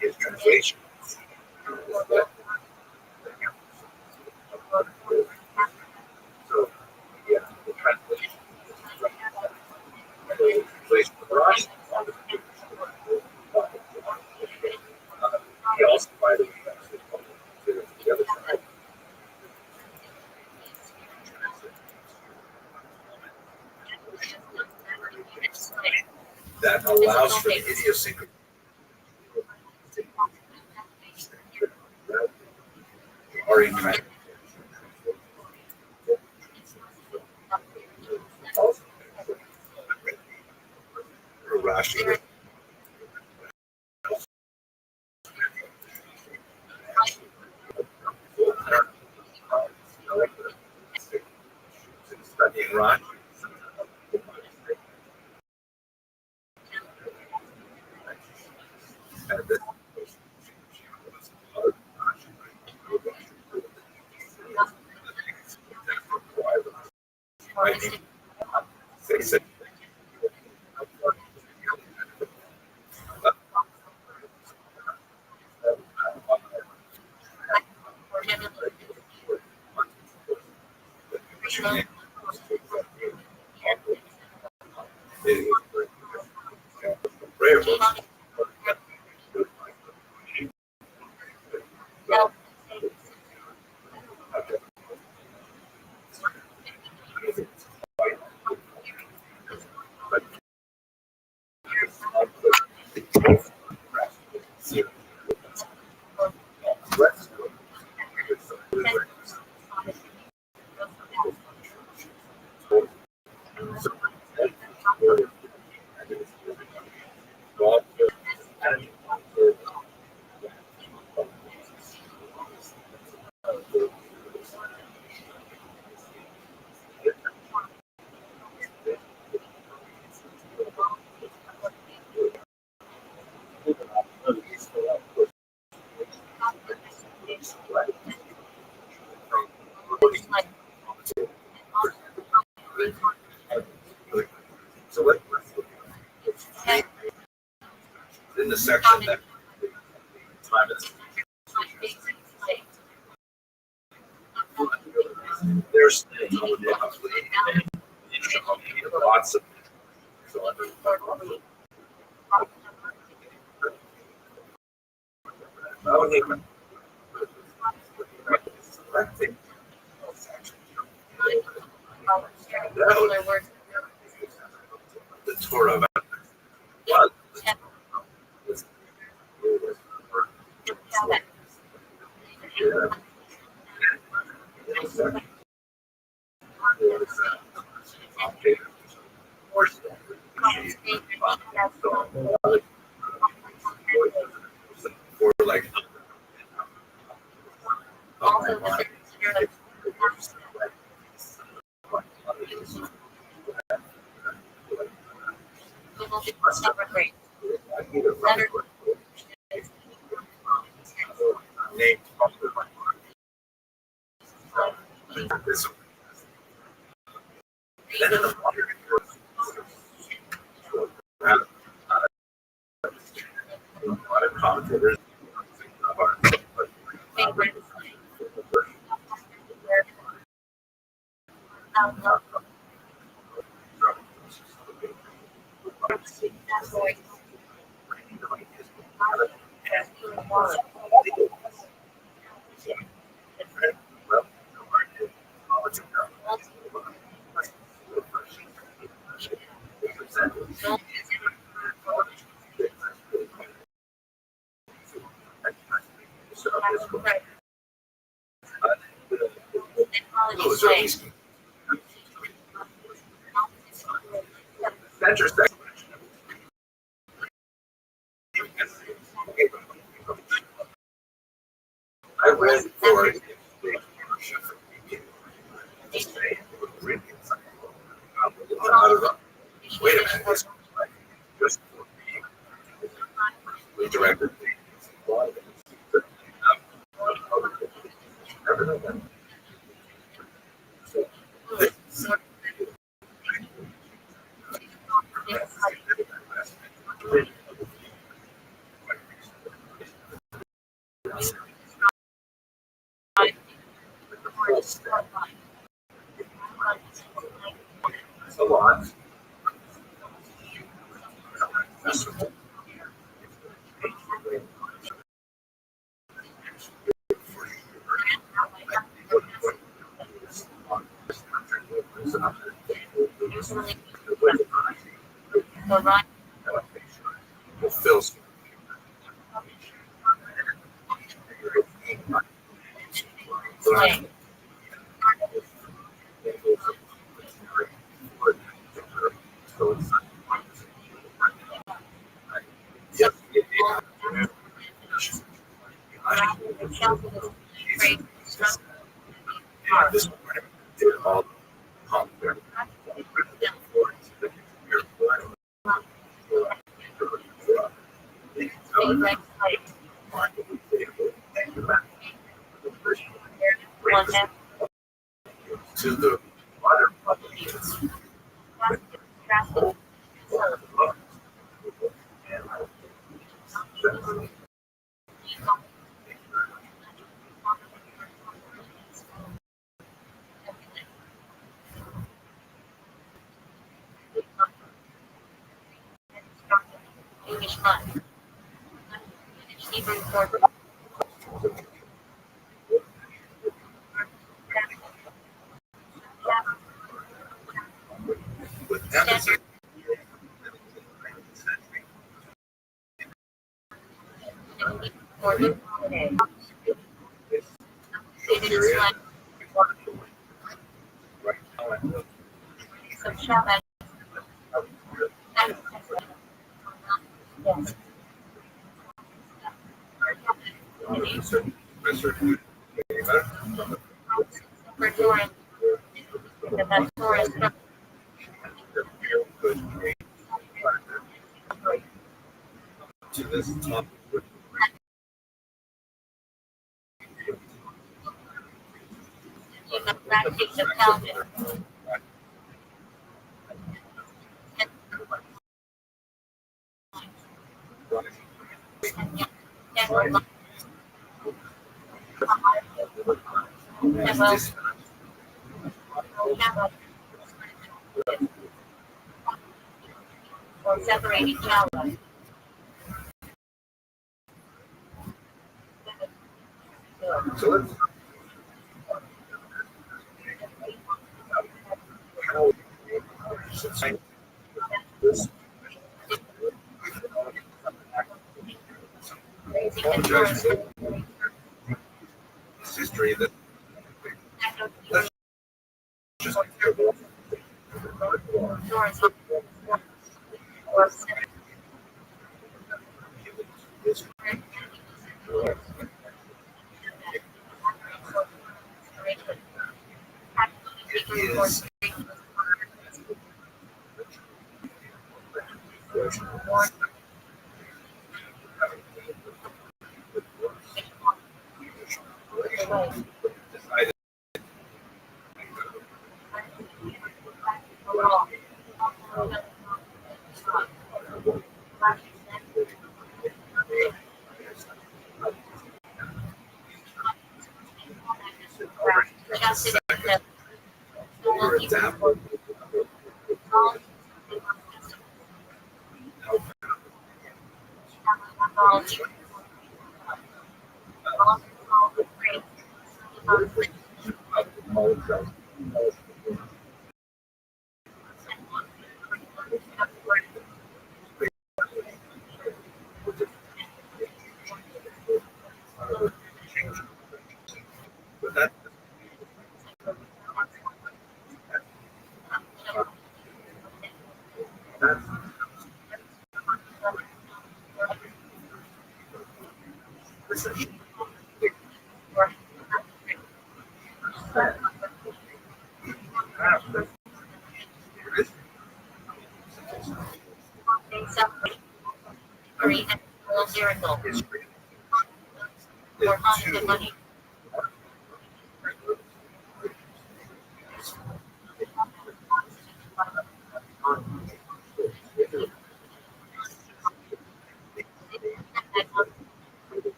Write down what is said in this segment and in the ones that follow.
his translation. So, yeah, the translation place for us. He also provided to the other side. That allows for the idiosyncrasy. Or in kind of Rashi. Studying Ron. So what in the section that time is there's lots of the Torah was or like named this. Then in the a lot of commentators interesting. I read for it. Wait a minute. Just redirected. a lot. Feels yep. Yeah, this morning did all pump there. To the water with empathy. Right now, I know certain to this topic. So let's how society this history that let's just is decided second or adapt but that's history is to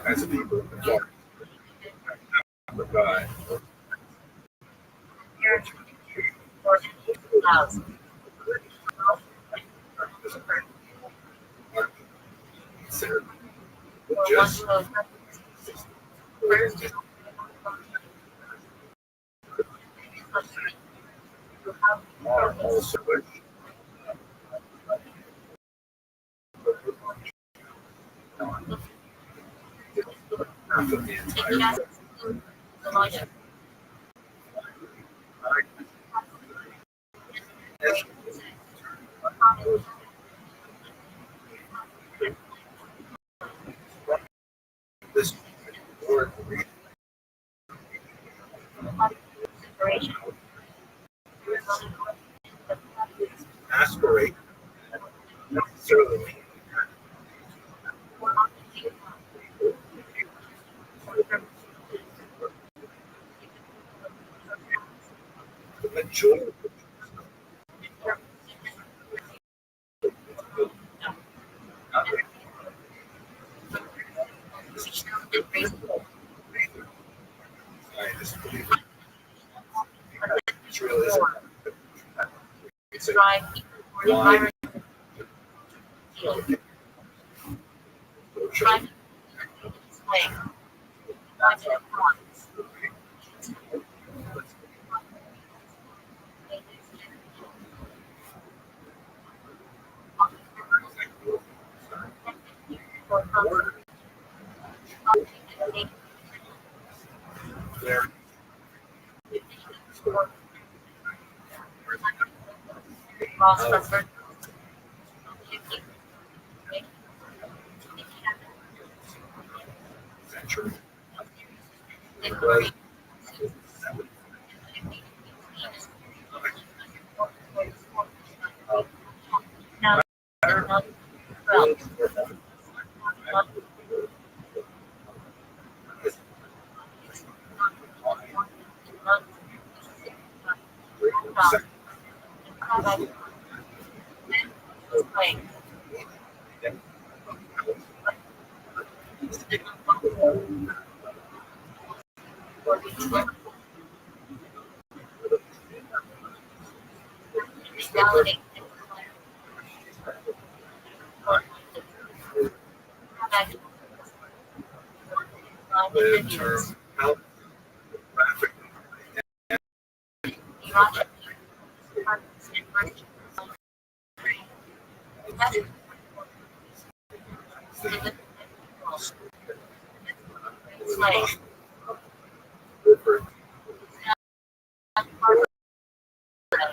As people God, consider just are also half of the entire this word aspirate necessarily the majority scientists believe materialism is a wide social where century was the term health graphic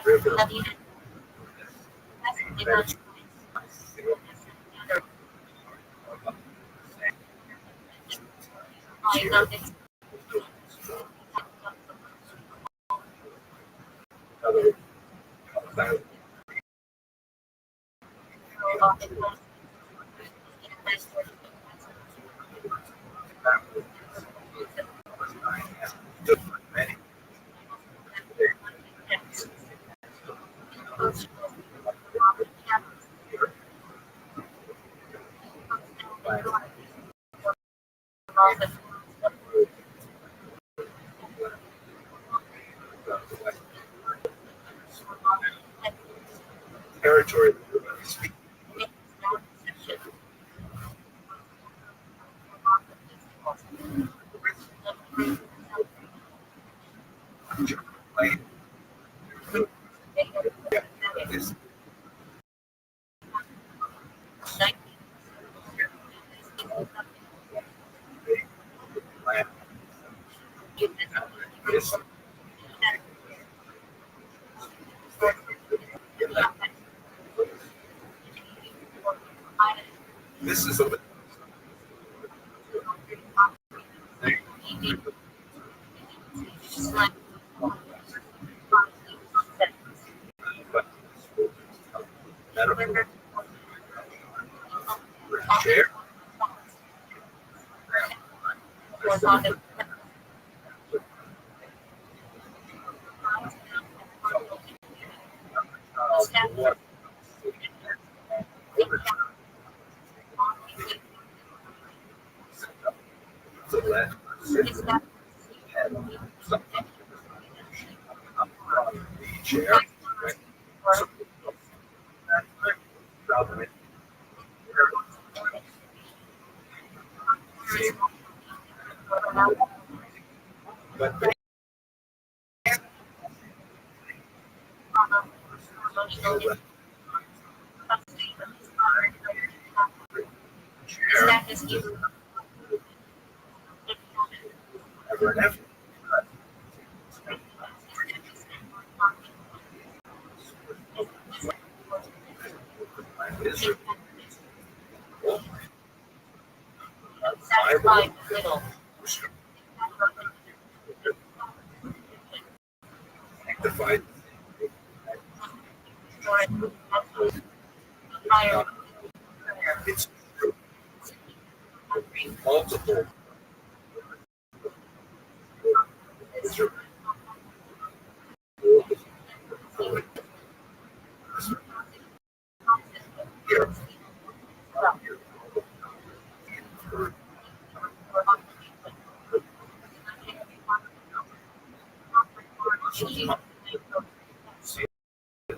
river other many territory speak like this land this this is a metaphor share So that the chair. But ever and ever. Is sanctified its multiple here. See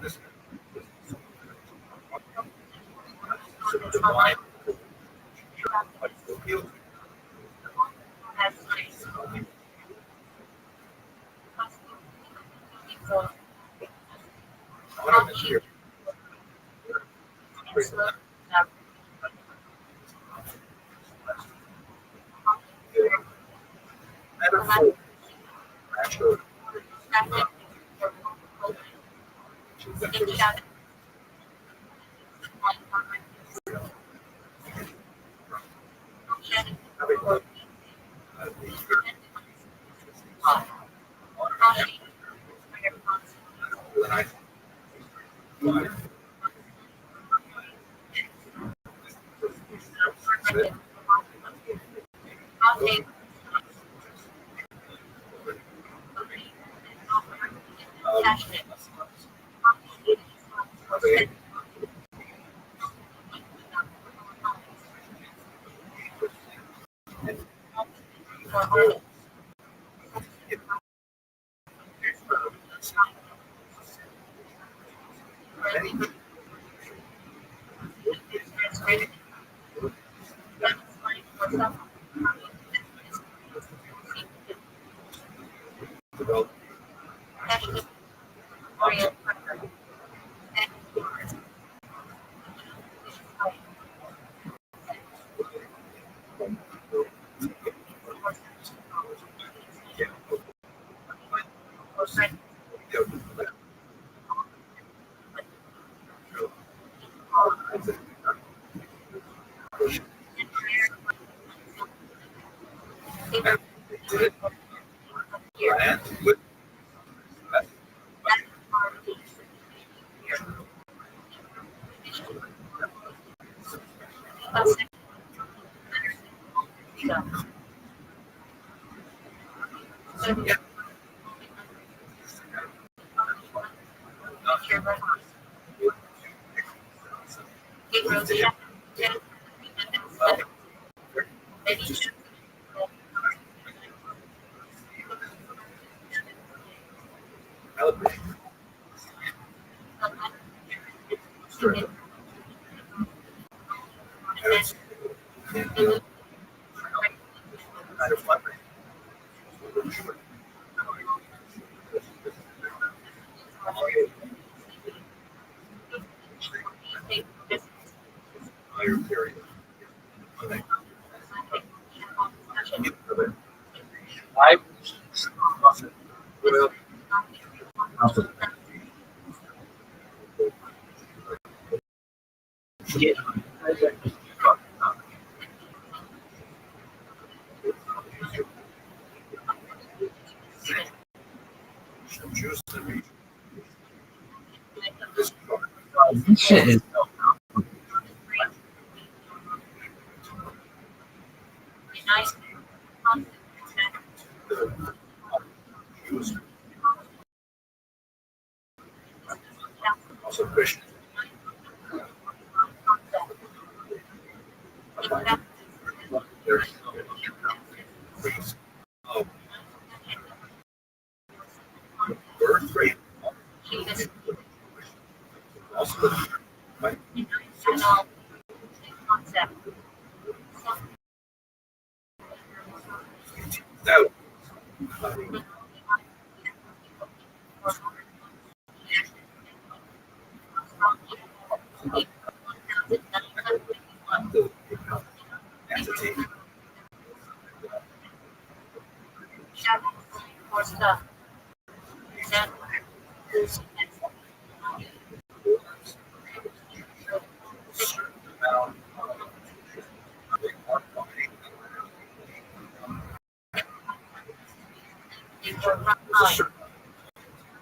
this divine will honor here. Metaphor, natural, develop land with celebrating as kind of fundraising. Higher period. I well, yeah. Choose the region. This shit is Also Christian. of birth rate. Also, my that the entity amount is a certain depth.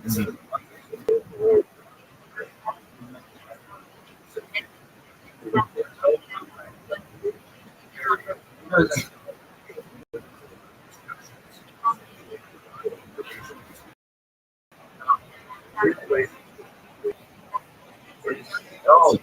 Is it Oh,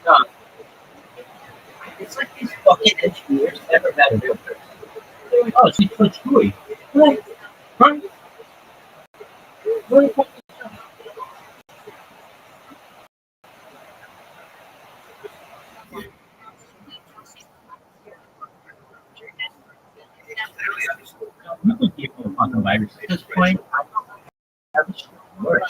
no. It's like these fucking engineers never met a real person. They're like, oh, she's so screwy. What? Right? What the fuck? You can keep them fucking virus at this point. I have a story.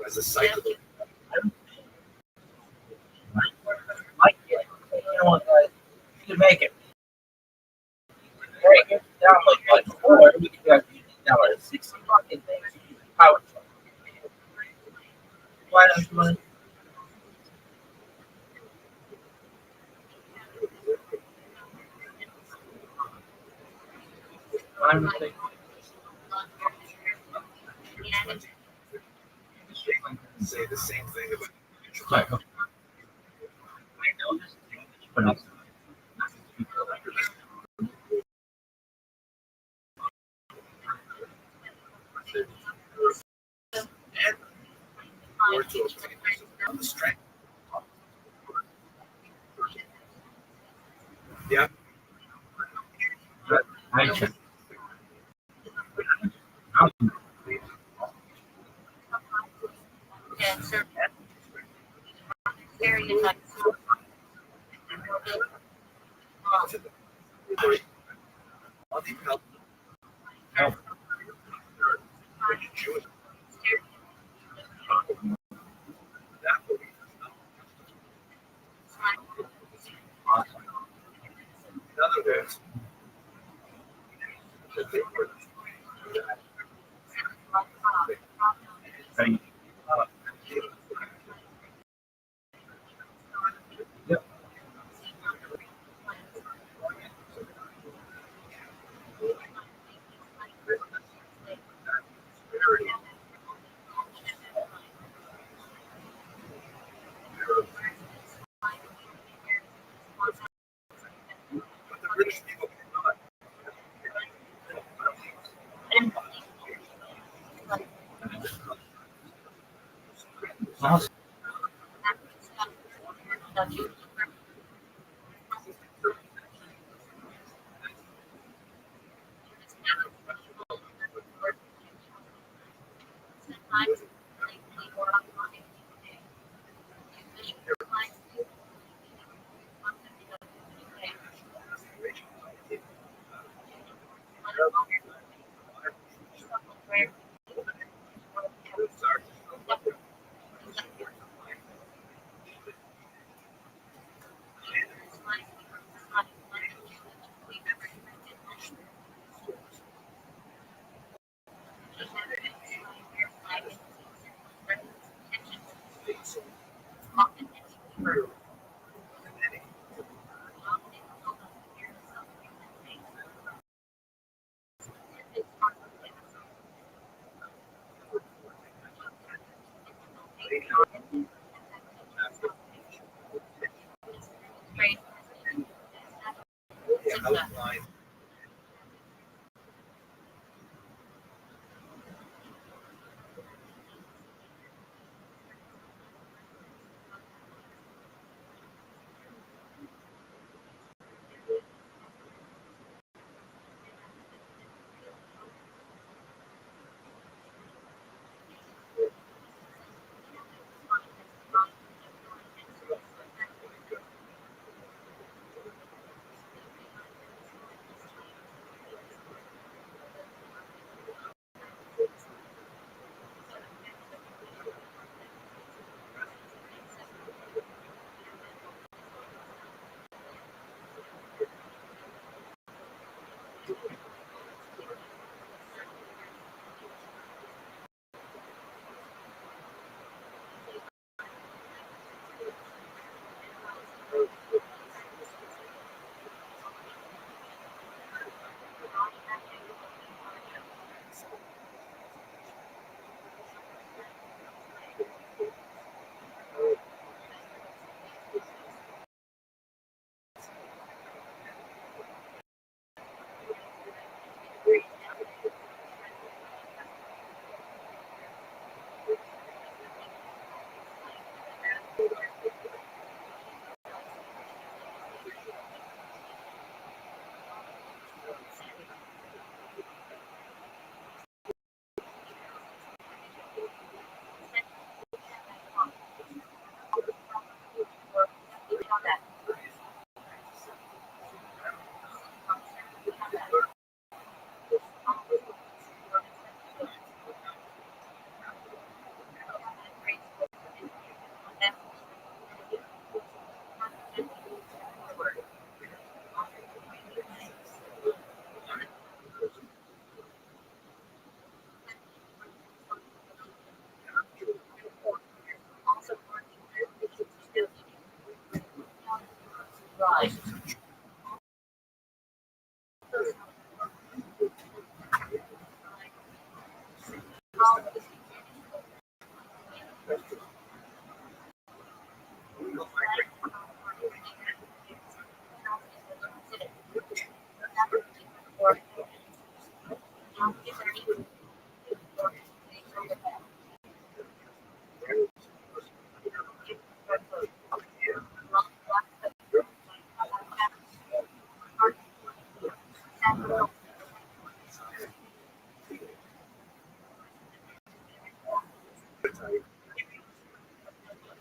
As a cycle, Mike, you know what, guys? You can make it. Break it down like before. We could have now at 60 fucking things. Power truck. Why don't you want to? Say the same thing about Right. Okay. I know this thing, but it's on the strength. Yeah. I just help. Jewish. In other words, that they were Right. Yep. but the British people cannot. Awesome. Outline.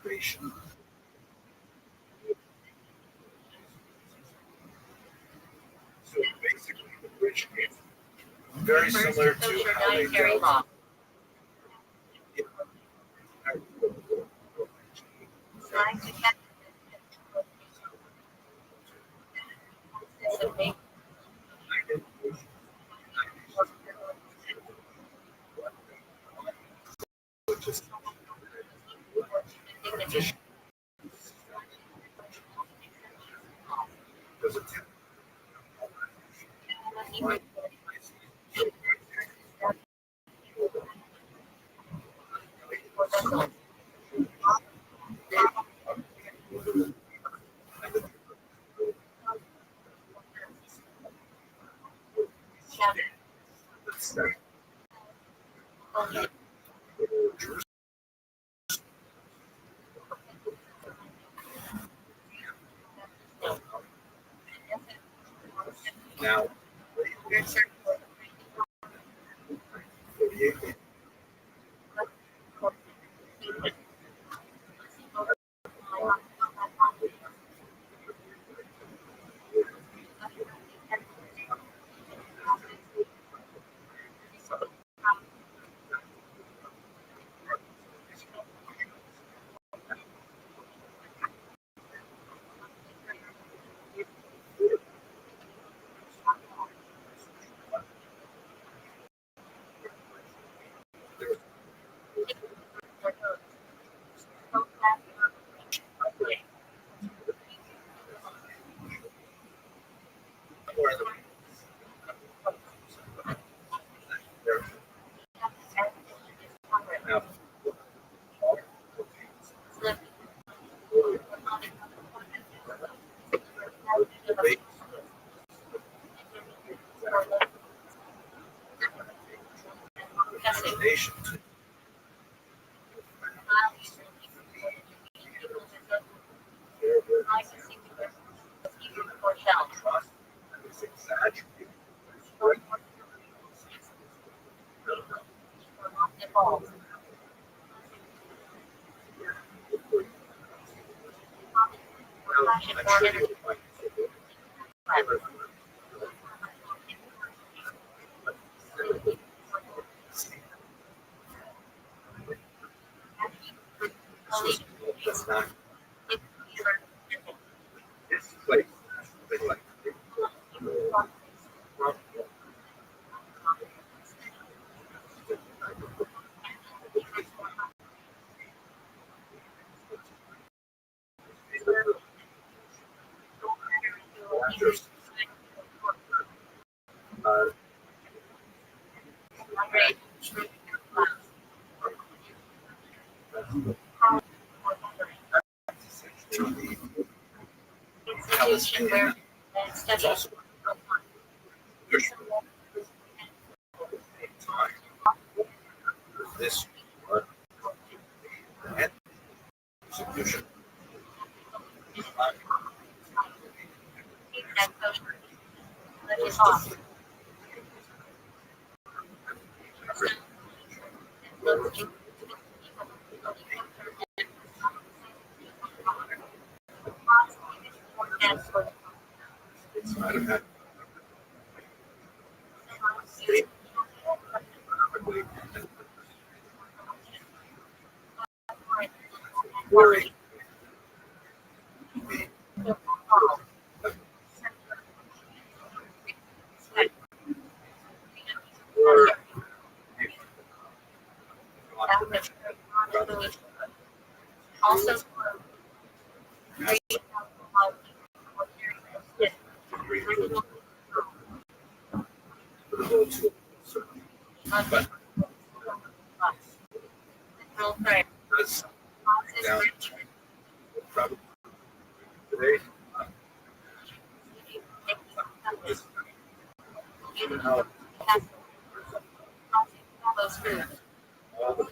Migration. So basically, the bridge is very similar to how they dealt. Now, 48 now, debate nation. Is exaggerated. I'm sure you'll find it's not this place. They like just uh, the Palestinian. It's also there's time this and execution. It's not a state worry. Also, But that's down probably today. Just how all the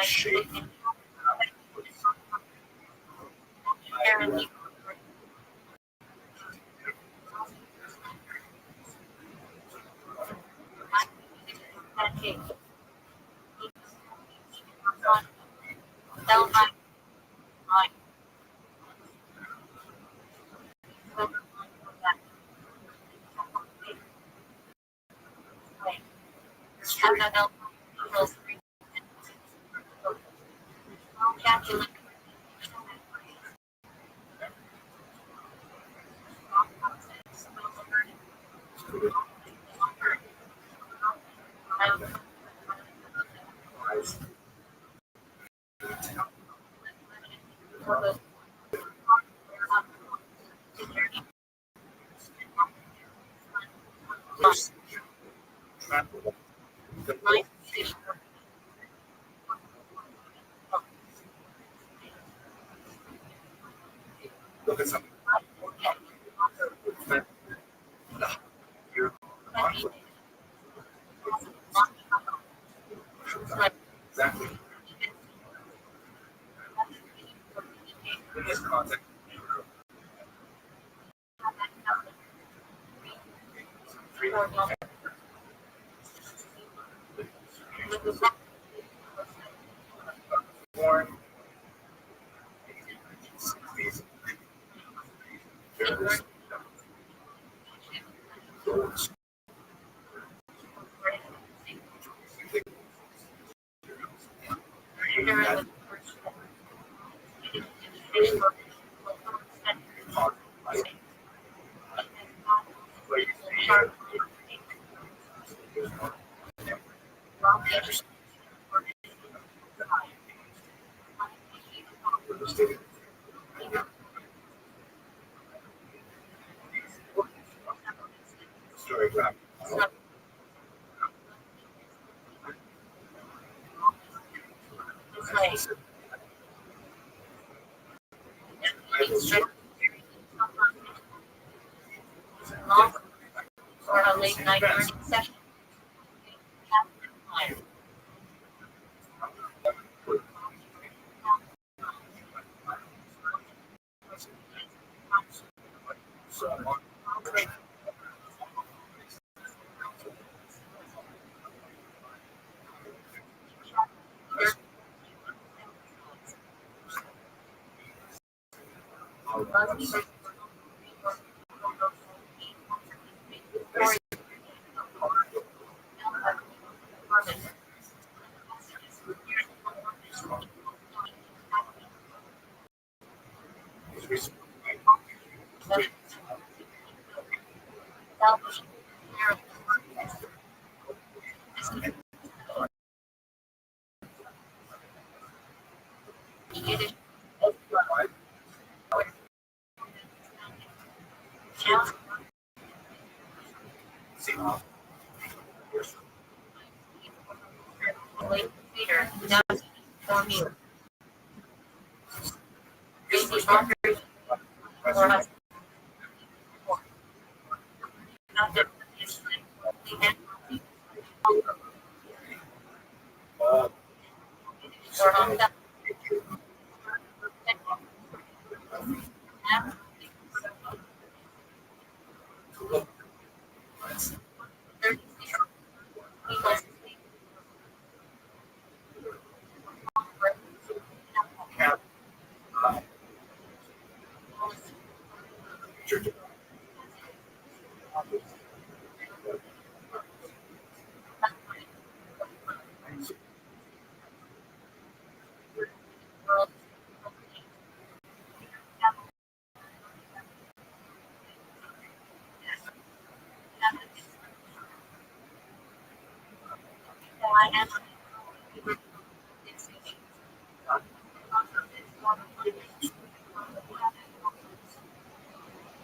shape. Look at something. Exactly. In this context, born these various goals. That part, right? Where you story graph. I will share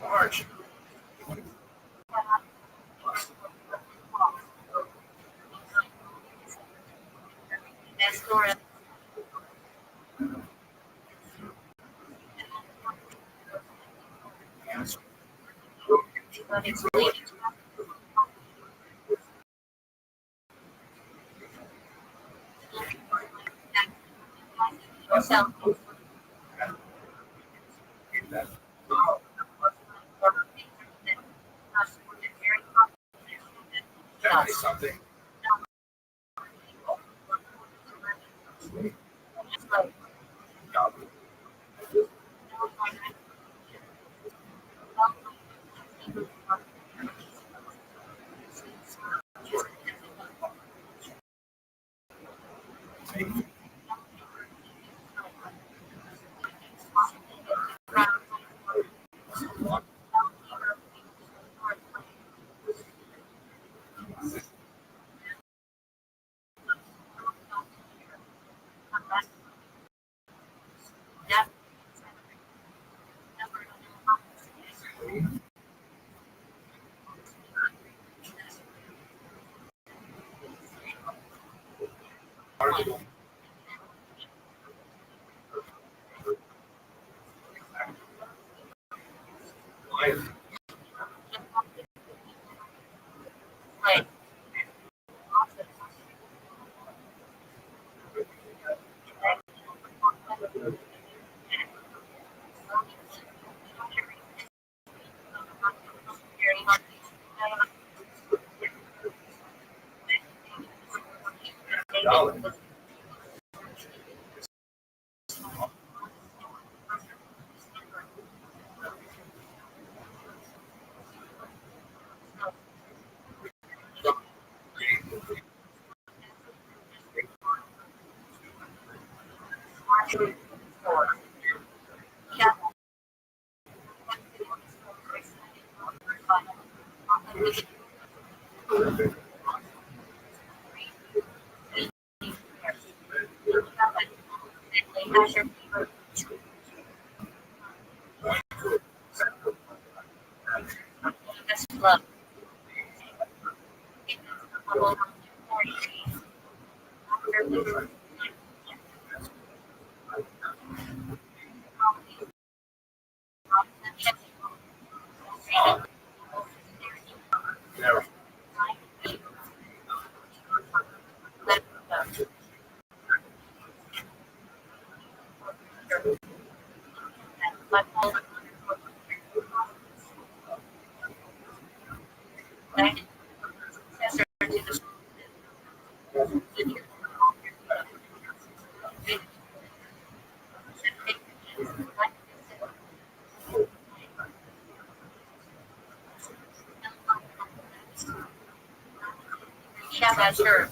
March. Something. Sure.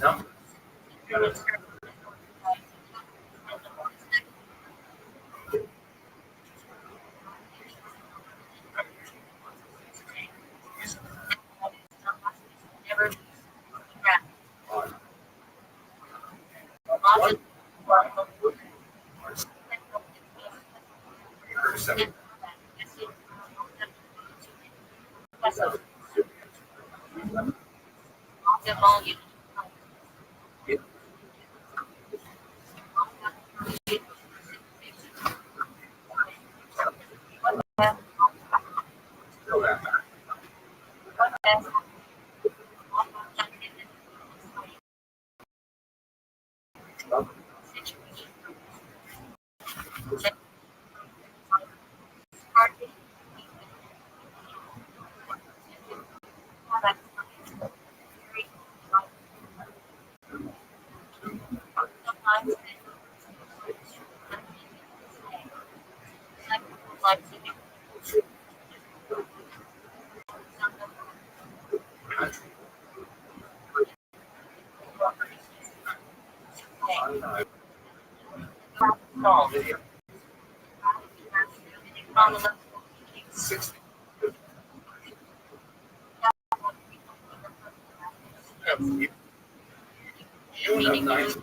nice.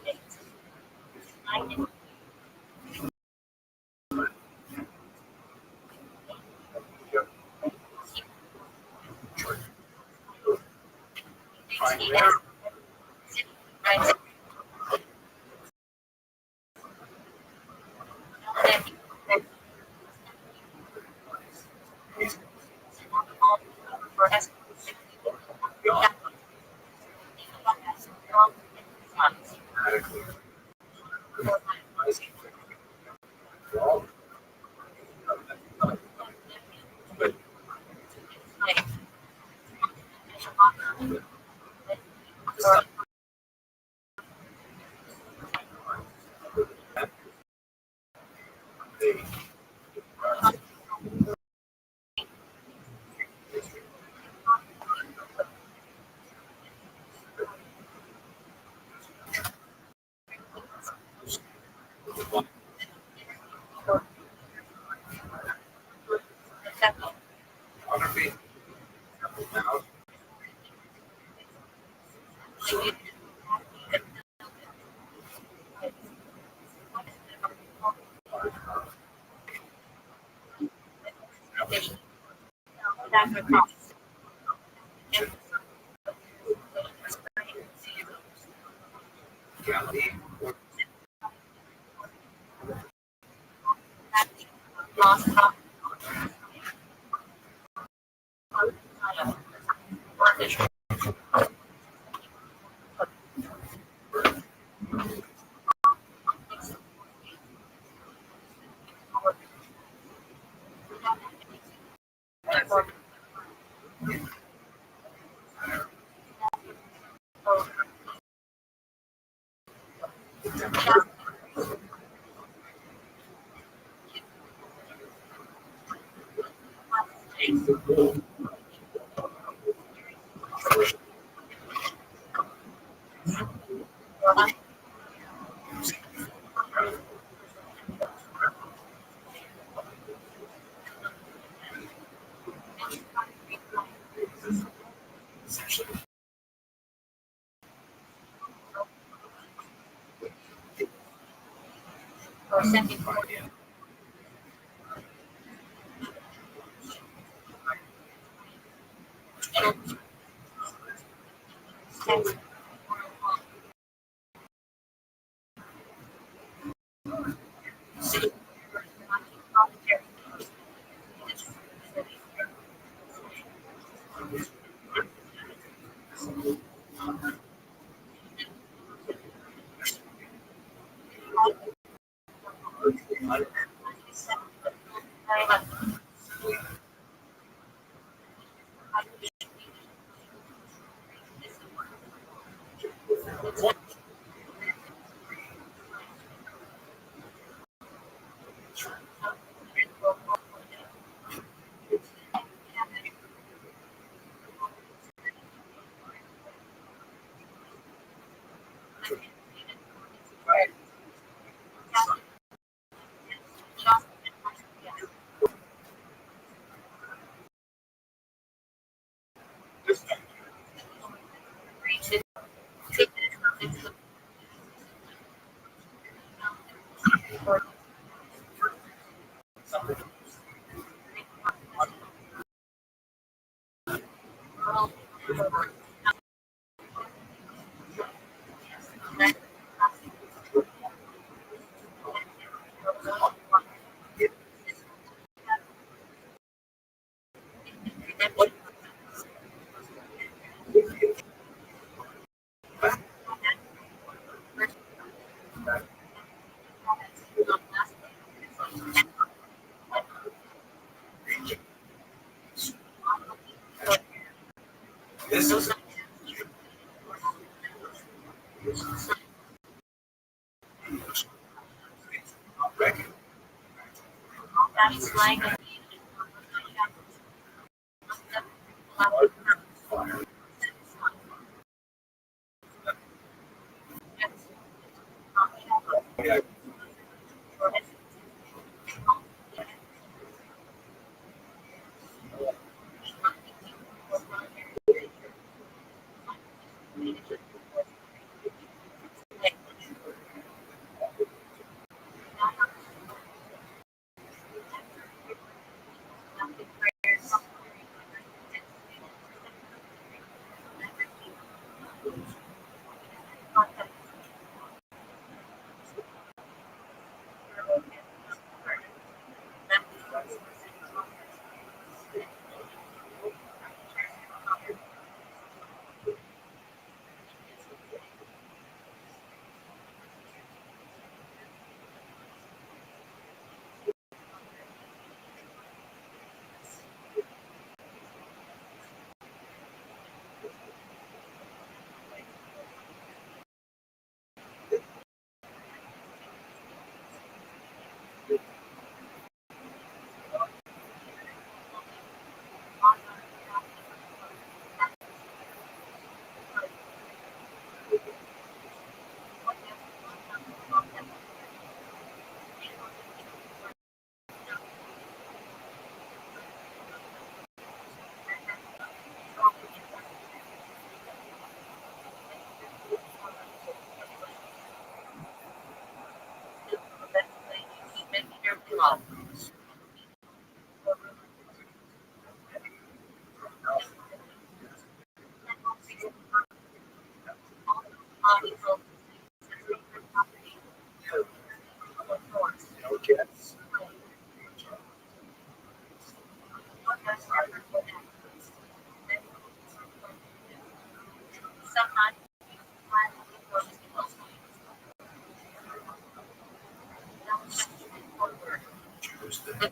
Find there. Adequately. But they photography now reality or essentially idea. This is record. Yeah, No guess. Tuesday.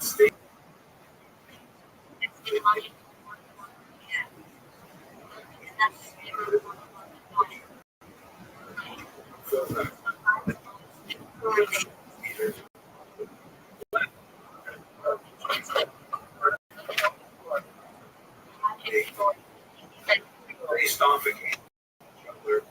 State. Based off a game. Could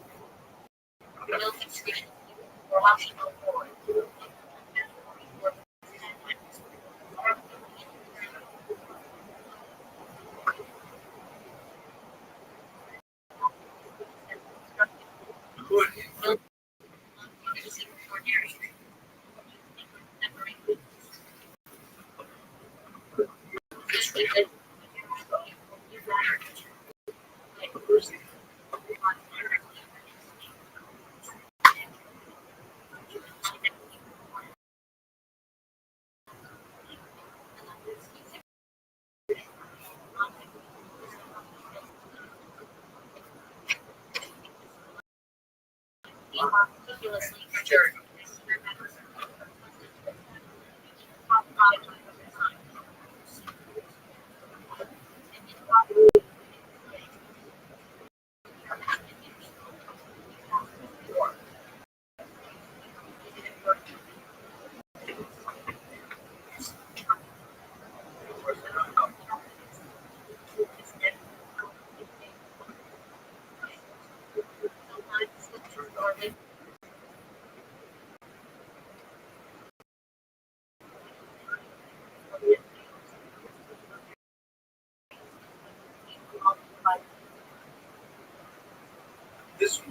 this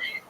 one.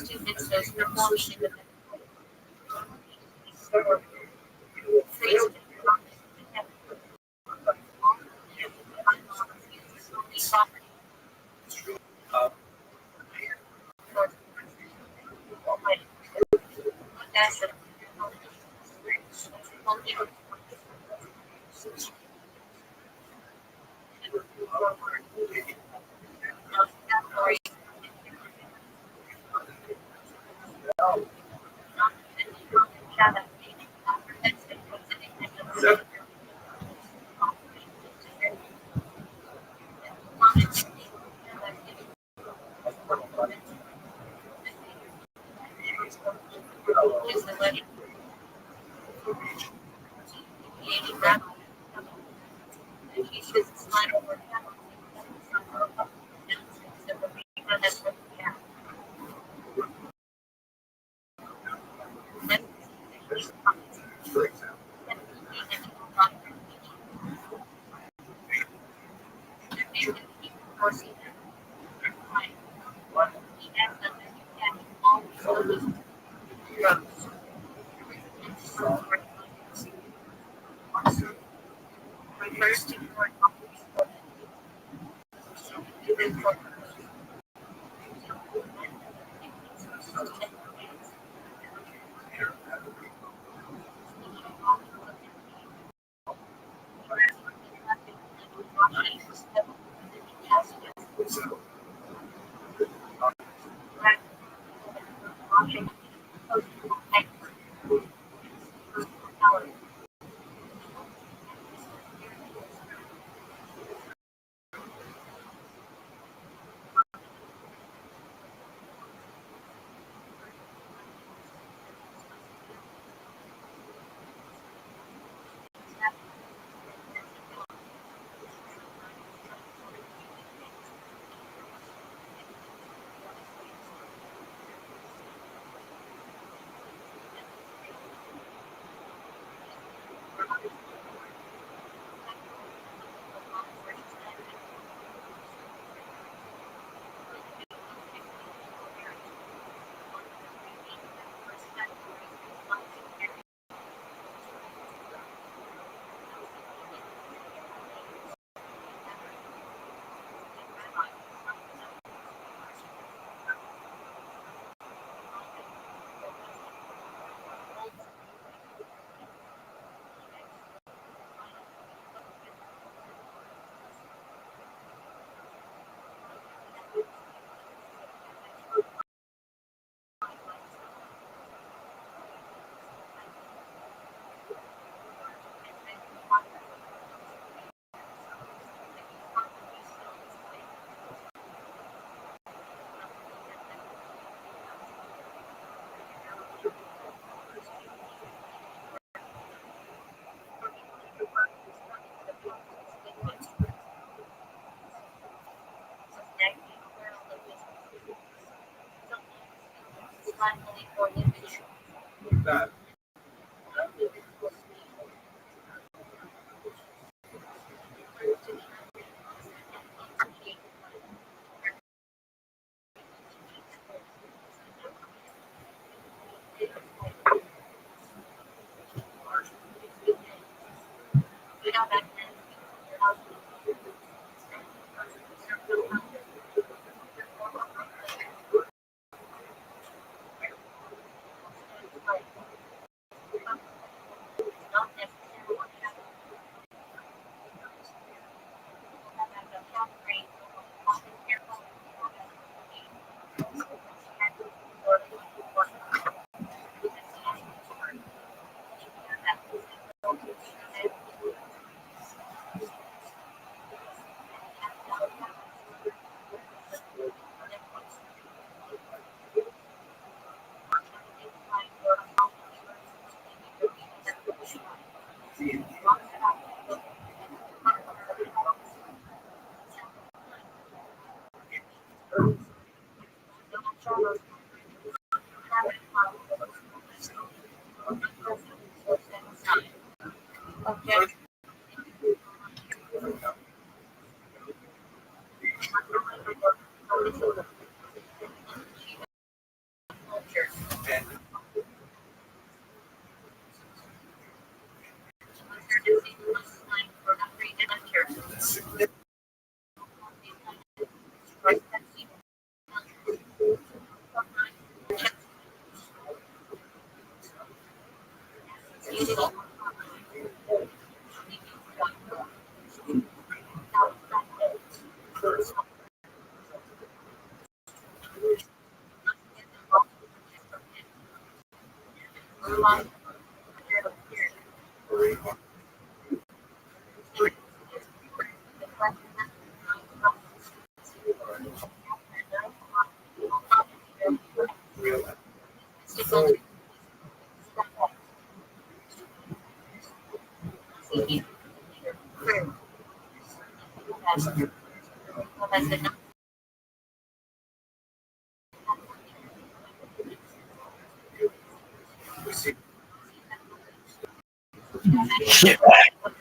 For example, that So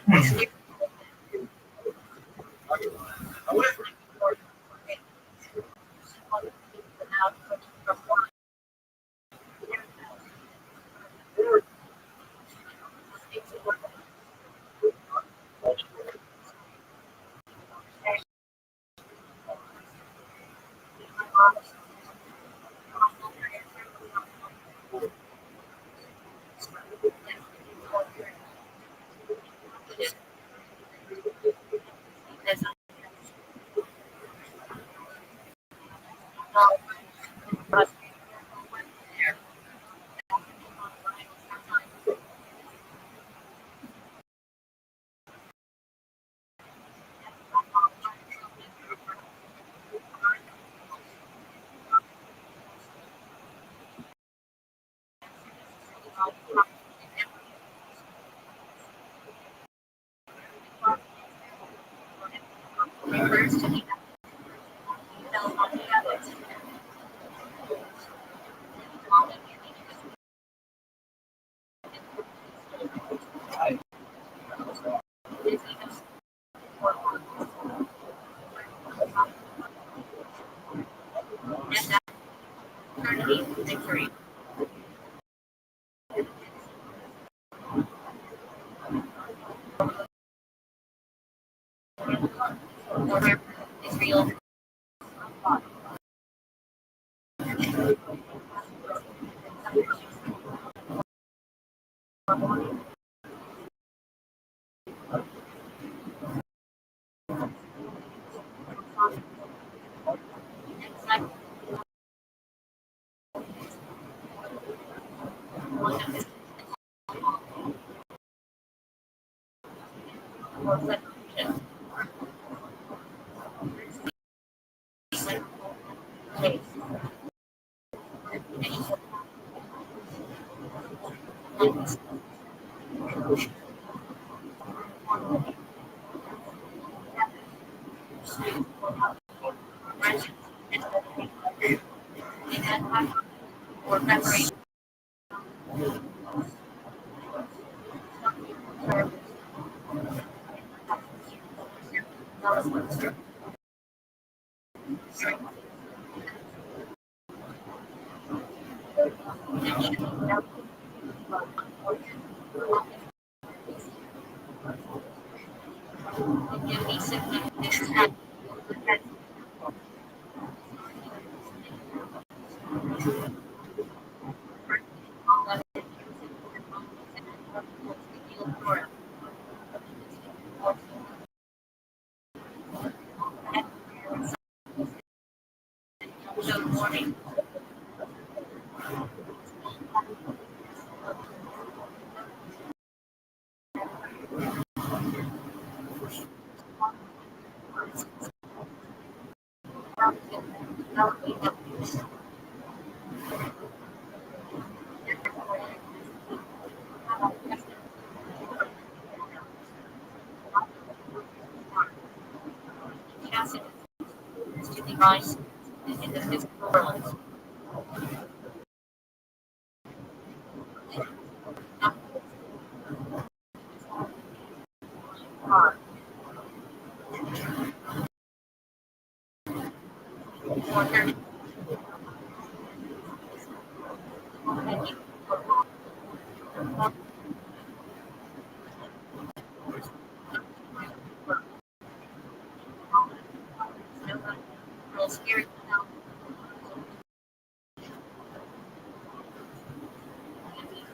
we see.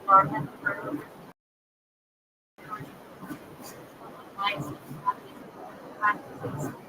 However, This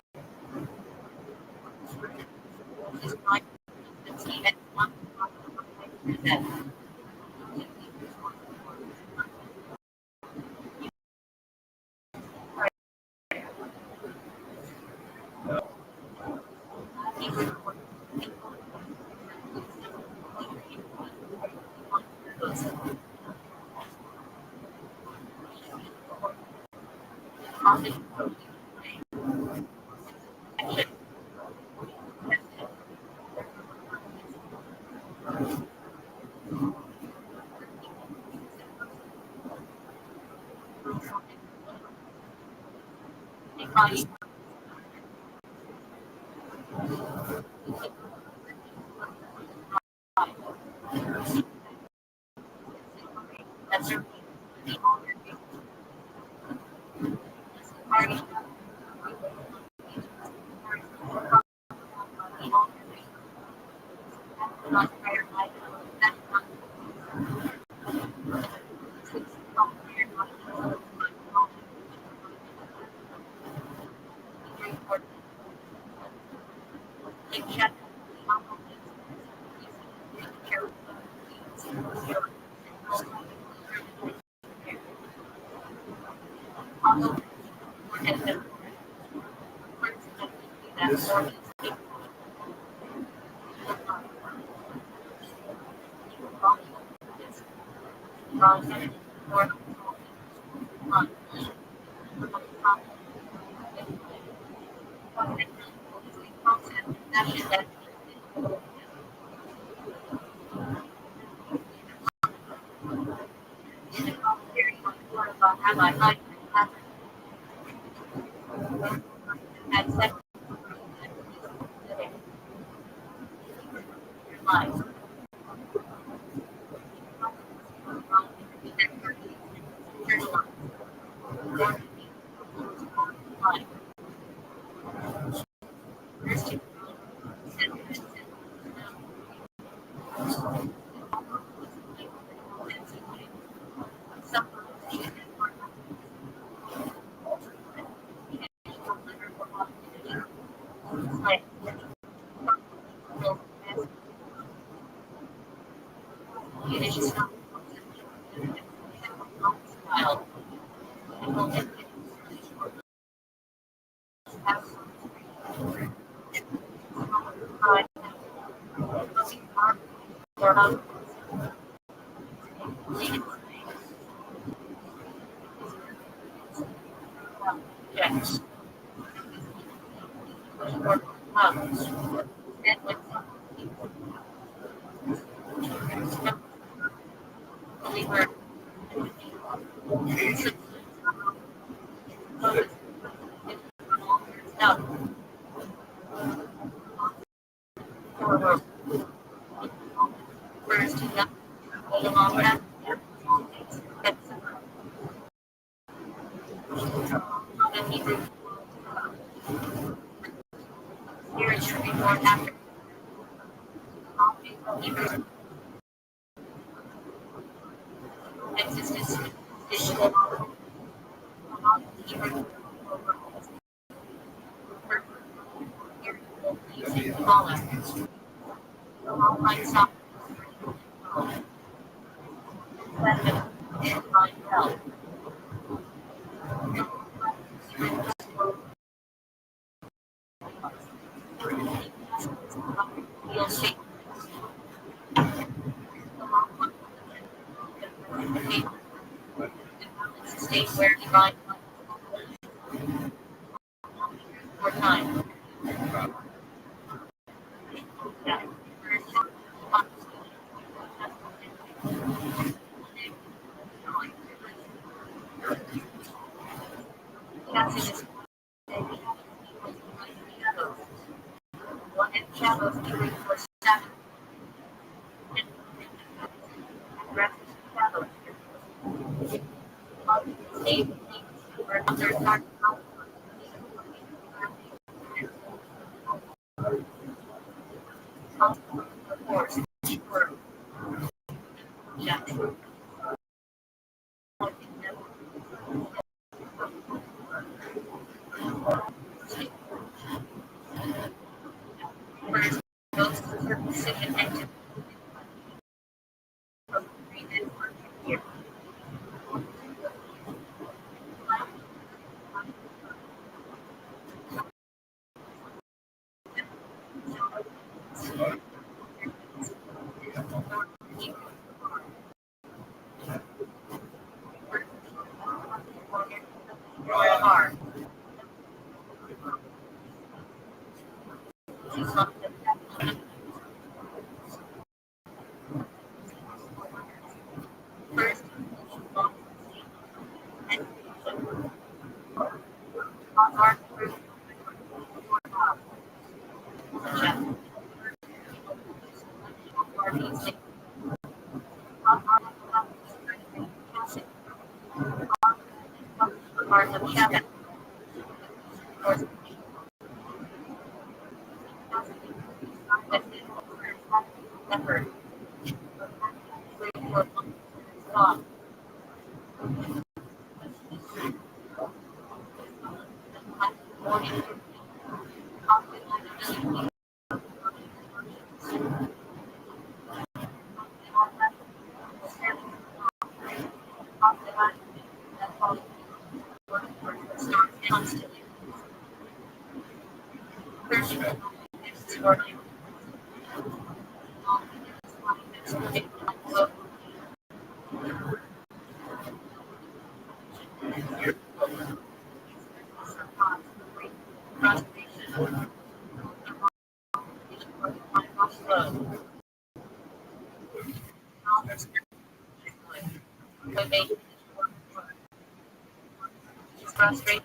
Most circumcision active from 3 and 1 year. First, our part of Shabbat. Effort. Stop. Morning. Constantly. First, working. Frustrated.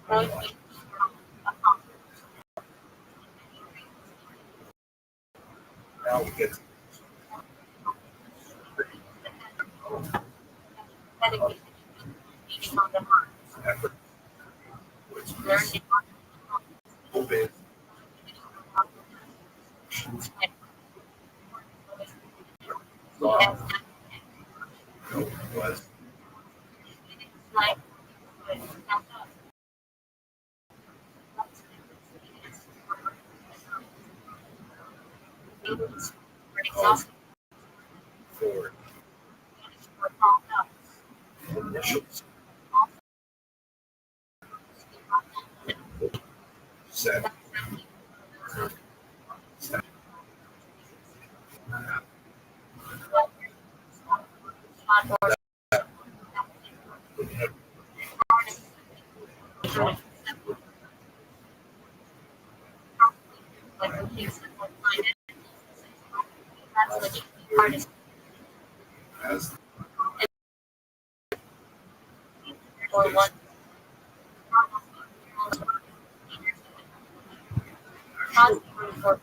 Overwhelmed. Now we get Dedicated. Eating on the heart. effort, which is Learning. obey. Yes. Was Like. Exhausted. for initials set as Or one. For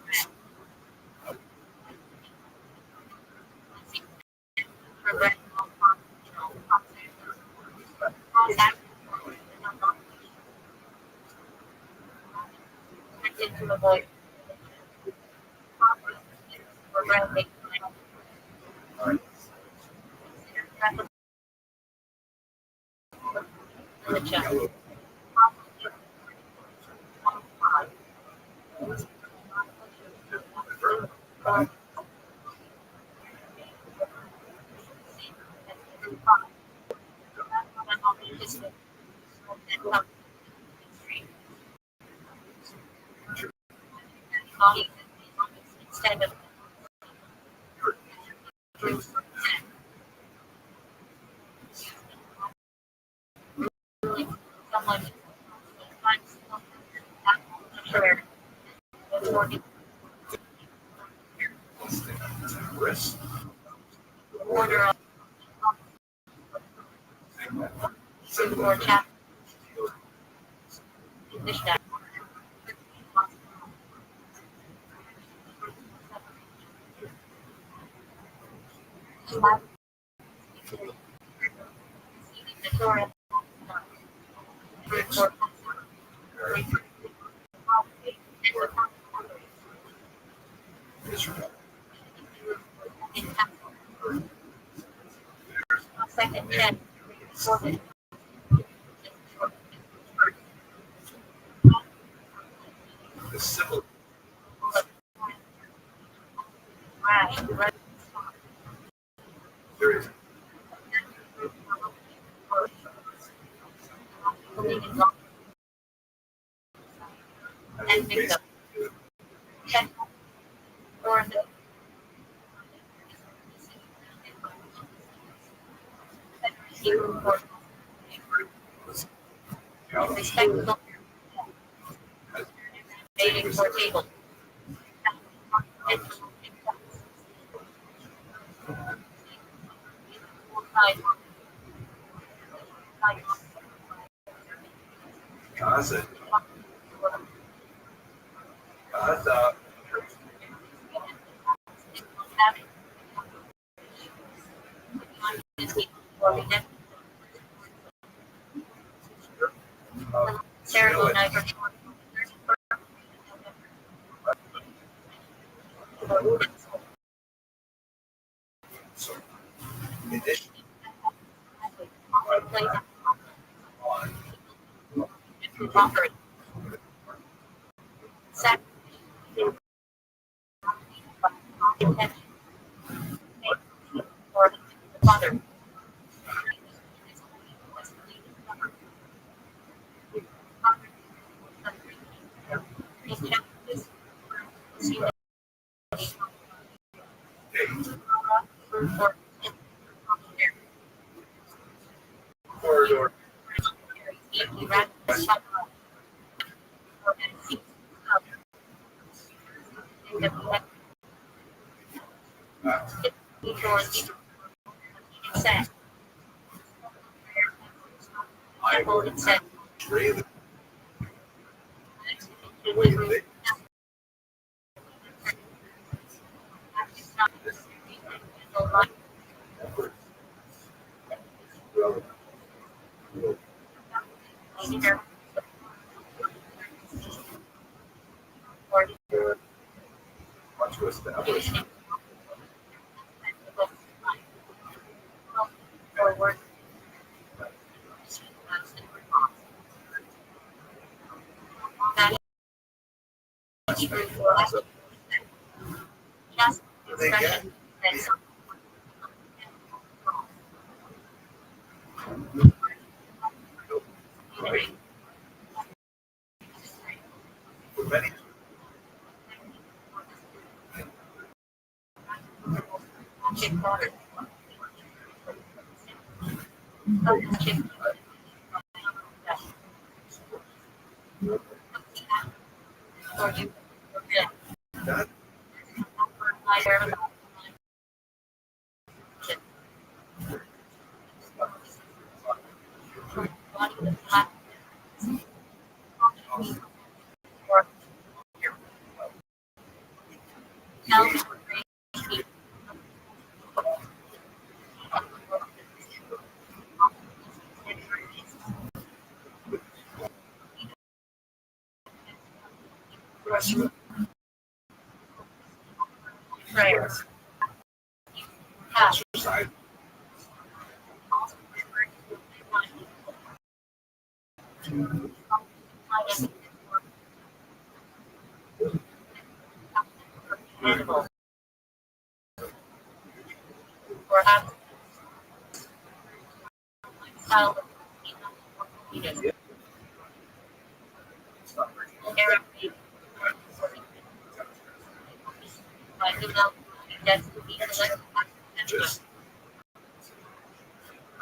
to avoid or grounding. Religion. Instead of someone sure risk order of or chapter Mishnah. The Torah. Israel Second check. Orbit. The civil Crash. Right. there is Believe in love and victim. Check. Or the hero for respectful dating for table. Gaza. Gaza. Terrible night. In addition, Offered. Sac. Or father. corridor. I will trade the want to establish Forward. Just expression. for many Chick water. Chick. Or you. that I heard about or tell prayers. Cash. side Animal. Or have style. Arab people. Like the milk. That's the people that just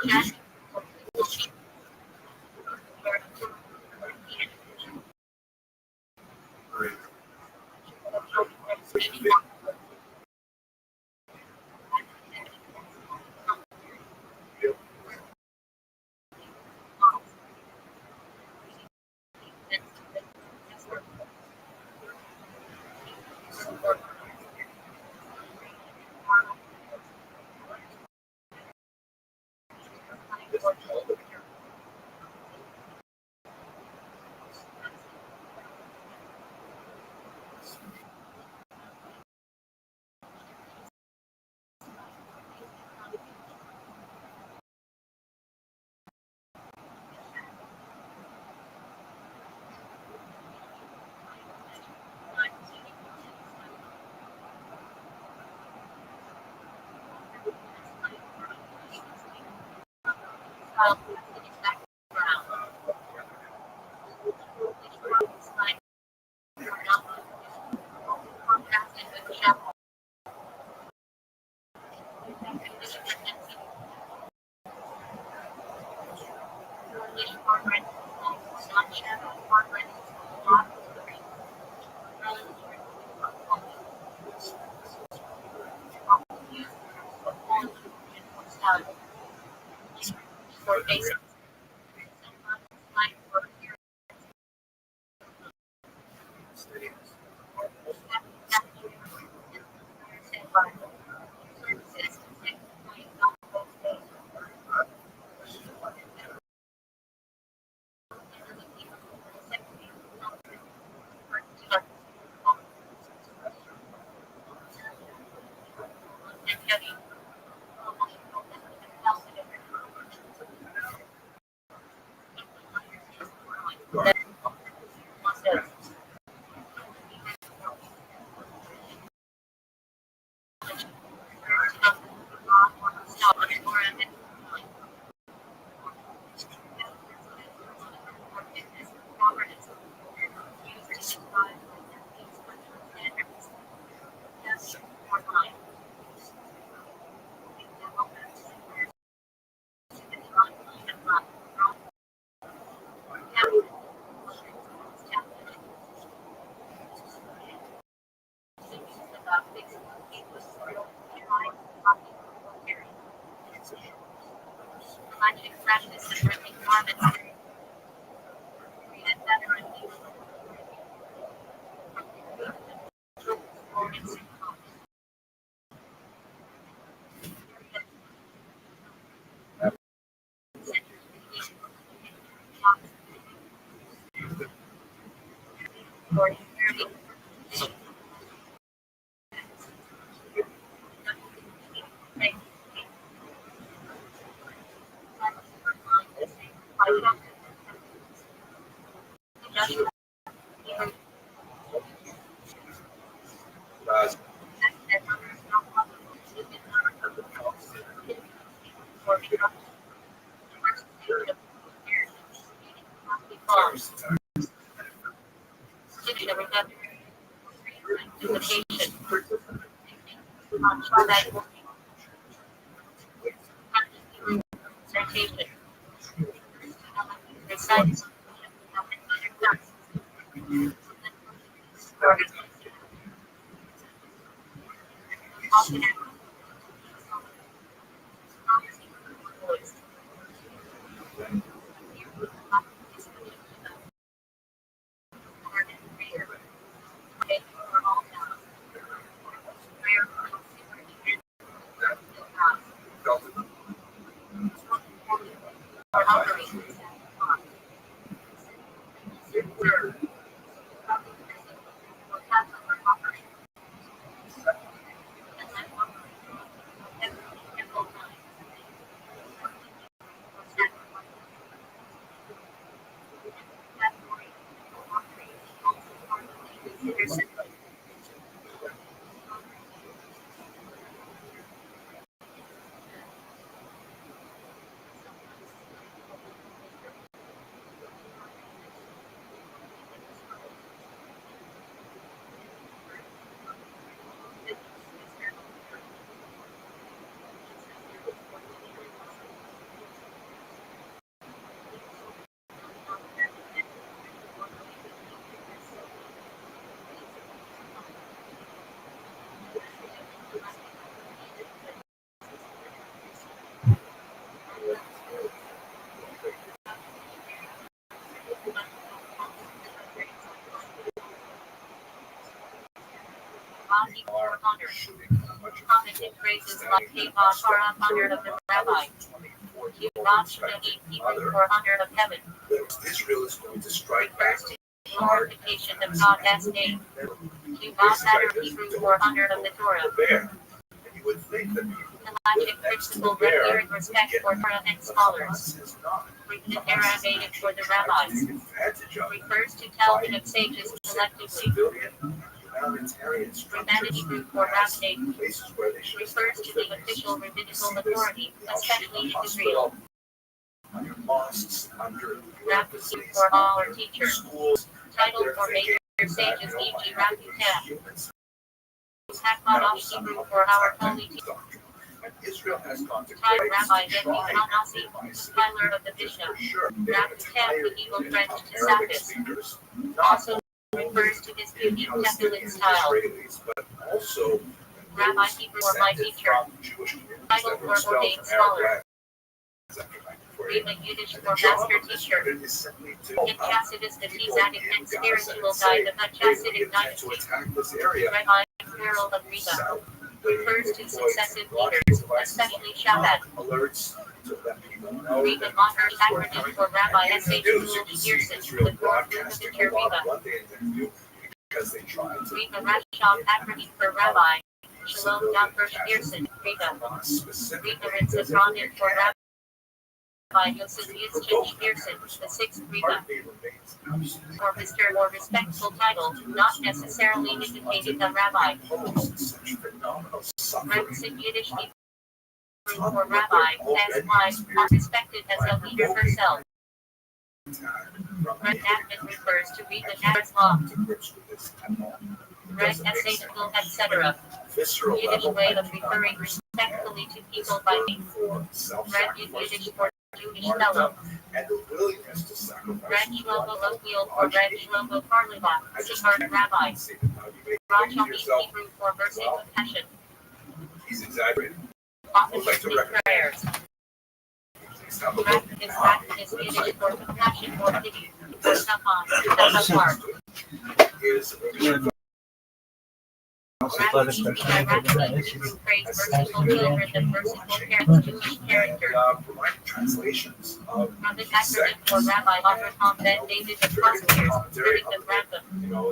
cash. great. For basic commented phrases like "400 of the Rabbi," Rothschild 400 of heaven, Israel is going to strike back. refers to the glorification of God as name. Matter Hebrews 400 of the Torah. There. And you would think that The logic principle requiring respect for Torah and scholars. is not Written in Aramaic for the rabbis. advantage of Refers to Talmudic sages collectively. civilian humanitarian Romantic structures Hebrew for rabbinate places where they should refers to the official rabbinical authority, especially in Israel. mosques under Rabbi for all our teacher. schools. Title for major sages, e.g. Rabbi Tam. Hakmanosh Hebrew for our holy teacher. And Israel has gone to Time great Rabbi to Yehuda try Hanasi, compiler of the Mishnah. Rabbi Tam, the evil French to Sapphists. Also refers to his unique Decadent style. But also Rabbi Hebrew for my teacher. Title for ordained scholar. Rima Yiddish for master teacher. In Chassidus, the Tezatic and spiritual guide of the Chassidic dynasty. Rabbi, plural of Rima, refers to successive leaders, especially Shabbat. Rima Maher acronym for Rabbi S.H. Pearson, the fourth literature Rima. Rima Rashab acronym for Rabbi. Shalom Dr. Pearson, Rima. Rima Ritz for Rabbi. By Yosef Yitzchak Pearson, the sixth Rima. For Mr. or respectful title, not necessarily indicating a rabbi. Writes in Yiddish Hebrew for rabbi, as wife, are respected as a leader herself. Red Admin refers to Rima Nadar's law. Red Essayable, etc. Yiddish way of referring respectfully to people by name. Red Yiddish for Jewish fellow. Red Shlomo Lokiel for Red Shlomo Parliva, Sihart Rabbi. Rothschild Hebrew for mercy compassion. He's exaggerating. Often speak prayers. Practice Yiddish for compassion or pity. Safan, Is praise merciful children and merciful parents, Jewish character. provide translations of From the acronym for Rabbi Avraham Ben David of Prosecutors, critic of Rambam.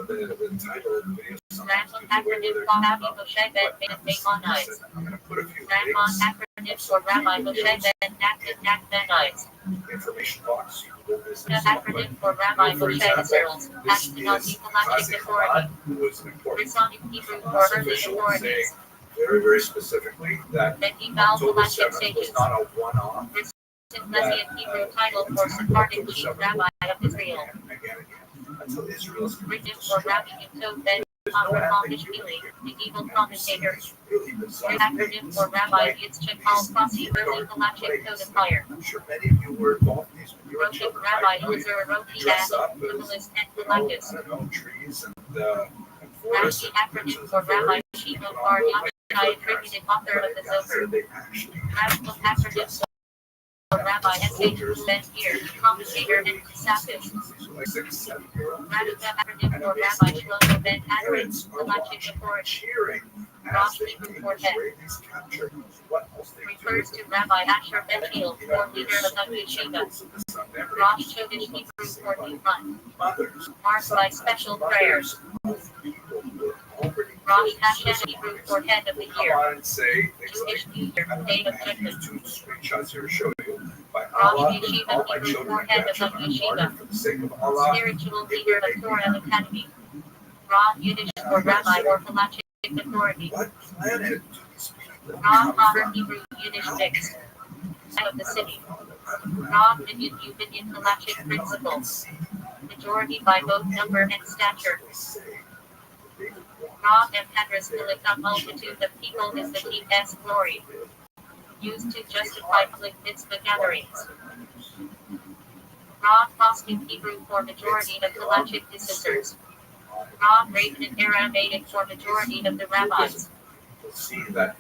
the title of the video. Rambam acronym for Rabbi Moshe Ben Maimonides. I'm going to put a few Rambam links acronym for Rabbi Moshe Ben Nachmanides. information box. The acronym for Rabbi Moshe Israel's Ashkenazi Halachic Authority. Who was an important Masonic Hebrew for early official authorities. saying very, very specifically that Beti Val October Halachic 7th was sages. not a one-off. Messian Hebrew title for Sephardic chief rabbi of Israel. Again, until Israel is Written for Rabbi Yitov Ben Avraham Ishvili, medieval commentator. The acronym for Rabbi Yitzchak Al-Fasi, early Halachic codifier. I'm sure many of you were involved in these when you were Roshik children, Rabbi right? You would Elazar Roki dress Ad, up as, Kabbalist and I Galactus. don't know, trees and Rashi forests. acronym for Rabbi Shimon Bar Yochai, attributed author of the Zohar. They actually Radical acronym for Rabbi S.H. Ben Beer, commentator and Sappist. like 6-7-year-old Radical acronym for Rabbi Shlomo Ben Adrin, parents are Halachic watching, authority. cheering as Rosh they Hebrew think for head. Israelis capture what else they Refers do. to Rabbi Asher Ben Hiel, or leader of the Yeshiva. Rosh Chodesh Hebrew for Nifan. Mothers, Marked by special prayers. of people who are already Rosh Hashanah Hebrew for head of the come year. on and say things Jewish like, New Year, Day of Judgment. two screenshots here to show you. By Rosh Allah, Yeshiva all my Hebrew children for head of the are martyred Yeshiva. for the sake of Allah. Spiritual leader of Torah Academy. Ra Yiddish for Rabbi or Halachic authority. What planet do these people Ra come Maher from? Hebrew Yiddish mixed. Of the city. Ra Minyan Ubinian Halachic principles. Majority by both number and stature. Ra and Hadras Milik, a multitude of people is the King's glory. Used to justify public mitzvah gatherings. Ra Fasting Hebrew for majority of Halachic dissenters. Ra Raven and Aramaic for majority of the rabbis. You'll see that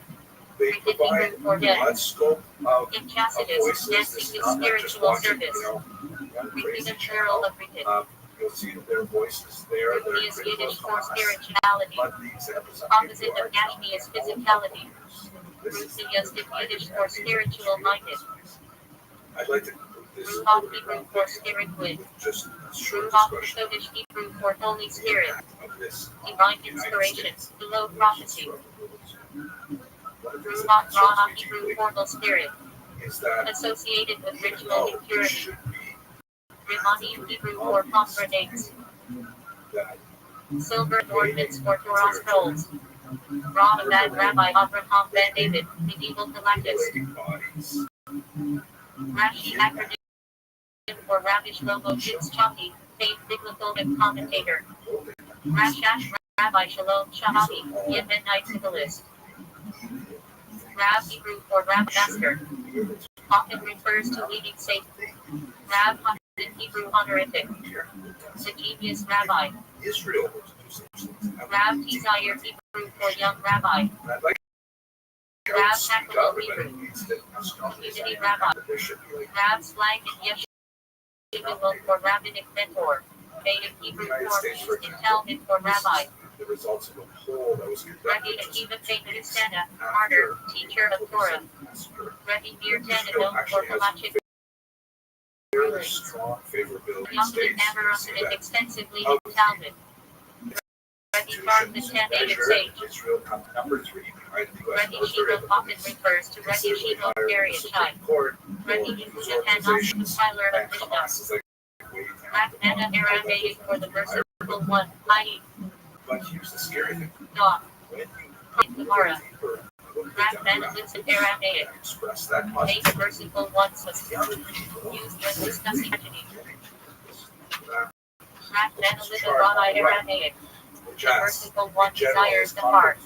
they Written provide Hebrew for dead. broad scope of In Chassidus, voices. dancing It's to not just spiritual watching, service. one crazy Repeated plural channel. of written. You'll see that their voices there. They're Rupi is critical Yiddish of for us. spirituality. But the examples I'm Opposite giving you of Gashmi is physicality. Rupi is Yiddish for spiritual minded. I'd like to conclude this Ruach Hebrew for spirit with. with just a short Ruach discussion Kodesh Hebrew for Holy Spirit. of this Divine United inspiration. States. Below prophecy. One of the things that Ruach concerns Ra me Hebrew deeply portal spirit. is that Associated with even ritual though there impurity. should be Rimani Hebrew for pomegranates. that Silver ornaments for Torah scrolls. Ra Abad Rabbi Avraham Ben David, medieval Galactus. relating bodies Rashi acronym for Rabbi Shlomo Yitzchaki, faith biblical and commentator. Rashash Rabbi Shalom Shahabi, Yemenite Sibbolist. Rab Hebrew for Rab Master. Often refers to leading saint. Rab in Hebrew honorific. The genius rabbi. Israel. Rab Desire Hebrew for young rabbi. Rab Tactical Hebrew. Community rabbi. Rab slang in Yeshiva for rabbinic mentor. Native Hebrew form used in Talmud for rabbi. The results of a poll that was Rabbi Akiva Feministana, martyr, teacher of Torah. Rabbi Mir Tanadon for Halachic rulings. strong favorability Yomtiv states. Amarosanet extensively in Talmud. Rabbi Bar the native sage. Israel comes number 3 behind the U.S. Rabbi Shimon often refers to Rabbi Shimon Periachai. Rabbi Yehuda Panos, compiler of Mishnah. Rachmana Aramaic for the versicle 1, i.e. But here's the scary thing. Dog. When you Gemara. deeper, Rachmana lives in Aramaic. express that much. Make versicle 1 was used when discussing tragedy. Rachmana lives in Rabbi Aramaic. The versicle 1 desires the heart.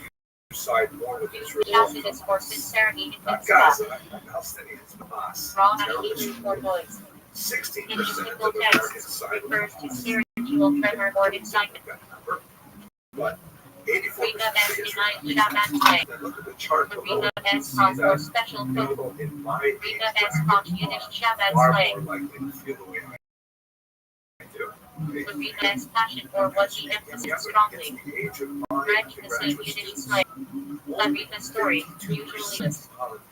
Side more with Use Israel. Tacitus for sincerity in Not mitzvah. Gaza, not Palestinians, Hamas. Raw Hebrew for noise. 16% In of simple Americans text, side with refers to Hamas. spiritual tremor or excitement. But 84% Reba S. of denied Israel. Shabbat play. Then look at the chart The below. Reba S. calls for special code. People in my age Reba S. bracket calls Yiddish Shabbat are play. more likely to feel the way I do. The Reba S. passion or was the emphasis strongly. French the same Yiddish slang. The Reba story, usually is.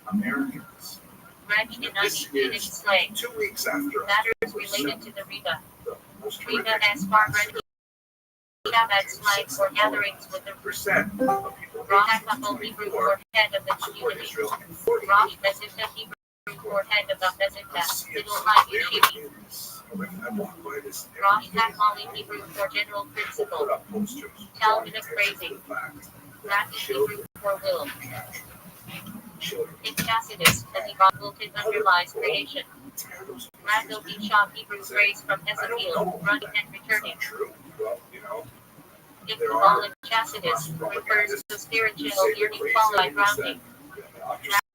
Americans. French in 90 Yiddish slang. 2 weeks after Matters related to the Reba. the most Reba horrific S. Barbara Shabbat slang for gatherings with the percent of people Rosh Hashanah Hebrew for head of the support community. Israel and 40 Rosh Bezimta Hebrew for head of the Bezimta. Middle High Yeshiva. I walk by this Rosh Hashanah Hebrew for general put principle. up posters. Talmudic phrasing. Rabbi Hebrew for will. Children. In Tacitus, the Hebron Wilton underlies creation. Randall B. Shaw Hebrew phrase from Ezekiel, running and returning. True. Well, you know, In Kabbalah, Tacitus refers to spiritual yearning followed by grounding.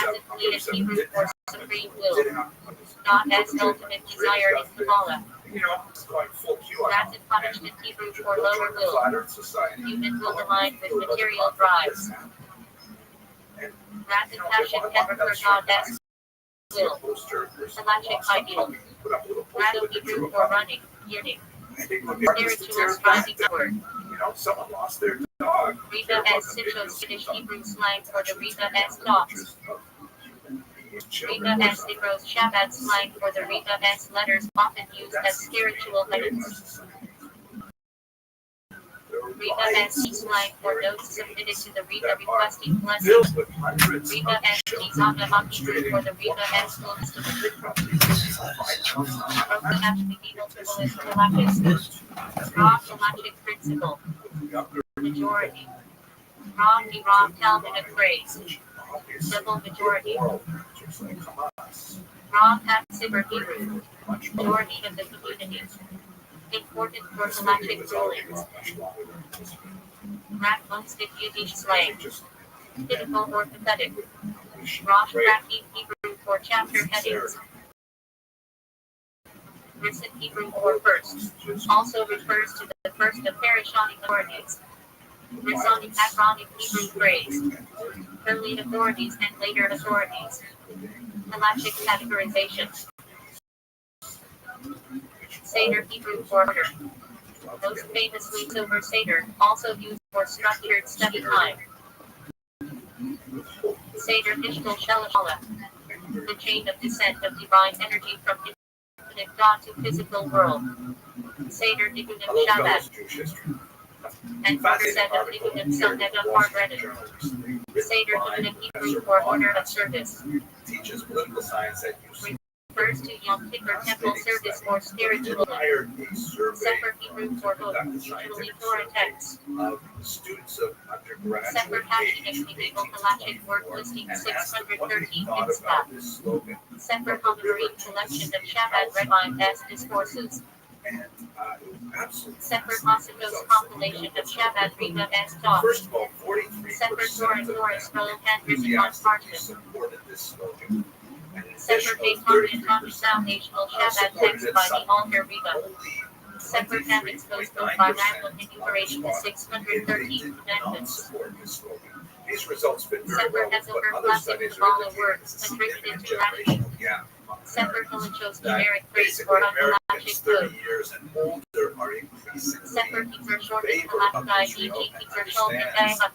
Rapidly is Hebrew for supreme will, not as ultimate desire in Kabbalah. you know, it's going full Q on Rapid punishment Hebrew for lower will. flattered society. Human will aligned with material drives. Rapid passion ever for God as will. Halachic ideal. Rattle Hebrew for running, yearning. Spiritual striving upward. You know, someone lost their dog. Reba S. Sitchos Yiddish Hebrew slang for the Reba S. dogs. Reba S. Hebrews Shabbat slang for the Reba S. letters often used as spiritual items. Reba S. slang for notes submitted to the Reba requesting blessing. Filled with hundreds Reba S. Nizama Hebrew for the Reba S. books to the Raw Halachic principle. Majority. Raw Talmudic phrase. Civil majority. Raw Sibber Hebrew. Majority of the community. Important for halachic rulings. Rat Munstick Yiddish slang. Typical or pathetic. Rosh Raki Hebrew for chapter headings. Recent Hebrew for first. Also refers to the first of parashonic authorities. Risonic Acronic Hebrew phrase. Early authorities and later authorities. Halachic categorization. Seder Hebrew for order. Most famously Silver Seder, also used for structured study time. Seder Nishkal Shelashala. The chain of descent of divine energy from infinite God to physical world. Seder Nikunim Shabbat. And Father said of Nikunim Sunega Pargrenin. Seder Nikunim Hebrew for order of service. Teaches political science at UC. refers to Yom Kippur temple service or spiritual. hired a survey Sefer Hebrew for book, conduct a usually scientific Torah survey text. of students of undergraduate Sefer Hashim age, Medieval 18 to Halachic work 24, listing and asked them what they 613 thought Mitzvah. about this slogan. Sefer Hamarim collection of Shabbat Rabbi Best discourses. And it was absolutely Sefer fascinating Masikos results. compilation of Shabbat Riva Best talk. First of all, 43% Sefer Torah of Torah them scroll handwritten on enthusiastically parchment. supported this slogan. And an Sefer additional Dayton and Tommy 33% Foundational Shabbat supported text it by the some. Alter Riva. Only Sefer Habits goes book by Randall enumeration of 613 commandments. These results fit very Sefer well with Hazover what other classic studies are Kabbalah indicating works as a attributed significant to Rashi. generational gap among Sefer Americans. Halacho's That generic phrase basically for Americans Halachic 30 code. years and older are increasingly Sefer Kitzur Short favor of Halakai Israel E.G. and Kitzur Short understands Halakai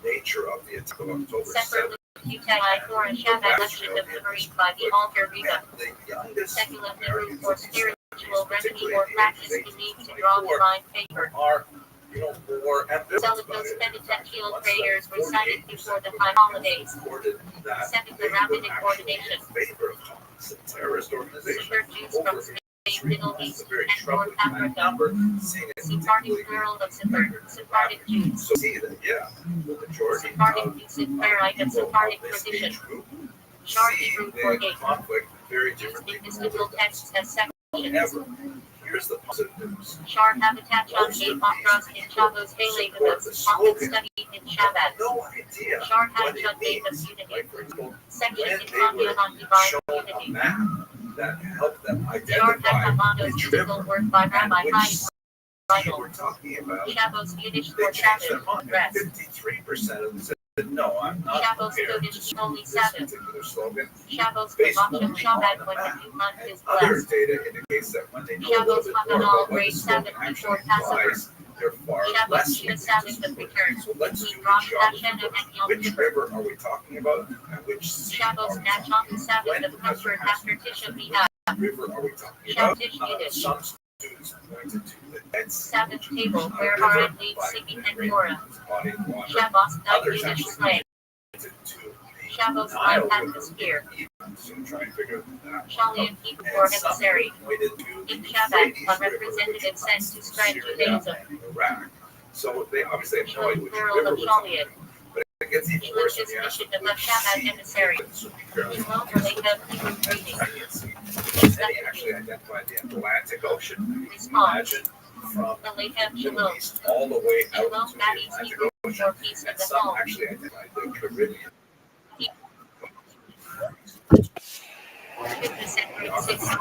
the nature of the attack of October Sefer 7th. Lukutai Torah Shabbat lecture of Memory by the Alter Riva. And the youngest Secular Hebrew Americans for of these spiritual studies, remedy or practice believed to draw divine favor. are, more ambivalent about Celibates it. penitential One prayers study, recited 48% before the high holidays. reported that Seventh, they the were rabbinic actually ordination. in favor of Hamas, a terrorist organization, Sefer Jews from over Spain, Israel. Middle That's East, a very and North troubling Africa. number, seeing it Sephardic particularly plural of Sephardic Jews. So see that, yeah, the majority Sephardic of use in prayer and Sephardic this tradition. age group Short see Hebrew the for gate. conflict very Used differently in from mystical other texts as sections. However, here's the positive news. Shar habitat on gate Makras in Shabbos Halagabos, often studied in Shabbat. No idea Shar what it habitat gate of means. unity. Like, for example, Section when in they Kanya were on divine shown a unity. map that helped them Shar identify Hakamando's which musical river work by and Rabbi which Chaim city Vital. we're talking about. Shabbos Yiddish They for changed their Sabbath, mind. rest. 53% of them said, no, I'm not Shabbos prepared to Kodesh speak Holy this Sabbath. particular slogan. Shabbos Based Kavachim only Shabbat on when the the map. new month And is other blessed. data indicates that when they know a little Shabbos bit more Haganah about what Great the slogan Sabbath actually before Passover. implies, they're far Shabbos less Shiva likely to Sabbath of support return. it. So let's do Between the Rosh geography Hashanah first. and Yom Which Kippur. river are we talking about, and which sea Shabbos are we Natch talking on the about? Sabbath When of Professor comfort after Haskell Tisha asked, B'Av. which river are we talking about? Shabtish Yiddish. Some students pointed to the Dead Sea, Sabbath which is table a where river are at least by singing the and great Torah. body of water. Shabbos Night Others Yiddish actually slang. pointed to the Shabbos Nile Life River. atmosphere. So try and figure that out. Shali and Hebrew And for some emissary. pointed to the In Shabbat, Euphrates a River, representative which sent runs to through spread Syria Judaism. and Iraq. So they obviously have no idea which Plural river of we're talking Shalian. about. But it gets even worse when you ask them Mission of which Shabbat sea. emissary. This would be fairly Shalom obvious. Aleichem Hebrew greeting. And he actually identified the Atlantic Ocean. Can you Response. imagine from Aleichem the Middle Shalom. East all the way out Shalom to the Maddie's Atlantic Hebrew Ocean? for peace in And the some home. actually identified the Caribbean. Fitness and grade 6.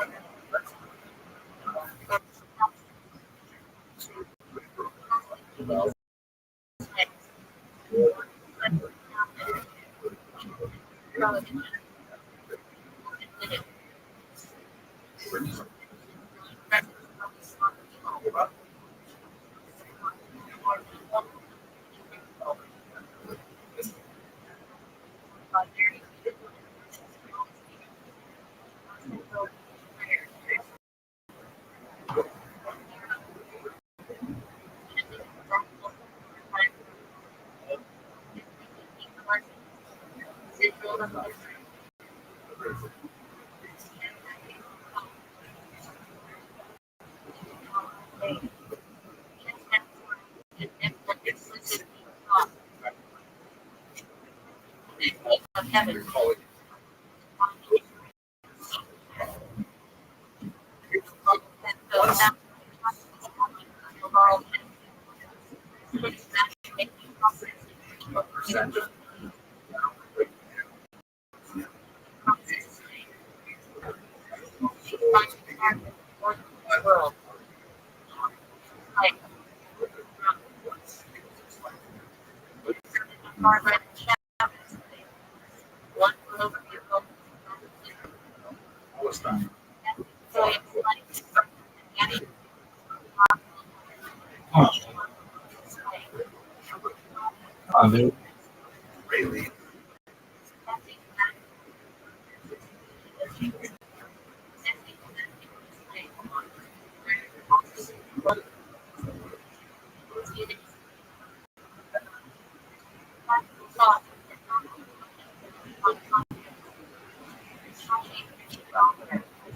Of heaven. Call it percent. World. One overview of What's that? Really?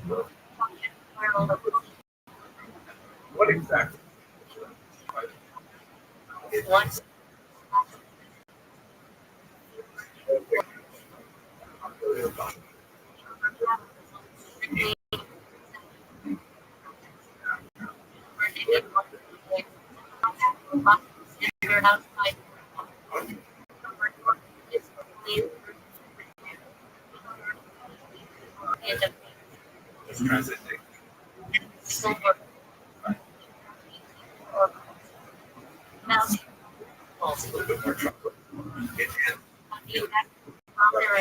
What exactly? Once you're outside Let's transit. silver or mouse A little bit more chocolate. you have there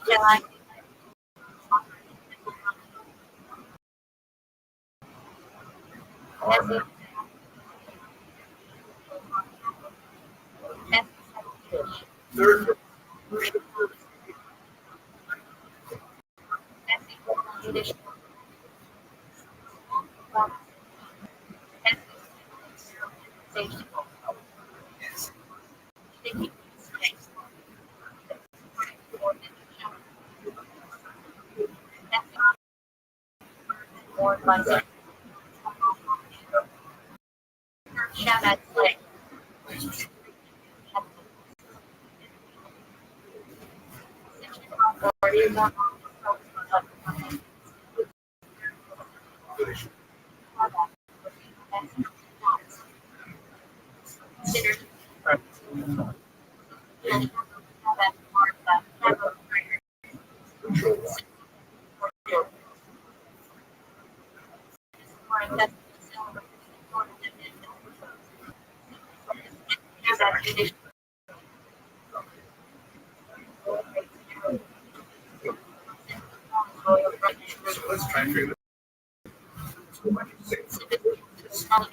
shall I Third, more like Shabbat play. Consider control. So let's try and figure this out.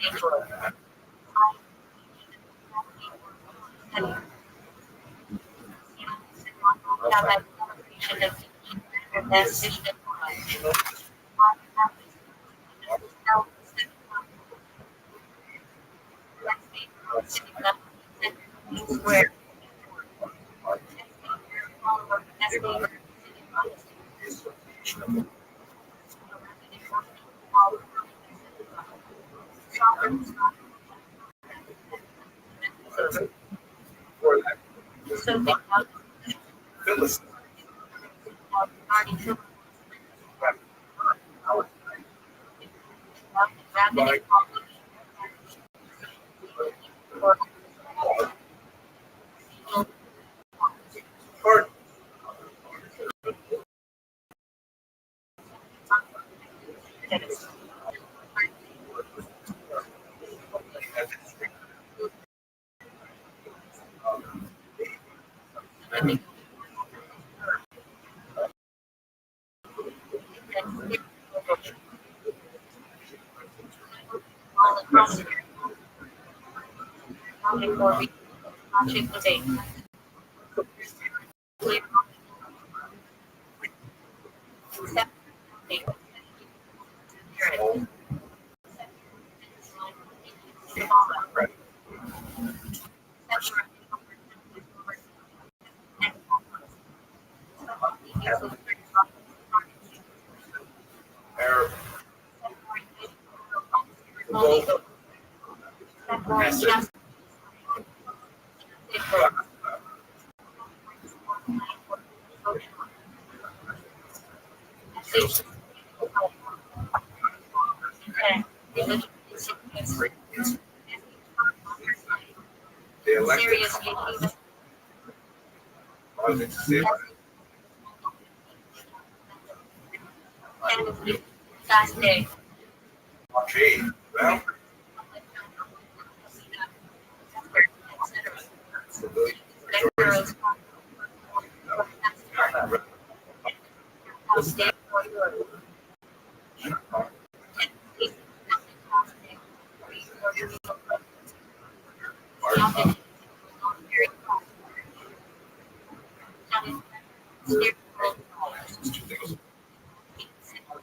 Where For that, so they have Phyllis, already like, part Arab, the elected Serious politics is last day. Gee, well,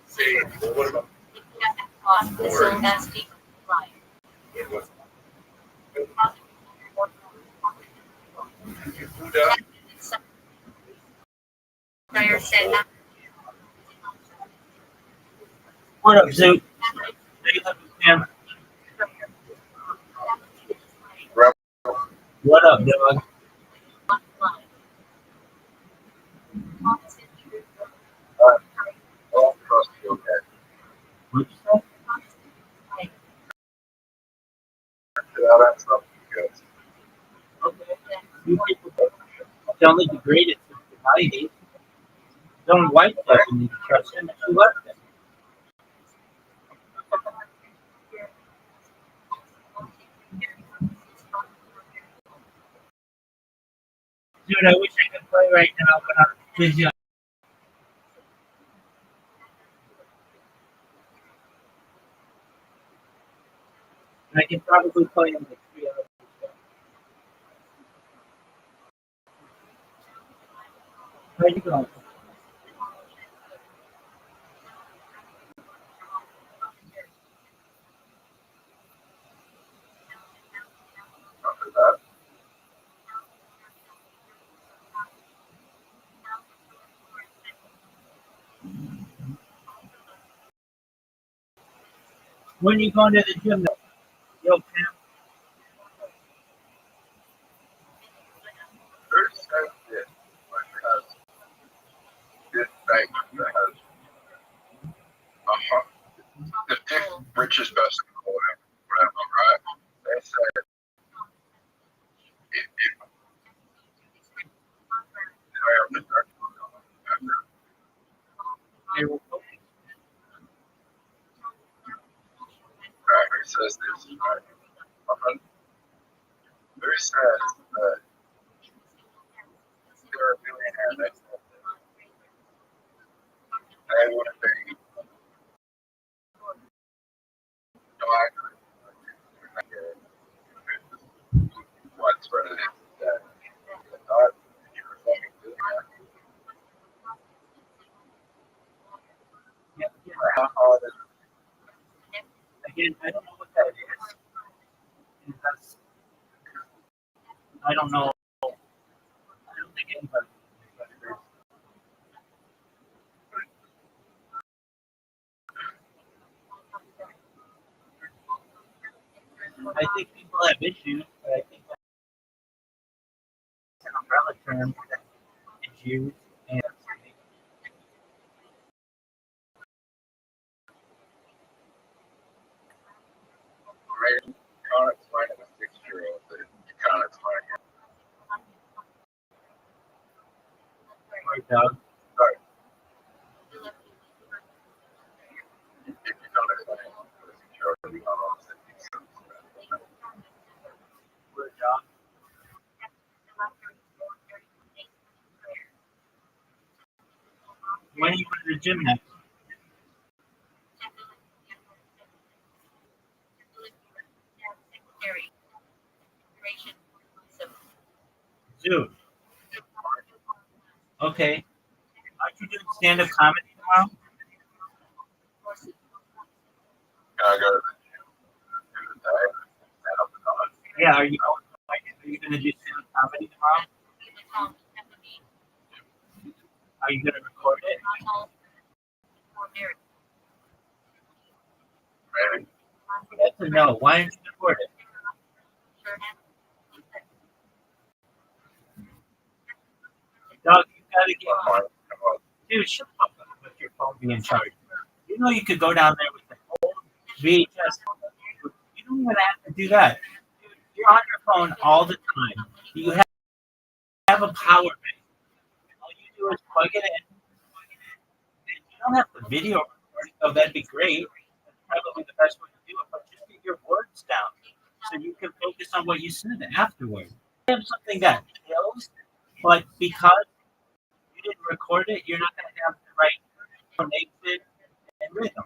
say, well, what about it was Buddha? What up, Zoot? Him. What up, dog? What'd you say? Okay. You people sound like the greatest of the 90s. His own wife doesn't need to trust him, and she left him. Dude, I wish I could play right now, but I'm busy. I can probably play in like 3 hours. Where you going? When you going to the gym? Yo, Pam. Richest best whatever, right? They said They were Rabbi says this, right? Who says that they're a billionaire? They want to be no accurate. Widespread it is that not you're fucking doing that. How hard is again. I don't know what that is. Because I don't know. I don't think anybody. I think people have issues, but I think that's an umbrella term that is used. And right? You can't explain it a 6-year-old, but you can't explain it. my dog. Sorry. If you don't explain it to a 6-year-old, you can't understand it. Poor dog. When are you going to the gym next? Dude. Okay. Aren't you doing stand-up comedy tomorrow? Can I go to the gym do the day? Stand up and on? Yeah. Are you going to do stand-up comedy tomorrow? Are you going to record it? Maybe. That's a no. Why didn't you record it? Dog, you gotta get Come on. dude, shut up with your phone being charged. You know you could go down there with the old VHS. You don't even have to do that. You're on your phone all the time. You have a power bank. All you do is plug it in. You don't have to video record it, though that'd be great. That's probably the best way to do it, but just get your words down so you can focus on what you said afterwards. You have something that kills, but because you didn't record it, you're not going to have the right tonation and rhythm.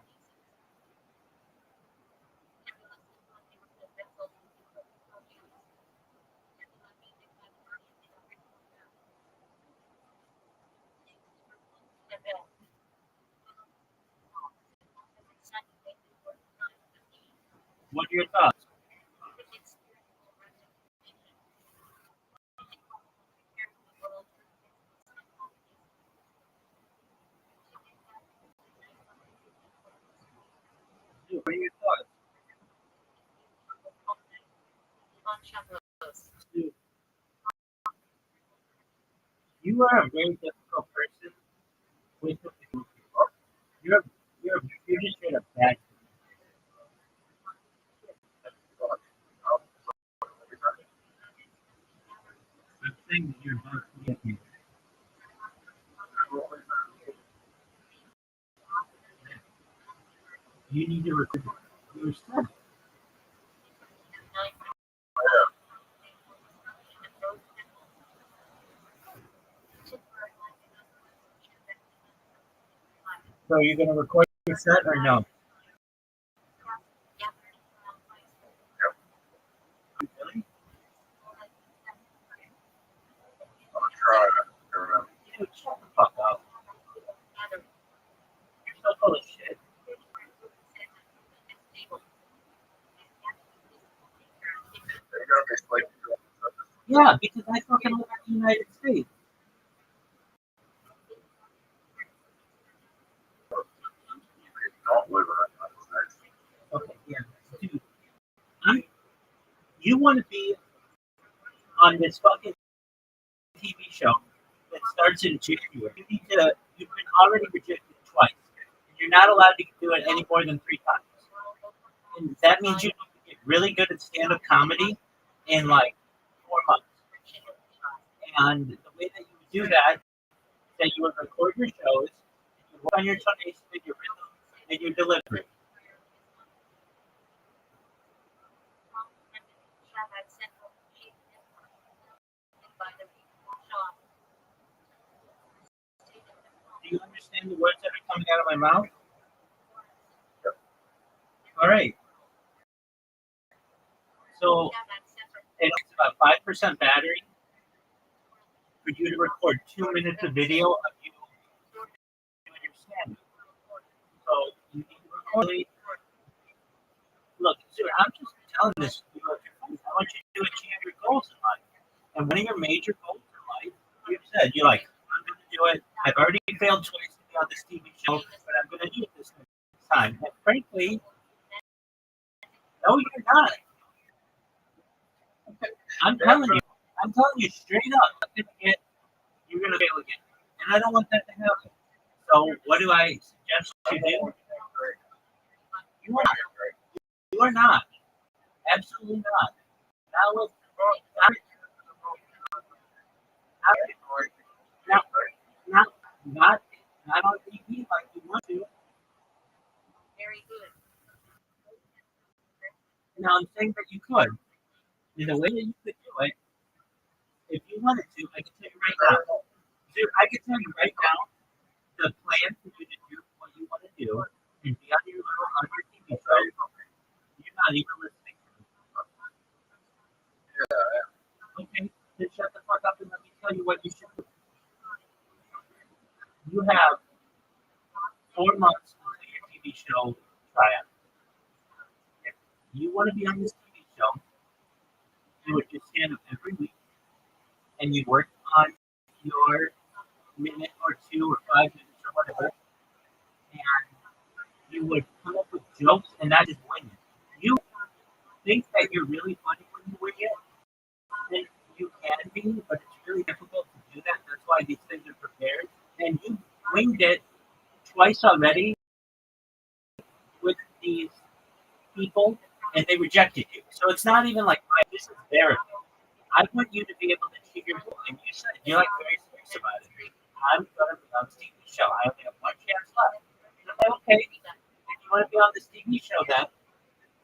What are your thoughts? What are your thoughts? Dude, you are a very difficult person with the people. You're you're just straight up bad. I'm saying that you're about to get me. You need to record your stuff. So you're gonna record your set or no? Really? Dude, shut the fuck up. You're so full of shit. Yeah, because I fucking live in the United States. Okay, yeah. Dude, I'm, you want to be on this fucking TV show that starts in January. You've been already rejected twice. You're not allowed to do it any more than 3 times. And that means you need to get really good at stand-up comedy in like 4 months. And the way that you would do that is that you would record your shows, you work on your tonation and your rhythm and your delivery. Do you understand the words that are coming out of my mouth? All right. So it's about 5% battery for you to record 2 minutes of video of you doing your stand. So you need to record. Look, sir, I'm just telling this to you. I want you to achieve your goals in life. And one of your major goals in life, you said, you're like, I'm going to do it. I've already failed twice to be on this TV show, but I'm going to do it this time. And frankly, no, you're not. I'm telling you straight up, you're going to fail again. And I don't want that to happen. So what do I suggest you do? You are not. Absolutely not. Not with not, not, not, not on TV like you want to. Very good. Now I'm saying that you could. And the way that you could do it, if you wanted to, I can tell you right now. Dude, I can tell you right now the plan for you to do what you want to do and be on your little on your TV show. You're not even listening to me. Okay, then shut the fuck up and let me tell you what you should do. You have 4 months until your TV show tryout. If you want to be on this TV show, you would just stand up every week and you work on your minute or 2 or 5 minutes or whatever, and you would come up with jokes and that is win it. You think that you're really funny when you wing it, then you can be, but it's really difficult to do that. That's why these things are prepared. And you winged it twice already with these people, and they rejected you. So it's not even like this is therapy. I want you to be able to achieve your goal. And you said you're like very serious about it. I'm gonna be on this TV show. I only have 1 chance left. And I'm like, okay, if you want to be on this TV show, then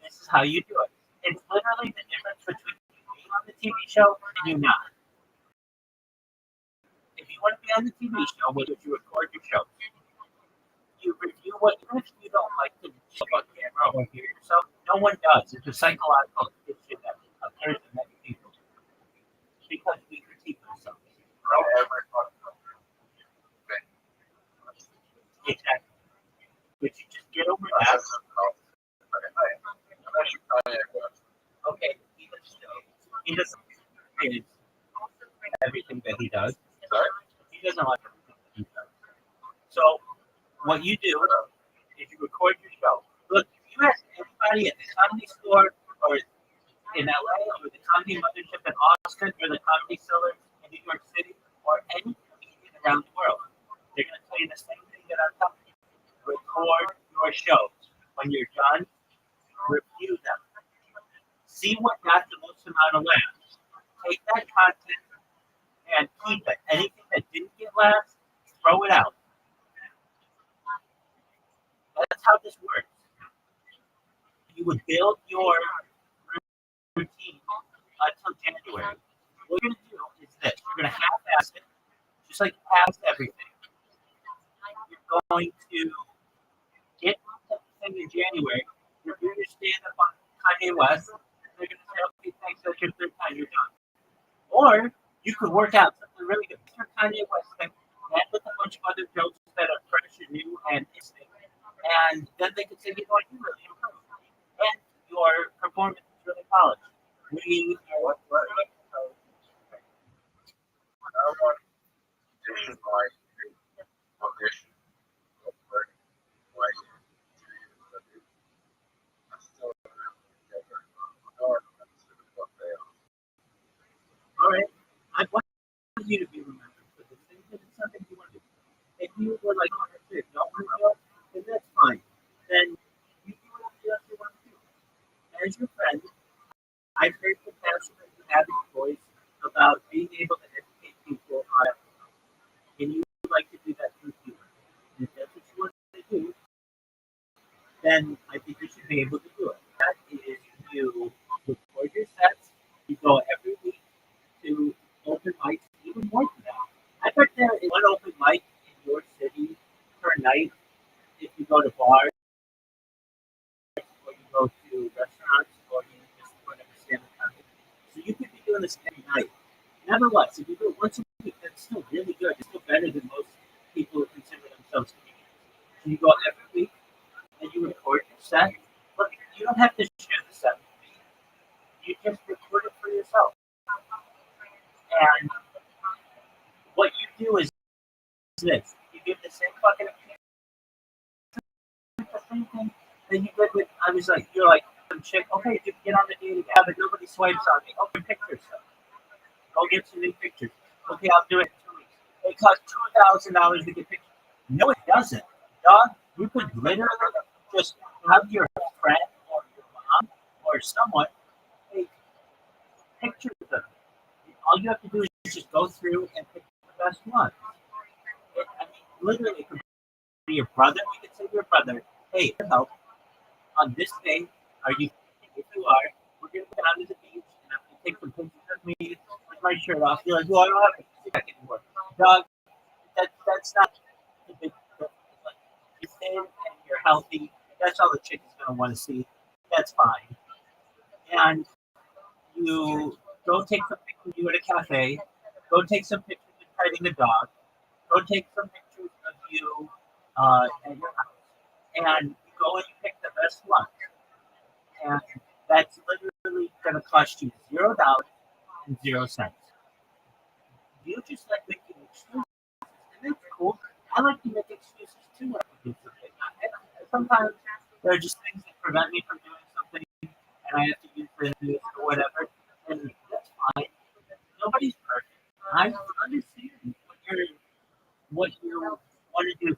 this is how you do it. It's literally the difference between you being on the TV show and you not. If you want to be on the TV show, what would you record your show? You review what, even if you don't like to show on camera or hear yourself, no one does. It's a psychological issue that occurs in many people because we critique ourselves. Exactly. But you just get over that. Okay, he doesn't hate everything that he does. He doesn't like everything that he does. So what you do is you record your show. Look, if you ask everybody at the Comedy Store or in LA or the Comedy Mothership in Austin or the Comedy Cellar in New York City or any comedian around the world. They're going to tell you the same thing that I'm telling you. Record your shows. When you're done, review them. See what got the most amount of laughs. Take that content and keep it. Anything that didn't get laughs, throw it out. That's how this works. You would build your routine until January. What you're going to do is this. You're going to half-ass it, just like half everything. You're going to get everything in January. You're going to stand up on Kanye West. And they're going to say, okay, thanks, that's your third time, you're done. Or you could work out something really good. Mr. Kanye West thing, and with a bunch of other jokes that are fresh and new and interesting. And then they could say, you know what, you really improved. And your performance is really polished. We are all right. I want you to be remembered for this thing because it's something you want to do. If you were like, oh, that's it, don't want to do it, then that's fine. Then you do whatever you want to do. As your friend, I've heard the passion that you have in your voice about being able to educate people on it. And you would like to do that through humor. And if that's what you want to do, then I think you should be able to do it. That is, you record your sets, you go every week to open mics, even more than that. I bet there is one open mic in your city per night if you go to bars or you go to restaurants or you just whatever stand up comedy. So you could be doing this every night. Nevertheless, if you do it once a week, that's still really good. It's still better than most people who consider themselves comedians. So you go every week and you record your set. But you don't have to share the set with me. You just record it for yourself. And what you do is this. You give the same fucking the same thing that you did with, I was like, you're like, some chick, okay, you get on the date again, but nobody swipes on me. Okay, pictures. Go get some new pictures. Okay, I'll do it in 2 weeks. It costs $2,000 to get pictures. No, it doesn't. Dog, you could literally just have your friend or your mom or someone take pictures of them. All you have to do is just go through and pick the best one. I mean, literally, it could be your brother. You could say to your brother, hey, help. On this day, are you, if you are, we're going to go down to the beach and I'm going to take some pictures of me with my shirt off. You're like, well, I don't have a jacket anymore. Dog, that's not the big deal. Like, you're thin and you're healthy. That's all the chick is going to want to see. That's fine. And you go take some pictures of you at a cafe. Go take some pictures of petting the dog. Go take some pictures of you at your house. And you go and you pick the best one. And that's literally going to cost you $0.00. You just like making excuses. And that's cool. I like to make excuses too when I do something. Sometimes there are just things that prevent me from doing something and I have to use the news or whatever. And that's fine. Nobody's perfect. I understand what you want to do.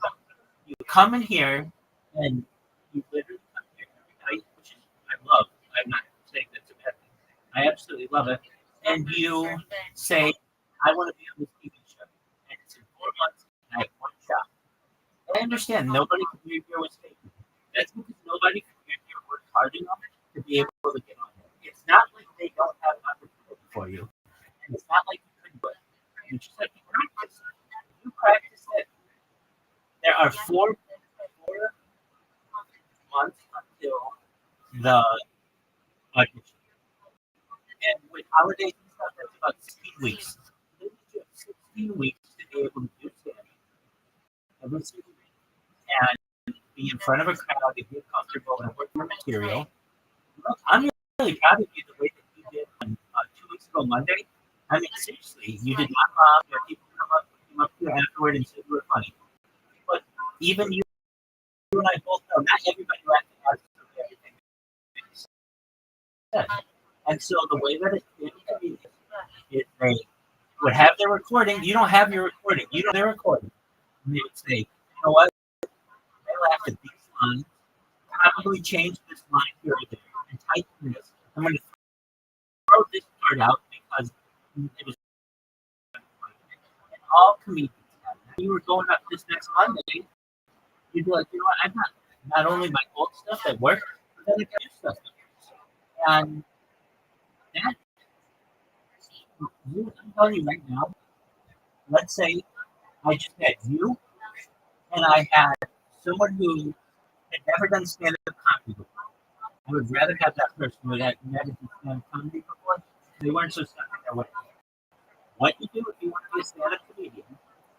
You come in here and you literally come here every night, which is I love. I'm not saying that's a bad thing. I absolutely love it. And you say, I want to be on this TV show. And it's in 4 months and I have one shot. And I understand nobody from your year was taken. That's because nobody from your year worked hard enough to be able to get on there. It's not like they don't have an opportunity for you. And it's not like you couldn't do it. You just have to practice it. If you practice it, there are 4 months until the audition. And with holidays and stuff, that's about 16 weeks. So you have 16 weeks to be able to do stand every single week and be in front of a crowd and get comfortable and work your material. Look, I'm really proud of you the way that you did on 2 weeks ago Monday. I mean, seriously, you did not mob. You had people come up to you afterward and say you were funny. But even you and I both know not everybody who acted has to do everything. said. And so the way that it is they would have their recording. You don't have your recording. You don't have their recording. And they would say, you know what? They laughed at these lines. Probably change this line here or there and tighten this. I'm going to throw this part out because it was all comedians. You were going up this next Monday, you'd be like, you know what? I've got not only my old stuff that works, but then I got new stuff that works. And that, I'm telling you right now, let's say I just had you and I had someone who had never done stand-up comedy before. I would rather have that person who had never done stand-up comedy before. They weren't so stuck in their way. What you do if you want to be a stand-up comedian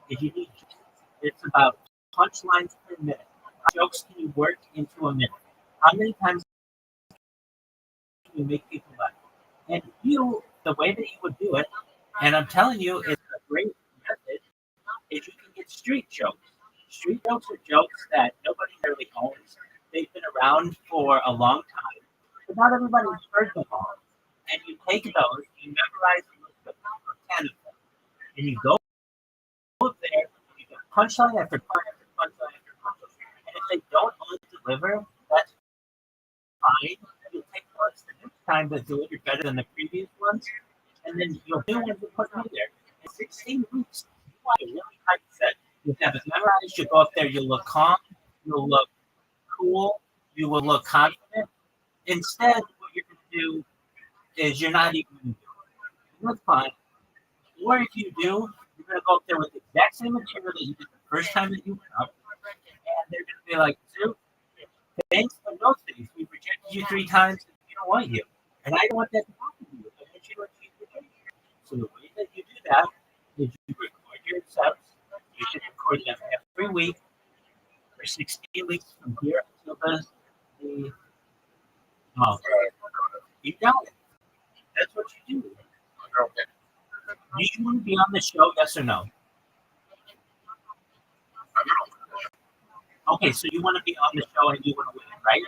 is you need jokes. It's about punchlines per minute. How jokes can you work into a minute? How many times can you make people laugh? And you, the way that you would do it, and I'm telling you, it's a great method, is you can get street jokes. Street jokes are jokes that nobody really owns. They've been around for a long time, but not everybody's heard them all. And you take those, you memorize them, or 10 of them, and you go up there, you get punchline after punchline after punchline after punchline. And if they don't always deliver, that's fine. You'll take notes the next time that deliver better than the previous ones, and then you'll do ones and put them in there. In 16 weeks, you want a really tight set. You have it memorized, you go up there, you'll look calm, you'll look cool, you will look confident. Instead, what you're going to do is you're not even going to do it. That's fine. Or if you do, you're going to go up there with the exact same material that you did the first time that you went up, and they're going to be like, "Dude, thanks for no things. We rejected you 3 times, and we don't want you." And I don't want that to happen to you. I want you to achieve your dream. So the way that you do that is you record your steps. You should record them every week for 16 weeks from here until the oh, you got it. That's what you do. Do you want to be on the show? Yes or no? Okay, so you want to be on the show and you want to win, right?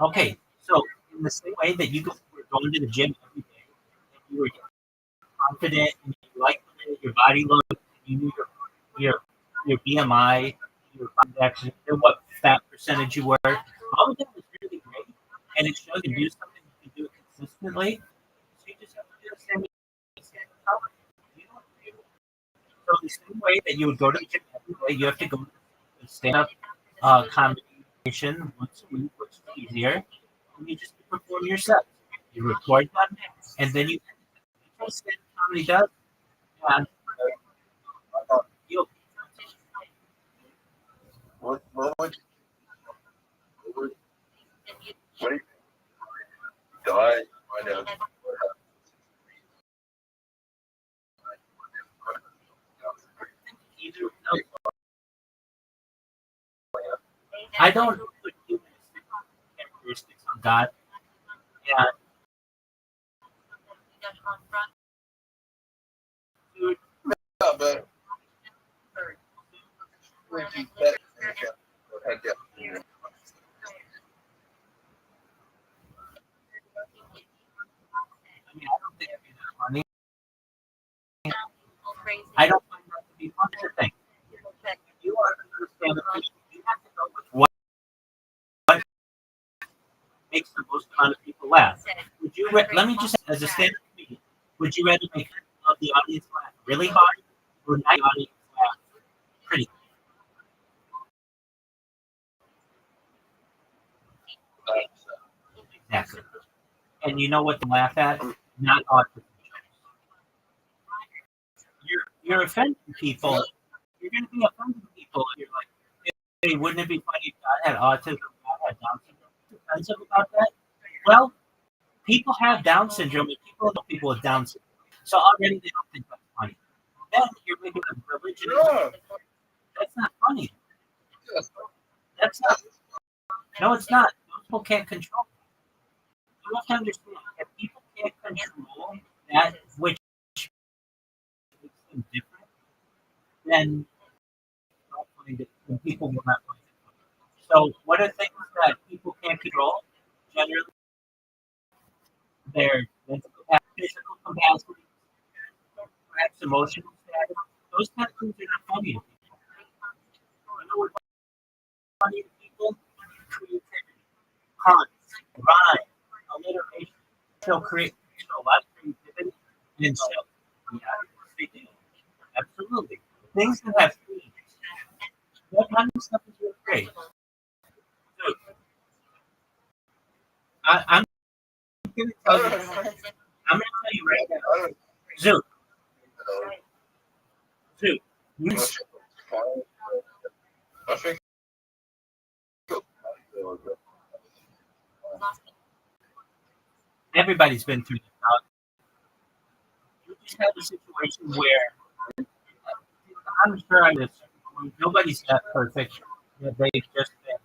Okay, so in the same way that you were going to the gym every day, and you were confident, and you liked the way your body looked, you knew your BMI, your body index, you knew what fat percentage you were. All of that was really great, and it shows you can do something, you can do it consistently. So you just have to do the same color. You know what to do. So the same way that you would go to the gym every day, you have to go to the stand-up combination once a week, which is easier. And you just perform your sets. You record them, and then you stand comedy does, and you'll. What would what do you die? I know. Either, no, I don't put humanistic characteristics on God, and dude, Yeah, but would you bet? I mean, I don't think it'd be that funny. I don't find that to be funny. Here's the thing. If you are a stand-up comedian, you have to go with what makes the most amount of people laugh. Would you? Let me just, as a stand-up comedian, would you rather make the audience laugh really hard or not the audience laugh pretty? Exactly. And you know what to laugh at? Not autism jokes. You're offending people. You're going to be offending people. If you're like, hey, wouldn't it be funny if God had autism, God had Down syndrome? What's offensive about that? Well, people have Down syndrome, and people know people with Down syndrome. So already they don't think that's funny. Then you're making a religion. Yeah. That's not funny. That's not. No, it's not. Those people can't control. You have to understand if people can't control that which makes them different, then people will not find it funny. So what are things that people people can't control generally their mental capacity, physical capacity, perhaps emotional status. Those kind of things are not funny to people. You know what's funny to people? Creativity, puns, rhyme, alliteration. Show a lot of creativity and show. Yeah, they do. Absolutely. Things that have themes. That kind of stuff is really great. So, I'm gonna tell you. I'm gonna tell you right now. Zoo. Zoo. You I think everybody's been through this. You just have a situation where I'm sure I'm just nobody's that perfect. They've just been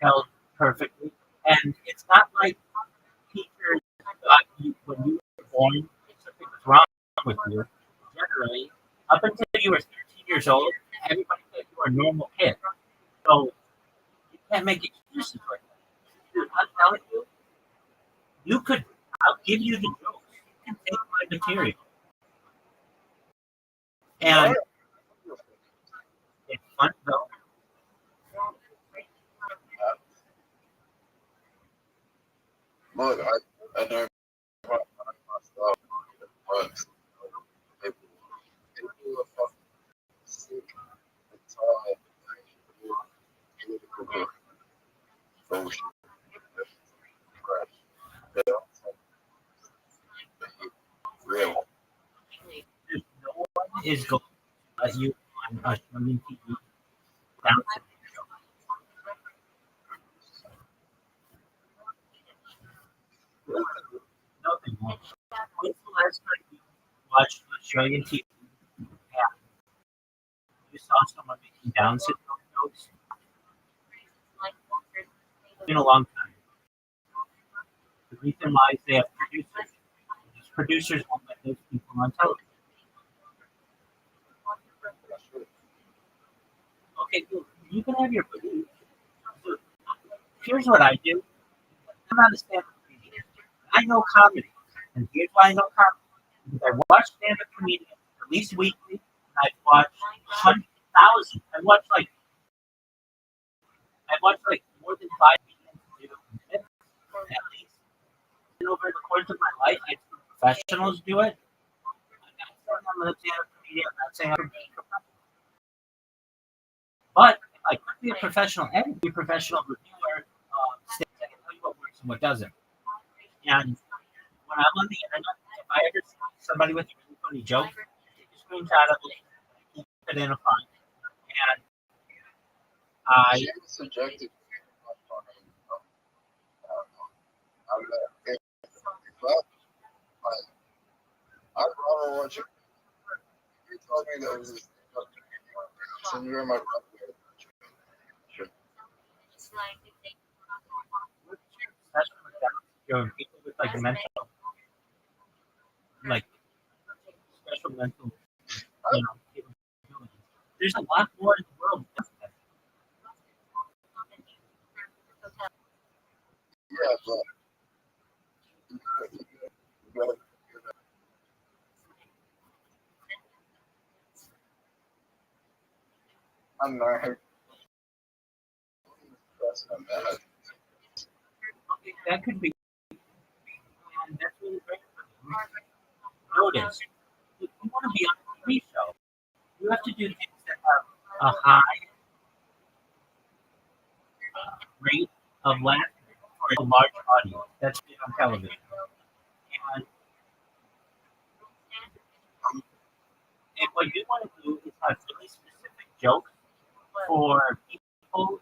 held perfectly, and it's not like teachers thought when you were born something was wrong with you. Generally, up until you were 13 years old, everybody thought you were a normal kid. So you can't make excuses like that. Dude, I'm telling you, you could. I'll give you the jokes. You can take my material, and it's fun though. look, I never myself once. It was a fucking sick and tall political bullshit. Real. Dude, no one is going to let you on Australian TV down to no, they won't. When's the last time you watched Australian TV? Yeah, you saw someone making Down syndrome jokes. It's been a long time. The reason why is they have producers. These producers won't let those people on television. Okay, cool. You can have your beliefs. So, here's what I do. I'm not a stand-up comedian. I know comedy, and here's why I know comedy. Because I watch stand-up comedians at least weekly, and I've watched 100,000. I watched like more than 5 comedians do it at least. And over the course of my life, I've seen professionals do it. I'm not saying I'm a stand-up comedian. I'm not saying I'm a professional. But if I could be a professional editor, be a professional reviewer, I can tell you what works and what doesn't. And when I'm on the internet, if I ever see somebody with a really funny joke, I take a screenshot of it, keep it in a file, and I Subjective. I don't want you. You told me that was so you're my brother. Sure. especially with that, people with like mental, like special mental, capabilities. There's a lot more in the world. Yeah, but I'm not. That's not bad. Okay, that could be, and that's really great for them. Notice, if you want to be on a TV show, you have to do things that have a high rate of laughter for a large audience. That's been on television. And, and what you want to do is have really specific jokes for people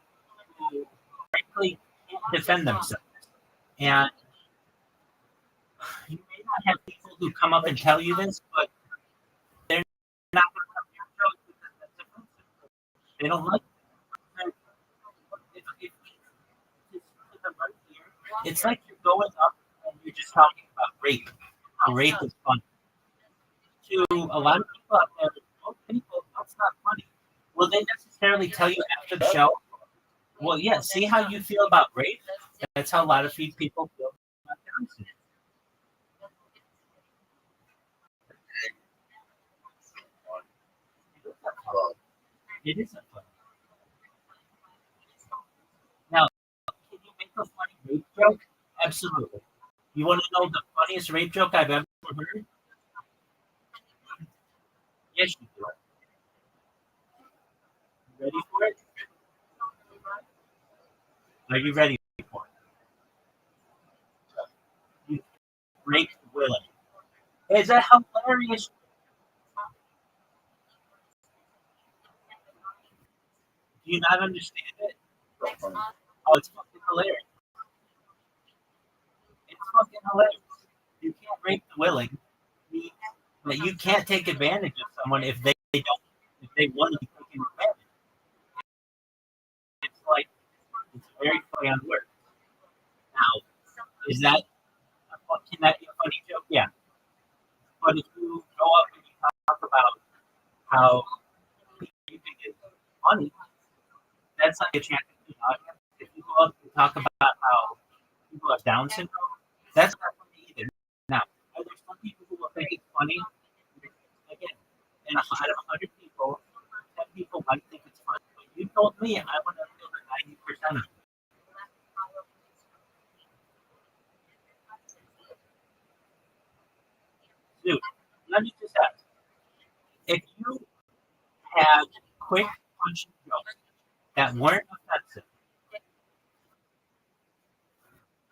who frankly can't defend themselves. And you may not have people who come up and tell you this, but they're not going to come to your jokes because that's offensive. They don't like it. It's like you're going up and you're just talking about rape. How rape is funny. To a lot of people out there, most people, that's not funny. Will they necessarily tell you after the show? Well, yeah, see how you feel about rape? That's how a lot of people feel about Down syndrome. It isn't funny. Now, can you make a funny rape joke? Absolutely. You want to know the funniest rape joke I've ever heard? Yes, you do. You ready for it? Are you ready for it? You raped Willie. Is that hilarious? Do you not understand it? Oh, it's fucking hilarious. It's fucking hilarious. You can't rape the willing, but you can't take advantage of someone if they don't, if they want to be taken advantage. It's like it's very play on words. Now, is that can that be a funny joke? Yeah. But if you go up and you talk about how people you think is funny, that's like a champion audience. If you go up and talk about how people have Down syndrome, that's not funny either. Now, are there some people who will think it's funny? Again, out of 100 people, 10 people might think it's funny. But you told me I want to feel that 90% of it. Dude, let me just ask. If you had quick punching jokes that weren't offensive,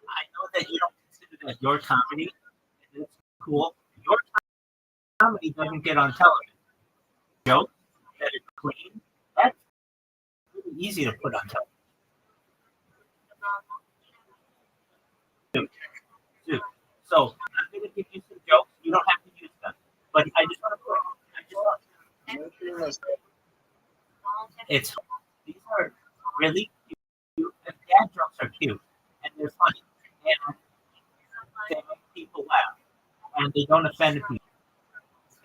I know that you don't consider that your comedy, and it's cool. Your comedy doesn't get on television. Jokes that are clean, that's really easy to put on television. Dude, dude. So I'm going to give you some jokes. You don't have to use them. But I just want to put it's these are really cute. And dad jokes are cute and they're funny. And they make people laugh. And they don't offend people.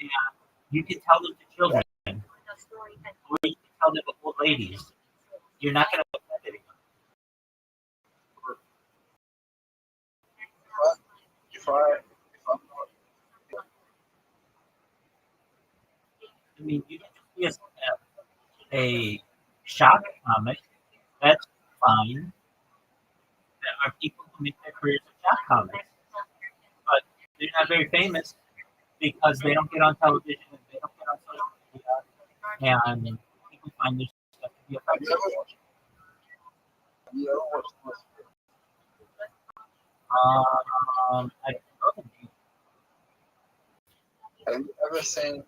And you can tell them to children. Or you can tell them to old ladies. You're not going to offend anyone. I mean, you can just be a shock comic. That's fine. There are people who make their careers as shock comics, but they're not very famous because they don't get on television and they don't get on social media, and people find this stuff to be effective. I don't know the name. Have you ever seen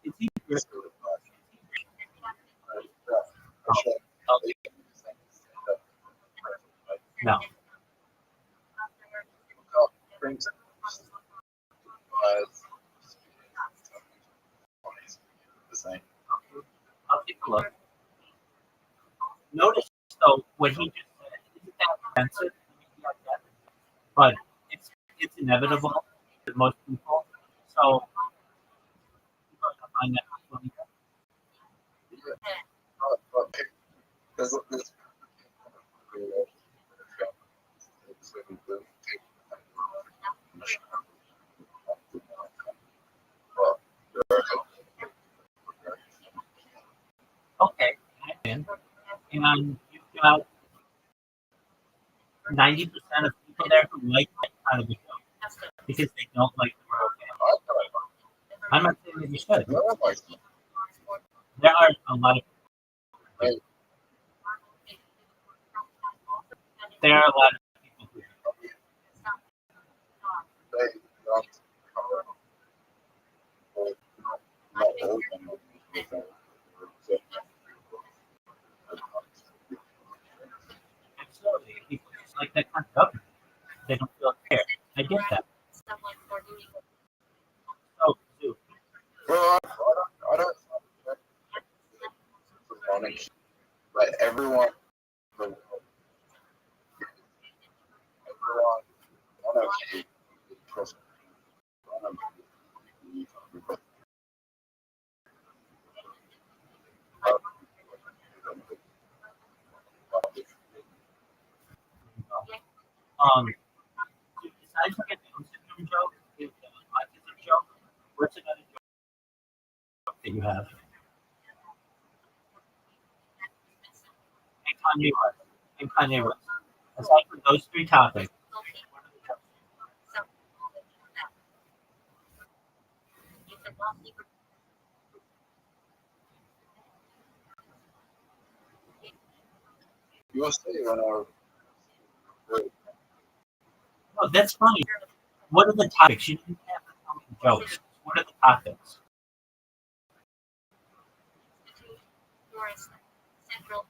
It's easier. No. I'll take a look. Notice though what he just said isn't that offensive, but it's inevitable to most people. So people are gonna find that funny. Okay, and you've got 90% of people there who like that kind of a show because they don't like the royal family. I'm not saying that you should. There are a lot of there are a lot of people who absolutely people just like that kind of government. They don't feel fair. I get that. So, too. I don't but everyone, Besides like a Down syndrome joke, the autism joke, what's another joke that you have? And Kanye West. And Kanye West. Aside from those three topics, what are the jokes? You will stay on our. Oh, that's funny. What are the topics? You didn't have to tell me the jokes. What are the topics? Central.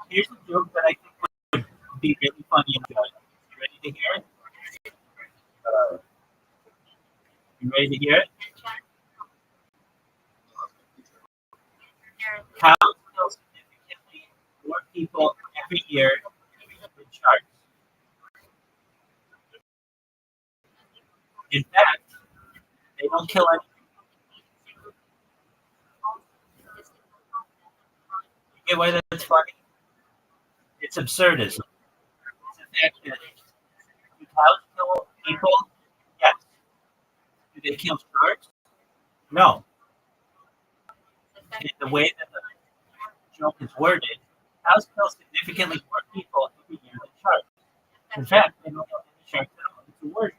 Here's a joke that I think would be really funny and good. You ready to hear it? You ready to hear it? Cows kill significantly more people every year than sharks. In fact, they don't kill any. You get why that's funny? It's absurdism. It's the fact that do cows kill people? Yes. Do they kill sharks? No. And the way that the joke is worded, cows kill significantly more people every year than sharks. In fact, they don't kill any sharks at all. It's a word.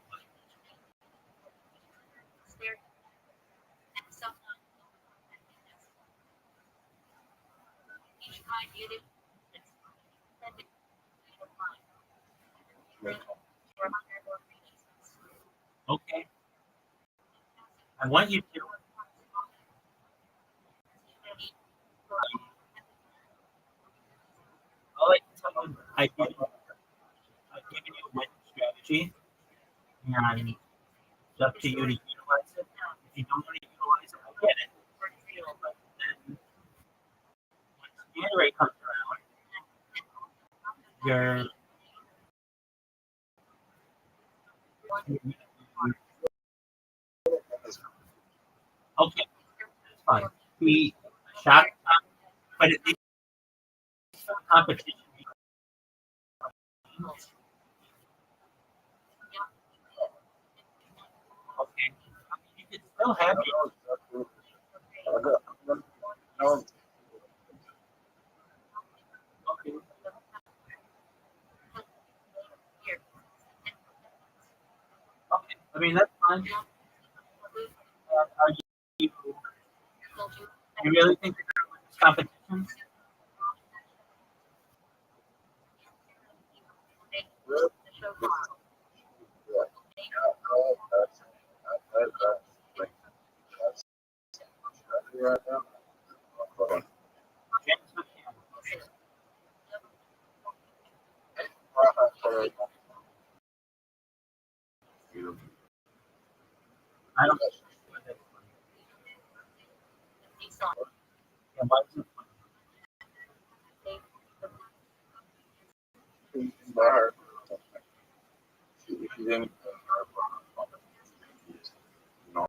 Okay. I want you to. All I can tell you, I've given you a written strategy, and it's up to you to utilize it. If you don't want to utilize it, I get it. But then once January comes around, you're okay. That's fine. Be shocked, but at least some competition. Okay. You can still have it. No, Okay. Okay. I mean, that's fine. Are you, you really think that there was this competition? good. Yeah. Like, that's right now. But, James McCann. I don't know. Yeah, why is it if you didn't, no,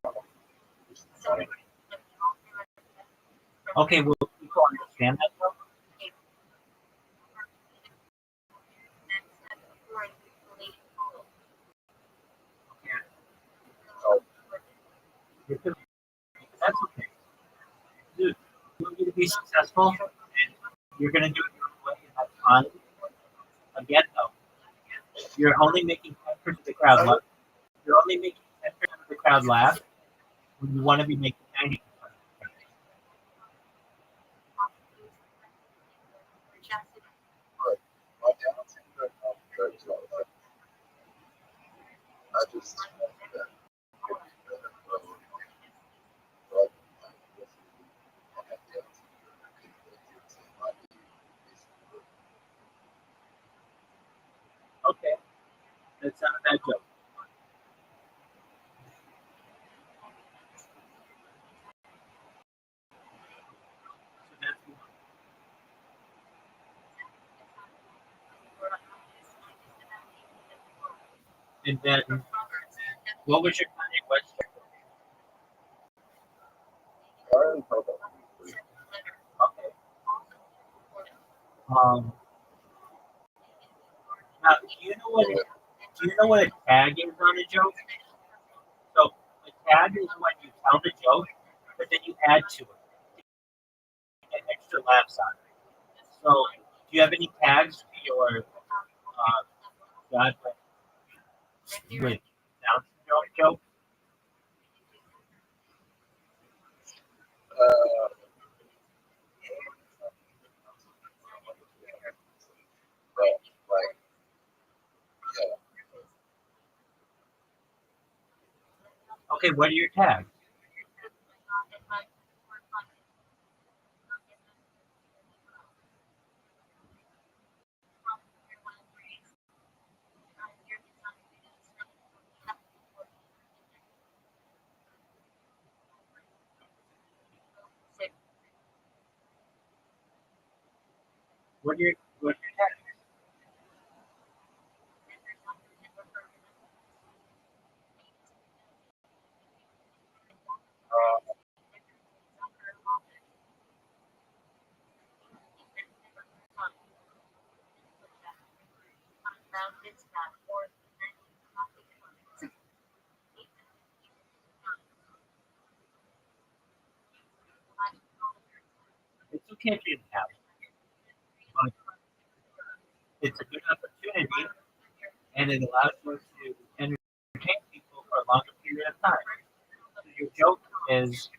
okay, well, people understand that though. Because that's okay. Dude, you want you to be successful, and you're going to do it your own way, and that's fine. Again, though, you're only making 10% of the crowd laugh. You're only making 10% of the crowd laugh when you want to be making 90%. my talents, I just, Okay, that's not a bad joke. So that's one. And then, what was your Kanye West? Garden purple. Okay. Now, do you know what a tag is on a joke? So a tag is when you tell the joke, but then you add to it, get extra laughs on it. So, do you have any tags to your God with Down syndrome joke? Uh, like, yeah. Okay, what are your tags? What are your tags? Uh, It's okay if you didn't have it, but it's a good opportunity, and it allows you to entertain people for a longer period of time. So your joke is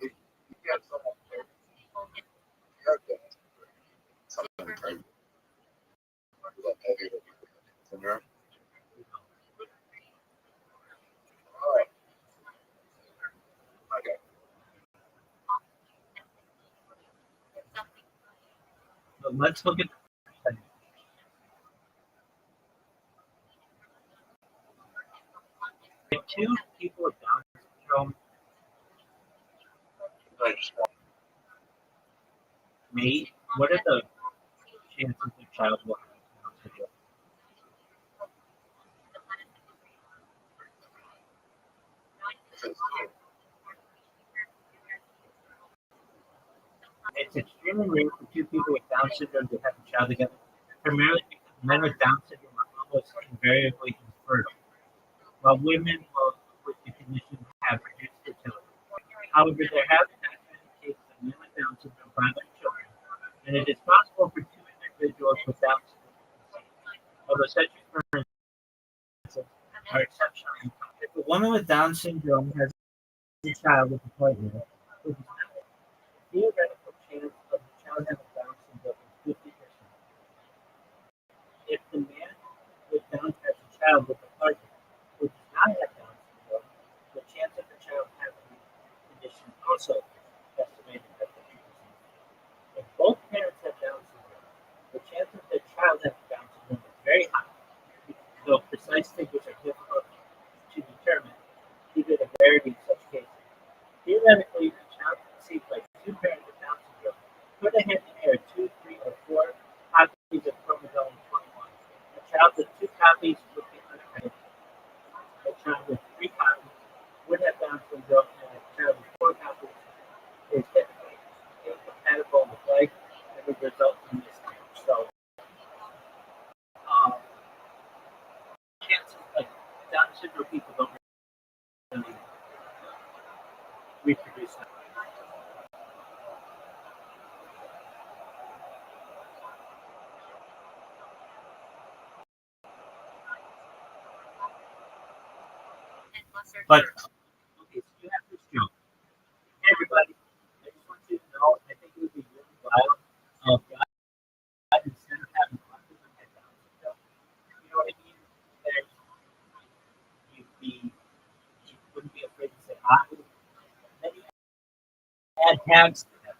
if you get someone to get them, something crazy. Like heavy syndrome. All right. Okay. so let's look at the percentage. If two people with Down syndrome I just want mate, what are the chances the child will have Down syndrome? to It's extremely rare for two people with Down syndrome to have a child together, primarily because men with Down syndrome are almost invariably infertile, while women with the condition have reduced fertility. However, there have been documented cases of men with Down syndrome fathering children, and it is possible for two individuals with Down syndrome, although such occurrences are exceptional. If a woman with Down syndrome has a child with a partner with the theoretical chance of the child having Down syndrome is 50%. If the man with Down has a child with a partner who does not have Down syndrome, the chance of the child having the condition is also estimated at 50%. If both parents have Down syndrome, the chance of the child having Down syndrome is very high, though precise figures are difficult to determine due to the rarity of such cases. Theoretically, a child conceived by two parents with Down syndrome could inherit two, three, or four copies of chromosome 21. A child with two copies would be unaffected. A child with three copies would have Down syndrome, and a child with four copies is typically incompatible with life and would result in miscarriage. So, um, chances like Down syndrome people don't really reproduce. But okay, so you have this joke. Hey, everybody, I just want you to know, I think it would be really wild if God, instead of having autism, had Down syndrome. You know what I mean? That you wouldn't be afraid to say hi. Then you add tags to them,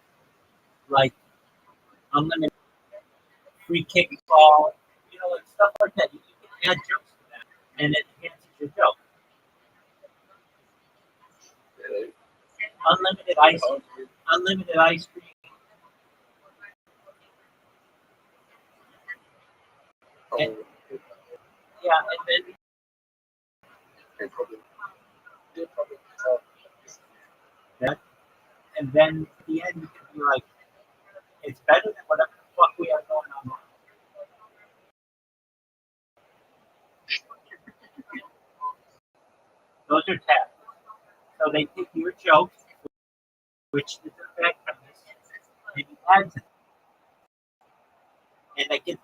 like unlimited free kickball, like stuff like that. You can add jokes to that, and it enhances your joke. really. Unlimited unlimited ice cream. Oh, Yeah, and then They probably tell that, and then at the end you can be like, it's better than whatever the fuck we have going on now. Those are tags. So they take your joke, which is a fact premise, and you add to it. And they get,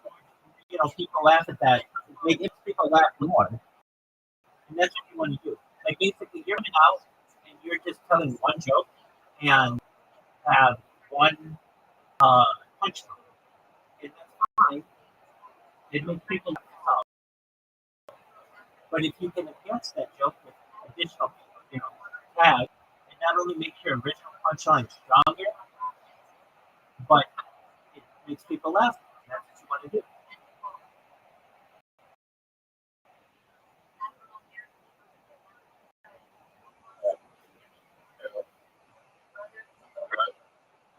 people laugh at that. They get people laugh more. And that's what you want to do. Like basically you're coming out and you're just telling one joke and have one uh, punchline. And that's fine. It makes people laugh. But if you can enhance that joke with additional, tags, it not only makes your original punchline stronger, but it makes people laugh. That's what you want to do.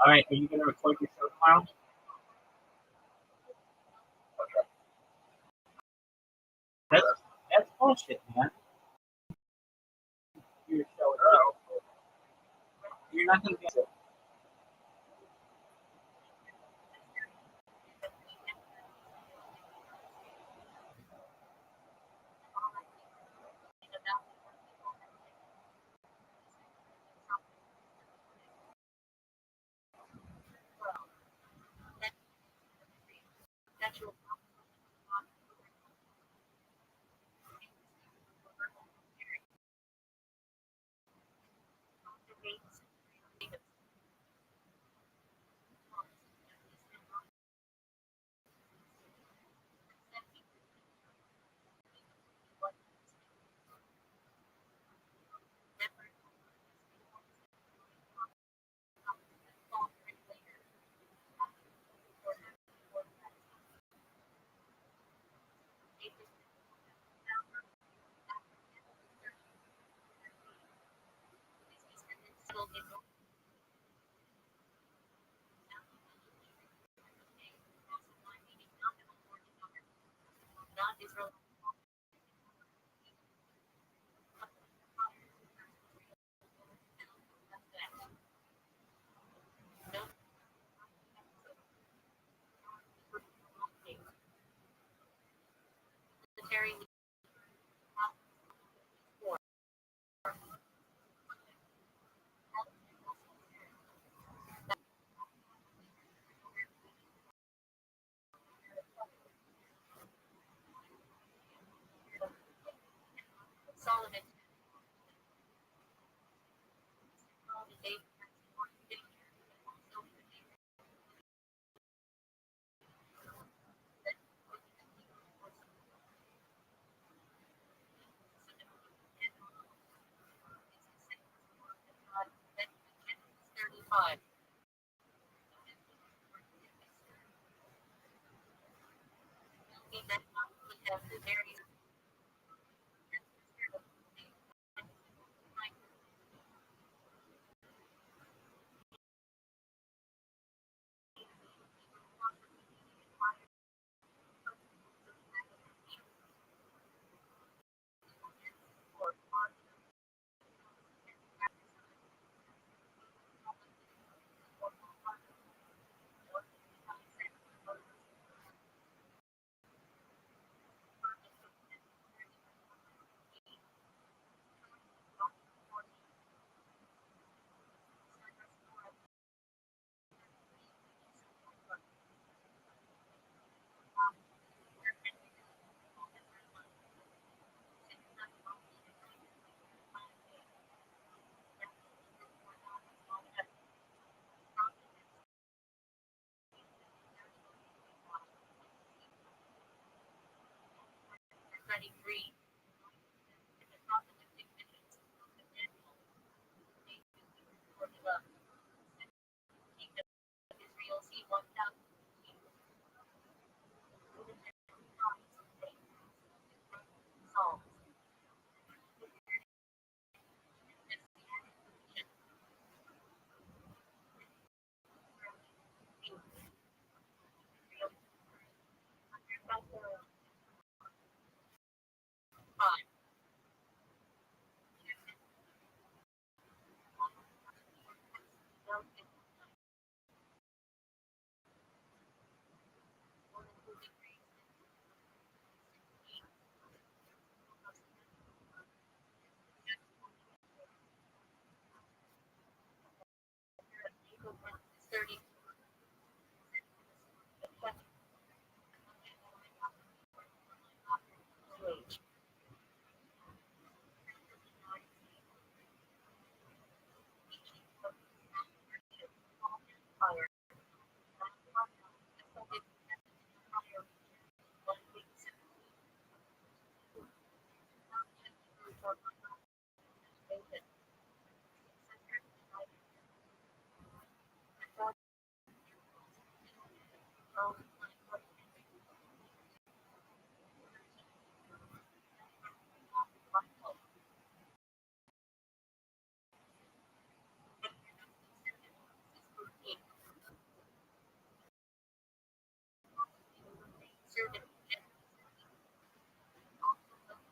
All right, are you going to record your show tomorrow? That's that's bullshit, man. Your show is you're not going to be. Natural rates, not Israel, no military war, Solomon, they that 35. That would have the very 33. Formula. Israel C-1000. Solve.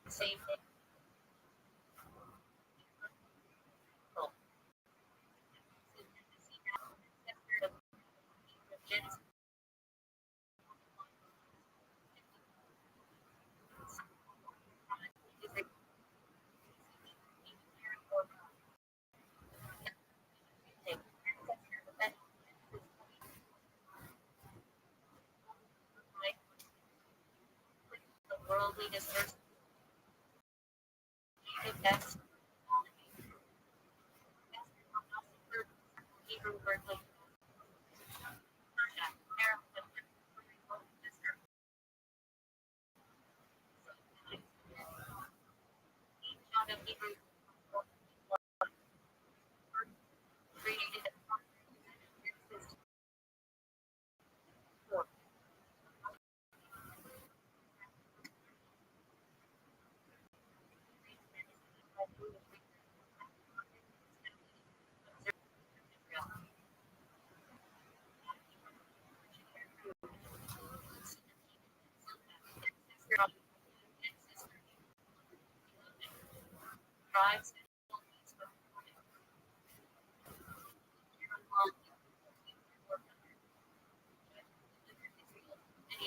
Same worldly dispersed best Hebrew word like John of Hebrew created tribes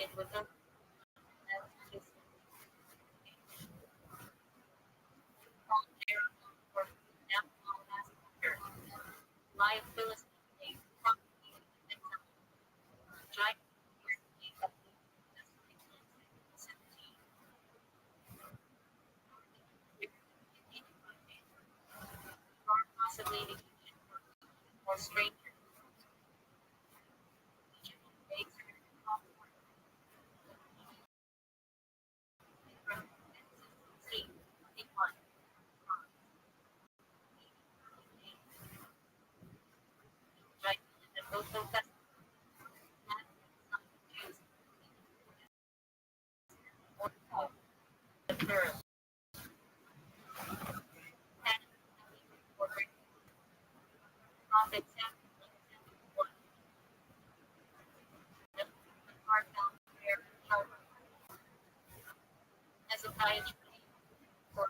and with them live Philistine giant possibly or stranger and also the third prophet Hezekiah for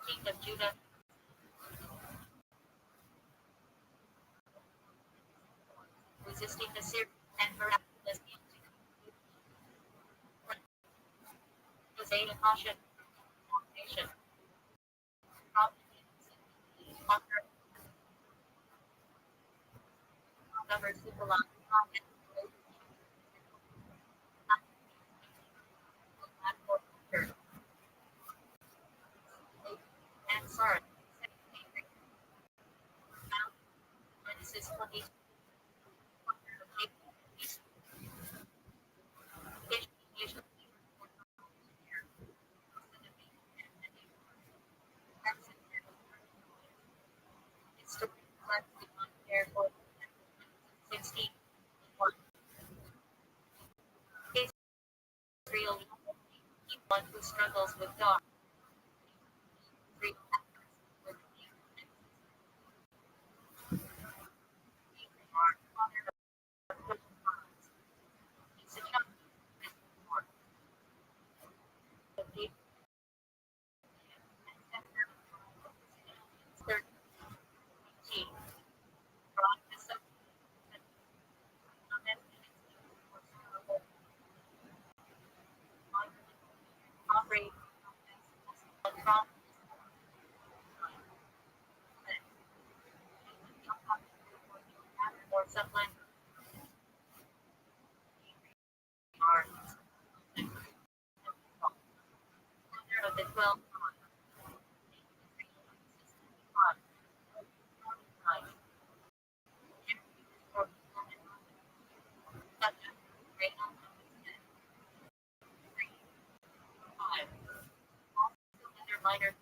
king of Judah resisting the Syrians and miraculous Hosea caution nation conquer govern civilized prophet and sorry Genesis 20 Airport 16 Israel one who struggles with God three operate or supplement are of the 12 minor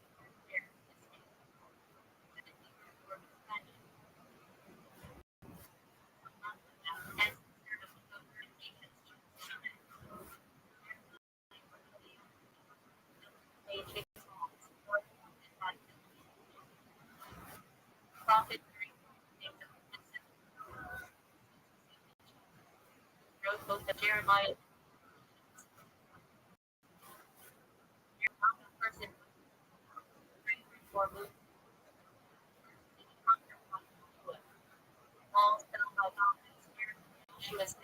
profit growth both of Jeremiah person for move all fell by she was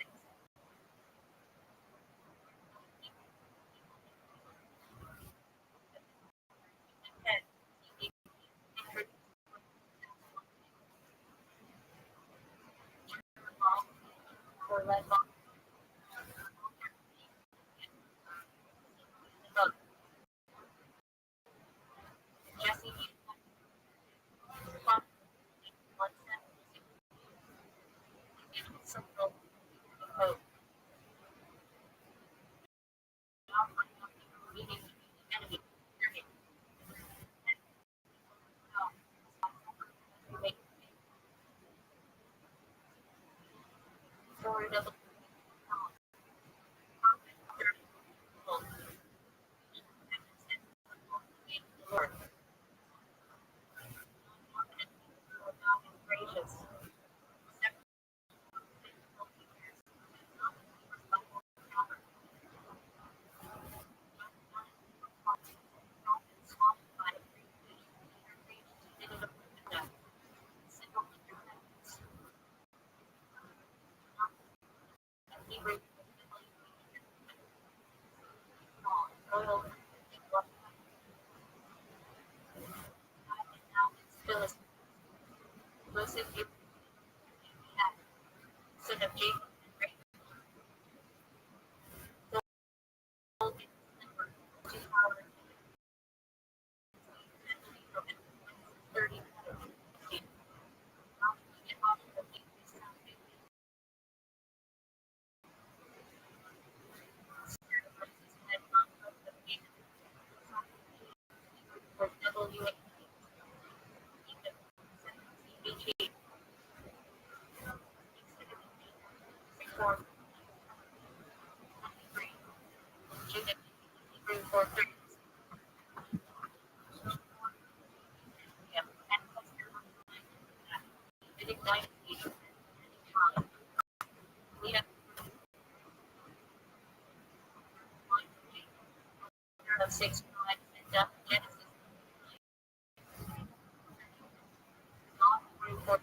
for led Jesse meeting enemy forward of gracious royal Phyllis Joseph son of Jacob reform Judah for Davidic dynasty lead up of 6 and Genesis for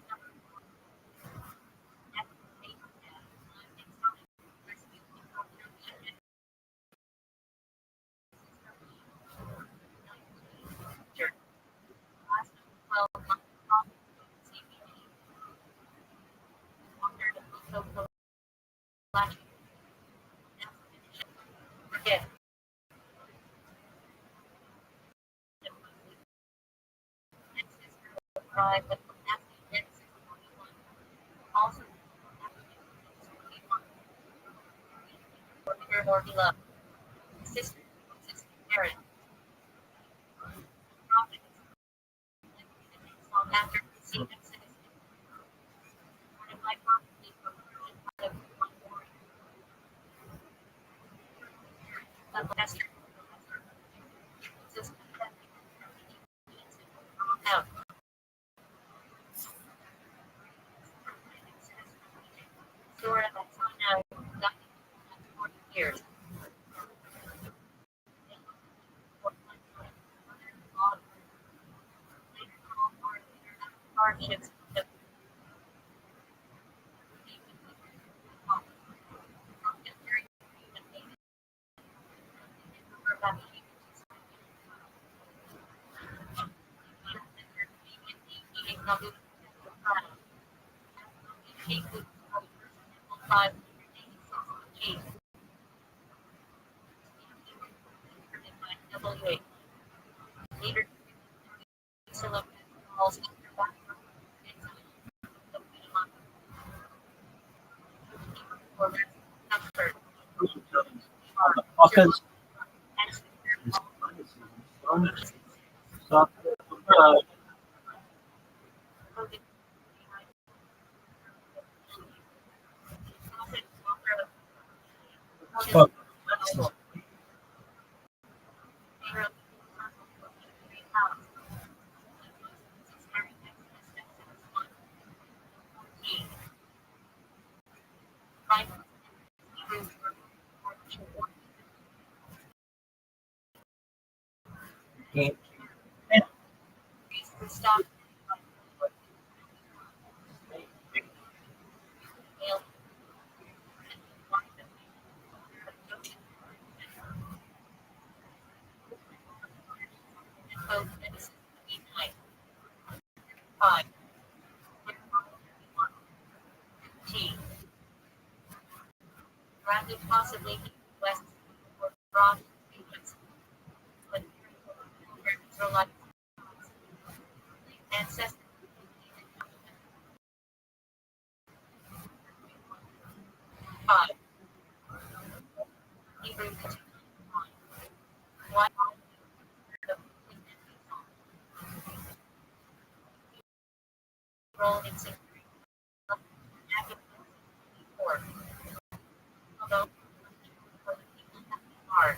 forget pride but also for bigger more beloved sister parent prophet after seeing my prophecy from Esther out Dora now 40 years hardships five WA leader calls for comfort Hawkins. Stop. Five. T. Rapid possibly west or broad regions, but like ancestors. Five. Hebrew one role in security. Four. Although large.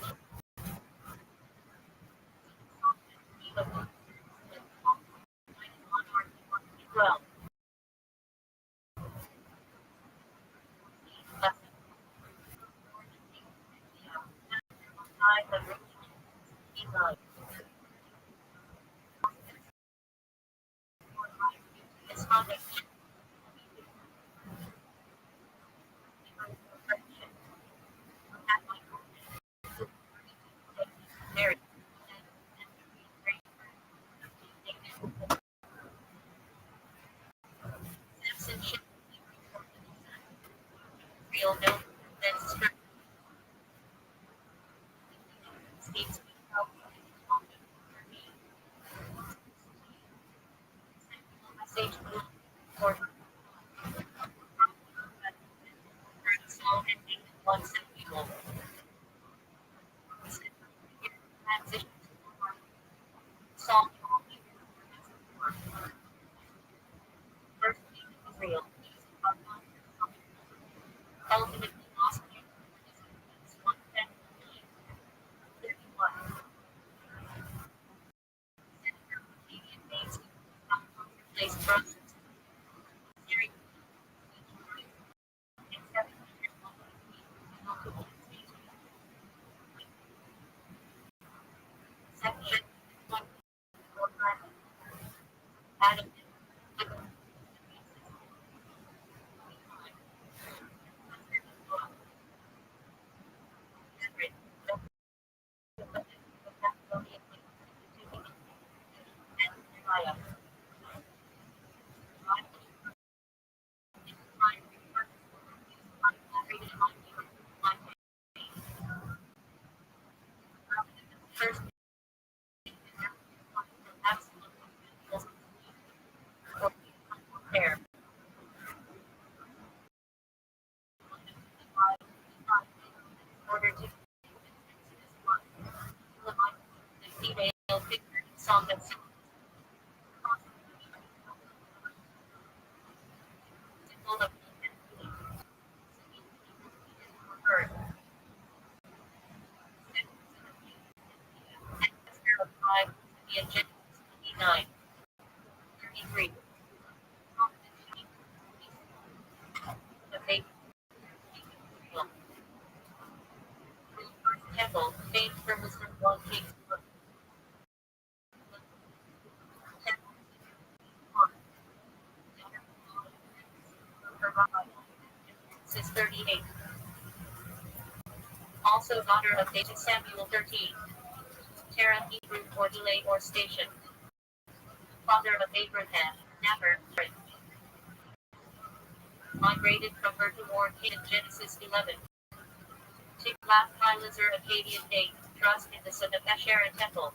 12. Real no then speaks message for one people. Transition song first Israel. Ultimately lost 131. Place from Syria and 7 section 1 Adam first there. Order to the female figure song that symbol of heard. Five the agenda 29. 33. The faith temple famed for Muslim one king. Since 38. Also daughter of David Samuel 13. Terah Hebrew for delay or station. Father of Abraham, Never. Migrated from Ur to War in Genesis 11. Tiglath-Pileser Akkadian date, trust in the son of Asherah temple.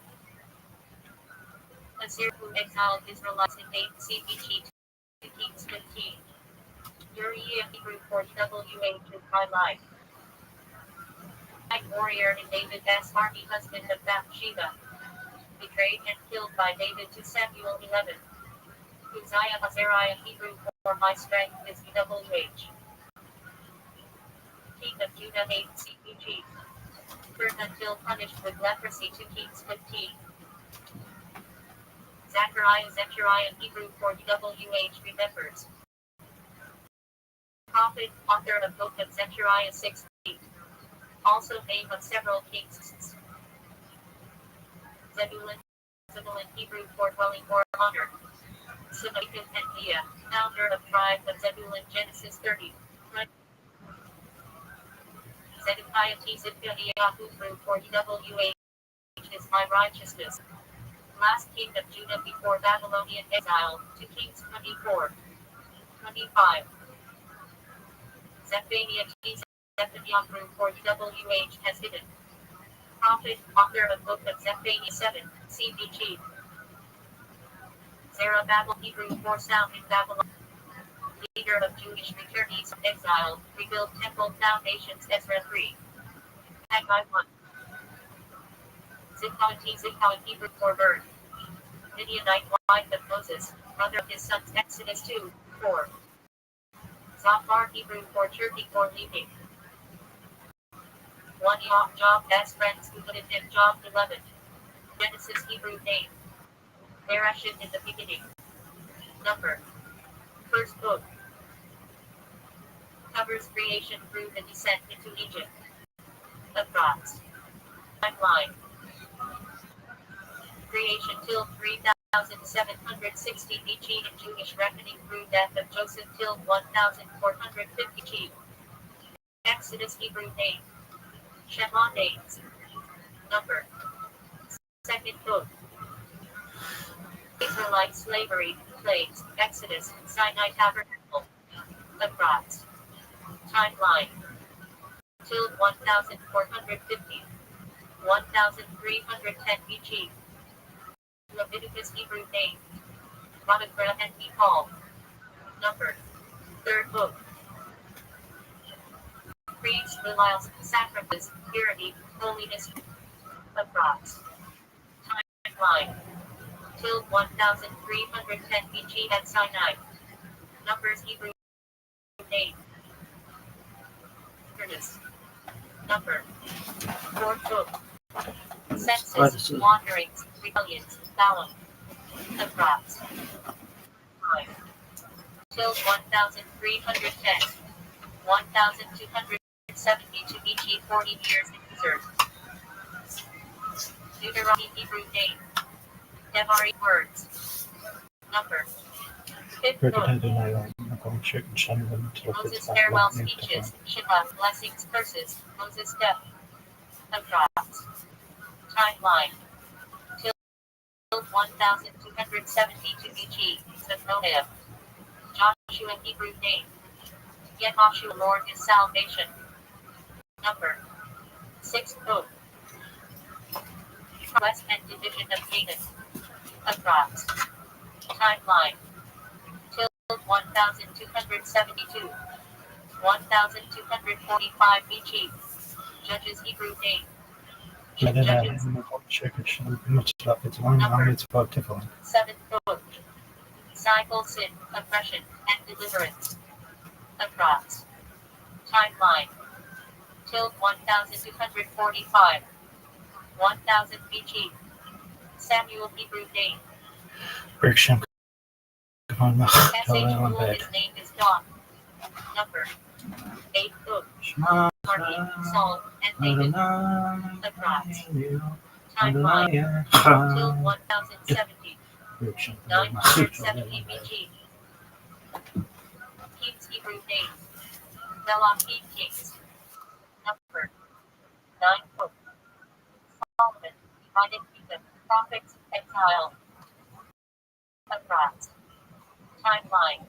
Asir who exiled Israelites in date CBG 2 Kings 15. Uriah Hebrew for WA to highlight. Night warrior in David's army husband of Bathsheba. betrayed and killed by David to Samuel 11. Uzziah Azariah Hebrew for my strength is UWH. King of Judah 8 CPG. First until punished with leprosy to Kings 15. Zechariah Hebrew for UWH remembers. Prophet, author of book of Zechariah 6 8. Also name of several kings. Zebulun Hebrew for dwelling or honor. Semitic and Leah, founder of tribe of Zebulun Genesis 30. Zedekiah T. Zidkiah Hebrew for UWH is my righteousness. Last king of Judah before Babylonian exile, 2 Kings 24. 25. Zephaniah T. Zephaniah for UWH has hidden. Prophet, author of book of Zephaniah 7, CBG. Zerubbabel Hebrew for sound in Babylon. Leader of Jewish returnees exile, rebuild temple foundations Ezra 3. Haggai 1. Zidkiah Hebrew for bird. Midianite wife of Moses, brother of his sons Exodus 2, 4. Zophar Hebrew for turkey for leaping. 1 Job as friends who lived in Job 11. Genesis Hebrew name. Bereshit in the beginning. Number. First book. Covers creation through the descent into Egypt. Approx. Timeline. Creation till 3760 BC in Jewish reckoning through death of Joseph till 1450 G. Exodus Hebrew name. Shema names. Number. Second book. Israelite slavery, plagues, Exodus, Sinai tabernacle. Approx. Timeline. Till 1450. 1310 BG. Leviticus Hebrew name. Monogram and Paul. Number. Third book. Priests, Belials, sacrifice, purity, holiness. Approx. Timeline. Till 1310 BG at Sinai. Numbers Hebrew name. Curtis. Number. Fourth book. Census, wanderings, rebellions, Balaam. Approx. Time. Till 1310. 1272 BG 40 years in desert. Deuteronomy Hebrew name. Devari words. Number. Fifth book. Moses farewell speeches, Shema, blessings, curses, Moses death. Approx. Timeline. Till 1272 BG, Zephaniah. Joshua Hebrew name. Yehoshua Lord is salvation. Number. Sixth book. West and division of Canaan. Approx. Timeline. Till 1272. 1245 BG. Judges Hebrew name. Judges. Number. Seventh book. Cycle sin, oppression, and deliverance. Approx. Timeline. Till 1245. 1000 BG. Samuel Hebrew name. His name is Dawn. Number. Eighth book. Marty, Saul, and David. Approx. Timeline. Till 1070. 970 BG. King's Hebrew name. Elohim Kings. Number. 9th book. Solomon, divided kingdom, prophets, exile. Approx. Timeline.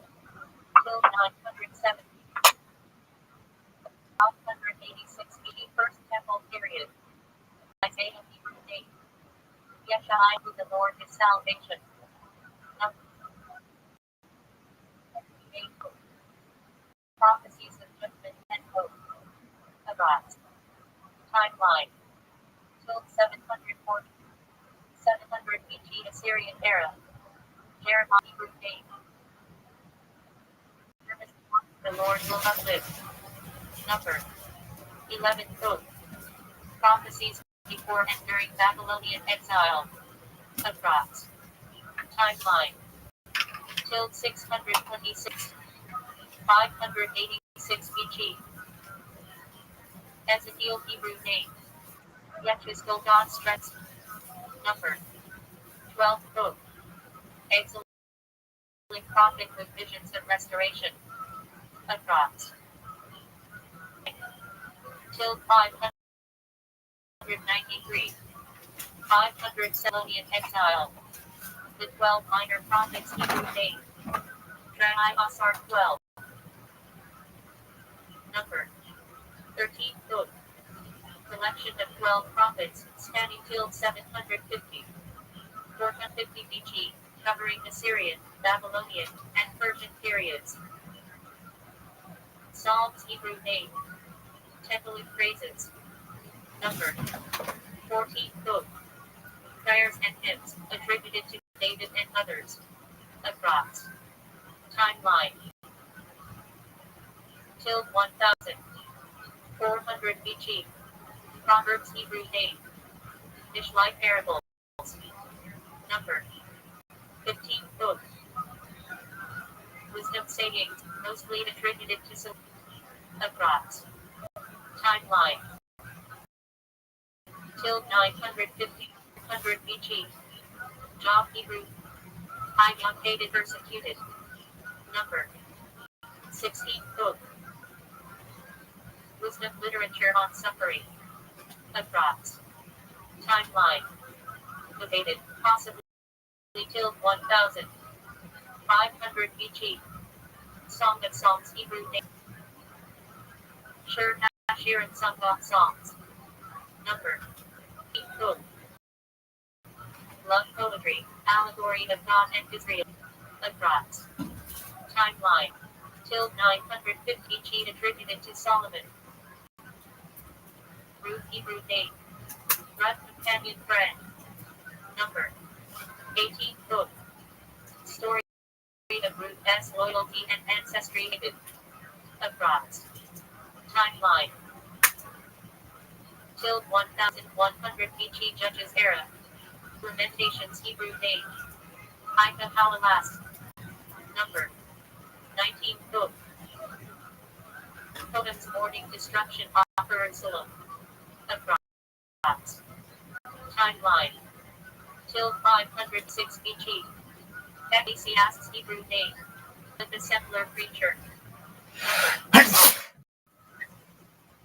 Till 970. 586 BG First Temple period. Isaiah Hebrew name. Yeshai who the Lord is salvation. Prophecies of judgment and hope. Approx. Timeline. Till 740. Hebrew name. The Lord will uplift. Number 11 book. Prophecies before and during Babylonian exile. Approx. Timeline. Till 626. 586 BG. Ezekiel Hebrew name. Yetrisco God's strength. Number 12 book. Exiling prophet with visions of restoration. Approx. Till 593. 500 Selonian exile. The 12 minor prophets Hebrew name. Asar 12. Number 13 book. Collection of 12 prophets, spanning till 750. 450 BG, covering Assyrian, Babylonian, and Persian periods. Psalms Hebrew name. Temple phrases. Number 14 book. Prayers and hymns, attributed to David and others. Approx. Timeline. Till 1000. 400 BG. Proverbs Hebrew name. Mishlai parables. Number 15 book. Wisdom sayings, mostly attributed to Approx. Timeline. Till 950. 100 BG. Job Hebrew. I young hated persecuted. Number 16 book. Wisdom literature on suffering. Approx. Timeline. Debated, possibly till 1000. 500 BG. Song of Songs Hebrew name. Shir Hashir and Sung of Songs. Number 8 book. Love poetry, allegory of God and Israel. Approx. Timeline. Till 950 BG attributed to Solomon. Ruth Hebrew name. Ruth companion friend. Number 18 book. Story of Ruth's loyalty and ancestry. Approx. Timeline. Till 1100 BG Judges era. Lamentations Hebrew name. Micah Halalas. Number 19 book. Totem's morning destruction offer Jerusalem. Approx. Timeline. Till 506 BG. Ecclesiastes Hebrew name. The dissembler preacher. Number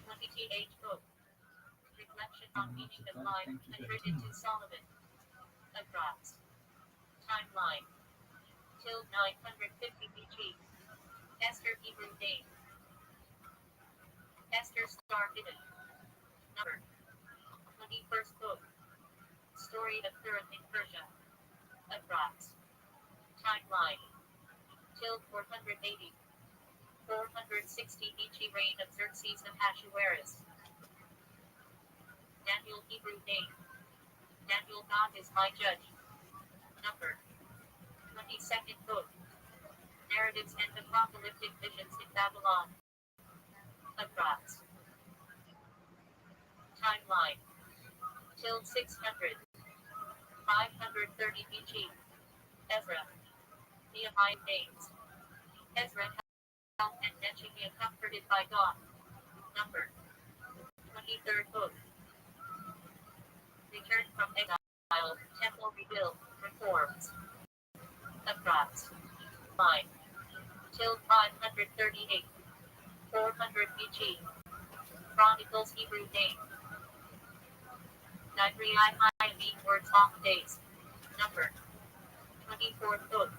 20th book. Reflection on meaning of life, attributed to Solomon. Approx. Timeline. Till 950 BG. Esther Hebrew name. Esther Star Hidden. Number 21st book. Story of Third in Persia. Approx. Timeline. Till 480. 460 BG reign of Xerxes of Ahasuerus. Daniel Hebrew name. Daniel God is my judge. Number 22nd book. Narratives and apocalyptic visions in Babylon. Approx. Timeline. Till 600. 530 BG. Ezra. Nehemiah names. Ezra helped and Nehemiah comforted by God. Number 23rd book. Return from exile, temple rebuilt, reforms. Approx. Line. Till 538. 400 BG. Chronicles Hebrew name. Nigriai words off days. Number 24th book.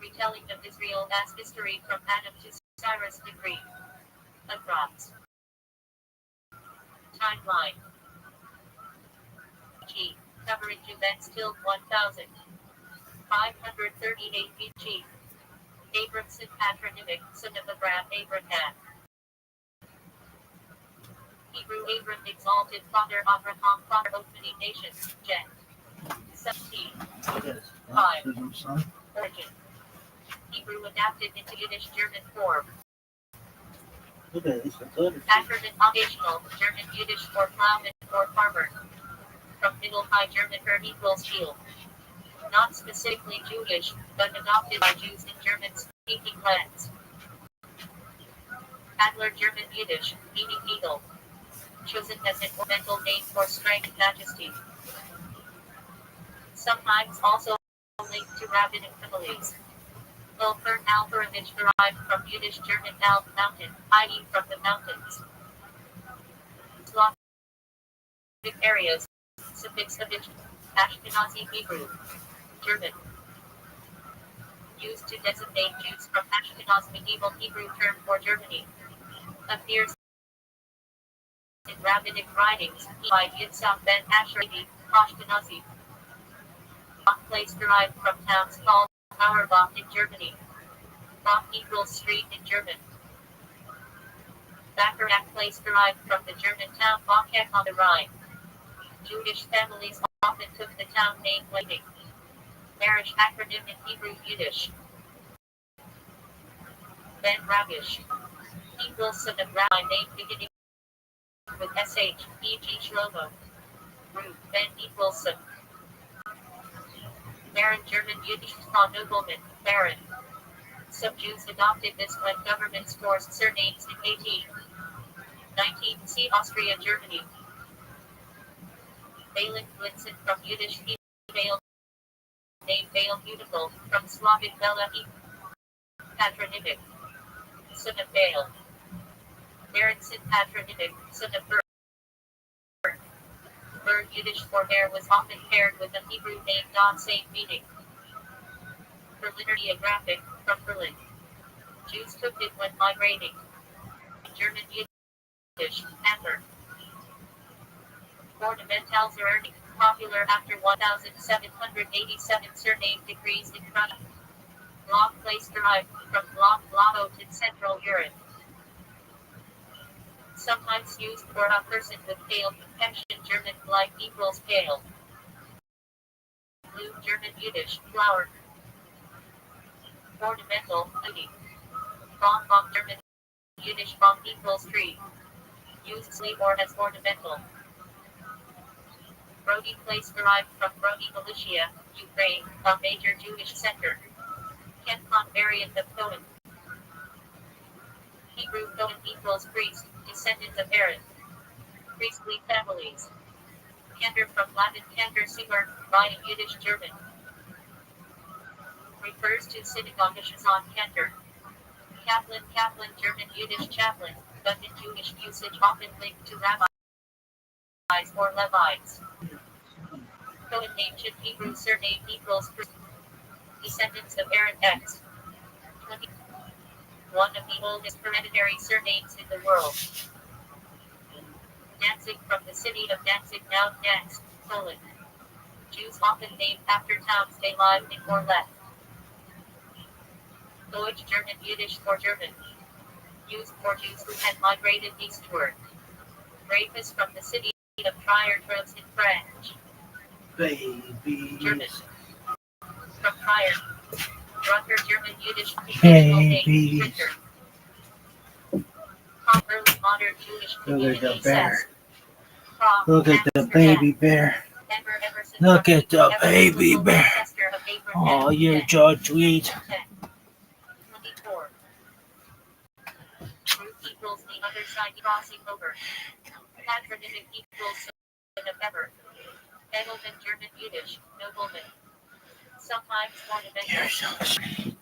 Retelling of Israel as history from Adam to Cyrus decree. Approx. Timeline. G. Coverage events till 1000. 538 BG. Abramson patronymic, son of Abraham. Hebrew Abram exalted father Abraham, father of many nations. Gen. 17. 5. Origin. Hebrew adapted into Yiddish German form. Look at this. It's good. Acronym foundational German Yiddish for plowman or farmer. From Middle High German verb equals field. Not specifically Jewish, but adopted by Jews in German-speaking lands. Adler German Yiddish, meaning eagle. Chosen as an ornamental name for strength and majesty. Sometimes also linked to rabbinic families. Ulfern Alperovich derived from Yiddish German Alp mountain, i.e. from the mountains. Slavic areas. Suffix Avich. Ashkenazi Hebrew. German. Used to designate Jews from Ashkenaz medieval Hebrew term for Germany. Appears in rabbinic writings by Yitzhak ben Ashrabi, Ashkenazi. Bach place derived from towns called Auerbach in Germany. Bach equals street in German. Bacharach place derived from the German town Bachach on the Rhine. Jewish families often took the town name Leibig. Marriage acronym in Hebrew Yiddish. Ben Rabish. Equals son of Rabbi name beginning with SH, e.g. Shlomo. Root, Ben equals son. Baron German Yiddish nobleman, Baron. Some Jews adopted this when governments forced surnames in 1819. See Austria, Germany. Balin Blitzen from Yiddish Bale. Name Bale Beautiful, from Slavic Bela patronymic. Son of Bale. Berenson patronymic, son of Bird. Bird Yiddish for bear was often paired with a Hebrew name same meaning. Berliner Geographic, from Berlin. Jews took it when migrating. German Yiddish, Amber. Ornamentals are earning, popular after 1787 surname decrees in Prussia. Block place derived from Block Blaut in Central Europe. Sometimes used for a person with pale complexion German like equals pale. Blue German Yiddish, flower. Ornamental, beauty. Bonbon German Yiddish bomb equals tree. Used sleeve or as ornamental. Brody place derived from Brody Militia, Ukraine, a major Jewish center. Kenton variant of Cohen. Hebrew Cohen equals priest, descendant of Aaron. Priestly families. Kender from Latin Kender Singer, by Yiddish German. Refers to synagogues on Kender. Kaplan German Yiddish chaplain, but in Jewish usage often linked to rabbis or Levites. Cohen ancient Hebrew surname equals priest. Descendants of Aaron X. 20. One of the oldest hereditary surnames in the world. Danzig from the city of Danzig, now Dansk, Poland. Jews often named after towns they lived in or left. Deutsch German Yiddish for German. Used for Jews who had migrated eastward. Dreyfus from the city of Trier-Treves in French. Baby. German. From Trier. Rucker German Yiddish occupational name. Baby. Early modern Jewish Look at the community bear. says. Look at the baby bear. Look at the baby bear. Oh, you're so sweet. 24. Root equals the other side crossing over. Patronymic equals son of ever. Edelman German Yiddish, nobleman. Sometimes ornamental. You're so sweet.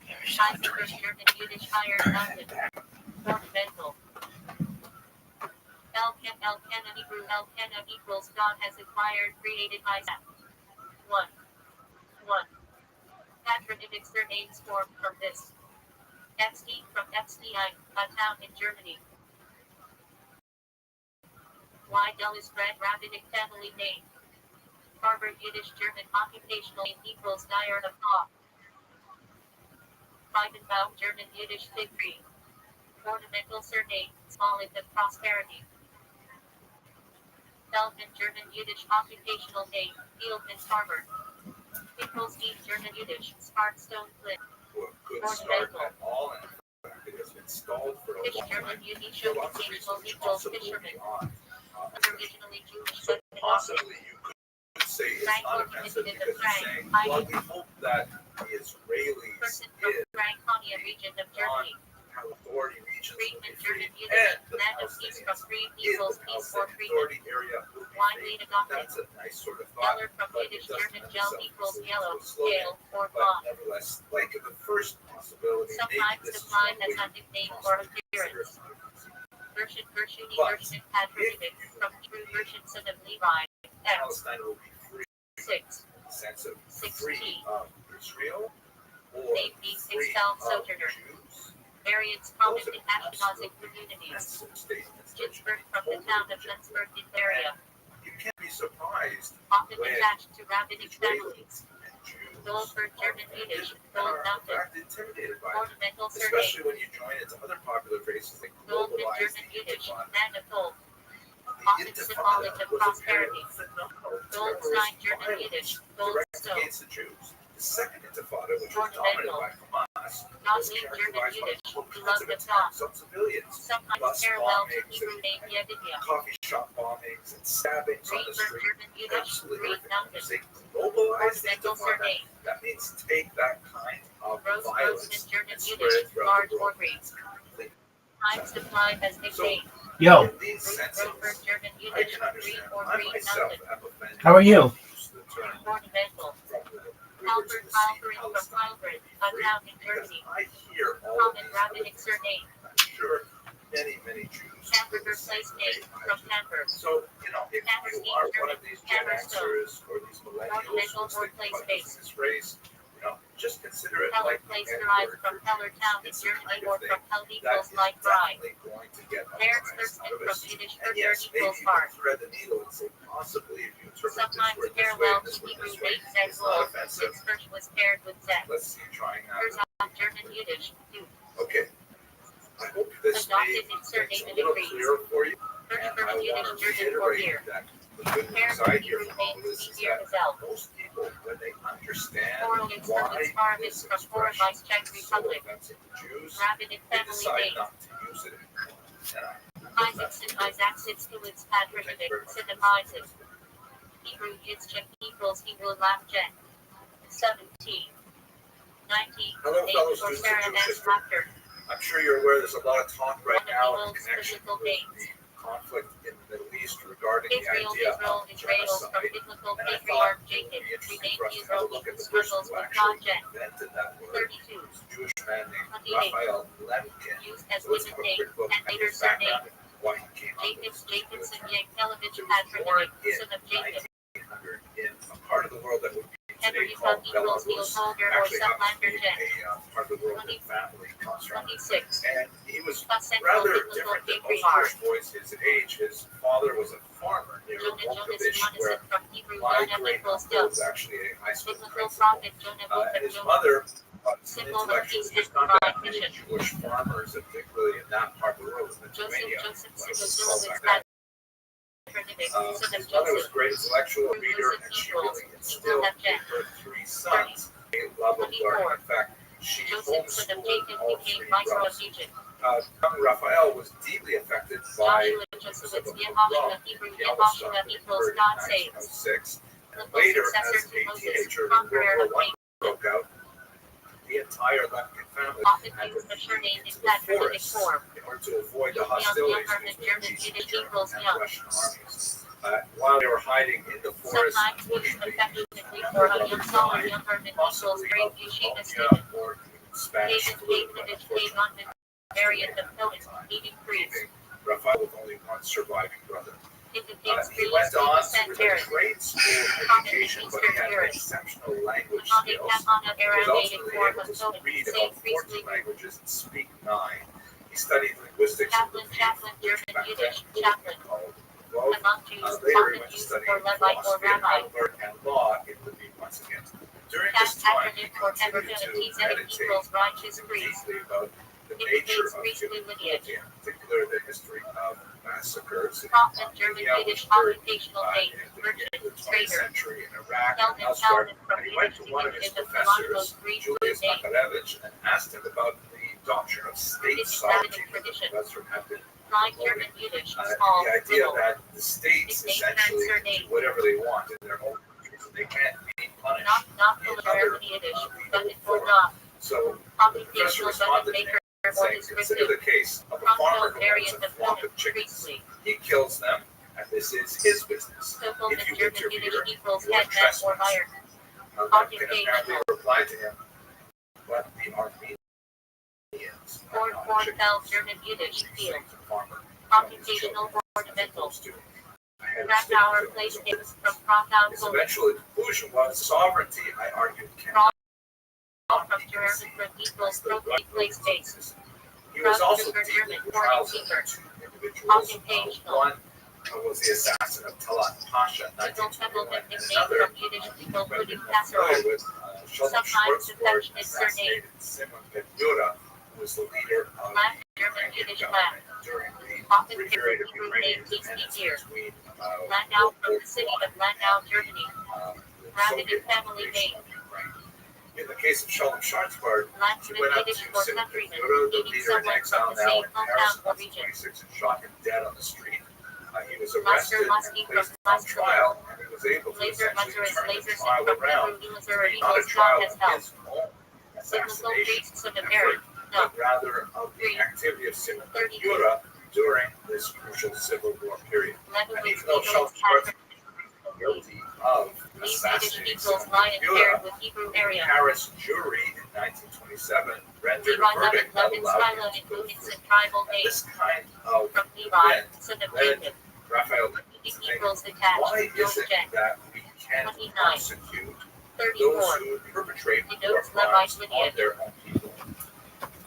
You're so Heisenberg sweet. German Yiddish iron mountain. Ornamental. Elkanah Hebrew Elkanah equals God has acquired created Isaac. 1. Patronymic surnames formed from this. Epstein from Epstein, a town in Germany. Weidel is Red Rabbinic family name. Harvard Yiddish German occupational name equals Dyer of Law. Weidenbaum German Yiddish fig tree. Ornamental surname, small of prosperity. Feldman German Yiddish occupational name, fieldman farmer. Equals deep German Yiddish. Spark stone flint. to a good start at all, and in fact, it has been stalled for a Fish long German time. Yiddish. For lots of Occasional reasons, equals possibly fisherman. beyond. Originally Jewish. So But possibly you could say it's Frank not Wilkie offensive visited because the you're Frank. saying, I well, we hope that the Israelis person from in Franconia region of Germany. authority regions will be Friedman free, German Yiddish. and the Land of peace from Palestinians free in peoples. the Peace for Palestinian freedom. authority area will be Widely free. adopted. That's a nice sort of thought, Color from but it Yiddish doesn't German lend gel itself equals easily yellow, to a slogan. pale, or But blonde. nevertheless, like the first possibility, maybe Sometimes this is supplied one as way a you nickname could or possibly consider appearance. it. Version Gershuni But version patronymic from Hebrew version son of Levi. X Palestine will be free 6. in the sense of 16. free of Israel or Name means free expelled of sojourner. Jews. Variants common Those in are Ashkenazic absolutely communities. massive statements that you Ginsburg can from the totally town of reject. Ginsburg in area. You can't be surprised Often when attached to rabbinic families. Israelis and Jews Goldberg are German offended Yiddish. and Gold are in Mountain. fact intimidated by it. Ornamental surname. Especially when you join into other popular phrases that Goldman globalize German the Yiddish. Intifada. Land of gold. The Often symbolic Intifada of was a period prosperity. of phenomenal Goldstein terrorist German violence Yiddish. directed Goldstone. against the Jews. The second Intifada, which was dominated Ornamental. by Hamas, was Gothic German characterized by Yiddish. all kinds Beloved of of God. attacks on civilians, Sometimes bus parallel to bombings, Hebrew name and Yedidia. coffee shop bombings, and stabbings on the Greenberg street. German Yiddish. Absolutely Green horrific. When you Mountain. say globalize the Ornamental Intifada, surname. that means take that kind of Rose violence Grossman German and spread Yiddish. it throughout Large the world. or breeds. Time supply as nickname. Yo, In these Ruth senses, Grover German I Yiddish. can Green understand. or I Green myself Mountain. am offended how are you? by the use of the term Ornamental. from the river to Halbert the sea, Halperin from Palestine. Halperin. A town in Because Germany. I hear all of Common these other rabbinic things. surname. I'm sure many Jews feel Hamburger the same place way name I from do. Hamburg. So, if you are one of these Gen Xers or these millennials Ornamental who's or thinking place about base. using this phrase, just consider it Heller like the place N derived word from for Heller Jews. town in It's the Germany kind or of from thing Hell that equals is like bride. definitely going to get a Terence rise out Thurston of from us. Yiddish And for yes, dirt maybe equals you hard. can thread the needle and say possibly if you interpret this Sometimes word this way parallel and to this word Hebrew this way, name Zed it's not Gold. offensive. Since first was paired with Zed. Let's see trying Herzog that. German Yiddish. You. Okay. I hope this Adopted made in things surname a and little agrees. clearer for you. And Hirschberg I Yiddish want to German or reiterate beer. that the good Paired news I with hear Hebrew from all name this is Beer that Gazelle. most people, when they understand Oral in why Servants Farm this is from Foreign expression Vice Czech is so Republic. offensive to Jews, Rabbinic they family decide name. not to use it anymore. Isaacson Isaac sits to its patronymic. Cinemaizes. Hebrew Yitzchak equals Hebrew Lam Jen. 17. 19. Hello, Name fellow for students of Sarah Jewish S. history. Raptor. I'm sure you're aware there's a lot of talk right One of now the in old connection biblical with names. the conflict in the Middle East regarding the Israel, idea Israel, of Israel's from genocide. biblical And I patriarch thought it would Jacob. be interesting Renamed for us to have Israel a look who at the person struggles who with actually Jen. invented that word. 32. He was a Jewish man named 28. Raphael Lemkin. Used as So let's given have a name quick look and at later his background surname. and why he came up with Jacobs this particular Jacobson term. Yankelovich He was born patronymic. in Son of Jacob. 1900 in a part of the world that would be today Henry called equals Neil Belarus. Holder or Actually happens to Sublander be Jen. a part of the world that family comes from. 26. And he was Central rather biblical different than most patriarch. Jewish boys his age. His father was a farmer near Jonah Jonas Volkovich, Jonasson where from Hebrew my Jonah great equals uncle was dust. actually a high school Biblical principal. prophet Jonah And Book his Jonah. mother was an Symbol of intellectual. peace There's and not that divine many mission. Jewish farmers, particularly in that part of the world, in Joseph Lithuania, Joseph like it was Sibasil called with back then. patronymic. Son of His mother was a Joseph. great intellectual Through reader, Joseph and she equals really Equal instilled have in Jen. her three sons a love of 24. learning. In fact, she Joseph son of homeschooled Jacob all became three viceroy of brothers. Egypt. Young Raphael was deeply affected by Joshua the Joseph's book of Yehoshua Rum, Hebrew the eldest son, Yehoshua that equals occurred God in saves. 1906. And Biblical later, successor as to a Moses, teenager, when conqueror World of War I nations. broke out, the entire Lemkin family Often had to used the flee surname in into the patronymic forests form. in order to avoid the Young hostilities German between German the Yiddish German equals and young. Russian armies. While they were hiding in the forest, Sometimes used unfortunately, affectionately for a young scholar, young German equals possibly great of yeshiva pneumonia student. or Spanish David flu, but Davidovich unfortunately, Dagon, variant of poet, eating fruits. leaving Raphael with only one surviving brother. Indicates He went on to descent a parent. grade school education, but he had exceptional language Mahoney skills. Kapana He was Aramaic ultimately form able of to poet, read saying about 14 priestly. languages and speak 9. He studied linguistics at Chaplain, Lviv, chaplain, which German back then Yiddish, would have chaplain. been called Lvov. Among Jews, Later he often went to used study for Levite or philosophy at Rabbi. Heidelberg and law in Lviv once again. During this Cast time, he acronym for continued Everton to T7 meditate equals righteous priest. deeply about the nature Indicates of priestly human lineage. cruelty, in particular the history of massacres. Prophet German Yiddish occupational date. In the Merchant. 20th Trader. century in Iraq Held and in elsewhere. Talmud from And he went to Yiddish one to of his English of professors, Philosophos Greek Julius name. Makalevich, and asked him about the doctrine of state Indigenous sovereignty that the tradition. professor had been Flying promoting. German Yiddish. Small. The idea Little. that the states Nickname, essentially surname. do whatever they want in their own countries and they can't be punished Not in other German Yiddish. But legal it for forms. not. So the professor Occupational responded button to him maker. More saying, consider descriptive. the case of a Pronto farmer who owns variant a of flock feminine. of chickens. Priestly. He kills them, and this is his business. Simple If and you German Yiddish interfere, equals you are head man or trespassing. higher. That can apparently reply to him, but the Armenians are Ford not Ford chickens. Bell German Yiddish. These Field. things a farmer Computational ornamental. Krakauer place names from Krakow, his Poland. eventual conclusion was sovereignty, I argued, cannot From be German conceived from as equals the property right place of base. business. He was also German deeply German troubled keeper. two individuals. Occupational. One was the assassin of Talat Pasha in People Temple 1921, and nickname another from Yiddish people who had putting been casserole. familiar with Shlomo Sometimes Schwarzkopf affectionate surname. assassinated Simon Ben Yehuda, who was the leader of Latin the German Iranian Yiddish government during the Often brief period of Hebrew Ukrainian name means independence easier. between about Landau from World the city War of Landau, Germany. the Rabbi Soviet family occupation name. of Ukraine. In the case of Shalom Schwarzkopf, Latin he went up to Yiddish for Simon Ben countrymen, Yehuda, the meaning leader in someone exile from the now same in Paris hometown or in region. 1926, and shot him dead on the street. He was Master arrested and Muskie from placed on Muskie. trial, and he was able to Laser essentially Lazarus turn the Laser trial from around Hebrew to Laser be not a equals trial God has of help. his own Biblical assassination priests of the effort, married. No. but rather of the activity of Simon Ben Yehuda during this crucial Civil War period. And even though Shalom Schwarzkopf was guilty of These Yiddish assassinating equals Simon lie Ben and paired Yehuda, with Hebrew the area. Paris jury in 1927 rendered a Levi verdict that Levin allowed Silo him to go including free. some tribal And this names. kind of From Levi, event son of led Jacob. Raphael It to think, equals attached. why Don't is it check. that we can 29. prosecute 34. those who perpetrate war Denotes crimes Levi's on lineage. their own people?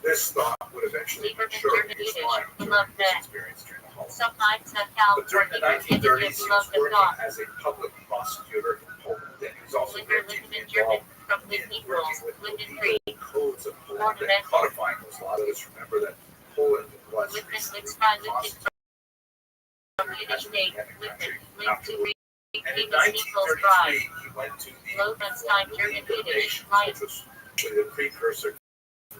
This thought would eventually Lieberman mature German in his Yiddish. mind Beloved during his man. experience during the Holocaust. Sometimes a But during the California entity 1930s, he was beloved of working God. as a public prosecutor in Poland, and he was also Linder very Linden deeply German involved from in Linden working equals with the Linden legal Creek. codes of Poland and Ornamental. codifying those. A lot of us remember that Poland was Linden recently Litzfry Linden constituted from Yiddish name. as an Linden country Link to afterward. Greek. And in Famous equals bride. 1933, he went to the Lowenstein German League of Yiddish. Nations, Lion. which was actually the precursor to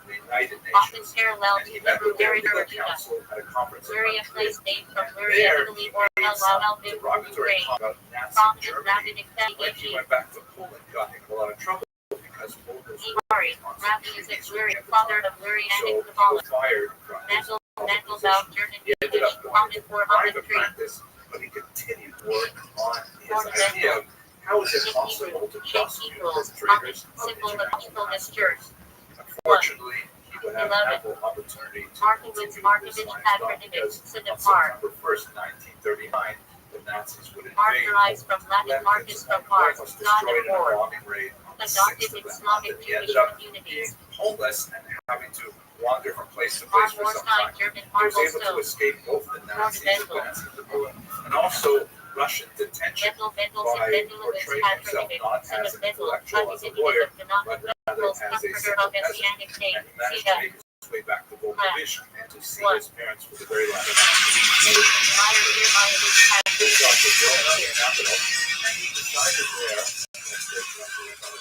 the United Often Nations. parallel And to he met Hebrew with their narrator legal of Judah. council at a conference in Luria Montreal. place name from And Luria, there, Italy, he or made El some Alvin, derogatory Ukraine. comment about Nazi Prominent Germany. rabbinic When he family. went back to Poland, got him in a lot of trouble because Poland was Sorry, Rabbi is a Luria, father of Luria so and he Kabbalah. was fired from his Mandel, public Mandel position. Bout German He ended Yiddish. up going Common into 403. private practice, but he continued to work on his idea of how is it possible to Shape prosecute equals. perpetrators of Symbol of international Equalness massacres. Church. Unfortunately, he would have 11. ample opportunity to Markovitz, continue this Markovitch, line of thought Patrick, because Sid on of Mar. September 1st, 1939, the Nazis would invade Martyrized from Latin Marcus from Mars, was God destroyed of in a war. bombing raid on the Adopted 6th of that month, Islamic and he Jewish ended up being communities. homeless and having to wander from place to place for some Marmorstein, time. German He was marble able to stone. escape both the Nazis Ornamental. advancing the Poland and also Russian detention Mendel, Mendel, by Mendelowitz, portraying himself Patrick, not Sid as of an Mendel, intellectual, as a Patrick, lawyer, of Ganach, but rather Mendels, as a comforter simple of peasant. Messianic name, And he managed Sida. to make his way back to Volkovich and to see What? his parents for the very last time. Meyer, Jeremiah, Luke, Patrick, He got to Vilna, the here. capital, and he decided there, and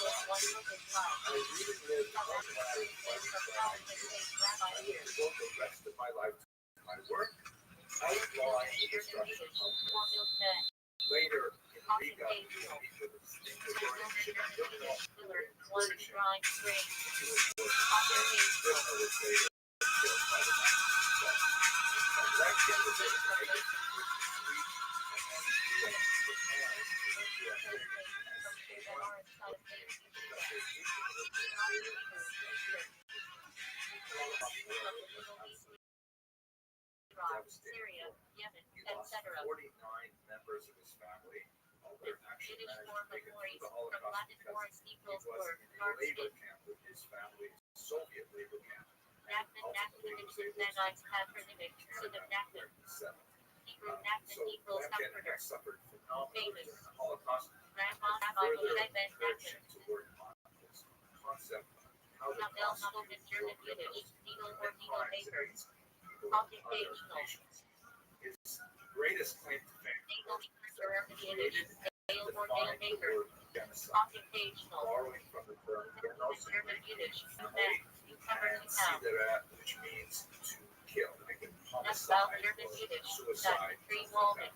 I really lived when I was I will devote the rest of my life to my work, outlawing the destruction of books. Later in Riga, he would meet with a distinguished Russian criminal who was later killed by the Nazis. So that kid was able to make it through the street and then to Japan and to Syria, Yemen, He lost etc. 49 members of his family. All their actually Yiddish managed to form make of it through Maurice the from Holocaust Latin because Morris he equals was word, in a labor guardskin. camp with his family, Soviet labor camp. And Nakman, ultimately Nakman, was able to Nanites, patronymic, son of Nakman. 37. Hebrew So Nakman equals Lemkin comforter. had suffered phenomenally Famous. during the Holocaust. Grandma, And Rabbi, further Shebet, encouraged Nakman. him to work on this concept of how the Del Model in German Yiddish, Needle or Needle Maker. Occupational. His greatest claim to fame Needle was Maker that he Yiddish, created Dale or Nail defined the Maker. word genocide, Occupational. borrowing from the term In German Yiddish, family you cover and to town. sidera, which means to kill, making That's about homicide German or Yiddish, suicide. that free woman.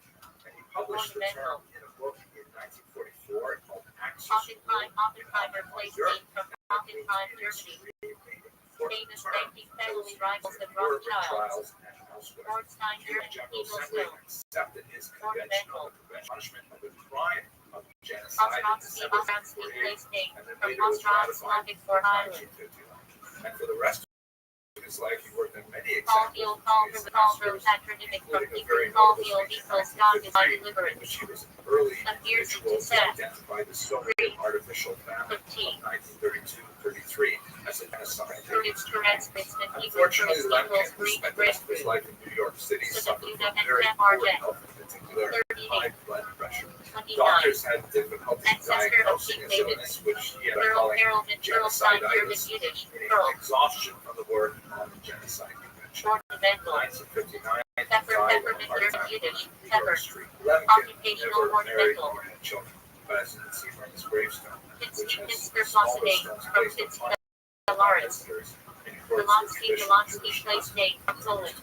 And he published the term in a book in 1944 called Axis Oppenheimer placed name from Oppenheim, Germany. Famous banking family rivals of Rothschilds. Ornstein, German General Eagle Assembly Stone. accepted his Ornamental. punishment of the crime of genocide in December Ostrowski 1948, placed name and then from later was ratified Ostrowski in for Ireland. 1959. And for the rest of his life, he worked on many Paul examples Hill, of Paul his Rose patronymic from Hebrew Paul Hill equals God is my deliverance. which he was an early Appears in individual to dissent. identify the Soviet artificial famine of 1932-33 as a genocide. Curtis Tourette's Vincent Hebrew Unfortunately, Curtis Lemkin, equals who Greek spent the rest of his breakthrough. life in New York City, So suffered that from very you poor have health, in particular 38. high blood pressure. 29. Doctors had difficulty Ancestor of diagnosing King his David. illness, which he had Pearl calling Harold and Pearl Sign German genociditis, Yiddish. meaning Pearl. exhaustion from the work on the genocide convention. Ornamental. 1959, Pepper, died peppermint of heart German attack Yiddish. on New Pepper. York Street. Lemkin Occupational never married ornamental. or had children, but as you can see from his gravestone, which has Pinsker smaller Placidate stones from placed Pinsker upon Lawrence. visitors in accordance with Polonsky traditional place name from Poland.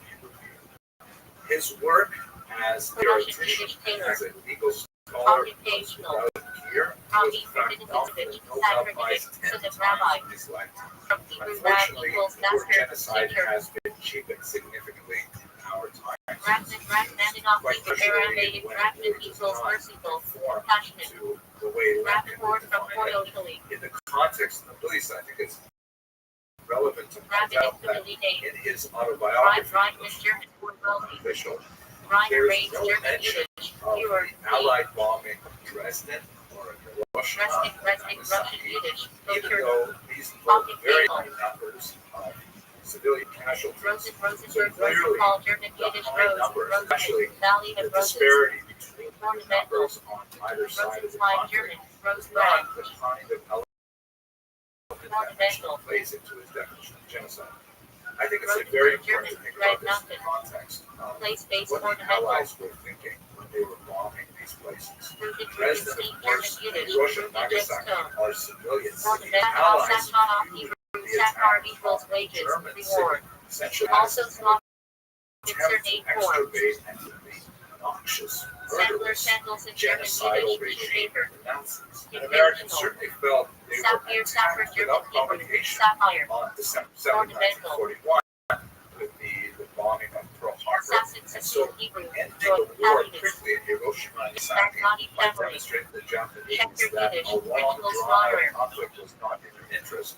His work as Russian theoretician, Yiddish tailor. as a legal scholar, Occupational. here Rabbi was in fact out for the Ferdinand Nobel Patrick, Prize son 10 of Rabbi. times in his lifetime. From Hebrew Rab Unfortunately, equals the word master, genocide teacher. has been cheapened significantly in our times. Rachmaninoff Quite Hebrew frustrating Aramaic when Rachman it does equals not merciful, conform compassionate. to the way Lemkin Rappaport would from define Porto, it. Italy. In the context of the police, I think it's relevant to point Rabbit out that Italy name. in his Rhyme, autobiography, Rhyme is German for wealthy. official, Rhyme there is reigns no German mention Yiddish. of Pure. the Allied bombing of Dresden or Hiroshima, Resting Russian Yiddish. even Culture. though these involve very high numbers of civilian casualties. Rosenberg, Clearly, Rosenthal, German the Yiddish high Rose, numbers, Rose, especially Valley the of Roses. disparity between the Ornamental. numbers on either side of the Rosenzweig, conflict German. Rose is Brand. not the kind of element that plays into his definition of genocide. I think it's very important to think about this in the context of Place-based what the ornamental. Allies were thinking when they were bombing these places. Rooted Dresden, Steam of German course, Yiddish. Hiroshima, Rooted Nagasaki Gemstone. are civilians. The Ornamental. Allies Sakharov viewed Hebrew. the Sakhar attack equals on wages. German Reward. city essentially Also as an Slavic attempt to name form. extirpate and the noxious, Sandler murderous, Sandals in German genocidal Yiddish. regime Paper. of the Nazis. And Americans certainly felt they were Sapphire, Sapphire, attacked German without Hebrew. provocation Sapphire. on December 7, 1941 with the bombing of Pearl Harbor. Assassin, And so Cecile Hebrew. ending the war Happiness. quickly in Hiroshima and Nagasaki Sakhani by family. demonstrating to the Japanese Checker that Yiddish. a long Ritual drawn slaughterer. conflict was not in their interest.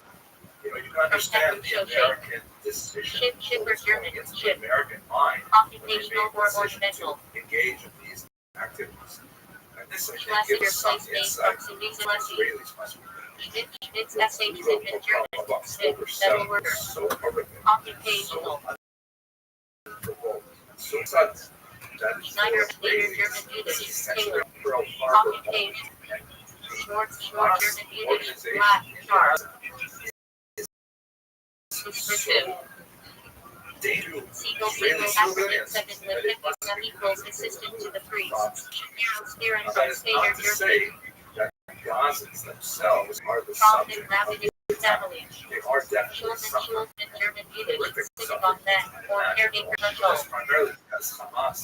You know, you can understand the American decision Shipper what was going German. into the Ship. American mind when they made Occupational the or decision ornamental. to engage in these activities. And this, I think, Classic gives us some place name insight from into Sunisa what Leslie. Israelis must be thinking. Schmitz The SH brutal in pogrom German. of October Metal 7 worker. was so horrific, Occupational. so unprovoked, so sudden that Designer of for later Israelis, German this Yiddish. is essentially Taylor. a Pearl Harbor moment. Occupation. And Schwartz, the German Yiddish. organization Black. in Sharp. Gaza Descriptive. dangerous Seagull, Israeli Seagull, civilians second that lift, it must F be equals assistant to the priest. Narrow spear and Now, from that is Spader, not to Germany. say that Gazans themselves are the Prominent subject of Rabbinic the attack. family. They are definitely Schulman, suffering Schulman, German Yiddish. horrific Synagogue suffering. man, or caretaker That's control. primarily because Hamas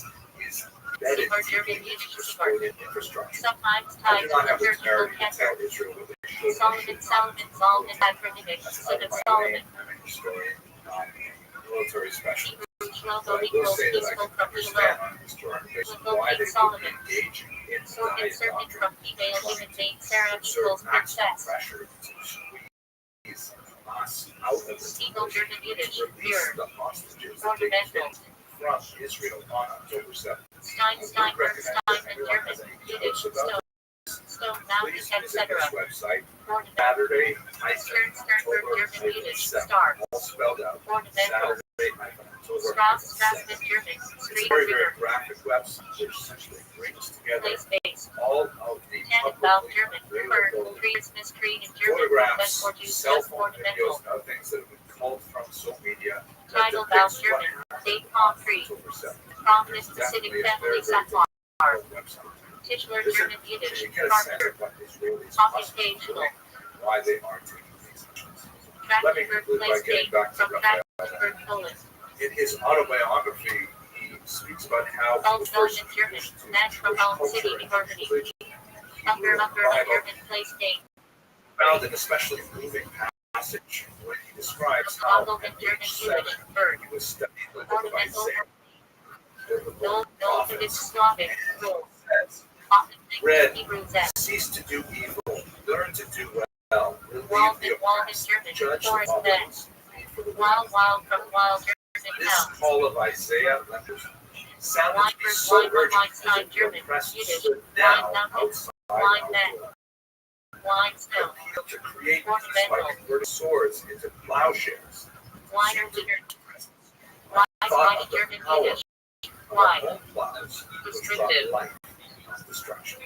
is embedded Seymour, in German the Yiddish. civilian infrastructure. Sometimes I tied do to not the have the liturgical temerity to tell cancer. Israel what they should or Solomon, should not Solomon, do. Solomon, patronymic, That's son out of of my Solomon. lane. I'm a historian, not a military specialist. Shlomo But I will equals say that I peaceful can from understand Shalom. on a historic basis Local why King they would be Solomon. engaging in Sword diet inserted doctrine, from female human being Sarah exert equals maximum princess. pressure to squeeze Hamas out of the Seagull, situation, German Yiddish. to release Pure. the hostages that they Ornamental. killed from Israel on October 7th. Stein, I Stein, would recommend Stein that in anyone German. has any Yiddish. doubts about Stone Mountain, please visit etc. this website, Ornamental. Saturday, Stern, Sternberg, October German Yiddish. 7th, Star. all spelled out. Ornamental. Saturday, Straßman German, It's a Street very, very River, graphic website which essentially brings together Place Space, all of the Tannenbaum publicly German, available Christmas tree in German, photographs, or Jews cell just phone videos, ornamental. and other things that have been culled from social media that Tidal depicts what German, happened date palm tree, on October 7th. prominent It's Hasidic definitely a family very, very Safar, good website. Tischler Visit, German and Yiddish, you get a sense Carpenter, of what Israelis must be occupational, doing, why they are taking these actions. track Let me record, conclude by place getting date, back to from Raphael. Trackberg, Poland. In his autobiography, he speaks about how he was Altdorf first in German, introduced to match from Jewish Home culture City, and University. religion. Upper Bible German, place date, found an especially moving passage when he describes how Altdorf in at German, age 7 Yiddish, bird, he was studying the book of ornamental, Isaiah, the book no, of the no, it is prophets, Slavic, rule, says, often linked read, to Hebrew Zest. cease to do evil, learn to do well, relieve Wild the in oppressed, German, judge the Forest fatherless, plead for the Wild, widow. wild from wild German This house. call of Isaiah sounded to be Weinberg, so urgent Weinstein, as if the German, oppressed Yiddish, stood now Wine Mountain, outside Wine our Man, door. Weinstone, Appeal to create Fort peace by Bendel, converting swords into plowshares. Weiner, Seemed to Wiener, be present. Wise, Thought Wise, of the German, power Yiddish, of Why, our own plows, which brought Restrictive, life, not destruction.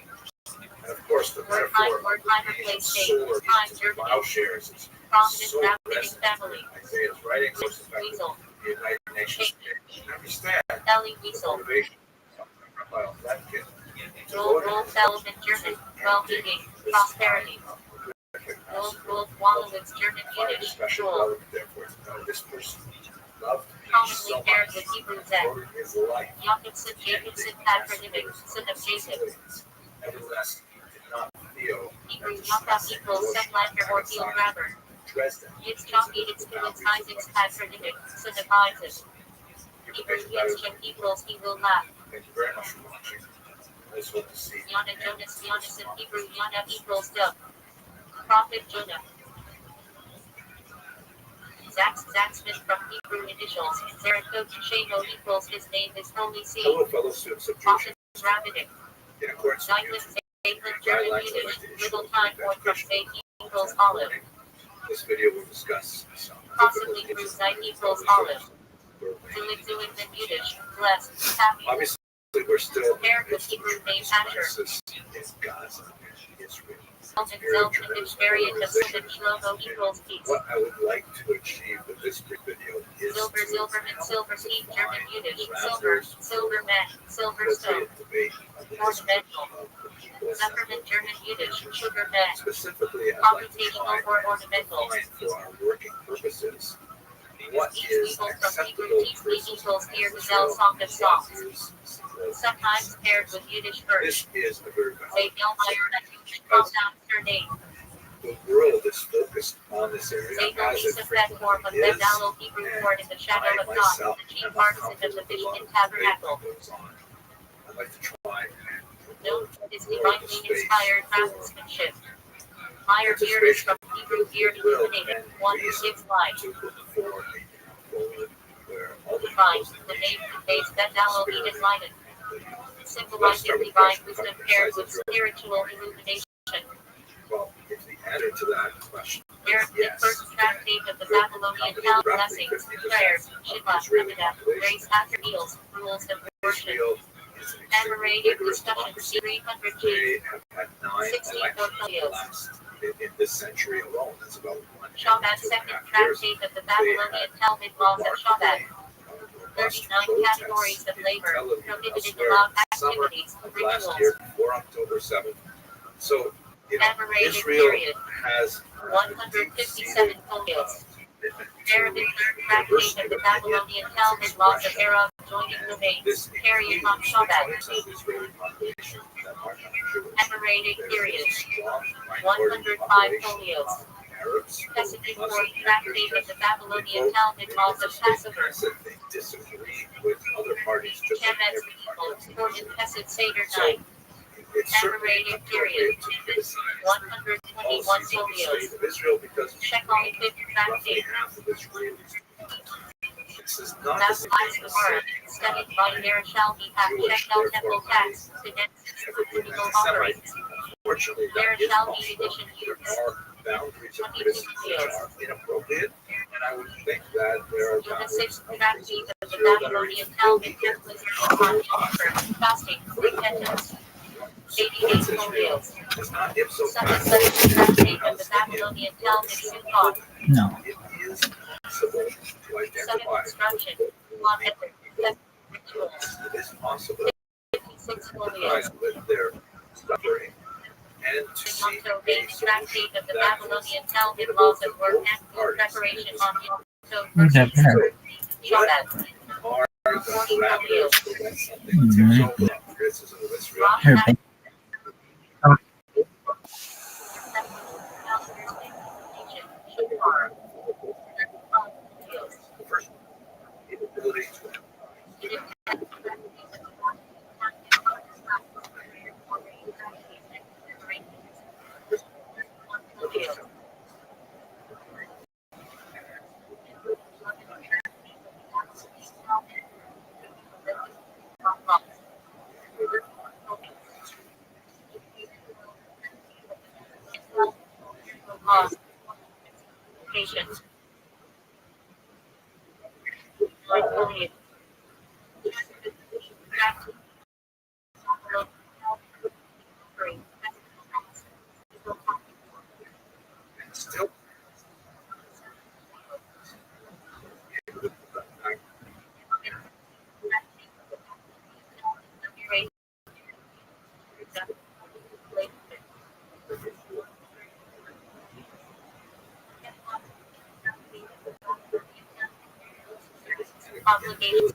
And of course, the Wordheimer, metaphor of Wordheimer, being place a date, sword time, into Germany, plowshares is prominent so Rabbinic resonant family, in Isaiah's writings, most effective Weasel, the United Nations today. Understand Ellie the Weasel, motivation of Rabbi Lemkin Roll, devoted Roll, his Settlement, life German, to well-being, this prosperity, time of horrific Roll, massacre. Roll, Wallowitz, German, I find it Yiddish, especially Roll, relevant, therefore, to know this person loved me commonly so paired much, with Hebrew he Zed, devoted his life Jakobson, to Jacobson, ending patronymic, massacres son of of Jacob, civilians. Nevertheless, he did not feel Hebrew that Jakob discussing equals Sunlander or Field Nagasaki, Grabber, Dresden, Yitzchak is Edens the Kuvitz boundaries of Isaac's what patronymic, son of Isaac, Hebrew information that is. Yitzchak equals he will laugh, Thank you very much for watching. I just hope to see you. Yana Jonas, Jonas in Hebrew, Yana equals dove, Prophet Jonah, Zach Smith from Hebrew initials, Zerakote Shamo equals his name is Holy Seed, Hello, fellow students of Jewish office Rabbinic, in accordance with Zeitlich, YouTube England, German, guidelines. I'd Yiddish, like to issue little a time brief point from educational Zay equals olive, This video will discuss some possibly difficult through issues Zay equals that olive, Zulik in Yiddish, blessed, happy, obviously, we're still paired in with the midst of a Hebrew name tremendous Asher, crisis in Gaza and Israel. Zelman Very Zelman tremendous English variant of polarization. Suman Shlomo equals peace, What I would like to achieve with this brief video is Silver, to Silverman, Silver Steam, German, define Yiddish, the Silver, parameters Silverman, appropriate Silverstone, debate of the history ornamental, of the people Zuckerman, assembled. German, Yiddish, Sugarman, Specifically, I'd like to computational try or and ornamental, define for our working purposes what each is equal from Hebrew acceptable teach criticism equals as near the Israel, Zell Song of what Songs, is zero sometimes paired with Yiddish birch, This is a very Zay valid Gelmeyer, concept. compound surname, The world is focused on this area Zay as it Lisa frequently platform of is, Bendalo Hebrew word in the shadow I of God, myself the chief am partisan of uncomfortable the with a lot Michigan of the debate Tabernacle. that goes on. I'd like to try and Note promote is a world divinely space inspired for craftsmanship. Meyer beard is from Hebrew beard will illuminated, and one who reason gives light. to look for a path forward where all the Divine, peoples of the the name nation conveys Bendalo spirit Eden Leiden, and believe. symbolizing divine wisdom paired with spiritual illumination. Well, if the answer to that question There is is the yes, first tractate of the then Babylonian roughly hell 50% blessings, of prayers, the Shabbat, Israeli Amidah, population grace after meals, rules of worship, Israel is an extremely enumerated rigorous discussions, democracy. 300 G, They have had 9 60 elections portfolios. last in this century alone. That's about 1 Shabbat, to 2.5 second years. tractate of the Babylonian Talmud laws of Shabbat, Robust 39 categories protests of in labor, Tel Aviv prohibited elsewhere allowed in summer activities, of last rituals, year before October 7th. So, enumerated Israel period, has 157 folios. commitment Arabic to third tractate of the Babylonian Talmud laws of Arab joining remains, this carrying on includes Shabbat, the 20% of Israeli population that are not Jewish. enumerated There period, is a strong minority 105 population folios. of Arabs, Pessic Muslims, fourth and tractate of Christians. the Babylonian Talmud laws of Passover, They disagree with other parties just like Chemetz every party. people, important Pesach Seder So night, it's certainly enumerated period, appropriate to criticize the 121 policies of the folios. state of Israel because Shechem fifth roughly tractate, half of Israelis. This is not the That's same Last as Gemara, saying studied by Yerushalmi half Jewish, Shekel therefore temple I tax, to net never be an suitable anti-Semite. offerings. Unfortunately, There that is shall be possible. addition There years. are boundaries of 22 criticism which fields. are inappropriate, and I would think that there are In the boundaries sixth of tractate criticism of the that are Babylonian Talmud, illegal. temples upon fasting, repentance, 88 folios. It's not ipso Such and facto. such tractate of the Babylonian Talmud Sukha. No. It is possible to Second identify. instruction on rituals. It is possible 56 to folios. with their suffering and to see Yom a Tov tractate solution of the that Babylonian Talmud laws of work and food preparation on Yom Tov Who's that versus there? Shabbat. are the 40 parameters folios. for when something tips over. Criticism of Israel. Roth Here, Had- First, ability to Patience. still Obligations.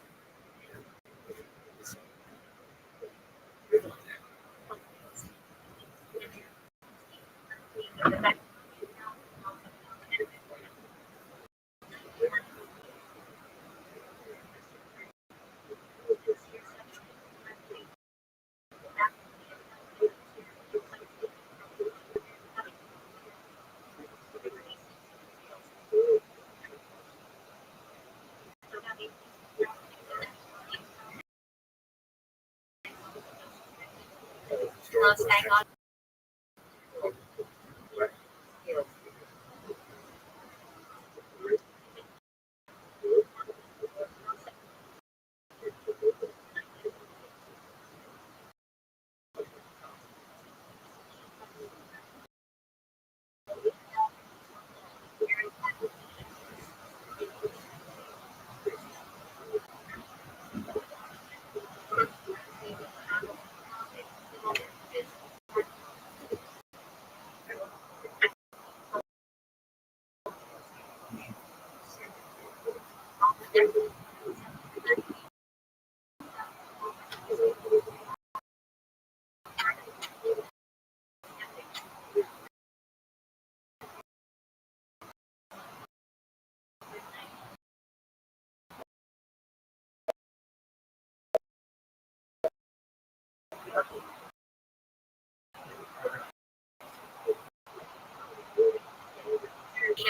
Must hang on.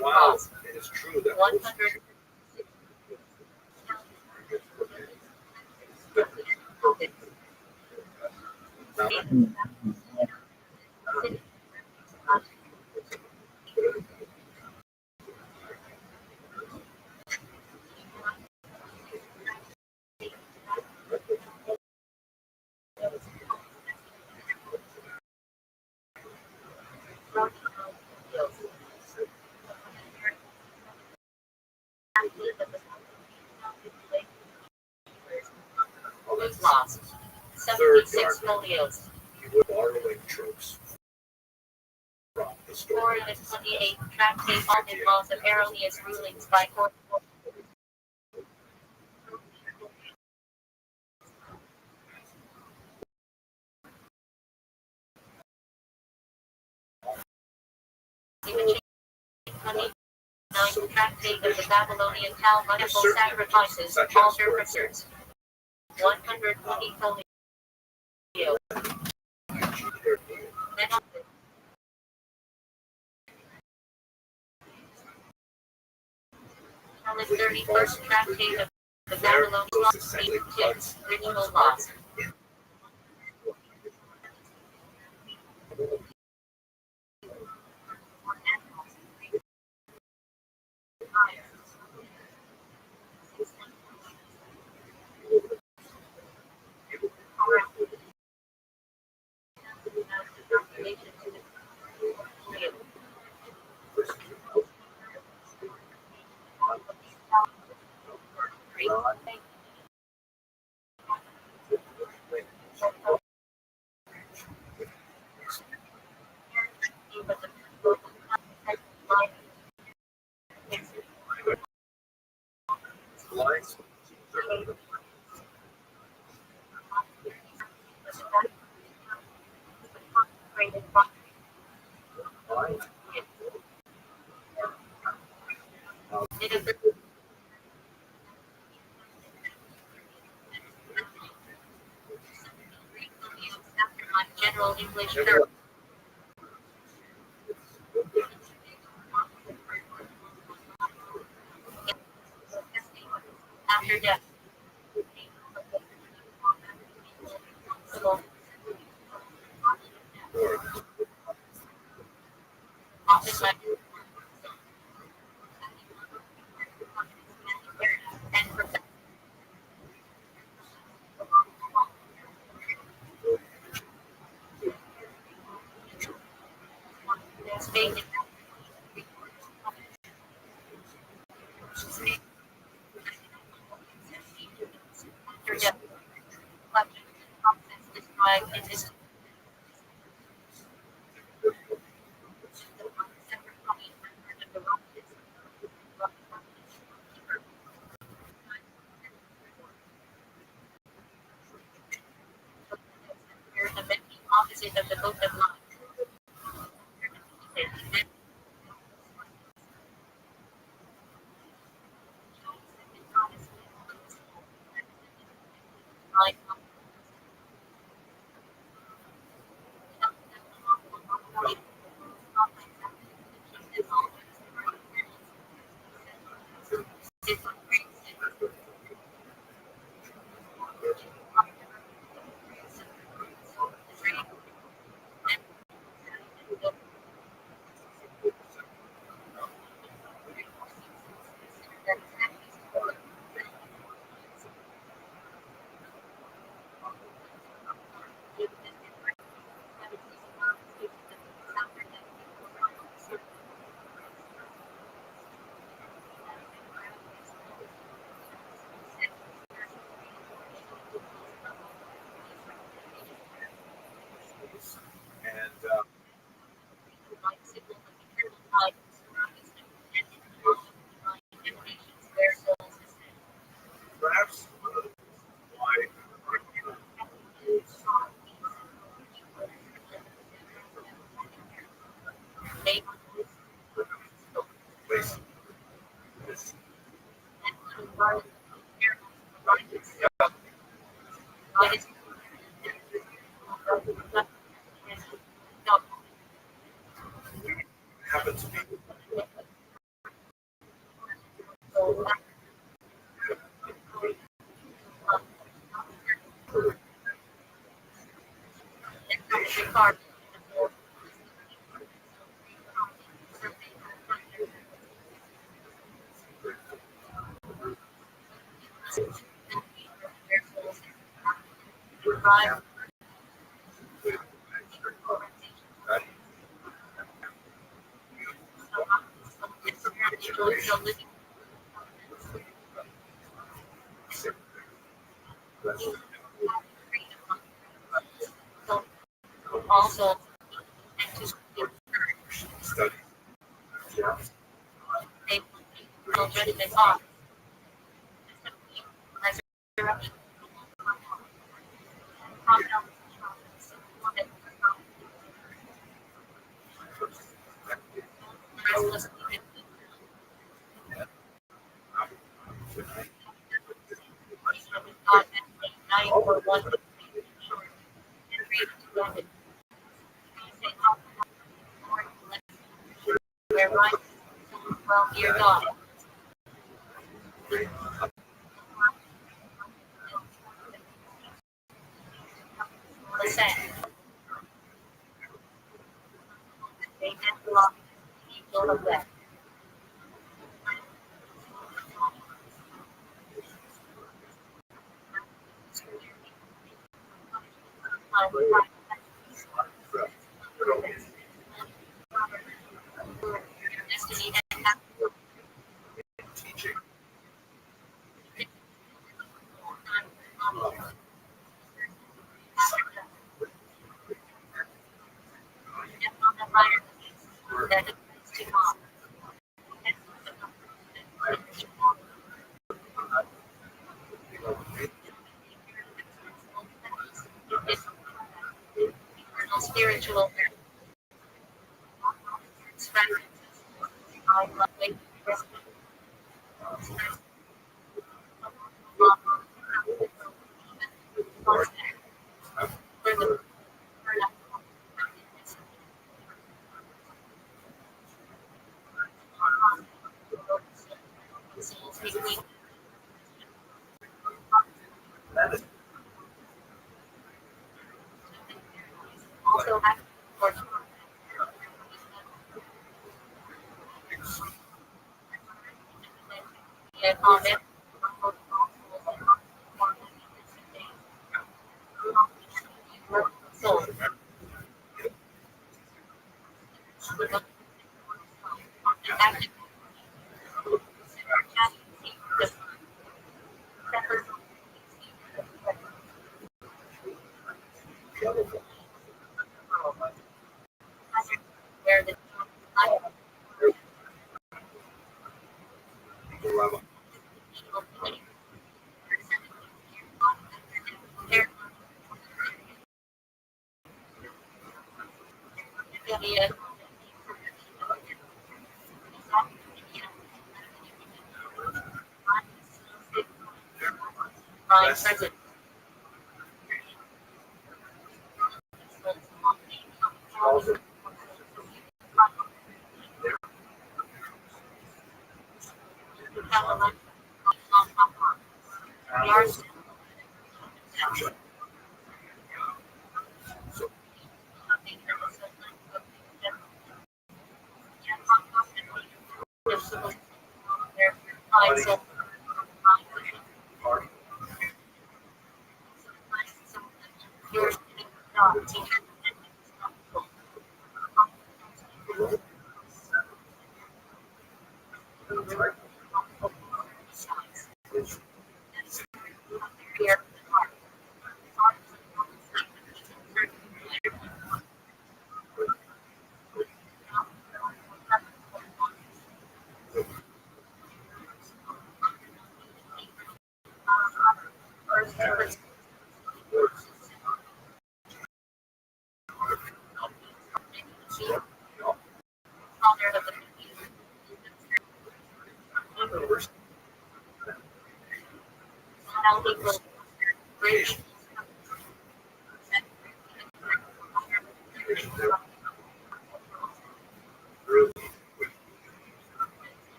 while it is true that 100. Lost. 76 folios. he was borrowing tropes from the story. 428 tractate on the laws of erroneous rulings by court. Tractate of the Babylonian Talmudical sacrifices, altar prayers. 120 folios. Then on the 31st tractate of the Babylonian ritual laws. English term. After death. Office and space after death. Described in this the opposite of the book of life. Like And perhaps why place this happens to be also study. Yeah. already been taught. Well, dear God, listen. They did belong to the people of that. Destiny and Teaching that is to come. Eternal spiritual strength. I love it. For the That is Also have for comment. So, active where the Rabbi. present. Also, Yards, so party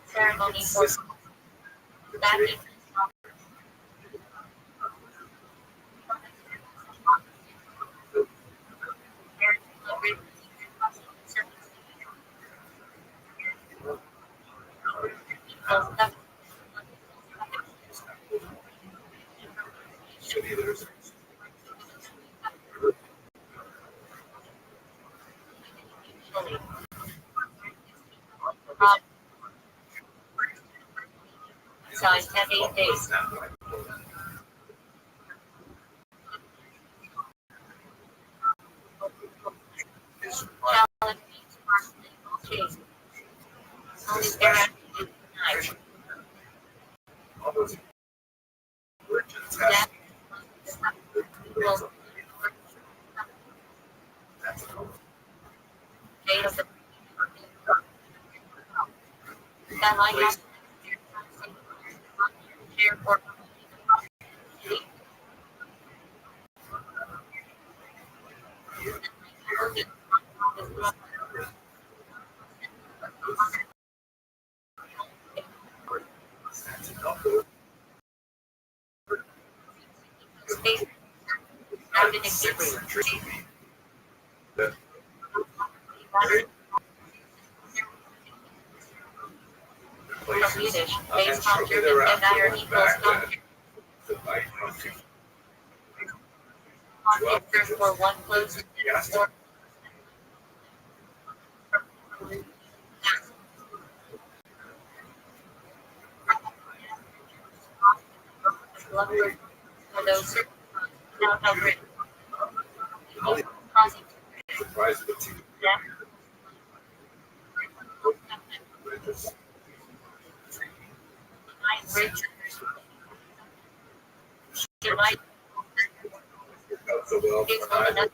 ceremony for backing. Size have 8 days. Challenge cheese. Only there at night. all those religions have Will that's date of the that I have airport. Space out in existence. that Swedish, and based on shortly German and thereafter iron went equals back not to fight country. conflict for one closed Yes. or lumber for those now covered causing Surprised with two death. religious Bridge July without the will is for one either another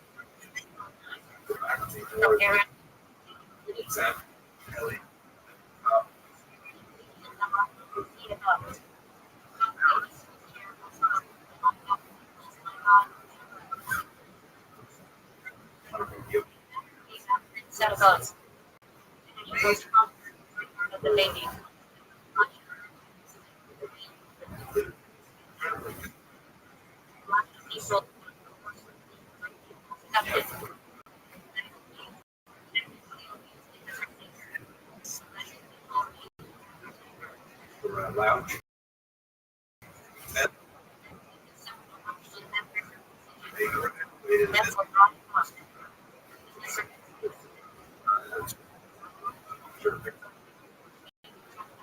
the faculty or compare exam. Kelly, settle because he was of the baby. People accepted lounge. And they graduated that's what brought him up.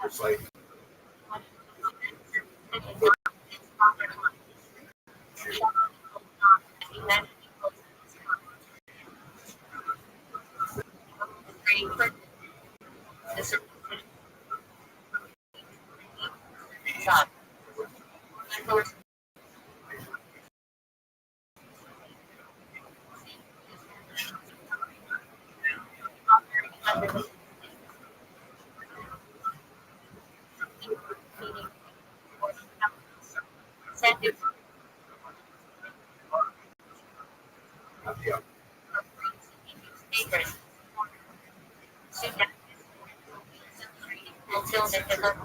it's like Until they develop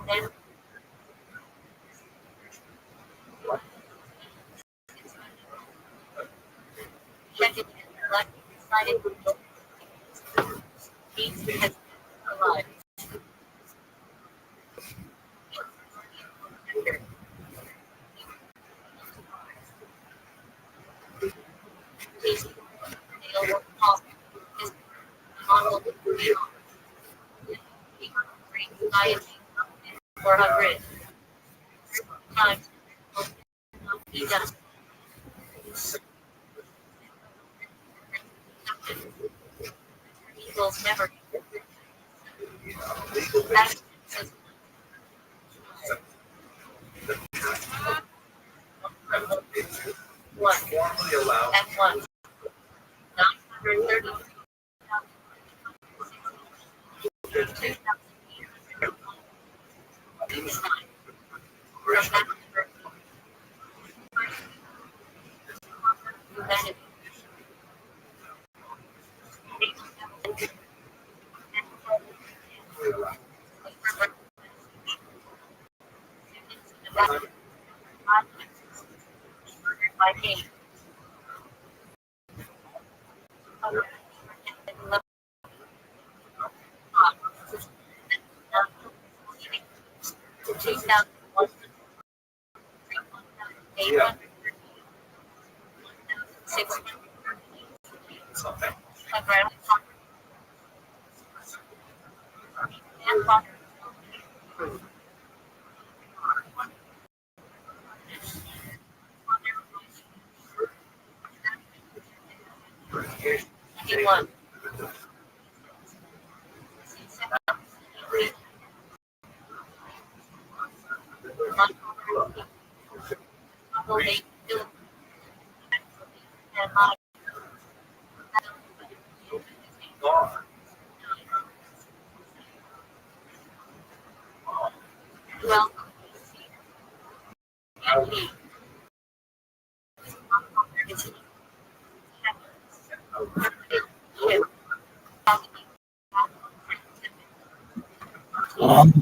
check it like decided he has alive. He's the over off his model for 100 times he does. Equals never legal that is one formally allowed and one 930 by king. yeah, something. One. Gone. Well,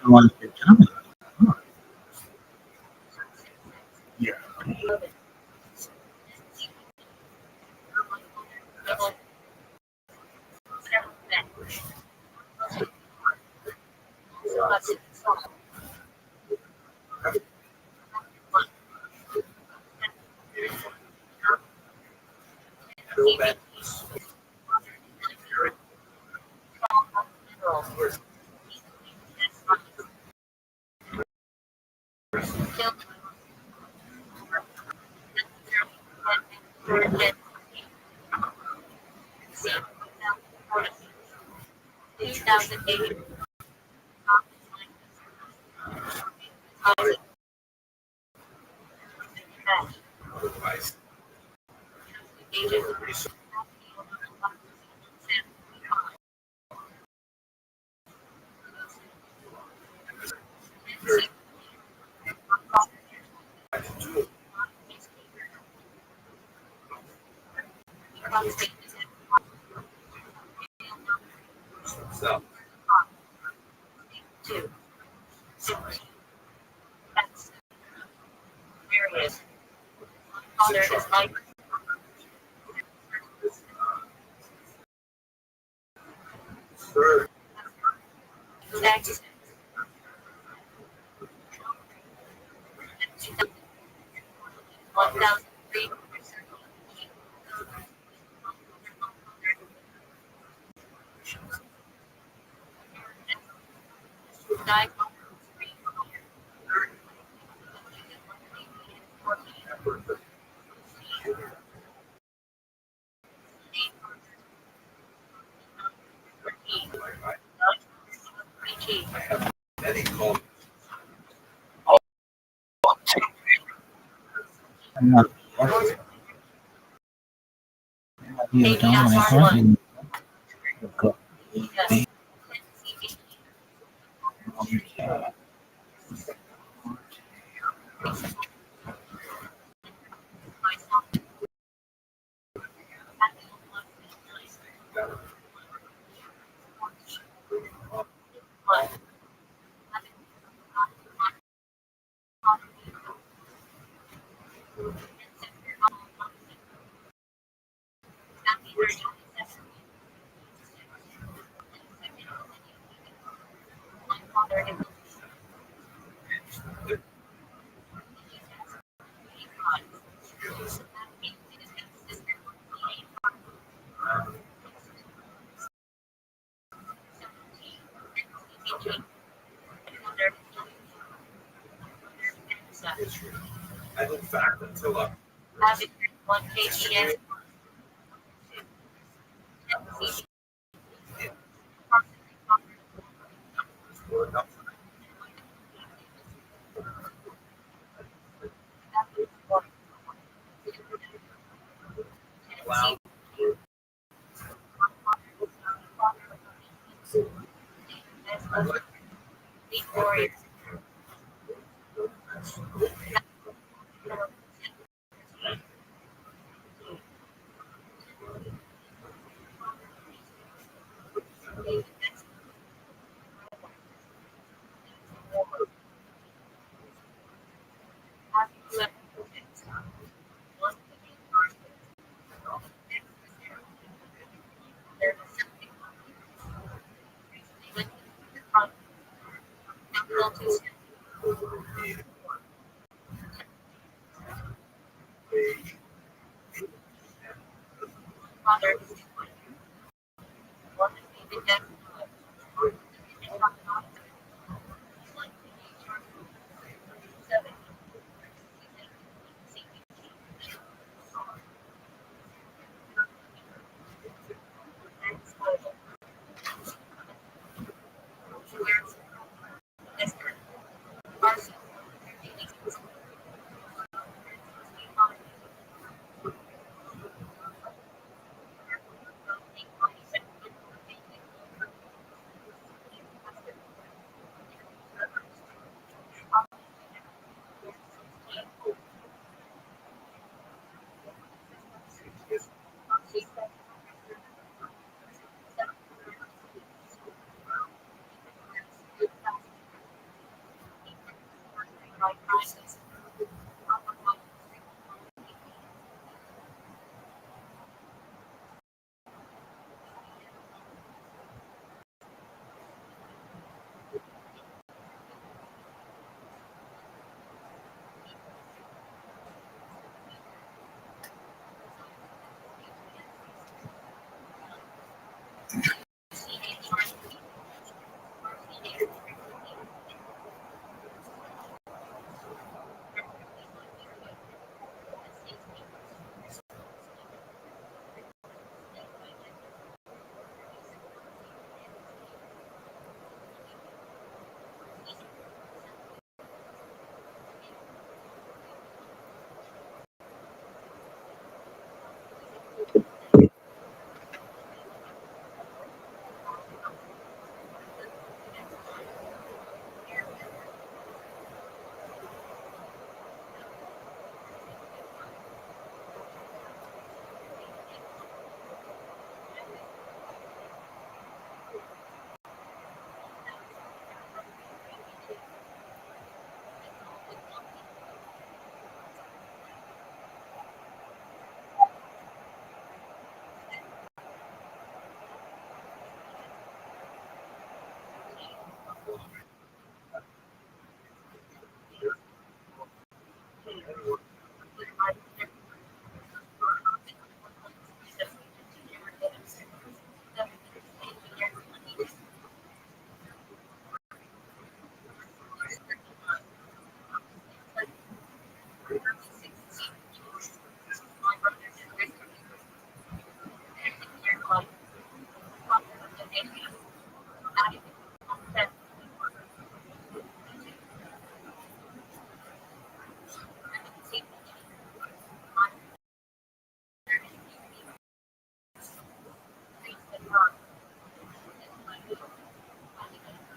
I wanted to tell me. Yeah. Bill Benton. Otherwise, research Thank you. So, Two. That's various. Father is like third, X. 1,003. Nine. I have many called I'm not you don't want to Israel. And in fact, until I Having one page yes. were not allowed Before Father, one the death seven.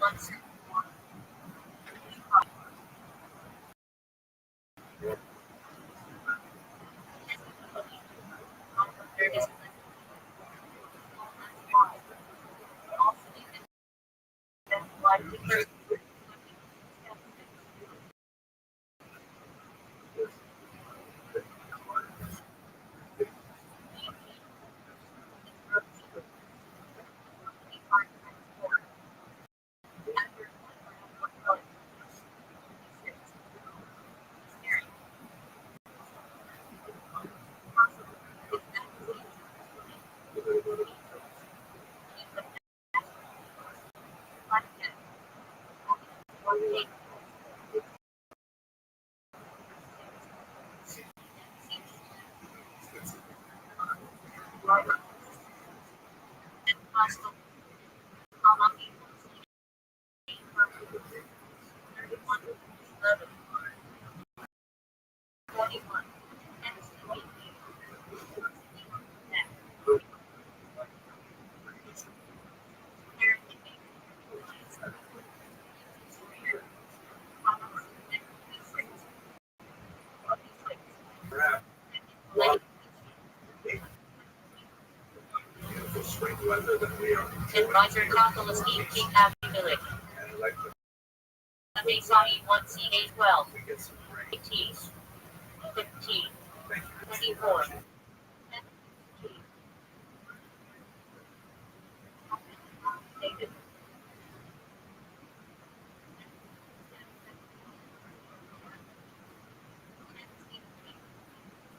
Once there is one first hostile comma 31 11 21 Perhaps like beautiful spring weather that we are and enjoying Roger here. Calculus King Happy Village. And like the Sunday Sahi 1 CA 12 we get some rain. 18 15 Thank you.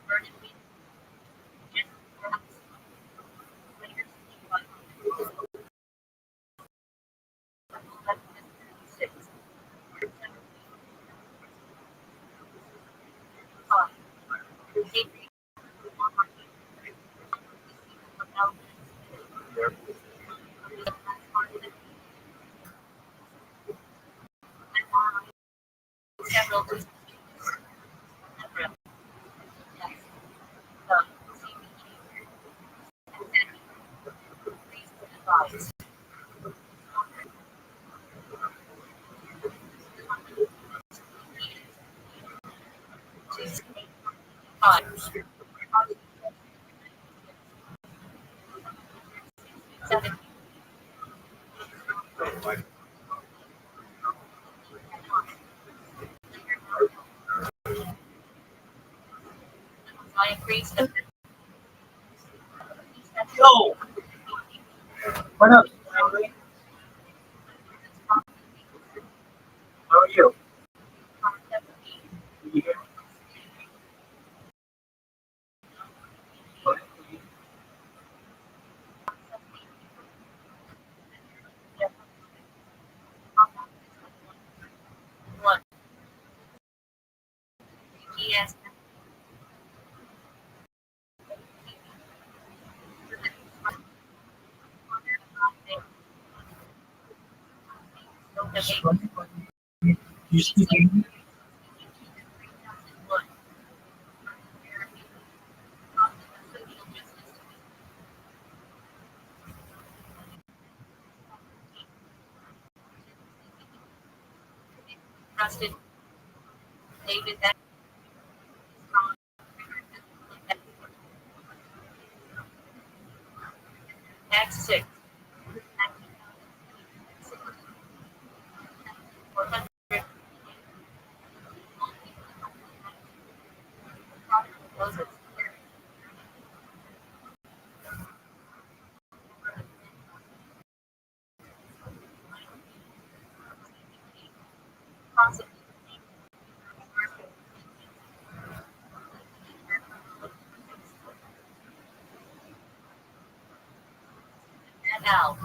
24 David Vernon several five 7 My I increased the Yo, what up? How are you? You hear me? one PS You speak English? Trusted David X6 400 Moses Concept and Al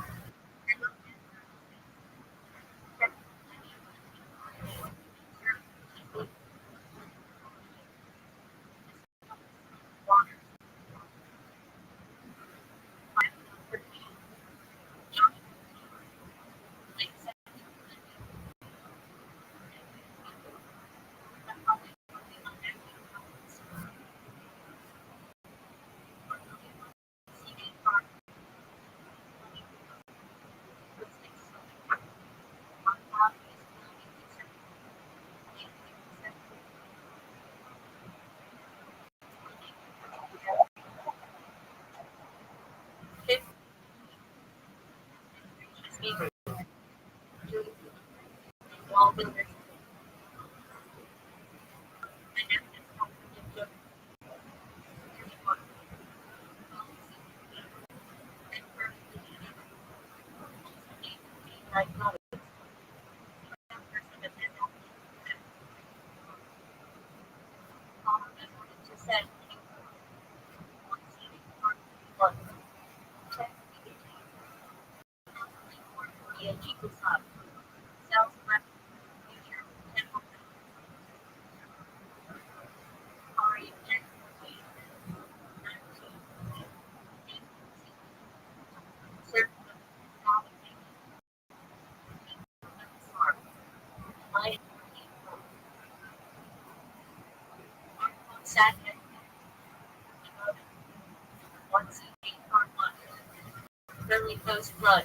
Early post flood.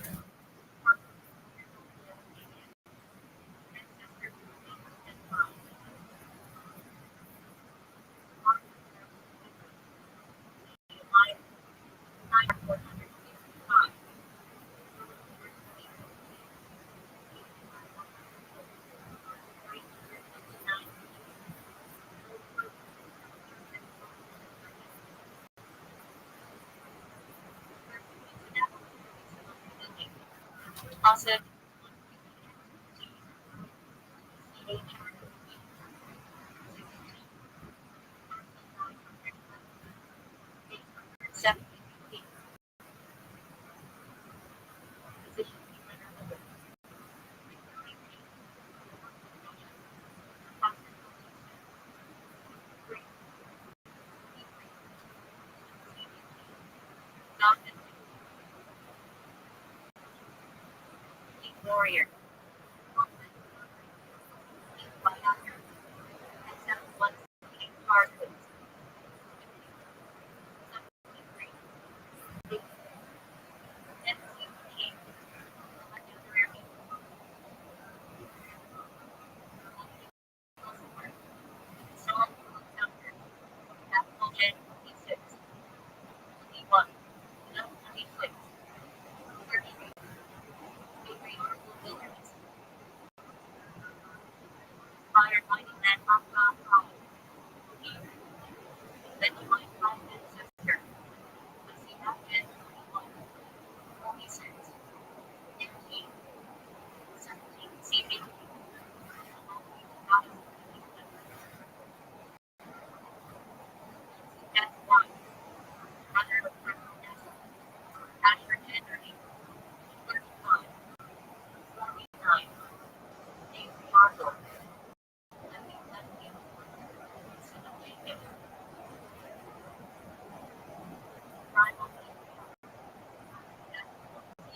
Also, seven. Warrior. Firefighting that then you might find ancestor. Was he not dead? 46. 15. 17. CV. That's one. Brother of criminal justice. Patrick Henry. 35. 49. James Marshall. 17.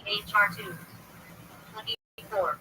HR2. 24.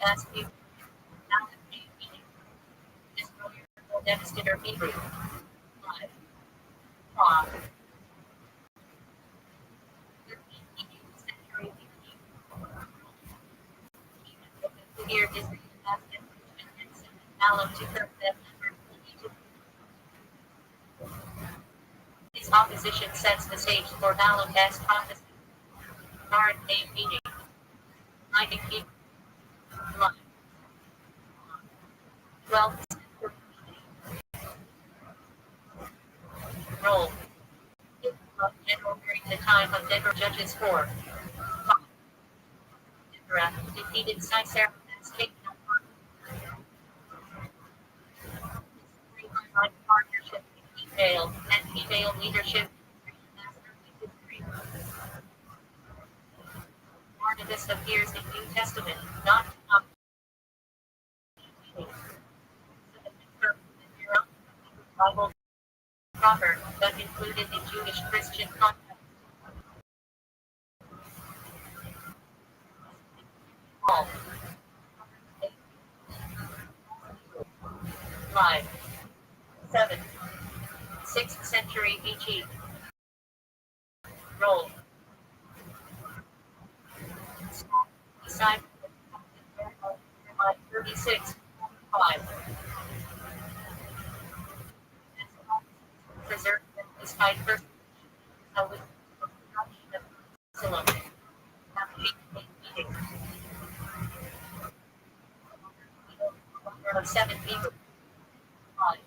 Past few destroyer or devastator Hebrew. 5. Prague. 13th century BC. Here is the last Alum to Kirkland. His opposition sets the stage for Alum as prophecy. Guard name meeting. Lighting Hebrew. 12. Role. General during the time of Deborah Judges 4. Deborah defeated Sisera as king. Partnership with female and female leadership. Barnabas appears in New Testament, not Bible proper, but included in Jewish Christian context. Paul. 5. 7. 6th century BC. Role. Beside 36. 5. Preserved despite first Jerusalem. Of 7 people. 5.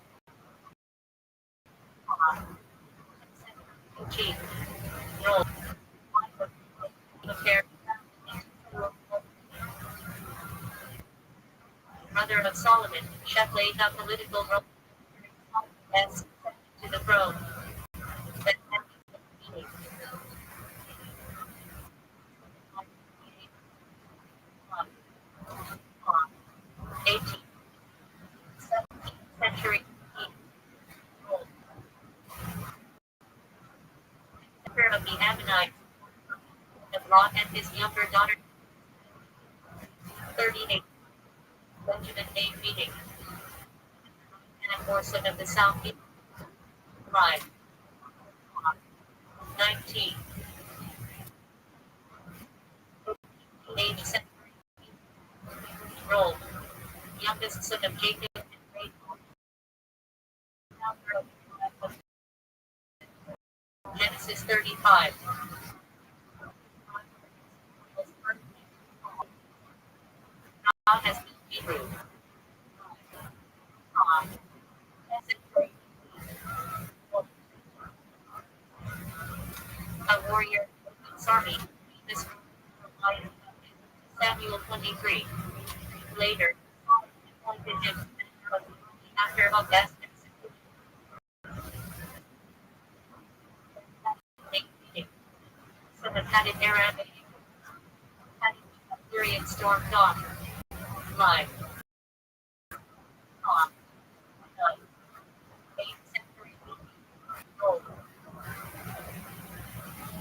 G. Role. Brother of Solomon, Shep laid a political role as to the throne. 18th century Emperor of the Ammonites, of Lot and his younger daughter. 38. Benjamin name meeting. And a portion of the South. 5. 19. Age century. Role. Youngest son of Jacob and Rachel. Genesis 35. God has been Hebrew. A warrior, army. This Samuel 23. Later, appointed him after August. Son of Hadid Aram, Syrian stormed off. Live. 8th century.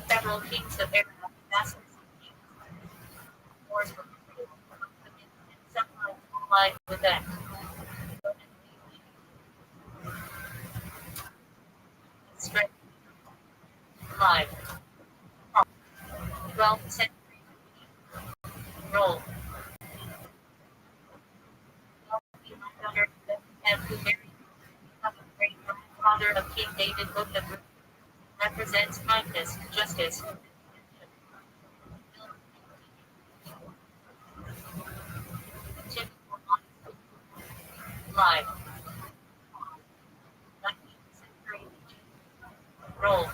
Several kings of Arab vassals. Wars were sometimes allied with them. Strength. Live. 12th century. Role. And who married the great grandfather of King David, book of represents kindness, justice. Live. 19th century. Role.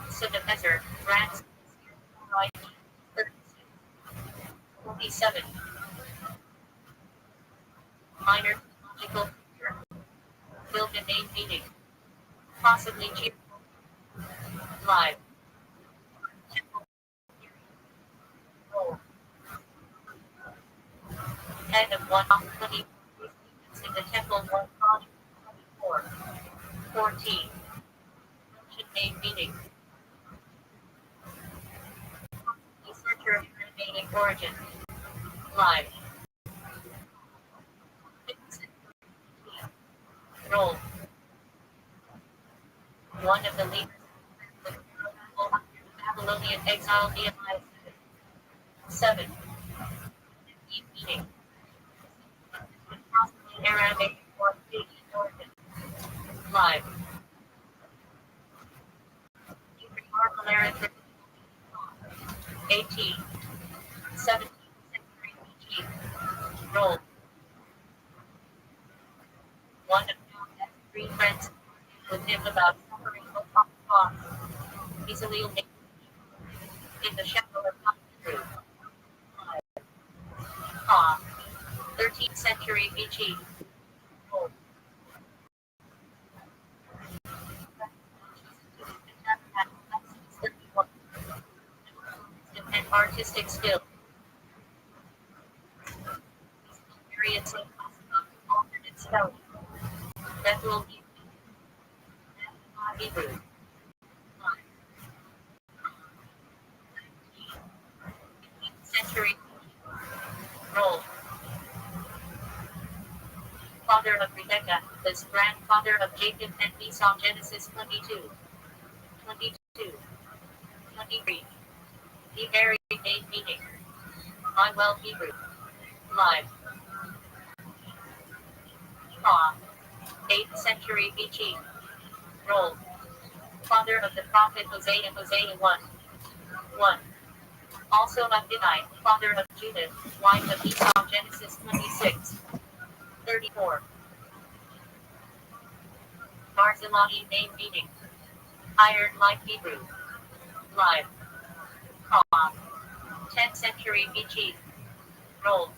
Son of Ezer, Rats. 47. Minor logical figure. Build a name meaning. Possibly cheerful. Live. Role. Head of 120 in the temple 124. 14. Name meaning. Researcher of remaining origin. Live. Role. One of the leaders of the Babylonian exile Nehemiah 7. Meeting. Possibly Arabic or Origin. Live. Artillery 18. 17th century BC. Role. One of John's three friends with him about suffering from cough. Easily in the shadow of Hebrew. 13th century BC. Role. And artistic skill. Periods of alternate spelling. That will be Hebrew. Century. Role. Father of Rebekah, the grandfather of Jacob and Esau. Genesis 22. 22. 23. He married a meaning. I well Hebrew. Live. 8th century BC. Role. Father of the prophet Hosea. Hosea 1. 1. Also Abdinai, father of Judith, wife of Esau. Genesis 26. 34. Barzillai name meaning. Iron like Hebrew. Live. 10th century BC. Role.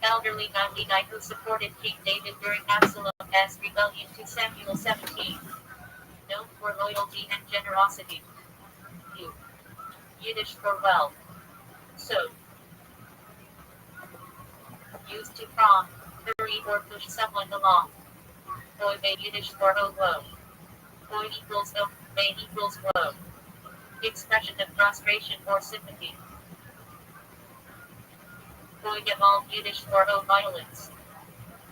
Elderly Gandhi who supported King David during Absalom's rebellion to Samuel 17. Known for loyalty and generosity. Yiddish for well. So. Used to prompt, hurry or push someone along. Boy may Yiddish for oh whoa. Boy equals oh, may equals whoa. Expression of frustration or sympathy. Boy Gamal Yiddish for oh violence.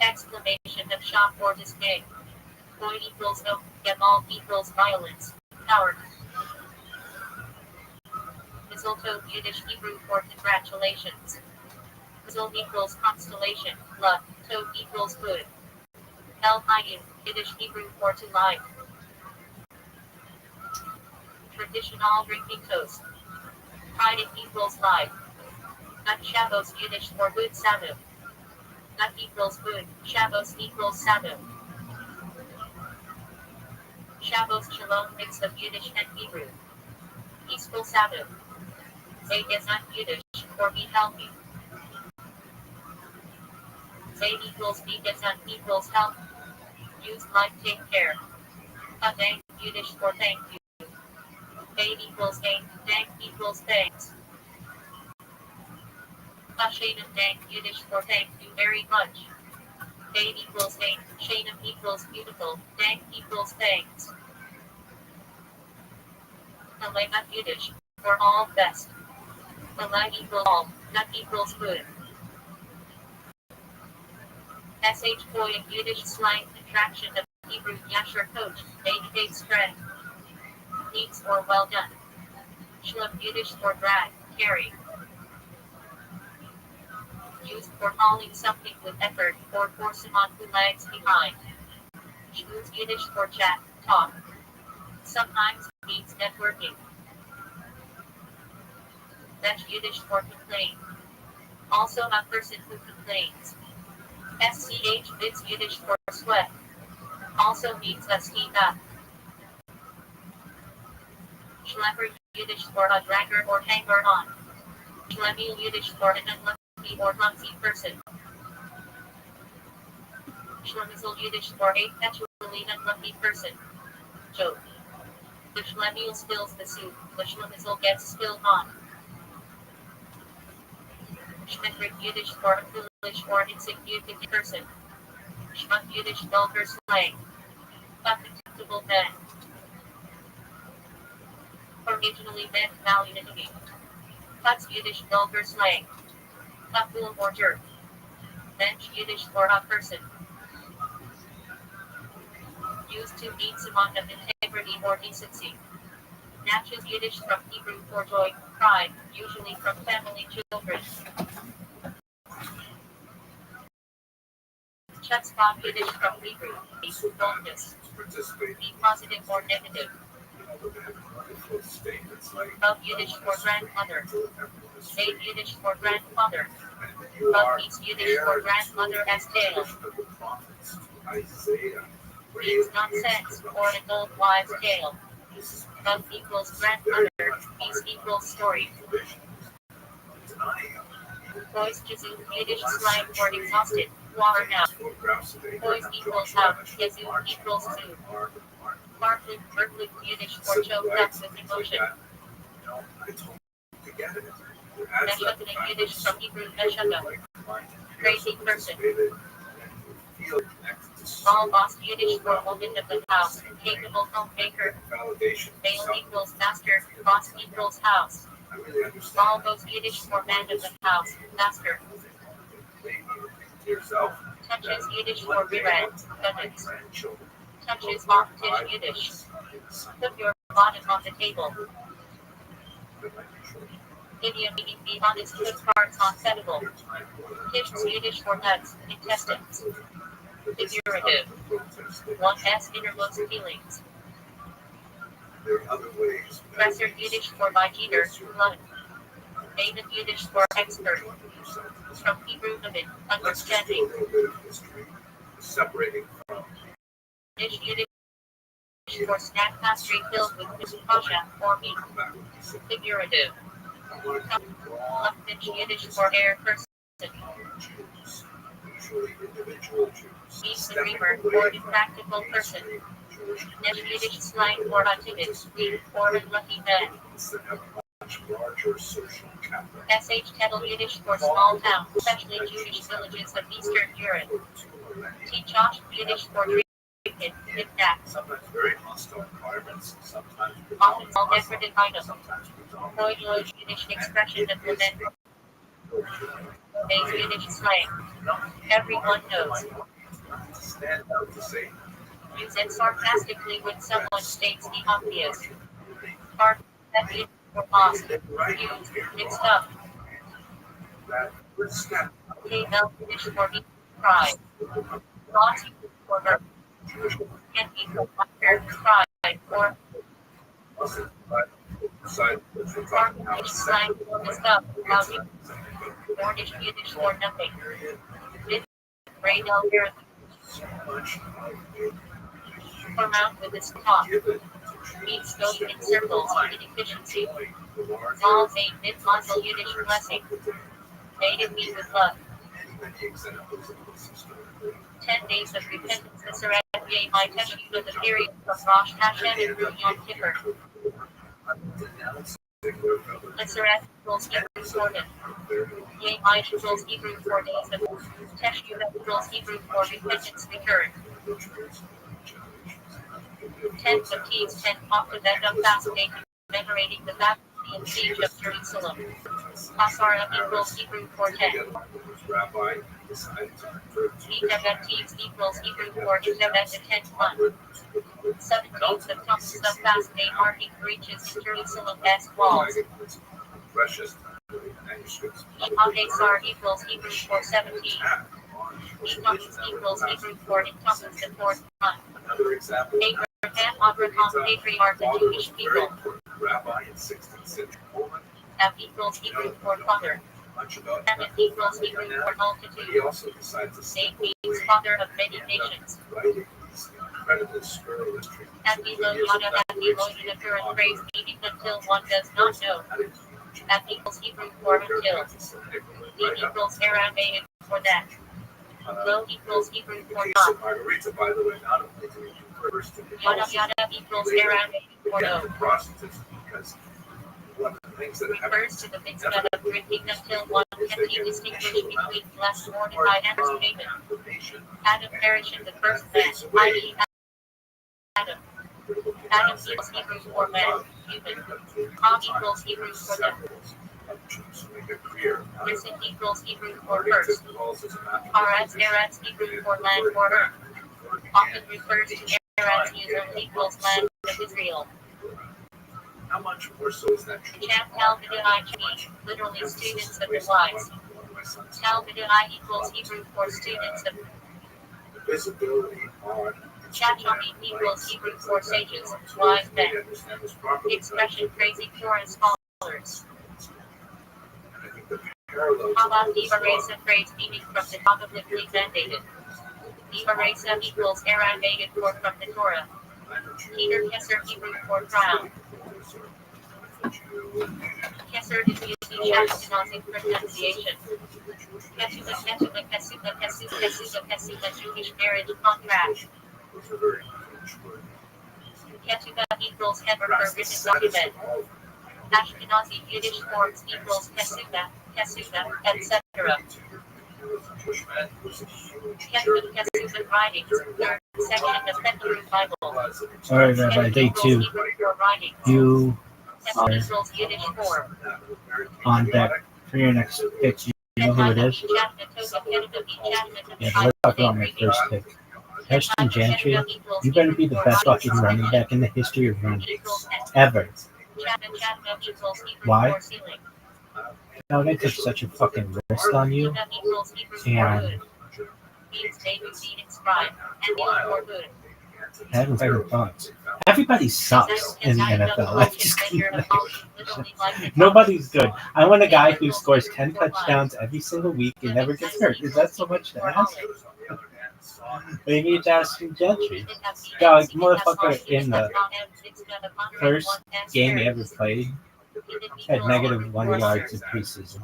Exclamation of shock or dismay. Boy equals oh, Gamal equals violence. Power. Mistletoe Yiddish Hebrew for congratulations. Mistle equals constellation. Love. Toe equals good. El-Hayim, Yiddish Hebrew for to life. Traditional drinking toast. Friday equals life. Nut Shabbos Yiddish for good Sabbath. Nut equals good. Shabbos equals Sabbath. Shabbos Shalom mix of Yiddish and Hebrew. Peaceful Sabbath. Zay is not Yiddish for be healthy. Zay equals be is not equals help. Use like take care. Thank Yiddish for thank you. Thank equals thank equals thanks. Shanam thank Yiddish for thank you very much. Thank equals thank, Shanam equals beautiful, thank equals thanks. Alema Yiddish for all best. Alai equals all, nut equals good. SH boy in Yiddish slang contraction of Hebrew Yasher coach, day-to-day strength. Needs or well done. Shlem Yiddish for drag, carry. Used for hauling something with effort or for someone who lags behind. Schmooze Yiddish for chat, talk. Sometimes means networking. That's Yiddish for complain. Also a person who complains. SCH Vitz Yiddish for sweat. Also means a steam up. Schlepper Yiddish for a dragger or hanger on. Schlemil Yiddish for an unlucky or clumsy person. Schlemizel Yiddish for a perpetually unlucky person. Joke. The Schlemil spills the soup, the Schlemizel gets spilled on. Schmetrik Yiddish for a foolish or insignificant person. Schmuck Yiddish vulgar slang. A contemptible man. Originally meant malinity. Putz Yiddish vulgar slang. A fool or jerk. Mensch Yiddish for a person. Used to mean symbol of integrity or decency. Natchez Yiddish from Hebrew for joy, pride, usually from family children. Chutzpah Yiddish from Hebrew, boldness. Be positive or negative. Bub Yiddish for grandmother. Babe Yiddish for grandfather. Bub means Yiddish for grandmother as tale. Means nonsense or an old wives' tale. Bub equals grandmother, means equals story. Boys Jazoo Yiddish slang for exhausted, worn out. Boys equals out, Yazoo equals zoo. Bartlett, Berkeley Yiddish for choked up with emotion. Meshugga Yiddish from Hebrew Meshugga. Crazy person. Small boss Yiddish for woman of the house, capable homemaker. Male equals master, boss equals house. Small boss Yiddish for man of the house, master. Touches Yiddish for reread, goodness. Touches Arctic Yiddish. Put your bottom on the table. Idiom meaning be honest, put cards on settle. Kish's Yiddish for nuts, intestines. Figurative. One has innermost feelings. Professor Yiddish for Vigeter, blood. Native Yiddish for expert. From Hebrew Navid, understanding. Dish Yiddish for snack pastry filled with pasha or meat. Figurative. Lumpfish Yiddish for air person. Means the dreamer or impractical person. Nesh Yiddish slang for timid, weak, or unlucky man. SH Kettle Yiddish for small town, especially Jewish villages of Eastern Europe. Teachosh Yiddish for trinket, knick-knack. Often all decorative item. Boy Yiddish expression of lament. Base Yiddish slang. Everyone knows. Use it sarcastically when someone states the obvious. Part that Yiddish for lost, used, mixed up. K-Bell Yiddish for eat, pride. Lost for her. Can be for laughter, pride, or Yiddish slang for mixed up, lousy. Mornish Yiddish for nothing. Brain here. For mouth with its talk. Means go in circles, inefficiency. All made mid-muzzle Yiddish blessing. Made it me with love. 10 days of repentance. The Sarat Yeh my Teshi for the period from Rosh Hashanah and through Yom Kippur. The Sarat equals Hebrew for him. Yeh my equals Hebrew for days of Teshi equals Hebrew for repentance return. 10 Baptiste 10 after that of fast day commemorating the Babylonian siege of Jerusalem. Asara equals Hebrew for 10. Vita Baptiste equals Hebrew for Ishem at the 10th month. 17th of Thomas of fast day marking breaches in Jerusalem's walls. Adesar equals Hebrew for 17. Thomas equals Hebrew for in Thomas the 4th month. Abraham patriarch of Jewish people. F equals Hebrew for father. M equals Hebrew for multitude. Name means father of many nations. At below in a current phrase meaning until one does not know. F equals Hebrew for until. D equals Aramaic for that. Lo equals Hebrew for not. Yada yada equals Aramaic for no. Refers to the mixed up of drinking until one can be distinguished between blessed Mordecai and his payment. Adam perished in the first man, i.e. Adam. Adam equals Hebrew for man, human. Ham equals Hebrew for them. Listen equals Hebrew for first. Aratz Hebrew for land or earth. Often refers to Eretz Yisrael equals land of Israel. How much more so is that true? Chap Talmudai, literally students of the wise. Talmudai equals Hebrew for students of The visibility on Chachami equals Hebrew for sages, wise men. Expression crazy Torah scholars. I think the parallel How about Ibaresa phrase meaning from the cognitively mandated? Ibaresa equals Aramaic for from the Torah. Peter Kesser Hebrew for crown. Kesser is used in Ashkenazic pronunciation. Kesuba, Jewish marriage contract. Ketuba equals hever for written document. Ashkenazi Yiddish forms equals Kesuba, etc. Kesuba writings, third section of Hebrew Bible. All right, Rabbi, day 2. You are Yiddish form. on deck for your next pick. You know who it is? Yeah, let's talk about my first pick. Ashton Gentry, you better be the best fucking running back in the history of running ever. Why? Now they took such a fucking risk on you, and having second thoughts. Everybody sucks in the NFL. I just nobody's good. I want a guy who scores 10 touchdowns every single week and never gets hurt. Is that so much to ask? Maybe it's Ashton Gentry. Yeah, like motherfucker in the first game he ever played had -1 yards in preseason.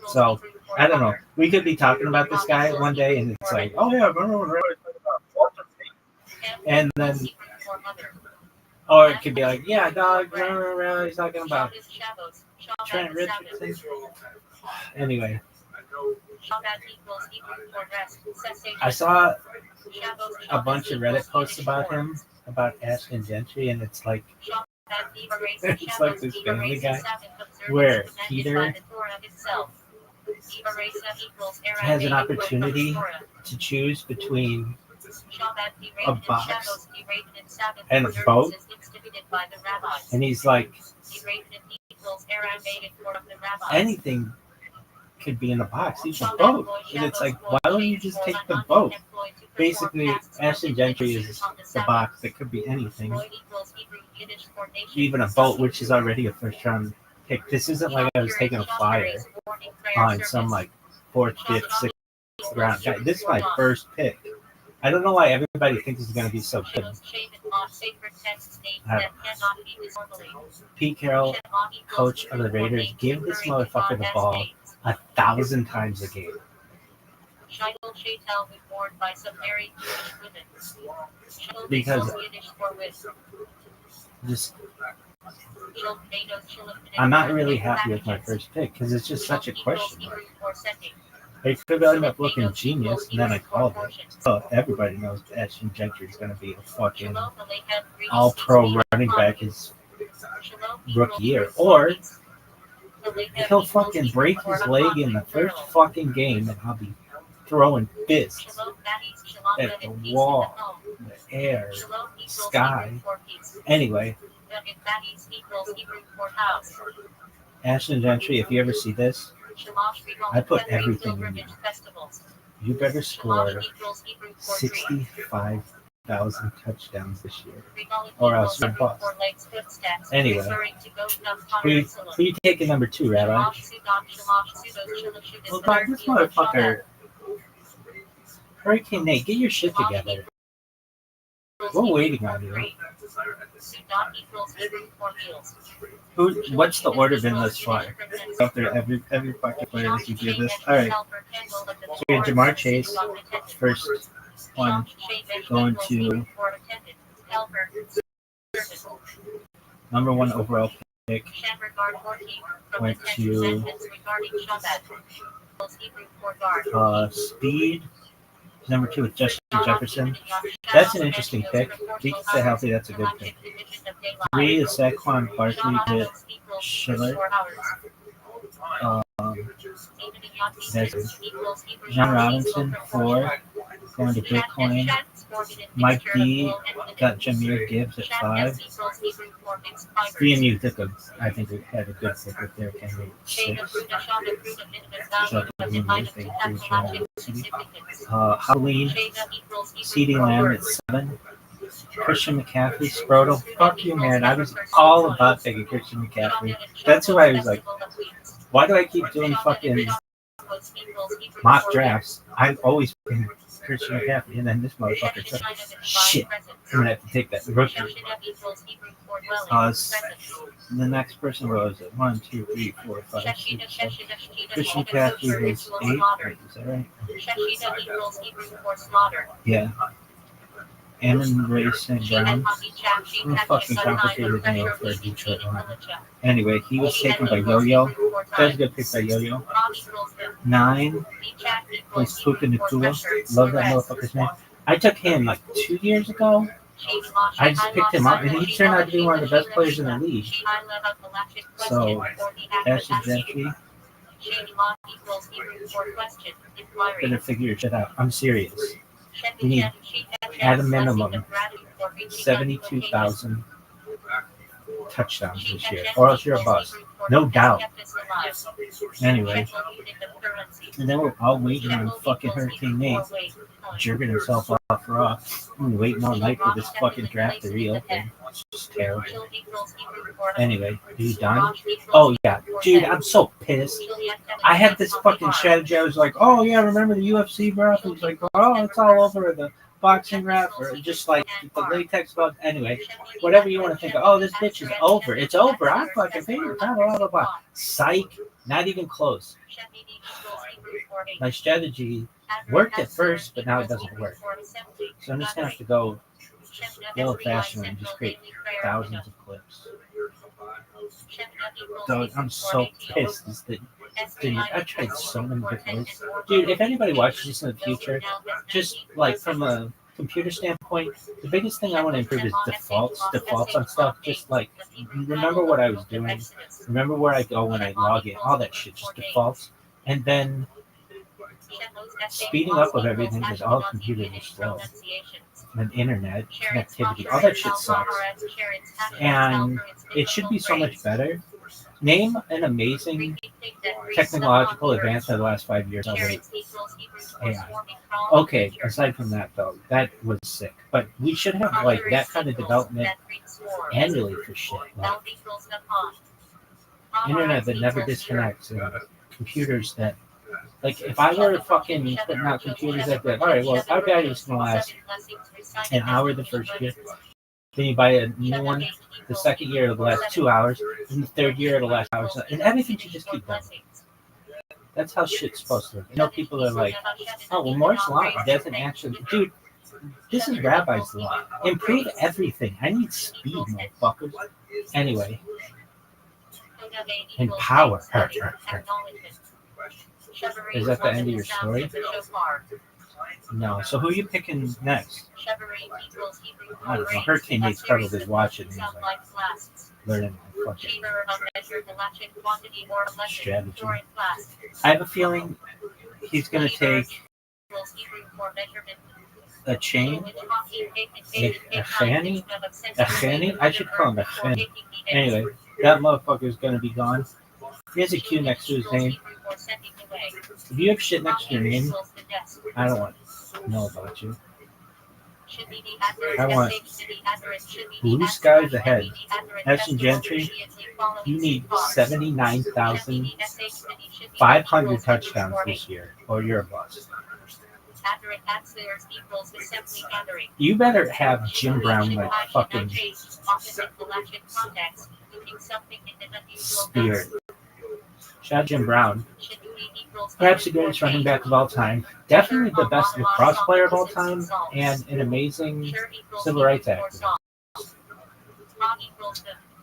So I don't know. We could be talking about this guy one day, and it's like, oh yeah, remember and then, or it could be like, yeah, dog, remember he's talking about Trent Richardson. Anyway, I saw a bunch of Reddit posts about him, about Ashton Gentry, and it's like this Family Guy where Peter has an opportunity to choose between a box and a boat, and he's like, anything could be in a box, even a boat, and it's like, why don't you just take the boat? Basically, Ashton Gentry is the box that could be anything, even a boat, which is already a first round pick. This isn't like I was taking a flyer on some like 4th, 5th, 6th round guy. This is my first pick. I don't know why everybody thinks it's going to be so good. Pete Carroll, coach of the Raiders, give this motherfucker the ball 1,000 times a game. Because just, I'm not really happy with my first pick because it's just such a question mark. I could end up looking genius, and then I called it. So everybody knows Ashton Gentry is going to be a fucking all-pro running back his rookie year. Or he'll fucking break his leg in the first fucking game, and I'll be throwing fists at the wall, the air, sky. Anyway, Ashton Gentry, if you ever see this, I put everything in you. You better score 65,000 touchdowns this year, or else you're bust. Anyway, who you taking number 2, Rabbi? Well, God, this motherfucker. Hurricane Nate, get your shit together. We're waiting on you. What's the order been thus far? After every fucking player that you do this. Alright. So we have Jamar Chase, first one, going to number 1 overall pick. Went to speed. Number 2 with Justin Jefferson. That's an interesting pick. If he can stay healthy, that's a good pick. 3 is Saquon Barkley to Schiller. That's John Robinson. 4 going to Bitcoin. Mike D got Jameer Gibbs at 5. VMU took I think we had a good pick with their candidate 6. Halloween, CeeDee Lamb at 7. Christian McCaffrey, Scrotal. Fuck you, man. I was all about taking Christian McCaffrey. That's who I was like, why do I keep doing fucking mock drafts? I've always been Christian McCaffrey, and then this motherfucker took shit. I'm gonna have to take that rookie. The next person was at 1, 2, 3, 4, 5, 6, 7. Christian McCaffrey was 8. Wait, is that right? Yeah. Ammon Ray St. Brown. I'm a fucking complicated name for a Detroit line. Anyway, he was taken by Yo-Yo. That was a good pick by Yo-Yo. 9 was Puka Nakua. Love that motherfucker's name. I took him like 2 years ago. I just picked him up, and he turned out to be one of the best players in the league. So, Ashton Gentry. Better figure your shit out. I'm serious. You need, at a minimum, 72,000 touchdowns this year, or else you're a bust. No doubt. Anyway, and then we're all waiting on fucking Hurricane Nate jerking himself off for off. I'm waiting all night for this fucking draft to reopen. It's just terrible. Anyway, are you done? Oh, yeah. Dude, I'm so pissed. I had this fucking strategy. I was like, oh, yeah, remember the UFC, bro? He's like, oh, it's all over the boxing rap, or just like the latex gloves. Anyway, whatever you want to think of. Oh, this bitch is over. It's over. I'm fucking famous. Blah, blah, blah, blah. Psych. Not even close. My strategy worked at first, but now it doesn't work. So I'm just going to have to go old-fashioned and just create thousands of clips. So I'm so pissed. I've tried so many different ways. Dude, if anybody watches this in the future, just like from a computer standpoint, the biggest thing I want to improve is defaults on stuff. Just like, remember what I was doing, remember where I go when I log in, all that shit, just defaults. And then speeding up of everything, because all computers are slow. And internet connectivity, all that shit sucks. And it should be so much better. Name an amazing technological advance of the last 5 years. AI. Okay, aside from that though, that was sick. But we should have like that kind of development annually for shit. Like internet that never disconnects, and computers that, like, if I were fucking putting out computers that all right, well, our battery's gonna last an hour the first year. Then you buy a new one. The second year it'll last 2 hours, and the third year it'll last hours, and everything should just keep going. That's how shit's supposed to work. You know, people are like, oh, well, Moore's law doesn't actually, dude. This is Rabbi's law. Improve everything. I need speed, motherfuckers. Anyway, empower her. Is that the end of your story? No. So who are you picking next? I don't know. Hurricane Nate's probably watching. He's like learning my fucking strategy. I have a feeling he's going to take a chain, a fanny. I should call him a fanny. Anyway, that motherfucker's going to be gone. He has a Q next to his name. If you have shit next to your name, I don't want to know about you. I want blue skies ahead. Ashton Gentry, you need 79,500 touchdowns this year, or you're a bust. You better have Jim Brown like fucking spirit. Shout out Jim Brown. Perhaps the greatest running back of all time. Definitely the best lacrosse player of all time, and an amazing civil rights activist.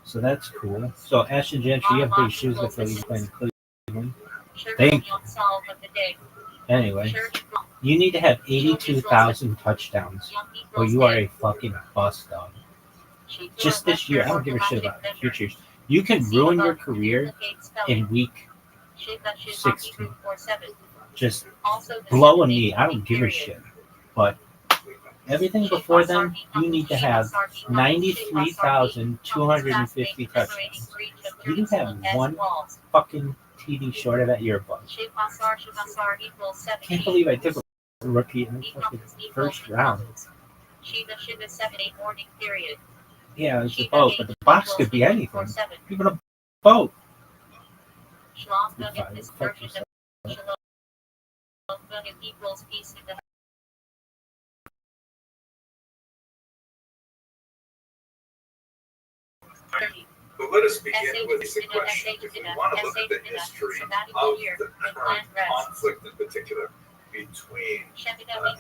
So that's cool. So Ashton Gentry, you have big shoes to fill. You play in Cleveland. Thank you. Anyway, you need to have 82,000 touchdowns, or you are a fucking bust, dog. Just this year, I don't give a shit about futures. You can ruin your career in week 16. Just blow a knee. I don't give a shit. But everything before then, you need to have 93,250 touchdowns. You do have one fucking TD short of that earbud. Can't believe I took a rookie in the fucking first round. Yeah, it's a boat, but the box could be anything. Even a boat. Fuck yourself. But let us begin with the question. If we want to look at the history of the current conflict in particular between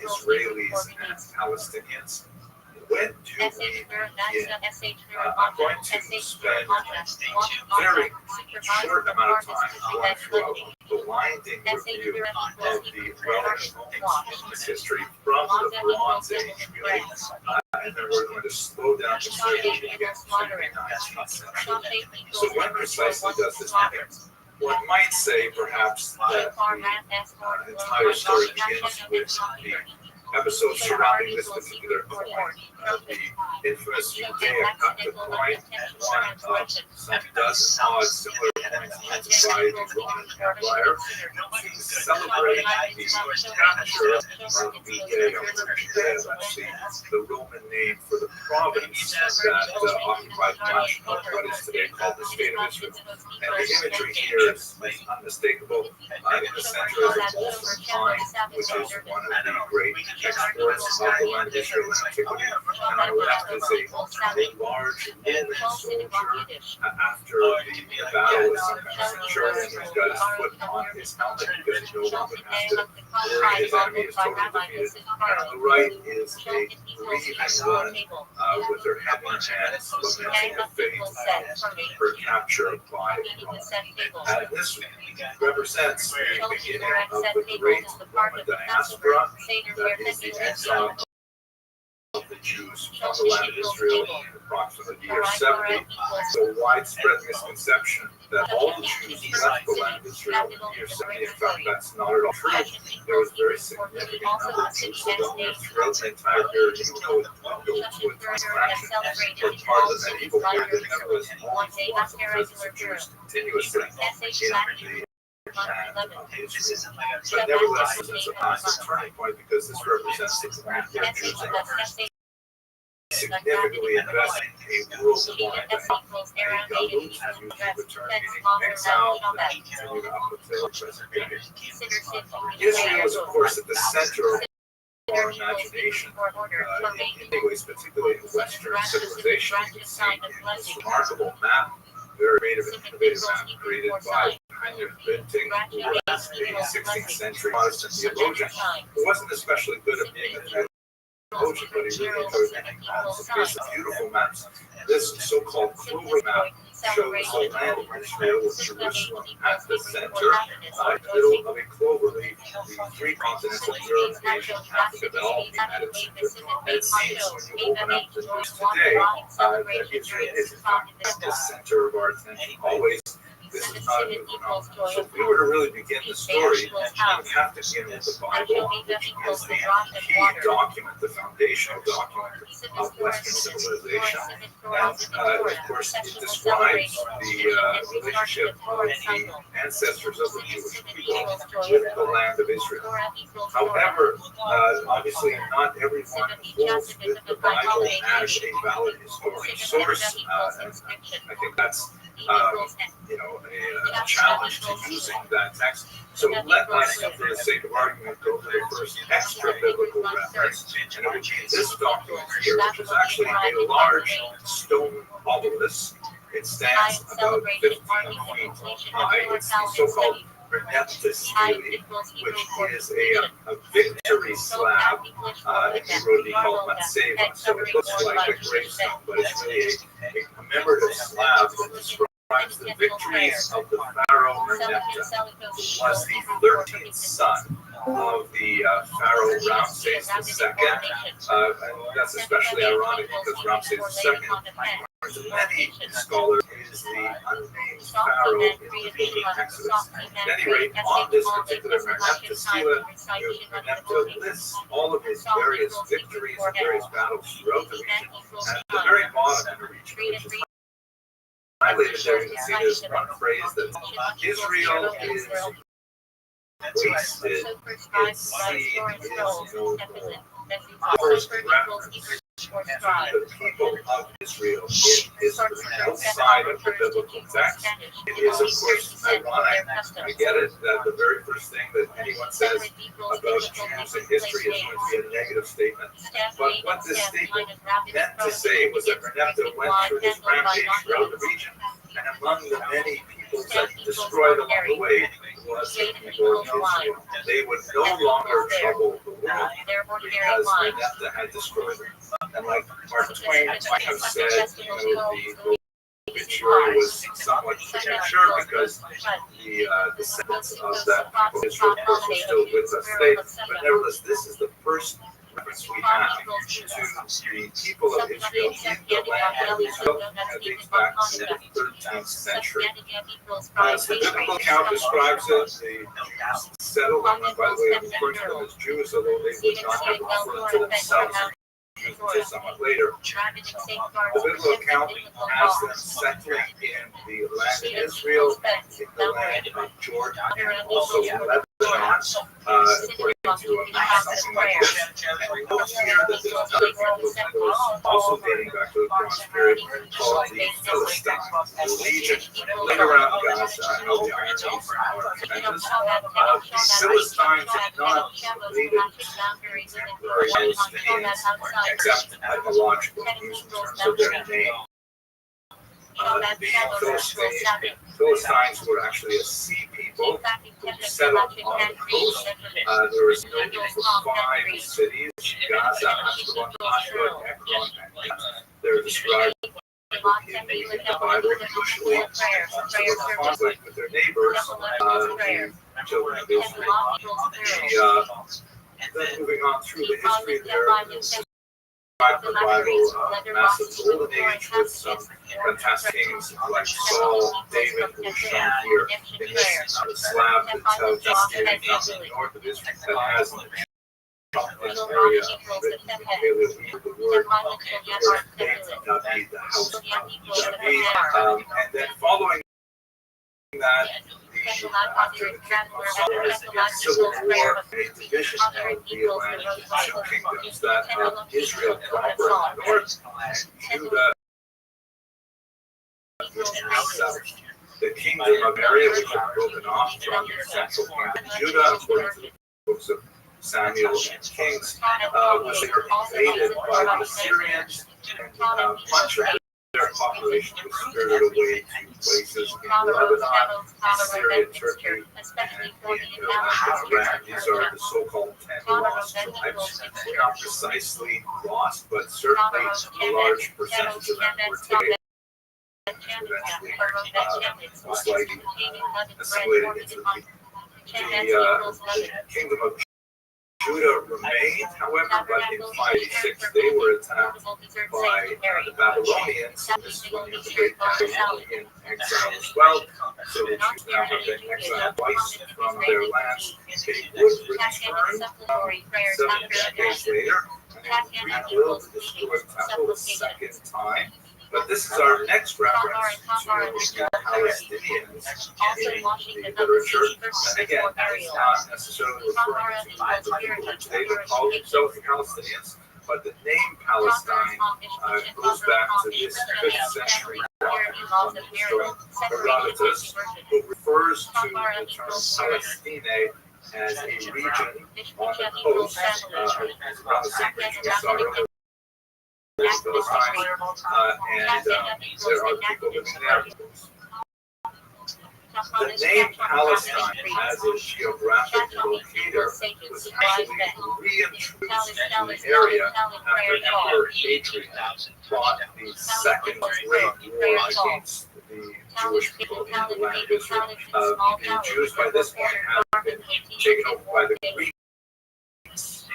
Israelis and Palestinians, when do we begin? I'm going to spend a very short amount of time going through a blinding review of the relevant history from the Bronze Age, really, and then we're going to slow down considerably and get to the 19th century. So when precisely does this happen? One might say perhaps that the entire story begins with the episode surrounding this particular coin, the infamous Judea cut the coin, one of some dozen odd similar coins minted by the Roman Empire to celebrate the capture of Judea, or Judea, that's the Roman name for the province that occupied much of what is today called the State of Israel. And the imagery here is unmistakable. In the center is a golden vine, which is one of the great exports of the land of Israel in antiquity, and on the left is a large Roman soldier after the battle with some kind of centurion who's got his foot on his helmet because he no longer has to worry his enemy is totally defeated. And on the right is a grieving woman with her head in her hands, lamenting the fate of her capture by Rome. And this represents the beginning of the great Roman diaspora, that is the exile of the Jews from the land of Israel in approximately the year 70. So widespread misconception that all the Jews left the land of Israel in the year 70. In fact, that's not at all true. There was a very significant number of Jews who lived there throughout the entire period, even though it dwindled to a tiny fraction for part of the medieval period. There was always lots of presence of Jews continuously in the but nevertheless, it's a massive turning point because this represents the point where Jews are significantly investing in a worldwide galut, Jews return meaning exile, that continued up until the present day. Israel is, of course, at the center of our imagination, in many ways, particularly in Western civilization. You can see in this remarkable map, very creative and innovative map created by Heinrich Benting, who was a 16th century Protestant theologian who wasn't especially good at being a theologian, but he really enjoyed making maps. Here's some beautiful maps. This so-called clover map shows the land of Israel with Jerusalem at the center, in the middle of a clover leaf. The three continents of Europe, Asia, and Africa, they all meet at its center. And it seems when you open up the news today that Israel is in fact at the center of our attention always. This is not a new phenomenon. So if we were to really begin the story, we would have to begin with the Bible, which is the key document, the foundational document of Western civilization. And of course, it describes the relationship of the ancestors of the Jewish people with the land of Israel. However, obviously not everyone holds the Bible as a valid historic source. And I think that's a challenge to using that text. So let us, for the sake of argument, go to the first extra-biblical reference, and it would be this document here, which is actually a large stone obelisk. It stands about 15 feet high. It's the so-called which is a victory slab in Hebrew would be called matzeva. So it looks like a gravestone, but it's really a commemorative slab that describes the victories of the Pharaoh Merneptah, who was the 13th son of the Pharaoh Ramses II. And that's especially ironic because Ramses II To many scholars, is the unnamed pharaoh in the Exodus. At any rate, on this particular Merneptah lists all of his various victories and various battles throughout the region. And at the very bottom of the region, which is highlighted there, you can see there's one phrase that Israel is wasted, its seed is no more. First reference the people of Israel in history outside of the biblical text. It is, of course, ironic. I get it that the very first thing that anyone says about Jews in history is going to be a negative statement. But what this statement meant to say was that Merneptah went through his rampage throughout the region, and among the many peoples that he destroyed along the way was the people of Israel. They would no longer trouble the world because Merneptah had destroyed them. And like Mark Twain might have said, the obituary was somewhat premature because the descendants of that people of Israel, of course, are still with us today. But nevertheless, this is the first reference we have to the people of Israel in the land of Israel, and it dates back to the 13th century. As the biblical account describes it, the Jews settled, and by the way, I'm referring to them as Jews, although they would not have referred to themselves until somewhat later. The biblical account has them settling in the land of Israel, in the land of Jordan, and also Lebanon, according to something like this. And note here that there's another group of peoples also dating back to the Bronze period called the Philistines, the region right around Gaza and all the Iron East tremendous. The Philistines are not related to contemporary Palestinians, except etymological in terms of their name. The Philistines were actually a sea people who settled on the coast. There was known for 5 cities: Gaza, Ashkelon, Ashdod, Ekron, and Gat. They're described in the Bible usually in conflict with their neighbors, the children of Israel. Then moving on through the history there, the Bible, massive golden age with some fantastic kings like Saul, David, who was shown here in this slab that tells us from the north of Israel that has an area written in Paleo, the word David, the house of David. And then following that, after the kingdom of Saul, civil war, a division of the land into 2 kingdoms, that of Israel proper in the north, and Judah in the south. The kingdom of Area, which was broken off from the central kingdom of Judah, according to the books of Samuel and Kings, was invaded by the Assyrians, and a bunch of their population was spirited away to places in Lebanon, Syria, Turkey, and in Iran. These are the so-called 10 lost tribes. Not precisely lost, but certainly a large percentage of them were taken. Eventually, most likely assimilated into the kingdom of Judah remained, however, but in 586 they were attacked by the Babylonians. This is when the great Babylonian exile as well. So the Jews now have been exiled twice from their lands. They would return 7 decades later and rebuild the destroyed temple a second time. But this is our next reference to the Palestinians in the literature. And again, it's not necessarily referring to the people which they would call themselves the Palestinians, but the name Palestine goes back to this 5th century historian Herodotus, who refers to the term Palestine as a region on the coast, around the same region we saw earlier. Those times, and there are people living there. The name Palestine as a geographic locator was actually reintroduced to the area after Emperor Hadrian fought the Second Great War against the Jewish people in the land of Israel. The Jews by this point had been taken over by the Greeks.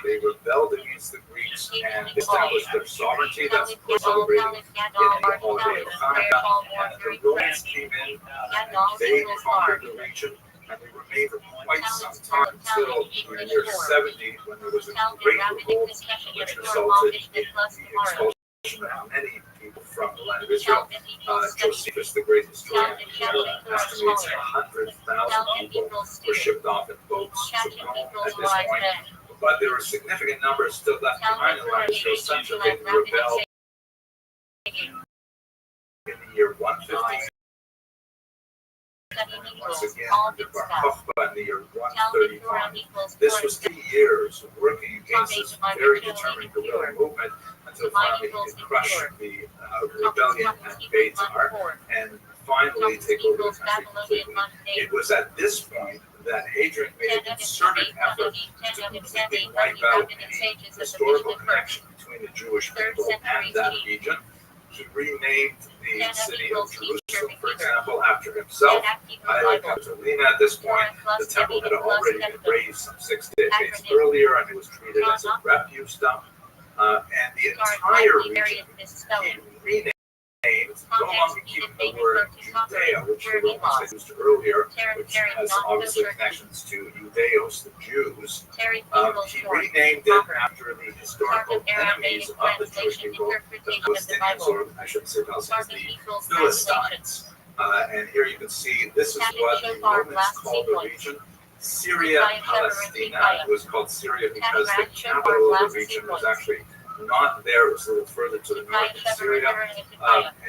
They rebelled against the Greeks Jews, and established their sovereignty. That's celebrated in the holiday of Hanukkah. And the Romans came in, and they conquered the region, and they remained for quite some time until the year 70, when there was a great revolt, which resulted in the expulsion of many people from the land of Israel. Josephus, the great historian, estimates 100,000 people were shipped off in boats to Rome at this point. But there were significant numbers still left behind in the land of Israel, such that they rebelled in the year 150. Once again, under Bar Kokhba in the year 131. This was 3 years of working against this very determined guerrilla movement until finally he could crush the rebellion at Beitar and finally take over the country completely. It was at this point that Hadrian made a concerted effort to completely wipe out any historical connection between the Jewish people and that region. He renamed the city of Jerusalem, for example, after himself. Capitolina. At this point, the temple had already been razed some 6 decades earlier, and it was treated as a refuse dump. And the entire region he renamed, no longer keeping the word Judea, which the Romans had used earlier, which has obviously connections to Judeos, the Jews. He renamed it after the historical enemies of the Jewish people, the Palestinians, or I should say the Philistines. And here you can see this is what the Romans called the region. Syria Palestina. It was called Syria because the capital of the region was actually not there. It was a little further to the north in Syria.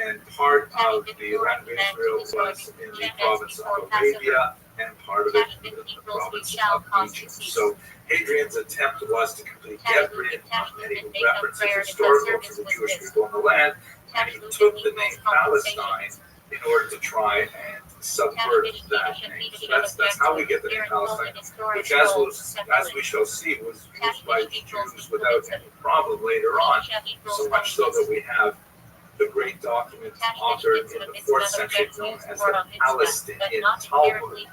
And part of the land of Israel was in the province of Arabia, and part of it in the province of Egypt. So Hadrian's attempt was to completely get rid of any references historical to the Jewish people in the land, and he took the name Palestine in order to try and subvert that name. So that's how we get the name Palestine, which as we shall see, was used by Jews without any problem later on, so much so that we have the great document authored in the 4th century known as the Palestinian Talmud.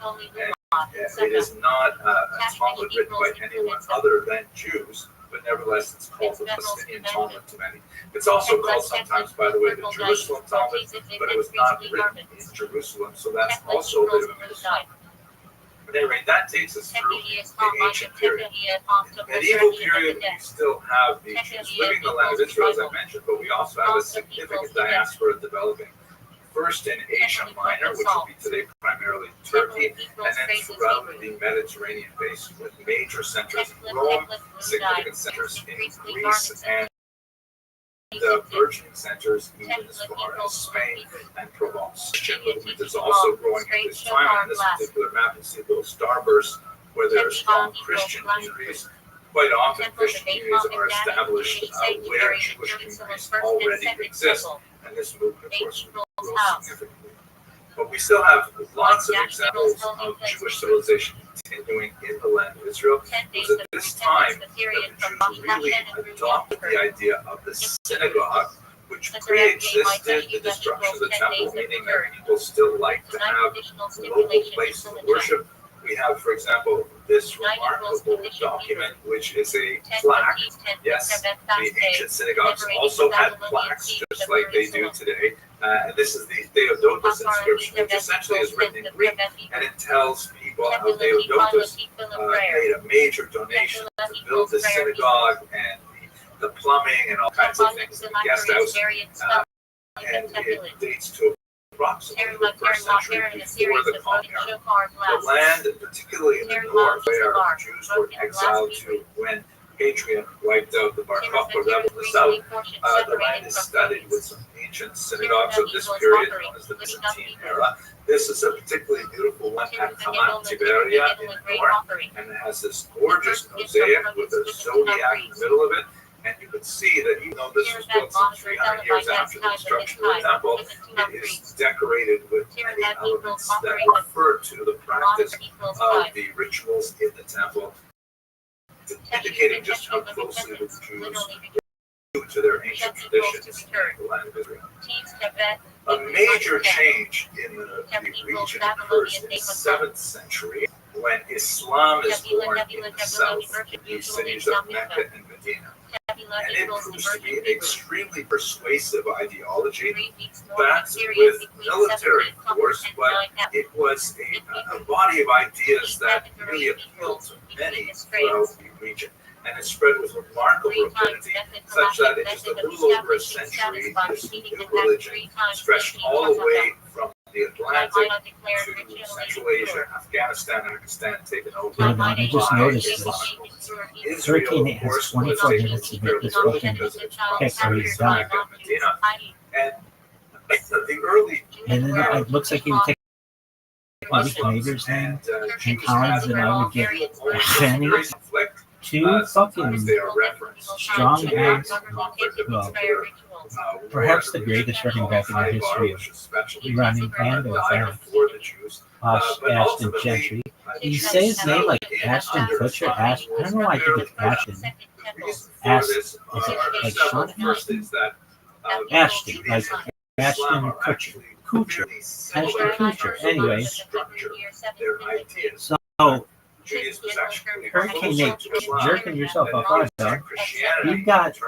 And it is not a Talmud written by anyone other than Jews, but nevertheless it's called the Palestinian Talmud to many. It's also called sometimes, by the way, the Jerusalem Talmud, but it was not written in Jerusalem, so that's also a bit of a mystery. But anyway, that takes us through the ancient period. In the medieval period, we still have the Jews living in the land of Israel, as I mentioned, but we also have a significant diaspora developing. First in Asia Minor, which will be today primarily Turkey, and then throughout the Mediterranean basin, with major centers in Rome, significant centers in Greece, and the burgeoning centers even as far as Spain and Provence. Christian movement is also growing at this time. On this particular map, you see little starbursts where there are strong Christian communities. Quite often, Christian communities are established where Jewish communities already exist, and this movement, of course, will grow significantly. But we still have lots of examples of Jewish civilization continuing in the land of Israel. It was at this time that the Jews really adopted the idea of the synagogue, which pre-existed the destruction of the temple, meaning that people still like to have local places of worship. We have, for example, this remarkable document, which is a plaque. Yes, the ancient synagogues also had plaques, just like they do today. And this is the Theodotus inscription, which essentially is written in Greek, and it tells people how Theodotus made a major donation to build the synagogue and the plumbing and all kinds of things in the guest house. And it dates to approximately the 1st century before the Common Era. The land, particularly in the north, where Jews were exiled to when Hadrian wiped out the Bar Kokhba rebel in the south, the land is studded with some ancient synagogues of this period, known as the Byzantine era. This is a particularly beautiful one at Hamat Tiberia in the north, and it has this gorgeous mosaic with a zodiac in the middle of it. And you can see that even though this was built some 300 years after the destruction of the temple, it is decorated with many elements that refer to the practice of the rituals in the temple, indicating just how closely the Jews were to their ancient traditions in the land of Israel. A major change in the region occurs in the 7th century when Islam is born in the south, in the cities of Mecca and Medina. and it proves to be an extremely persuasive ideology, backed with military force, but it was a body of ideas that really appealed to many throughout the region. And it spread with remarkable rapidity, such that in just a little over a century, this new religion stretched all the way from the Atlantic to Central Asia, Afghanistan, Pakistan, taken over. I just noticed this. Hurricane has 24 minutes to make this fucking pick, or he's done. And the early And then it looks like he would take my neighbor's name and Collins, and I would get Fanny. Two fucking strong ass, well, perhaps the greatest running back in the history of running and of Ashton Gentry. You say his name like Ashton Kutcher? I don't know why I think it's Ashton. Is it like Sean Ashton? Ashton, like Ashton Kutcher. Ashton Kutcher. Anyway, so Hurricane Nate, jerking yourself off there. You've got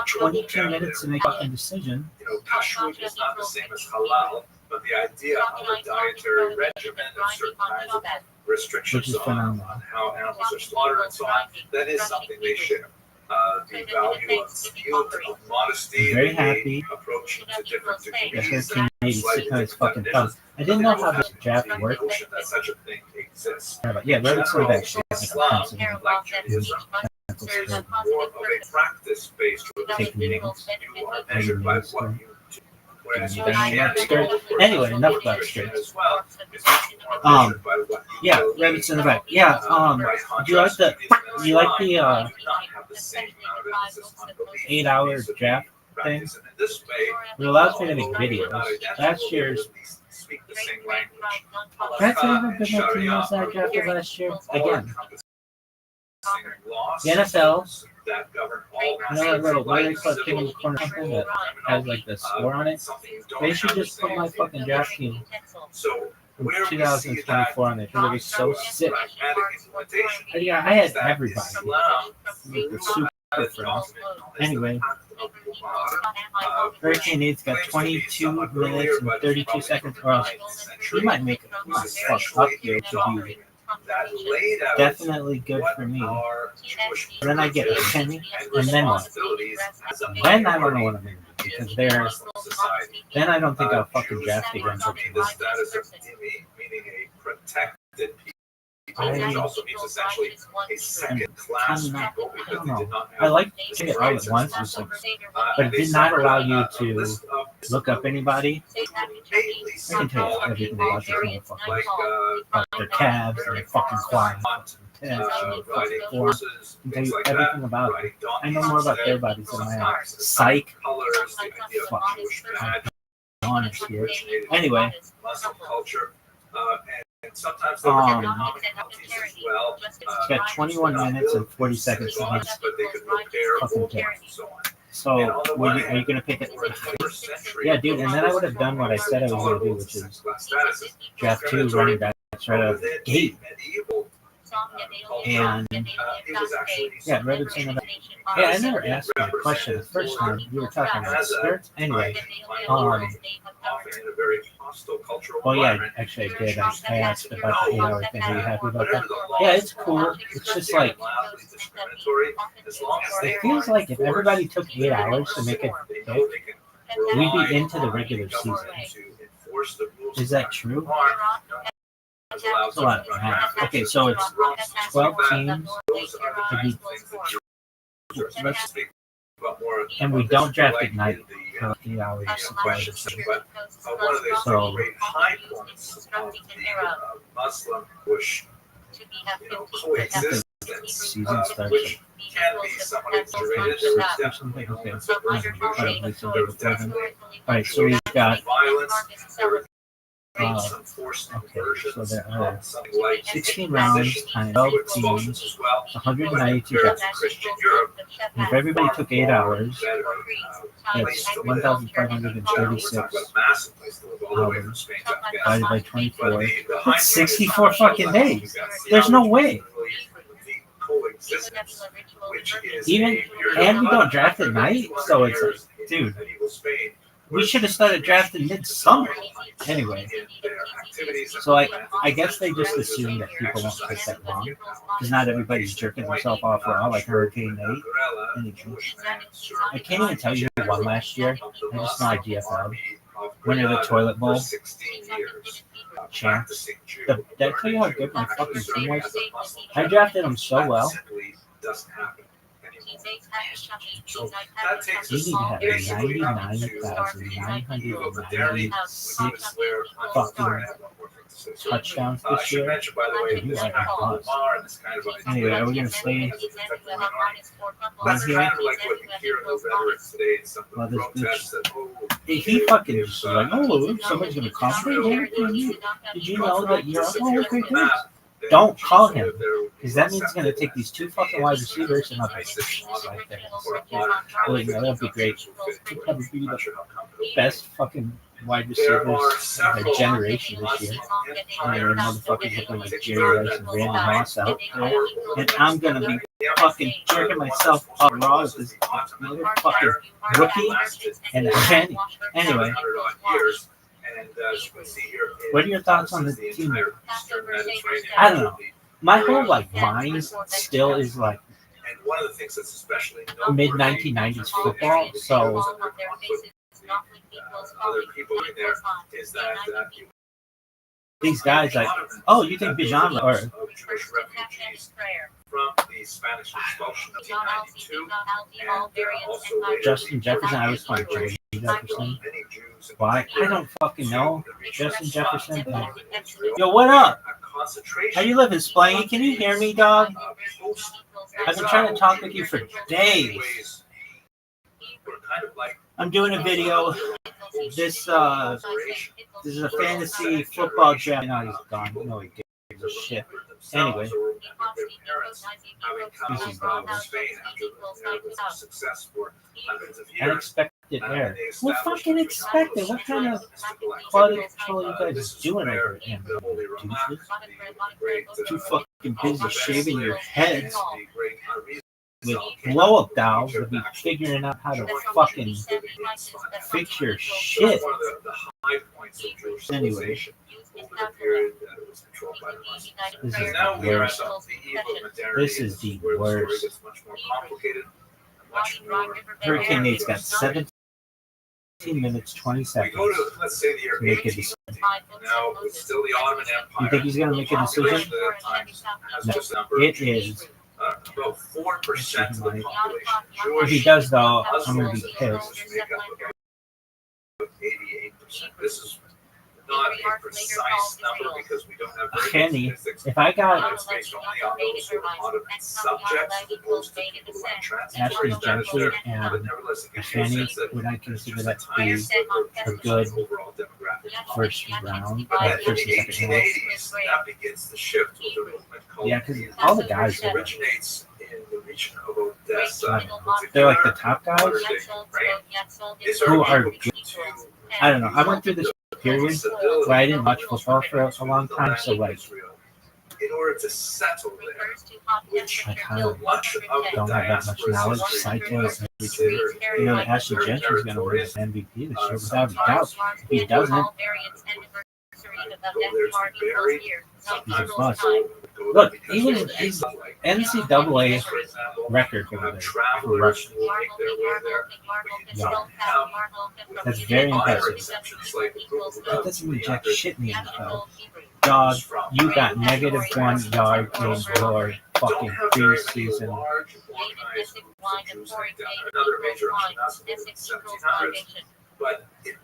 22 minutes to make a fucking decision. Kashrut is not the same as halal, but the idea of a dietary regimen and certain kinds of restrictions on how animals are slaughtered and so on, that is something they share. The value of youth, of modesty, very happy. Approach to different degrees. It's fucking fun. I didn't know how this draft worked. That such a thing exists. Yeah, very sort of actually. Islam, like Judaism, is more of a practice-based religion. You are measured by what you do. Whereas anyway, enough about skirts. Yeah, rabbits in the back. Yeah, do you like the 8-hour draft thing? It allows me to make videos. Last year's that's never been my team as I drafted last year. Again, the NFL, you know that little white club thing in the corner something that has like the score on it? They should just put my fucking draft team from 2024 on there. It's gonna be so sick. Yeah, I had everybody. The super friends. Anyway, Hurricane Nate's got 22 minutes and 32 seconds. Or else he might make it. He might fuck up here to be definitely good for me. Then I get a penny, and then what? Then I don't know what I'm going to do, because then I don't think I'll fucking draft again until tomorrow. Which also means essentially a second class people because they did not have. I like to it all at once, but it did not allow you to look up anybody. I can tell you everything about this motherfucker. About their calves and their fucking quads and tests and their fucking forms. I can tell you everything about it. I know more about their bodies than I am. Psych. Fuck. Honest here. Anyway. And sometimes they were given common penalties as well. It's got 21 minutes and 40 seconds to make fucking kill. So, are you going to pick it? Yeah, dude, and then I would have done what I said I was going to do, which is draft 2 running backs right out of the gate. And, yeah, Reddit's in the back. Yeah, I never asked you a question the first time. You were talking about skirts. Anyway, well, yeah, actually I did. I asked about the 8-hour thing. Are you happy about that? Yeah, it's cool. It's just like, it feels like if everybody took 8 hours to make it pick, we'd be into the regular season. Is that true? That's a lot of math. Okay, so it's 12 teams. And we don't draft at night for 8 hours. So, Muslim Bush coexistence season starts. Which can be somewhat exaggerated. Alright, so we've got Okay, so there are 16 rounds, 12 teams, 192 guys. If everybody took 8 hours, that's 1,536 hours divided by 24. That's 64 fucking days. There's no way. existence, which is Even and we don't draft at night, so it's like, dude, medieval Spain. we should have started drafting midsummer. Anyway, so I guess they just assume that people won't take that long because not everybody's jerking themselves off raw like Hurricane Nate. Anyway, I can't even tell you who won last year. I just know IGFL. Winner of the toilet bowl. Chance. Did I tell you how good my fucking team was? I drafted them so well. We need to have 99,996 fucking touchdowns this year. You are a bust. Anyway, are we going to stay on here? Well, this bitch, he fucking just like, oh, somebody's going to compliment him. Did you know that you're, oh, okay, good. Don't call him, because that means he's going to take these two fucking wide receivers and I'll be right there. Well, you know, that'd be great. He'd probably be the best fucking wide receivers of the generation this year. And there are motherfuckers looking like Jerry Rice and Randy Moss out there. And I'm going to be fucking jerking myself up raw with this motherfucking rookie and a Penny. Anyway. What are your thoughts on the team? I don't know. My whole like mind still is like mid 1990s football. So these guys like, oh, you think Bijan or from the Spanish expulsion of 1992, Justin Jefferson? I was calling Jerry Jefferson. Why? I don't fucking know. Justin Jefferson. Yo, what up? How you living, Splangy? Can you hear me, dog? I've been trying to talk with you for days. I'm doing a video. This is a fantasy football draft. No, he's gone. No, he gives a shit. Anyway, this is unexpected error. What fucking expected? What kind of quality control are you guys doing over here? Too fucking busy shaving your heads with blow-up dolls to be figuring out how to fucking fix your shit. Anyway, this is the worst. Hurricane Nate's got 17 minutes, 20 seconds to make a decision. You think he's going to make a decision? No, it is. About 4% of the population. If he does, though, I'm going to be pissed. 88%. This is not a precise number because we don't have very Kenny, many statistics. if I got It's based only on those who are out of subjects opposed to people who are trans. Ashley Gentry and But nevertheless, it gives you a Fanny, sense that would I consider that to be it's a good overall demographic. first round, But like in first the and second round? 1880s, that begins to shift with a movement called Yeah, because all the guys which are, originates in the region of Odessa. they're like the top guys who are good. I don't know. I went through this period where I didn't watch football for a long time, so like in order to settle there, which I kind of much of don't have that much knowledge. Cycling, you know, Ashley Gentry is going to win this MVP this year without a doubt. If he doesn't, he's a bust. Look, even his NCAA record for rushing. Yeah. That's very impressive. That doesn't mean jack shit in the NFL. Dog, you got -1 yard in your fucking preseason. Another major but it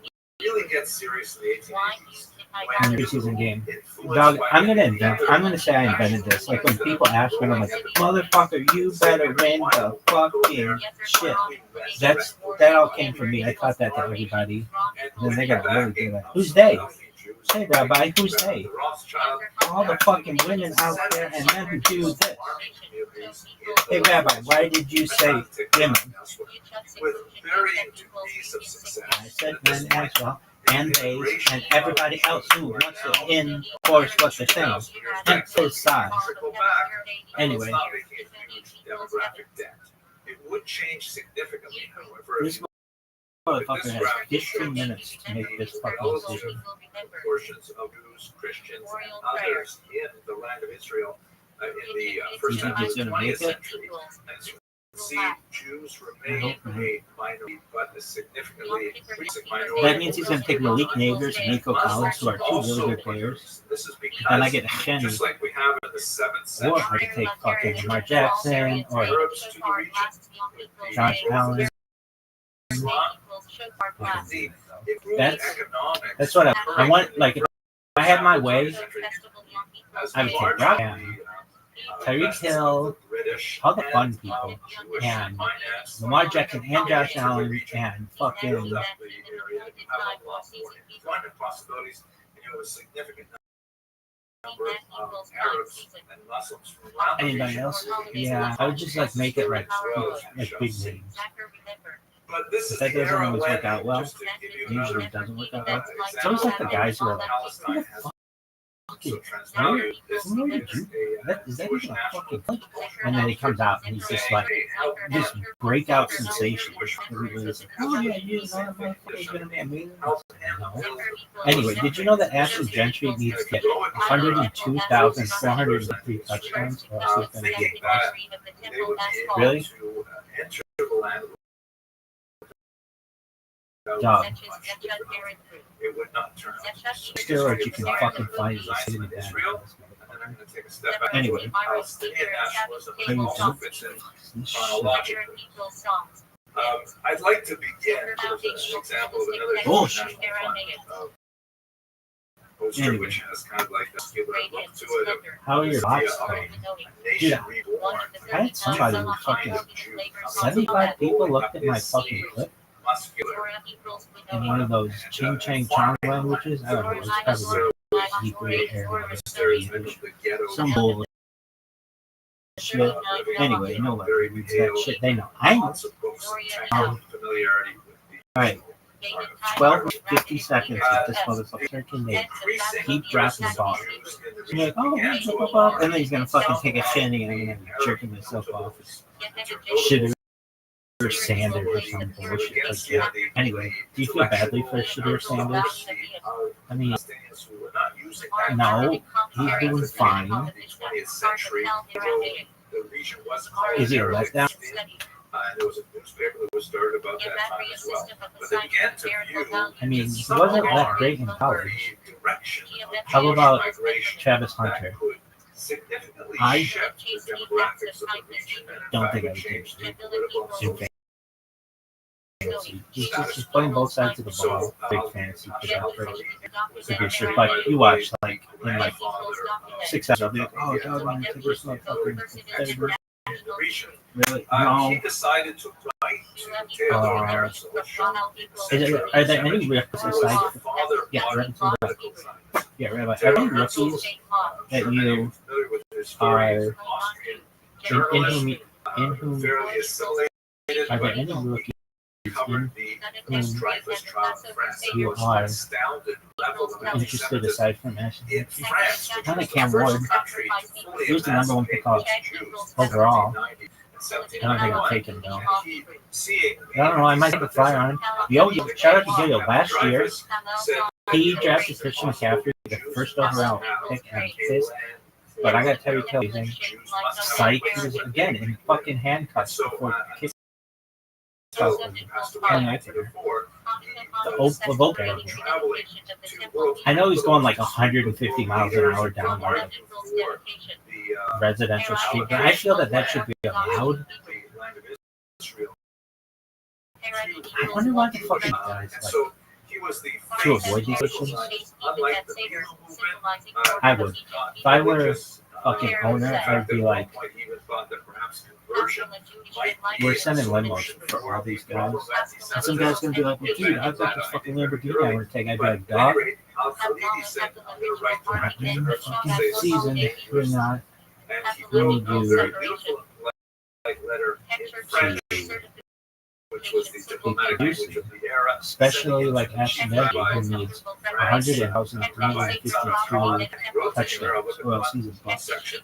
really gets serious in the 1880s. In the preseason game. Dog, I'm gonna say I invented this. Like when people ask me, I'm like, motherfucker, you better win the fucking shit. That all came from me. I taught that to everybody. And then they got really good at it. Who's they? Hey, Rabbi, who's they? All the fucking women out there and men who do this. Hey, Rabbi, why did you say women? With varying degrees of success. I said men as well. and they and everybody else who wants to enforce what they're saying and his side. Anyway, demographic debt. It would change significantly, however, this motherfucker has 15 minutes to make this fucking decision. portions of Jews, Christians, and others in the land of Israel in the first half of the 20th century. As you can see, Jews remain a minority, but a significantly increasing minority. That means he's going to take Malik Neighbors and Nico Collins, who are two really good players. This is because, Then I get Shenny. just like we have in the 7th century, Or I could take fucking Lamar Jackson or Arabs to the region, Josh Allen. That's what I want. Like, if I had my way, I would take Rothschild, Tyreek Hill, all the fun people, and Lamar Jackson and Josh Allen and fucking possibilities, and a significant number of Arabs and Muslims from around the anybody region. else. Yeah, I would just like make it like big names. But this But is that the doesn't era always when, work out well. just to give you Usually another it doesn't work out well. example, It's always like the guys who are like, Palestine has fucking, so transvalued this who are you? Is that even a fucking thing? And then he comes out and he's just like this breakout sensation. Everybody's like, oh yeah, you know that motherfucker's gonna be amazing. No. Anyway, did you know that Ashton Gentry needs to get 102,403 touchdowns or else he's gonna get bust? Really? Dog. It would not turn out. Steroids you can fucking find is a city bad. Israel. And then I'm going to take a step back. Anyway. Palestinian nationalism Please also don't. fits in Shit. chronologically. I'd like to begin with an example of another Bullshit. national poster, Anyway. which has kind of like a muscular look to it. How are your bots A going? nation reborn. I had somebody who fucking 75 people looked at my fucking clip Muscular. in one of those Ching Chang Chong languages. I don't know, it's probably Hebrew or Stereotype of the ghetto. some bullshit. Anyway, nobody reads that shit. They know. I know. Lots of books and familiarity with the Alright, 12 or 50 seconds of this motherfucker can make. Keep dropping the ball. And you're like, oh, blah, blah, blah, blah. And then he's gonna fucking take a shinny and I'm gonna be jerking myself off. Shadur Sanders or some bullshit like that. Anyway, do you feel badly for Shadur Sanders? I mean, no, he's doing fine. Is he a letdown? There was a newspaper that was started about that time as well. But they began to view I mean, he wasn't that great in college. direction How about migration Travis that Hunter? could significantly I shift the demographics of the region and in don't fact think I would change take the political and social He's playing both sides of the ball. Big fantasy for that pretty sure. But you watch like in like 6 hours, I'll be like, oh god, I'm gonna take this motherfucker. Really? No. he decided to write to Taylor Harris. Are there any rookies aside? Yeah, right. Yeah, right. Are there any rookies that you are in whom Fairly assimilated, are there any rookies covered the Dreyfus trial in France. You There was are an astounded level of interested anti-Semitism aside from Ashton? in France, which Kinda was the Cam first Ward. country to fully He was the number one pick off emancipate Jews overall. in 1790 and I don't think I'll 1791. take him though. And he, seeing I don't know. I might have a flyer on him. Yo, shout out to Gilio. Last year, he drafted Christian McCaffrey, the first overall pick and fifth. But I got Terry Kelly saying, psych, he was again in fucking handcuffs before kick. I know he's going like 150 miles an hour down like a residential street, but I feel that should be allowed. I wonder why the fucking guys like to avoid these issues. I would. If I were a fucking owner, I'd be like, we're sending limos for all these guys. And some guy's gonna be like, well, dude, I've got this fucking Lamborghini I want to take. I'd be like, dog, not in the fucking season. You're not. We need you. which was the diplomatic language of the era, especially like Ashton who needs 100,352 touchdowns. Who else? He's a bust. section.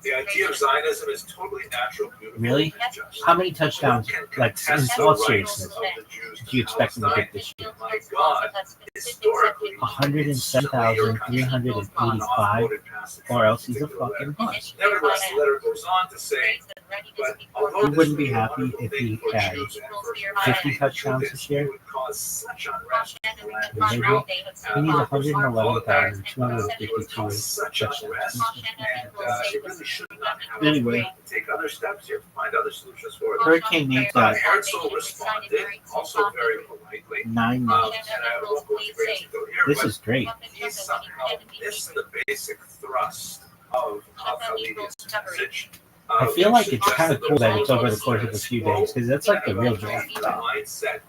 The idea of Zionism is totally natural, beautiful, Really? and just. How many touchdowns, like in all seriousness, Of the Jews do you expect him to get this year? My God, historically, 107,385, or else he's a fucking bust. Nevertheless, the letter goes on to say, but although He this wouldn't be was a happy wonderful if thing he for had Jews and for 50 humanity, touchdowns it this year. would cause such unrest in the land of Maybe. Israel. He needs 111,252 Such touchdowns. unrest, and it really should not happen. Anyway. Take other steps here, find other solutions for it. Hurricane Nate's got Herzl responded, also very politely. 9 And million. I won't go into great detail here, This but is great. he somehow missed the basic thrust of Khalid's message. I feel like it's kind of cool that it's over the course of a few days, because that's like the real draft.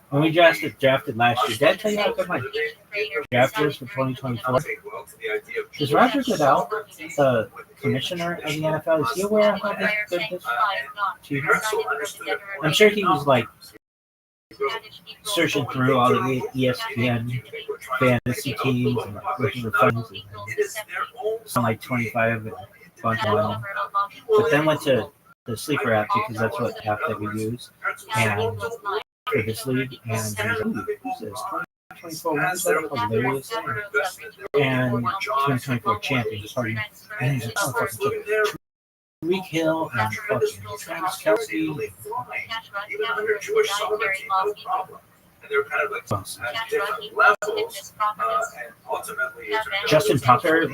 When we drafted last year, did I tell you how good my draft is for 2024? Is Roger Goodell, the commissioner of the NFL, is he aware of how good this team is? I'm sure he was like searching through all the ESPN fantasy teams and looking for funds. Some like 25 and bunch of them. But then went to the sleeper app because that's what app that we use and for this league. And he was like, ooh, who's this? 2024 winners, that hilarious thing. And 2024 champions, pardon. And he's like, oh, fucking Tyreek Hill and fucking Travis Kelce. Even under Jewish sovereignty, no problem. And they're kind of like at different levels, and ultimately Justin Tucker,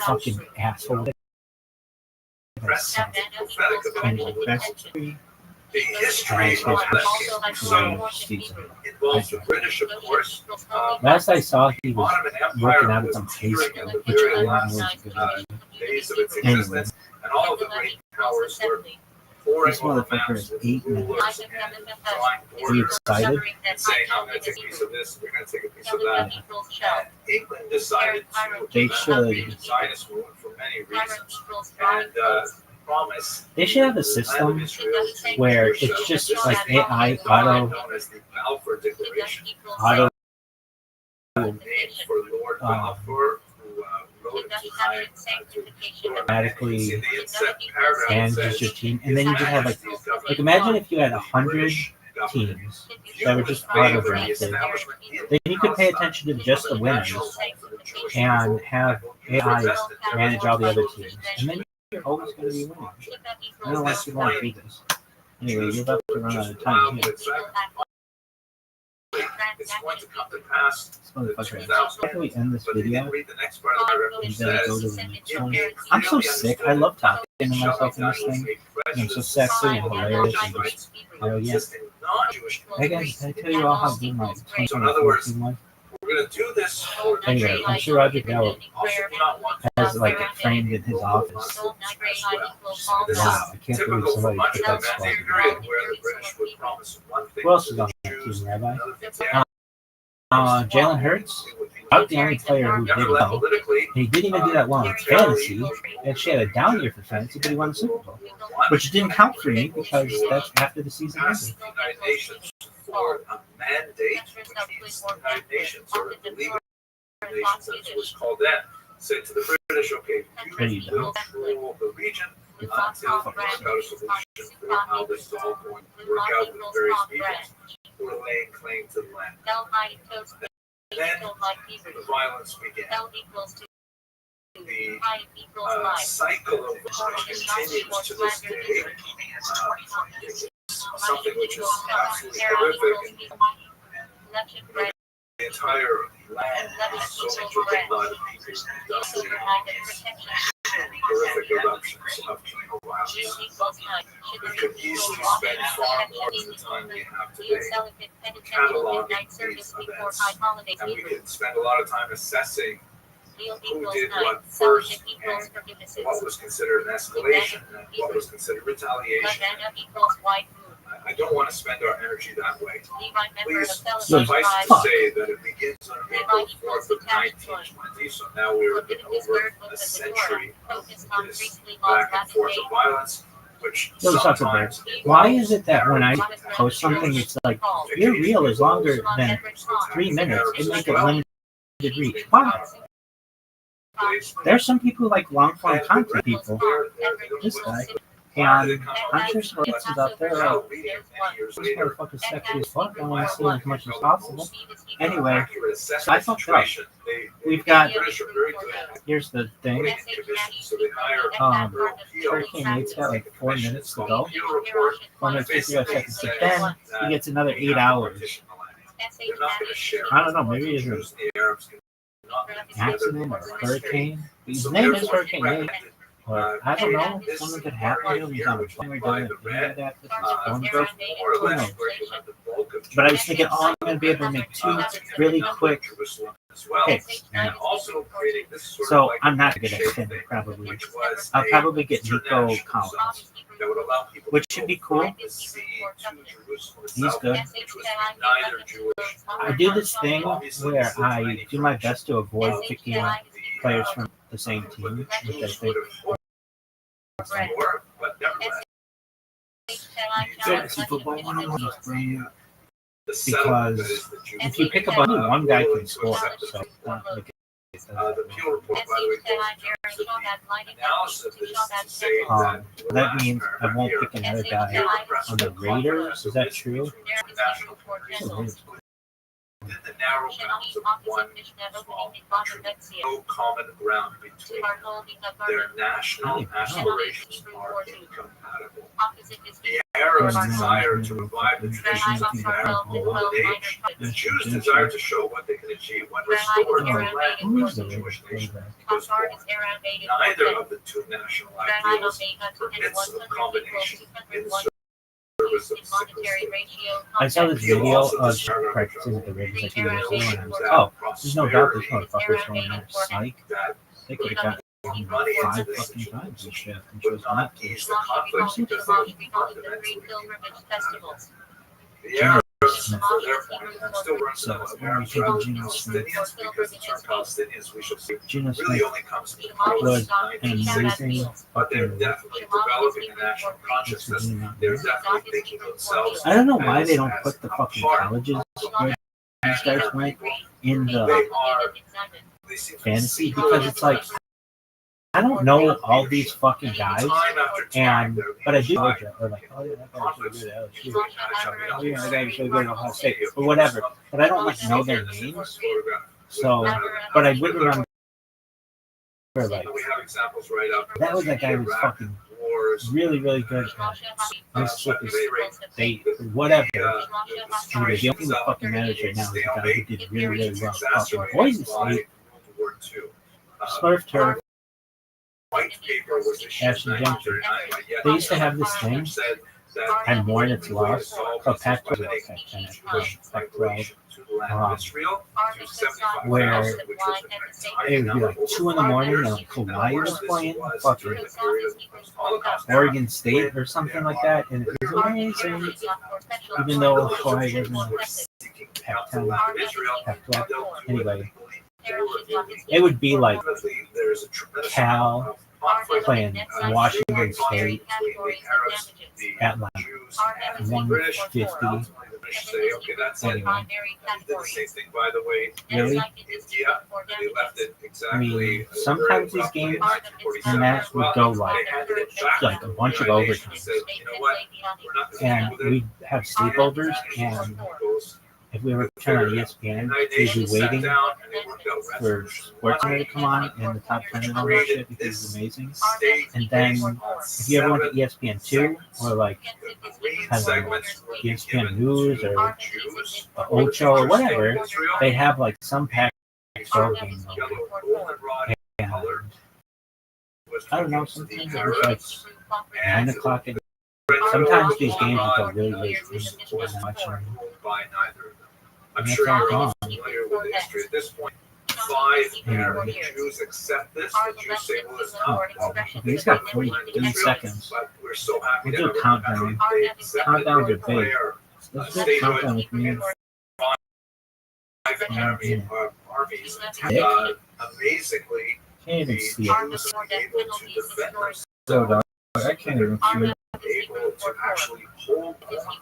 fucking asshole. And the best the history of that involves the British, of course. Last I saw, he was Ottoman Empire working out at was some high during school, the which I very don't know last is a good idea. days of its Anyway. existence, and all of the great powers were pouring This over motherfucker maps is with 8 rulers minutes. and drawing Are you borders excited? and saying, I'm going to take a piece of this, you're going to take a piece of that. And England decided to They defend should. the Zionist movement for many reasons, and promise They should have a system where it's just like AI auto named for Lord Balfour, who wrote a design to automatically see the inset paragraph manages says, your team, and then you just have like imagine if you had 100 teams that were just auto drafted. Then you could pay attention to just the winners and have AI manage all the other teams, and then you're always going to be winning. I don't like you want to do this. Anyway, you're about to run out of time here. It's going to come to pass. This motherfucker. How can we end this video Read the next part of the paragraph, which and then go to the next one? I'm so sick. I love talking to myself in this thing. And I'm so sexy and hilarious and just brilliant. Hey guys, can I tell you all how good my 2024 team was? We're going to do this. Anyway, I'm sure Roger Goodell has like it framed in his office. Wow, I can't believe somebody put that squad together. Who else is on that team, Rabbi? Jalen Hurts, about the only player who did well. And he didn't even do that well in fantasy. And she had a down year for fantasy, but he won the Super Bowl. Which didn't count for me because that's after the season ended. For a mandate, which means the United Nations, or the League of Nations, as it was called then, said to the British, okay, you will control the region until we work out a solution for how this is all going to work out with various peoples who are laying claim to the land. And then the violence began. The cycle of which continues to this day, something which is absolutely horrific. The entire land is soaked with the blood of people horrific eruptions of chemical violence. We could easily spend far more than the time we have today cataloging these events, and we could spend a lot of time assessing who did what first, and what was considered an escalation, and what was considered retaliation. I don't want to spend our energy that way. Please suffice to say that it begins on April 4th of 1920, so now we're over a century of this back and forth of violence. which Yo, sometimes Zuckerberg, why is it that when I post something, it's like, your reel is longer than 3 minutes, it makes it limited reach? Why? There's some people like long form content people. This guy. And I'm sure some listeners out there are like, this motherfucker's sexy as fuck. I want to see as much as possible. Anyway, so I fucked up. We've got, here's the thing. Hurricane Nate's got like 4 minutes to go. 4 minutes, 55 seconds. But then he gets another 8 hours. I don't know, maybe it's an accident or hurricane. His name is Hurricane Nate. But I don't know, something could happen to him. He's on a plane or doing that. His phone broke. Who knows? But I was thinking, oh, I'm going to be able to make 2 really quick picks. So I'm not going to get him, probably. I'll probably get Nico Collins, which should be cool. He's good. I do this thing where I do my best to avoid picking players from the same team, which I think fantasy football 101 is brilliant because if you pick up only one guy can score, so not like the Peel report, by the way, that means I won't pick another guy on the Raiders. Is that true? The narrow bounds of one small country, no common ground between their national aspirations are incompatible. The Arabs desire to revive the traditions of the Arab golden age. The Jews desire to show what they can achieve when restored the land where the Jewish nation was born. Neither of the two national ideals permits a combination in the service of I saw this video of practicing at the Raiders like 2 days ago, and I was like, oh, there's no doubt this motherfucker's going there. Psych. They could have got 5 fucking times this shit and chose not to. ease the conflict because they were fundamentally the Arabs, for their point, still runs So, of when we Arabs take rather Geno than Smith, Palestinians because the term Palestinians, we shall see, Geno really Smith only comes from was the an amazing but they're fucking. definitely developing a national consciousness. They're definitely thinking of themselves. I don't know why they don't put the fucking colleges where these guys went in They the are. They seem to fantasy see because it's like I don't know all these fucking guys, time after time, and but I do Georgia or like, oh yeah, that guy's really good at LSU. Oh yeah, that guy's really good at Ohio State or whatever. But I don't like know their names, so but I would remember like We have examples right up. that was that guy who was fucking really really good at Mississippi State or whatever. Anyway, the only thing that fucking matters right now is the guy who did really really well. Fucking Boise State, Smurf Turf. White paper was issued Ashton in Junction. 1939, but yet They used to have this thing, said that and more in its loss, called Pac-12, Pac-12, where it would be like 2 in the morning and like Hawaii was playing fucking Oregon State or something like that, and it was amazing. Even though Hawaii wasn't Pac-10, Pac-12. Anyway, it would be like Cal playing Washington State at like 150. Anyway, really? I mean, sometimes these games and that would go like a bunch of overtimes, and we'd have sleepovers, and if we were turning on ESPN, we'd be waiting for SportsCenter to come on and the top 10 and all that shit because it was amazing. And then if you ever went to ESPN2 or like I don't know, ESPN News or Ocho or whatever, they have like some Pac-12 game on. And I don't know, sometimes it was like 9 o'clock at night. Sometimes these games would go really late when I'm watching. I'm sure you're all familiar with the history at this point. 5 Arab Jews accept this. The Jews say, well, it's not. Okay, he's got 43 seconds. But we're so happy We'll do a countdown. Countdowns are big. Let's do a countdown with me. 5 armies. Amazingly, Can't even the see it. Jews are able to defend themselves. So dark. I can't even see it. to actually hold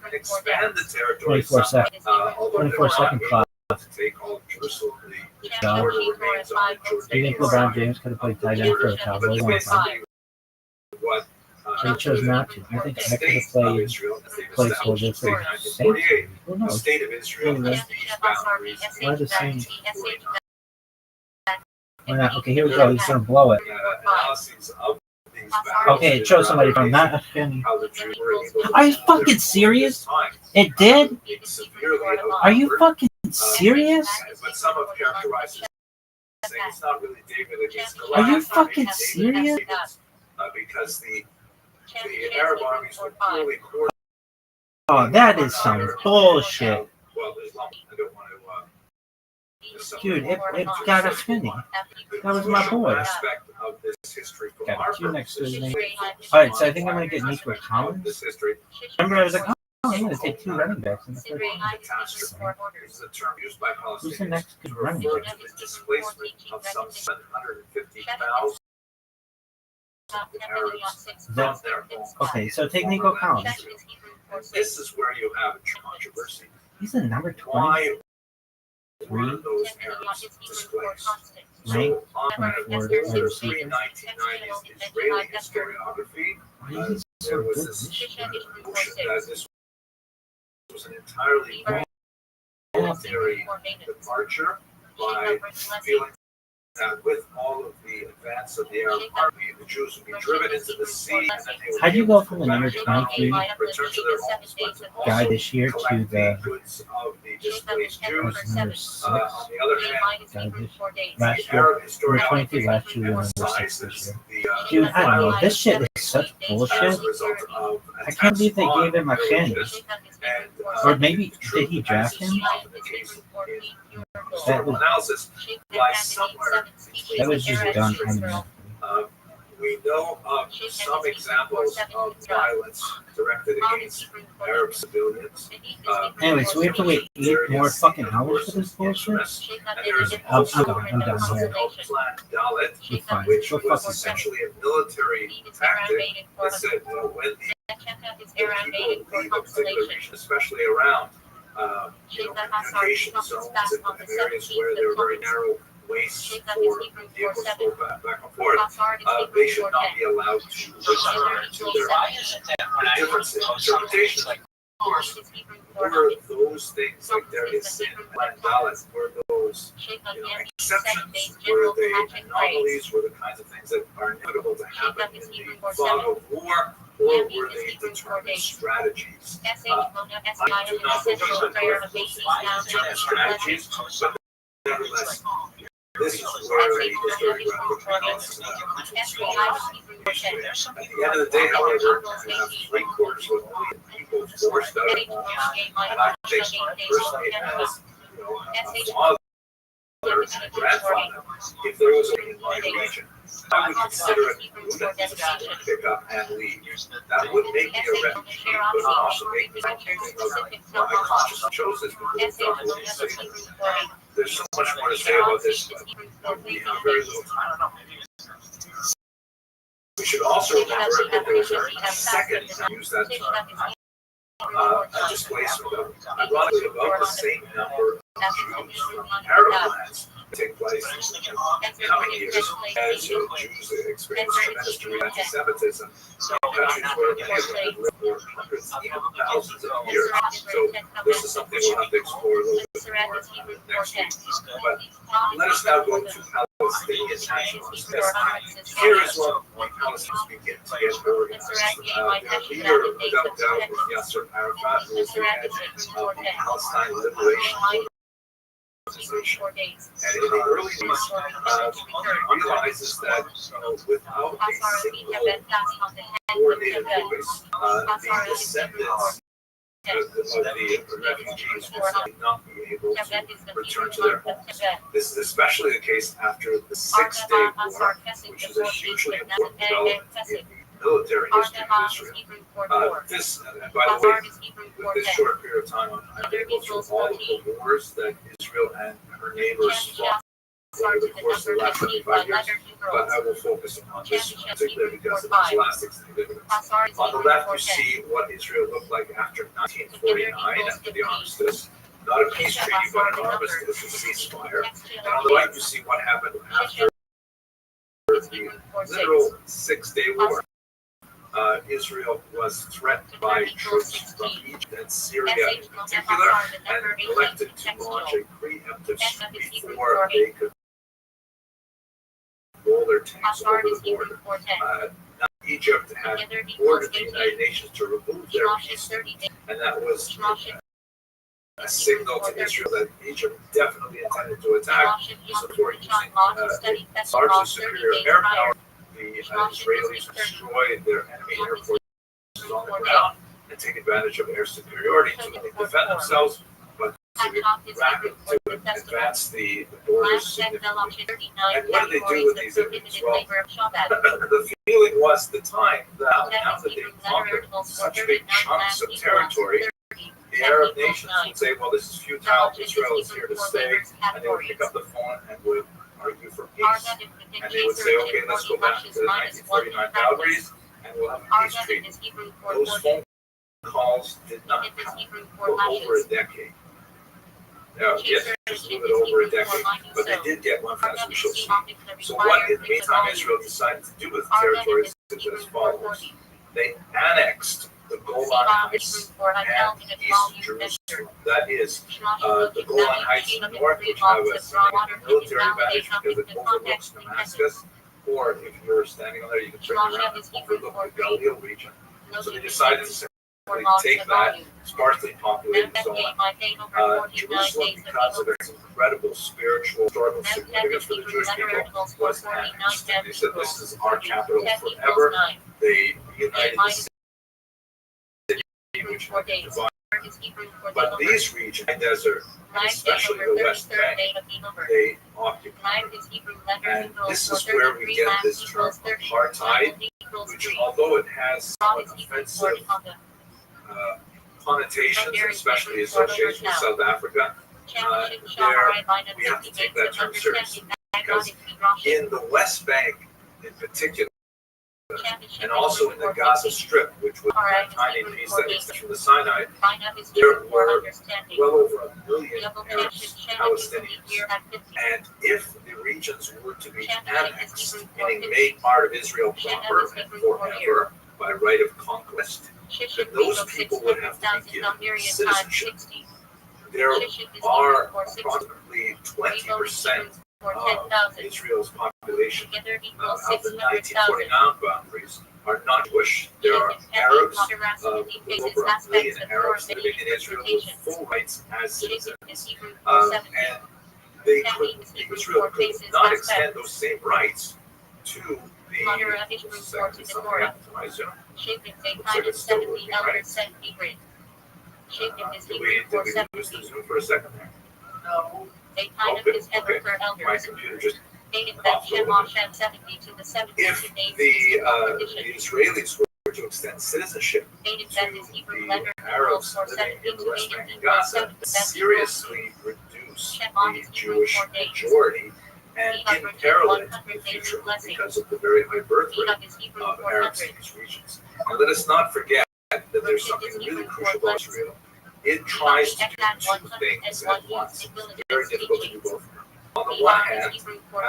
and expand the territory. 24 seconds. Although 24 second clock. to take all of Jerusalem, the Yeah. border remains on the Do you think Jordanian LeBron side. James could have played tight end for the Cowboys? But basically, what But he chose not to. I think I could have played soldier for the Saints. 1948, Who the knows? state of Israel Anyway. has these boundaries. Why the same? Why not? Okay, here we go. He's gonna blow it. Analyses of these Okay, it shows somebody from not Afghani. how the Jews were able to Are you fucking serious? It did? Are you fucking serious? But some have characterized it as saying it's not really David against Goliath. Are you it's not fucking David serious? against because the Arab armies were poorly coordinated. Oh, that is some bullshit. Well, Islam, I don't want to. Dude, it got us spinning. That was my boy. Aspect of this history from our Got two next to his name. purposes. Alright, so I think I'm gonna get Nico Collins. This history. Remember, I was like, oh, I'm gonna take two running backs in the first one. Catastrophe is the term used by Who's the Palestinians next good to running refer back? to the displacement of some 750,000 Arabs That- from their home. Okay, so take Nico Collins. This is where you have a controversy. He's a number 20. Why were those Arabs displaced? Right? So, on Right. the pre-1990s Israeli historiography, Why is he there so was good? this This notion that this was an entirely voluntary departure by feeling that with all of the advance of the Arab army, the Jews would be driven into the sea, and then they would How do you be go able from to the number go back 23 return to their homes, but to guy also this year to collect the goods of the displaced Jews. person number 6? On the other hand, Guy this the last year. Arab Number historiography 23 last year, number 6 this emphasizes year. the Dude, I don't know. This shit is such as bullshit. a result of I can't believe they gave him a villages, Kenny. and, Or maybe, did he draft him? often the case in That historical was- analysis lies somewhere That was just done unmercifully. We know of some examples of violence directed against Arab civilians. Anyway, so we have to wait 8 more fucking hours for this bullshit? And there's I'm also done. I'm done something here. called Plan Dalit, You're fine. which Go was fuck yourself. essentially a military tactic that said, when the people leave a particular region, especially around communication zones and areas where there are very narrow ways for vehicles to go back and forth, they should not be allowed to return to their the difference in interpretation. Of course, were those things like there is in Dalit, were those exceptions, were they anomalies, were the kinds of things that are inevitable to happen in the fog of war, or were they determined strategies? I do not believe that those strategies, but nevertheless, this is where the historiographic analysis comes from. At the end of the day, however, you have 3/4 of the people forced out of homes, and I think personally as a father and a grandfather, if there was a in my region, I would consider it prudent to pick up and leave. That would make me a refugee, but would also make me something of I consciously chose this because it's not really safe. There's so much more to say about this, but we have very little time. We should also remember that there was a second use that term, a displacement of ironically about the same number of Jews from Arab lands take place in coming years as Jews experience tremendous degree of anti-Semitism in countries where many of them have lived for hundreds, even thousands of years. So this is something we'll have to explore a little bit more next week. But let us now go to Palestinian nationalists. Here is what Palestinians begin to get organized. Their leader, without doubt, was Yasser Arafat, who was the head of the Palestine Liberation Organization. And in the early days, he realizes that without a single coordinated voice, the descendants of the refugees will simply not be able to return to their homes. This is especially the case after the Six-Day War, which is a hugely important development in the military history of Israel. This, and by the way, with this short period of time, I'm able to all of the wars that Israel and her neighbors fought Start over to the the course of the number last 15 by 75 years. letter But numerals. I will focus on this Championship particularly because of Hebrew its lasting significance. Passar is On the Hebrew left, for you 10. see what Israel looked like after Together 1949, equals after the 15. armistice. Not a peace Shesha treaty, but Passar an the number. armistice, a ceasefire. Textual And on the right, you idioms. see what happened after Shesha is the Hebrew for 6. literal Six-Day War. Israel was threatened by troops from Egypt and Syria in particular, and elected to launch a preemptive strike before they could roll their tanks Passar over is the border. Hebrew for 10. Egypt had Together equals ordered the 18. United Nations to remove their Shlosh is peace, 30 days. and that was Shlosh a signal to Israel that Egypt definitely intended to attack. So for using largely superior air power, the Israelis destroyed their enemy air forces on the ground and take advantage of air superiority to defend themselves, but to advance the borders significantly. And what did they do with these areas? Well, the feeling was the time that now that they've conquered such big chunks of territory, the Arab nations would say, well, this is futile, Israel is here to stay, and they would pick up the phone and would argue for peace. And they would say, okay, let's go back to the 1949 boundaries, and we'll have a peace treaty. Those phone calls did not happen for over a decade. Yes, just a little bit over a decade, but they did get one, as we shall see. So what, in the meantime, Israel decided to do with the territories is as follows. They annexed the Golan Heights and East Jerusalem. That is, the Golan Heights in the north, which have a significant military advantage because it overlooks Damascus, or if you're standing on there, you can turn around and overlook the Galilee region. So they decided to simply take that sparsely populated zone. Jerusalem, because of its incredible spiritual, historical significance for the Jewish people, was annexed. They said, this is our capital forever. They reunited the city, which had been divided. But these regions, the desert, and especially the West Bank, they occupied. And this is where we get this term apartheid, which, although it has somewhat offensive connotations, and especially associations with South Africa, there we have to take that term seriously, because in the West Bank in particular, and also in the Gaza Strip, which was a tiny piece that extends from the Sinai, there were well over 1 million Arabs, Palestinians. And if the regions were to be annexed, meaning made part of Israel proper and forever by right of conquest, then those people would have to be given citizenship. There are approximately 20% of Israel's population of the 1949 boundaries are not Jewish. There are Arabs, over 1 million Arabs living in Israel with full rights as citizens. And Israel could not extend those same rights to the looks like it's still working, right? Did we lose the Zoom for a second there? No. Okay, okay. My computer just If the Israelis were to extend citizenship to the Arabs living in the West Bank and Gaza, seriously reduce the Jewish majority and imperil it in the future because of the very high birth rate of Arabs in these regions. And let us not forget that there's something really crucial about Israel. It tries to do two things at once. It's very difficult to do both. On the one hand,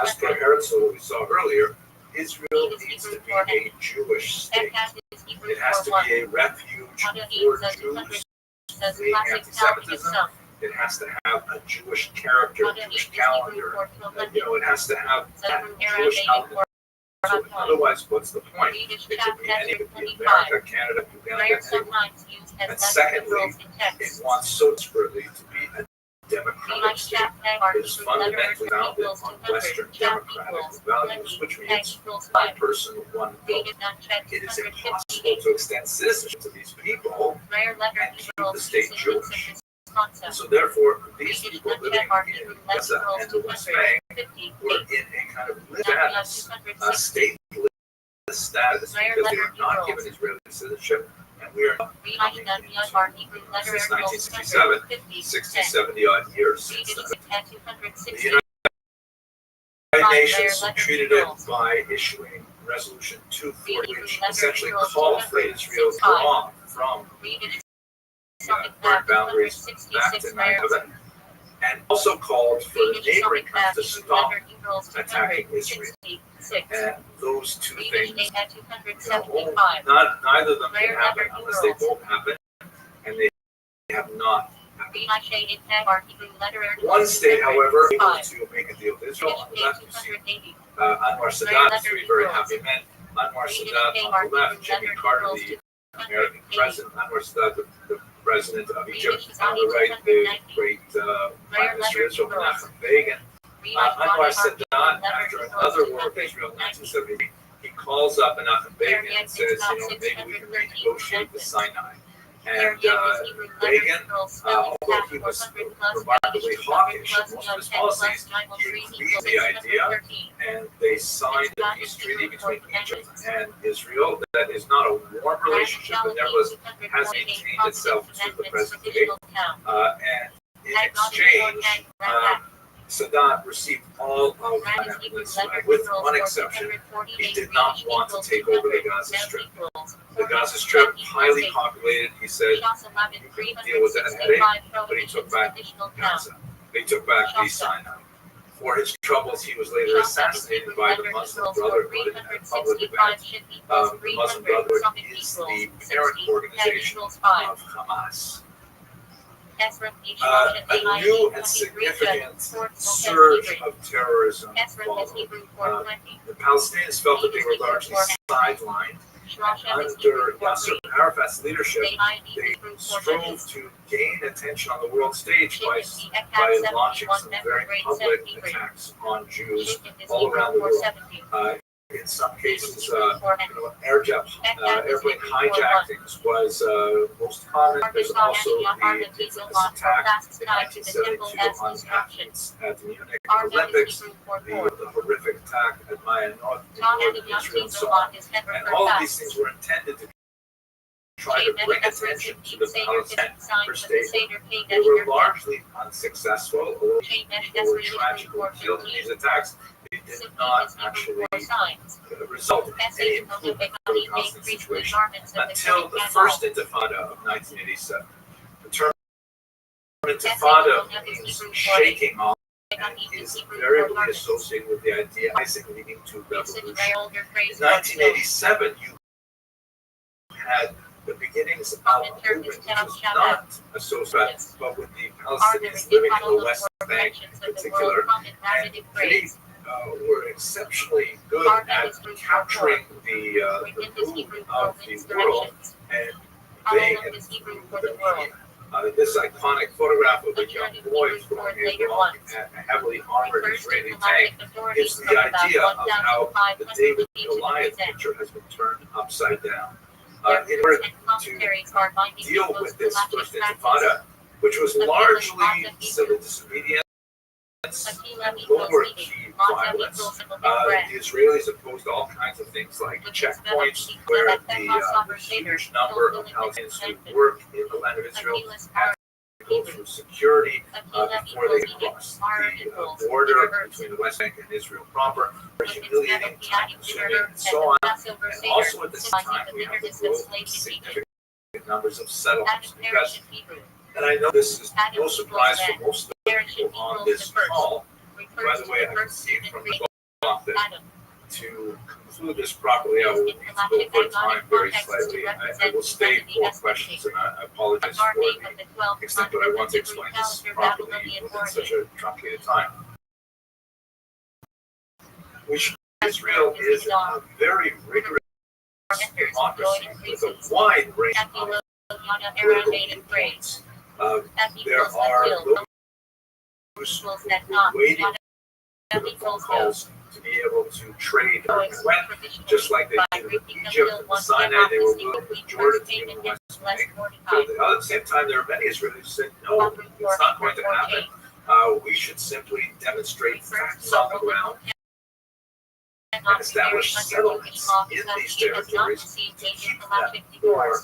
as per Herzl, what we saw earlier, Israel needs to be a Jewish state. It has to be a refuge for Jews fleeing anti-Semitism. It has to have a Jewish character, a Jewish calendar. It has to have that Jewish element. So otherwise, what's the point? It could be any, it could be America, Canada, Uganda, and secondly, it wants so desperately to be a democratic state. It is fundamentally founded on Western democratic values, which means one person, one vote. It is impossible to extend citizenship to these people and keep the state Jewish. And so therefore, these people living in Gaza and the West Bank were in a kind of status, a stateless status, because they were not given Israeli citizenship, and we are not coming into, since 1967, 60, 70 odd years since then. The nations treated it by issuing Resolution 240, which essentially called for Israel to draw from boundaries back to 9/11, and also called for the neighboring countries to stop attacking Israel. And those two things, neither of them can happen unless they both happen, and they have not happened. One state, however, able to make a deal with Israel. On the left, you see Anwar Sadat, three very happy men. Anwar Sadat on the left, Jimmy Carter, the American president. Anwar Sadat, the president of Egypt. On the right, the great Prime Minister of Israel, Menachem Begin. Anwar Sadat, after another war with Israel in 1973, he calls up Menachem Begin and says, maybe we can renegotiate the Sinai. And Begin, although he was remarkably hawkish in most of his policies, he agreed to the idea, and they signed a peace treaty between Egypt and Israel that is not a warm relationship, but nevertheless has maintained itself to the present day. And in exchange, Sadat received all of the Peninsula, with one exception. He did not want to take over the Gaza Strip. The Gaza Strip, highly populated, he said, he couldn't deal with that headache, but he took back Gaza. They took back the Sinai. For his troubles, he was later assassinated by the Muslim Brotherhood in a public event. The Muslim Brotherhood is the parent organization of Hamas. A new and significant surge of terrorism followed. The Palestinians felt that they were largely sidelined. Under Yasser Arafat's leadership, they strove to gain attention on the world stage by launching some very public attacks on Jews all around the world. In some cases, airplane hijackings was most common. There's also the attack in 1972 on athletes at the Munich Olympics, the horrific attack at Maya North in northern Israel, and so on. And all of these things were intended to try to bring attention to the Palestinian First State. They were largely unsuccessful, although people were tragically killed in these attacks. They did not actually result in any improvement for the Palestinian situation until the first Intifada of 1987. The term Intifada means shaking off and is invariably associated with the idea of leading to revolution. In 1987, you had the beginnings of a movement which was not associated, but with the Palestinians living in the West Bank in particular, and they were exceptionally good at capturing the mood of the world and they influenced the media. This iconic photograph of a young boy throwing a rock at a heavily armored Israeli tank gives the idea of how the David and Goliath picture has been turned upside down. In order to deal with this first Intifada, which was largely civil disobedience and lower key violence, the Israelis opposed all kinds of things like checkpoints, where the huge number of Palestinians who work in the land of Israel had to go through security before they cross the border between the West Bank and Israel proper, humiliating, time-consuming, and so on. And also at this time, we have the growth of significant numbers of settlements. Because, and I know this is no surprise for most of the people on this call. By the way, I can see from the clock that to conclude this properly, I will need to go for time very slightly. I will stay for questions, and I apologize for the extent that I want to explain this properly within such a truncated time. Israel is a very rigorous democracy with a wide range of political viewpoints. There are those who are waiting for the phone calls to be able to trade and went, just like they did in Egypt and Sinai. They were willing to Jordan to be in the West Bank. But at the same time, there are many Israelis who said, no, it's not going to happen. We should simply demonstrate facts on the ground and establish settlements in these territories to keep them poor.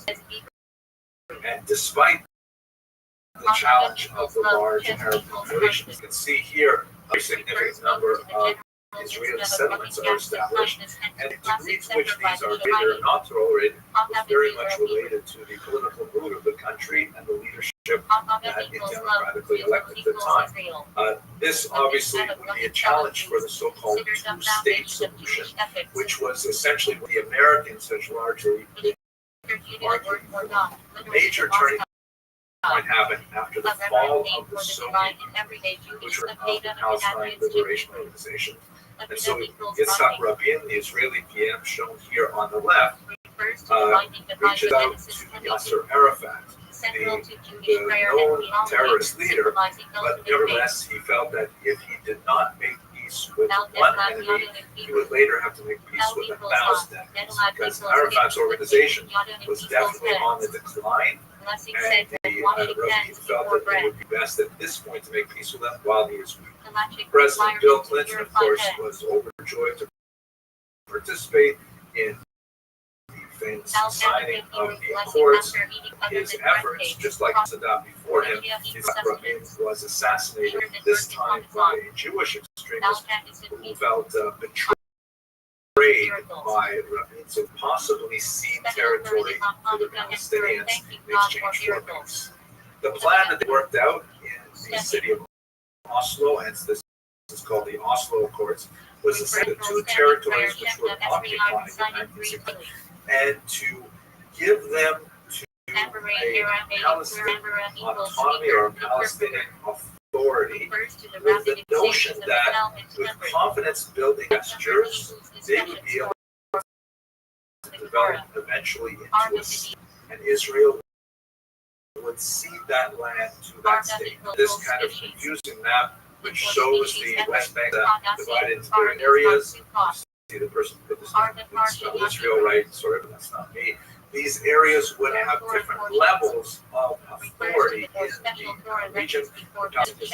And despite the challenge of the large Arab population, you can see here a significant number of Israeli settlements are established, and the degree to which these are tolerated or not tolerated is very much related to the political mood of the country and the leadership that is democratically elected at the time. This obviously would be a challenge for the so-called two-state solution, which was essentially what the Americans had largely argued for. A major turning point happened after the fall of the Soviet Union, which were the Palestine Liberation Organization. And so Yitzhak Rabin, the Israeli PM shown here on the left, reaches out to Yasser Arafat, the known terrorist leader, but nevertheless he felt that if he did not make peace with one enemy, he would later have to make peace with 1,000 enemies, because Arafat's organization was definitely on the decline, and Rabin felt that it would be best at this point to make peace with them while he is weak. President Bill Clinton, of course, was overjoyed to participate in the famous signing of the Accords. His efforts, just like Saddam before him, Yitzhak Rabin was assassinated, this time by a Jewish extremist who felt betrayed by Rabin, so possibly cede territory to the Palestinians in exchange for peace. The plan that they worked out in the city of Oslo, and this is called the Oslo Accords, was to set the two territories which were occupied in 1960 and to give them to a Palestinian autonomy or a Palestinian authority, with the notion that with confidence building gestures, they would be able to develop eventually into a state, and Israel would cede that land to that state. This kind of confusing map, which shows the West Bank divided into different areas. See the person put this in Israel, right? Sorry, but that's not me. These areas would have different levels of authority in the region.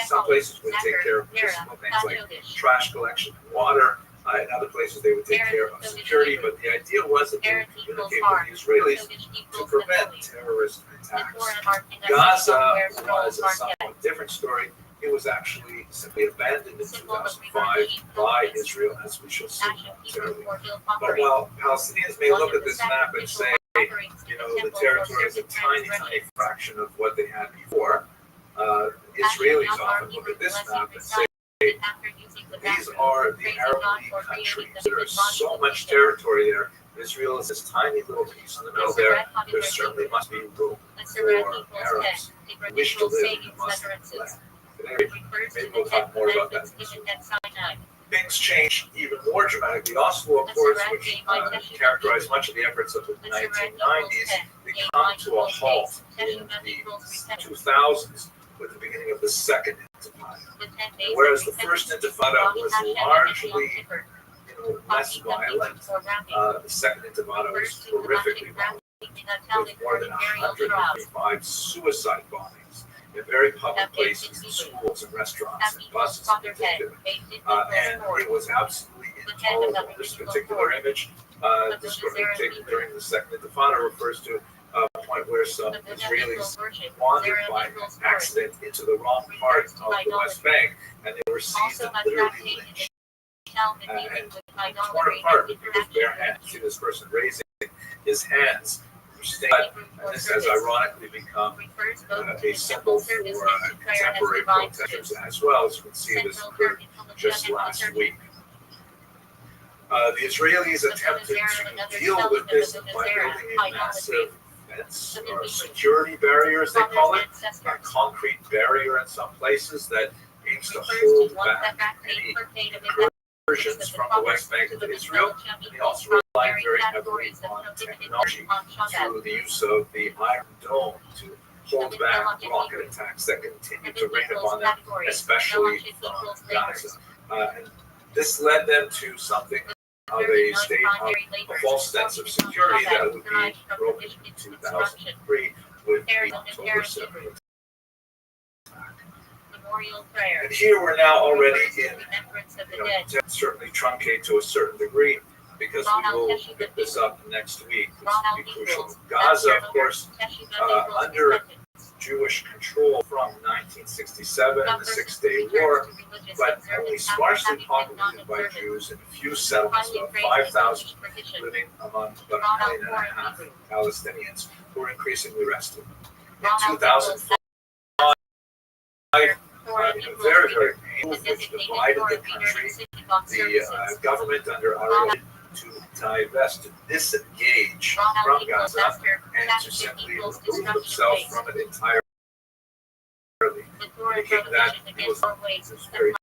Some places would take care of simple things like trash collection and water. In other places, they would take care of security, but the idea was that they would communicate with the Israelis to prevent terrorist attacks. Gaza was a somewhat different story. It was actually simply abandoned in 2005 by Israel, as we shall see momentarily. But while Palestinians may look at this map and say, you know, the territory is a tiny, tiny fraction of what they had before, Israelis often look at this map and say, these are the Arab League countries. There's so much territory there. Israel is this tiny little piece in the middle there. There certainly must be room for Arabs who wish to live in Muslim land. Maybe we'll talk more about that. Things change even more dramatically. The Oslo Accords, which characterized much of the efforts of the 1990s, they come to a halt in the 2000s with the beginning of the Second Intifada. Whereas the First Intifada was largely less violent, the Second Intifada was horrifically violent, with more than 125 suicide bombings in very public places, in schools and restaurants and buses in particular. And it was absolutely intolerable. This particular image, taken during the Second Intifada, refers to a point where some Israelis wandered by accident into the wrong part of the West Bank, and they were seized and literally lynched and torn apart with bare hands. See this person raising his hands. And this has ironically become a symbol for contemporary protesters as well. As you can see, this occurred just last week. The Israelis attempted to deal with this by building a massive fence, or security barrier, as they call it, a concrete barrier in some places that aims to hold back any incursions from the West Bank into Israel. And they also rely very heavily on technology through the use of the Iron Dome to hold back rocket attacks that continue to rain upon them, especially from Gaza. And this led them to something of a state of a false sense of security that would be broken in 2003 with the October 7th attack. And here we're now already in, certainly truncate to a certain degree, because we will pick this up next week. This will be crucial. Gaza, of course, under Jewish control from 1967 and the Six-Day War, but only sparsely populated by Jews in a few settlements of 5,000 living among about 1.5 million Palestinians who were increasingly restive. In 2005, very, very painful, which divided the country. The government under Ariel to divest, to disengage from Gaza, and to simply remove themselves from it entirely. Thinking that it was very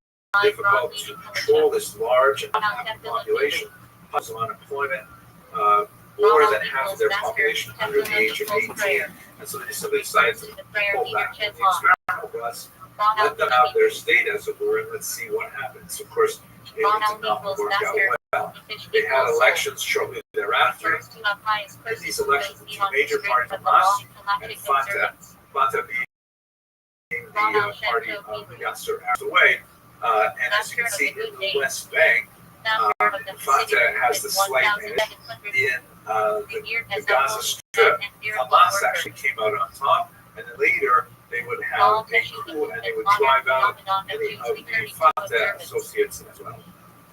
difficult to control this large and unhappy population, because of unemployment, more than half of their population under the age of 18, and so they simply decided to pull back. And the experiment was, let them have their state, as it were, and let's see what happens. Of course, it did not work out well. They had elections shortly thereafter, and these elections, the two major parties, Hamas and Fatah, Fatah being the party of Yasser Arafat, and as you can see in the West Bank, Fatah has the slight advantage in the Gaza Strip. Hamas actually came out on top, and then later they would have a coup and they would drive out any of the Fatah associates as well.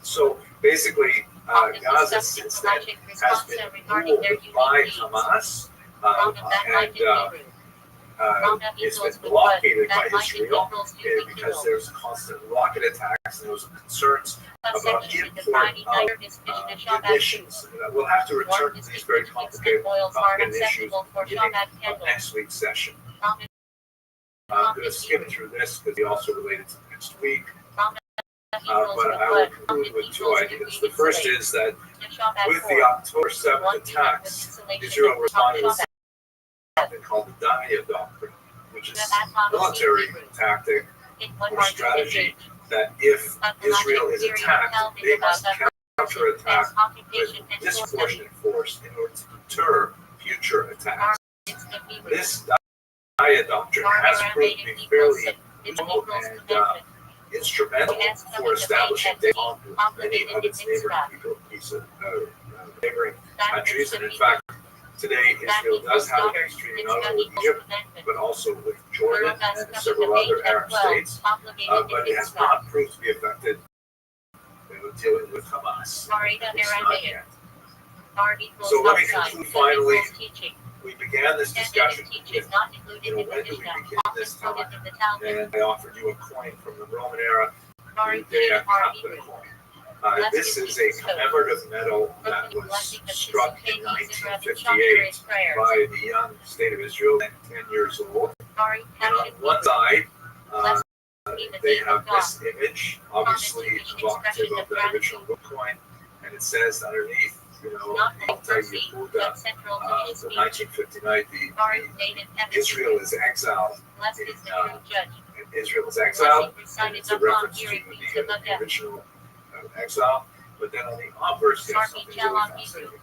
So basically, Gaza since then has been ruled by Hamas, and it's been blockaded by Israel because there's constant rocket attacks and there's concerns about import of munitions. We'll have to return to these very complicated issues beginning of next week's session. I'm going to skip through this because they also related to next week. But I will conclude with two ideas. The first is that with the October 7th attacks, Israel responded with something called the Daya Doctrine, which is a military tactic or strategy that if Israel is attacked, they must counterattack with disproportionate force in order to deter future attacks. This Daya Doctrine has proved to be fairly useful and instrumental for establishing on many of its neighboring countries. And in fact, today Israel does have a peace treaty not only with Egypt, but also with Jordan and several other Arab states. But it has not proved to be effective dealing with Hamas. Not yet. So let me conclude finally. We began this discussion with, when do we begin this time? And I offered you a coin from the Roman era, the Dea Capita coin. This is a commemorative medal that was struck in 1958 by the young state of Israel, 10 years old. And on one side, they have this image, obviously evocative of the original coin, and it says underneath, Alta Yehuda, from 1959, Israel is exiled. Israel is exiled, and it's a reference to the original exile. But then on the obverse, there's something really fascinating.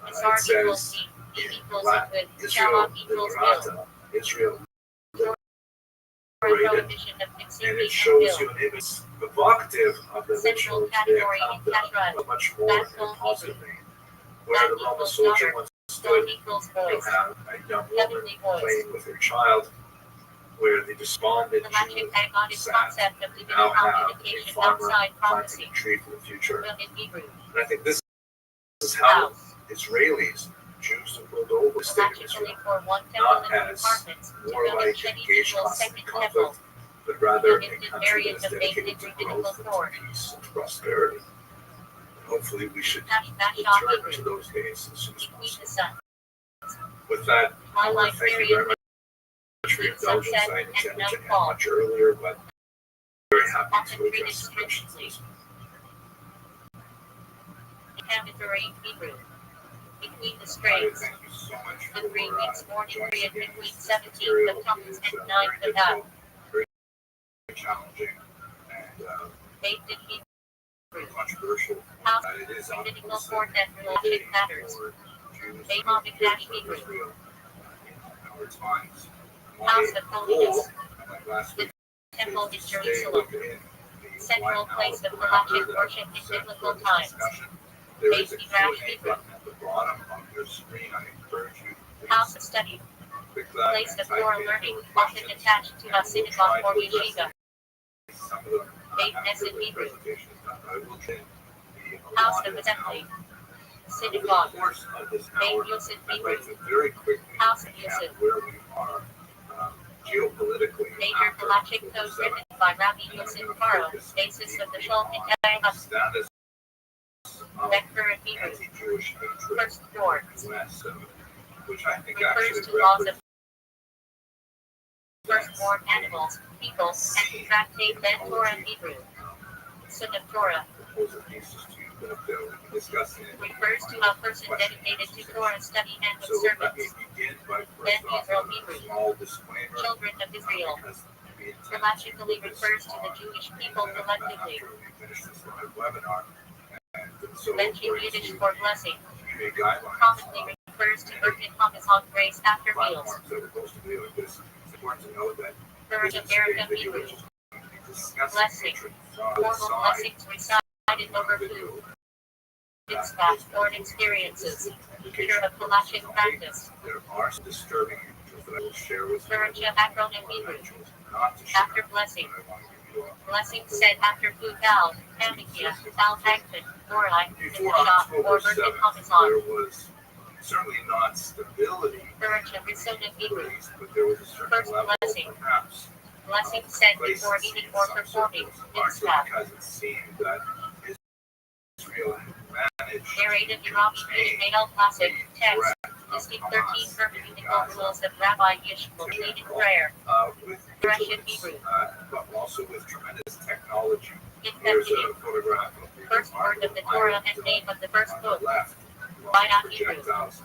It says in Latin, Israel liberata, Israel liberated, and it shows you an image evocative of the original Dea Capita, but much more positive thing. Where the Roman soldier once stood, you have a young woman playing with her child, where the despondent Jew sad, now have a farmer planting a tree for the future. And I think this is how Israelis, Jews the world over, the state of Israel, not as warlike, engaged constant conflict, but rather a country that is dedicated to growth and to peace and prosperity. Hopefully we should return to those days as soon as possible. With that, I want to thank you very much for your indulgence. I intended to end much earlier, but I'm very happy to address some questions. Between the straits, Thank you so much the for 3 weeks morning period joining between us. 17th of Thomas and 9th of Ab, Very challenging and baked in Hebrew, controversial. house, It is critical obviously court and logic matters, for Jews they to mock Dash live in Hebrew, Israel in our times. house of My holiness, goal, like last week, temple in is to stay Jerusalem, within the central 1 hour place of parameter halachic that worship in set biblical for this times. discussion. There is a Dash Q&A Hebrew, button at the bottom of your screen. I encourage you to house please of study, Place of Torah learning, often attached to a synagogue or yeshiva. Some of them Beit have Knesset good Hebrew. presentations done, but I will say the House of allotted Assembly. Over the Synagogue. course of this Beit hour, Yosef I'd Hebrew. like to very quickly House of recap Yosef. where we are geopolitically Major after Halachic October Code written 7th. by Rabbi And I'm Yosef going to Faro, focus basis of the deeply Shalom on Entire the status of Vector and Hebrew. anti-Jewish hatred First Lord. in the U.S., which I think Refers actually to laws of represents firstborn animals, people, and to tractate Ben Torah in Hebrew. Son of Torah. proposal pieces to you that we can discuss it. Refers to a person dedicated to Torah study and So let me observance. begin by Ben first off Israel a Hebrew. small disclaimer. Children of Israel. Because we intend to Logically focus refers to the on Jewish people that collectively. after we finish this live webinar. And so Benching according Yiddish to for blessing. community guidelines, Commonly refers to urgent comments on grace after meals. platforms that we're supposed to be doing this, it's important to know that Courage this of is a America video Hebrew. which is going to be discussing Blessing. hatred from the Formal side blessings recited over video. food. Mitzvah, or experiences. Picture of Halachic practice. There are some disturbing images that I will share with you. Courage of acronym But I Hebrew. chose not to share, After blessing. but I want to give you all. Blessing said after food Val, Amikia, Al Hagman, Morai, Before Shah, October or 7th, Berkin there Hamazon. was certainly not stability Courage of Risona Hebrew. released, but there was a certain First level, blessing. perhaps, Blessing said before eating or performing. largely Mitzvah. because it seemed that Israel had managed Narrated to Rabbi contain Male Classic, the text, threat of listing Hamas 13 hermeneutical rules of Rabbi Yishmael leading prayer. with Russian vigilance, Hebrew. but also with tremendous technology. In Here's Bethany, a photograph of the first word of the Torah and name of the first on the book. left, By not Hebrew. projectiles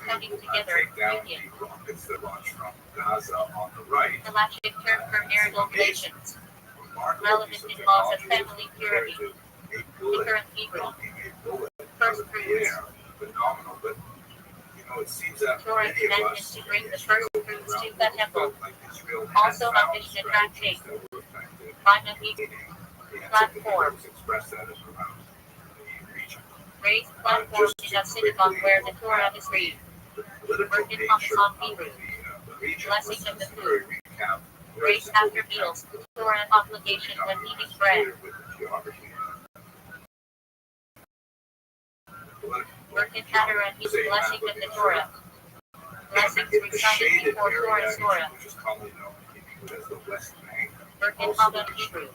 Coming to together, take down union. the rockets that launch from Gaza on the right. Halachic term for marital relations. Remarkable Relevant piece of in laws of technology family compared purity. to a The bullet current Hebrew. knocking a bullet out First of the fruits. air. Phenomenal, but it seems that Torah many of commandment us to bring the Israel first fruits around to the the world temple. felt like Israel had Also found a Mishnah strategies tractate. that were effective By the Hebrew. in the Platform. was expressed that around the region. Raised platform in a synagogue where the Torah is read. The political Berkin nature Hamazon of Hebrew. the region. Blessing Let's of the just food. very recap. Grace after meals. Torah obligation when eating bread. With the geography. Berkin Hadar and Hebrew. Blessing of the Torah. Blessings In the recited shaded before area, Torah. which is commonly known in Hebrew as the West Bank, Berkin also Hamad Hebrew.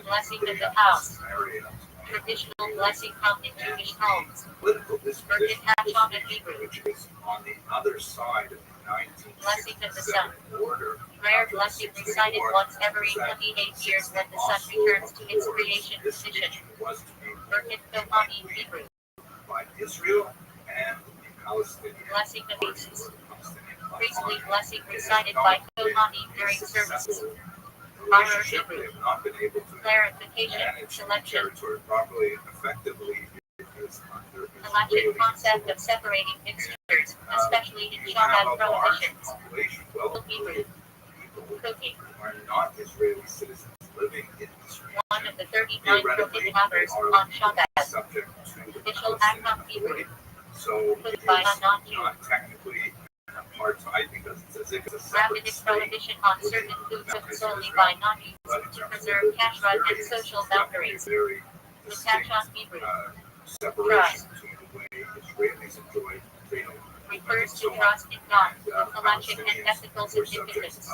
Blessing of the house. Traditional blessing found in Jewish homes. Political Berkin disposition, Hacham and Hebrew. which is on the other side of the Blessing of the sun. 1967 border. Rare blessing recited once every 28 years when the sun returns to its creation This position. region was to be Berkin Kohani Hebrew. by Israel and the Palestinians. Blessing of beasts. Priestly blessing recited by Kohani during services. Relationship, they have not been able to Clarification. manage Selection. territory properly and effectively because under Halachic Israeli concept of separating mixtures, especially in Shabbat prohibitions. population, well, Hebrew. people Cooking. who are not Israeli citizens living in this region. One of the 39 prohibited hours on Shabbat. Subject to the Official act Palestinian on Hebrew. Authority. So Put it by is a non-Jew. not technically apartheid because it's as if it's a separate Rabbinic state. prohibition on certain foods cooked solely by non-Jews to preserve kashrut and social boundaries. Very The catch on Hebrew. separation between the way Israelis enjoy freedom Refers to trust in God, halachic and ethical significance.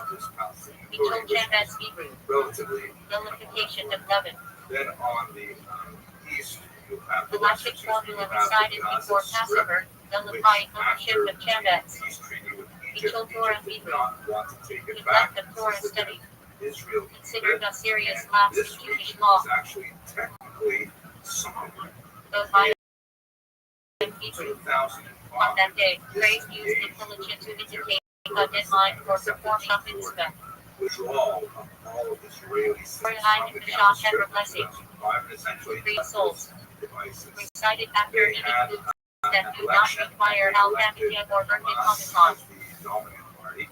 Mitchell Chambers Hebrew. Relatively. Nullification of leaven. Then on the east, you have the Halachic formula recited before Passover, nullifying ownership of Chambers. peace treaty with Mitchell Egypt. Torah Egypt did Hebrew. not want to take it Neglect back. of Torah study. Israel Considered a serious and lapse this in Jewish region law. is actually technically sovereign. Both by and Hebrew. 2005. On that day, phrase used intelligent to indicate a deadline for performing a mitzvah. Withdrawal of all of Israeli For citizens high from the and Gaza shock ever Strip in blessing. 2005, and essentially Free souls. devices. Recited after They eating had foods an that do not election. require They al elected or Berkin Hamas Hamazon. as the dominant party.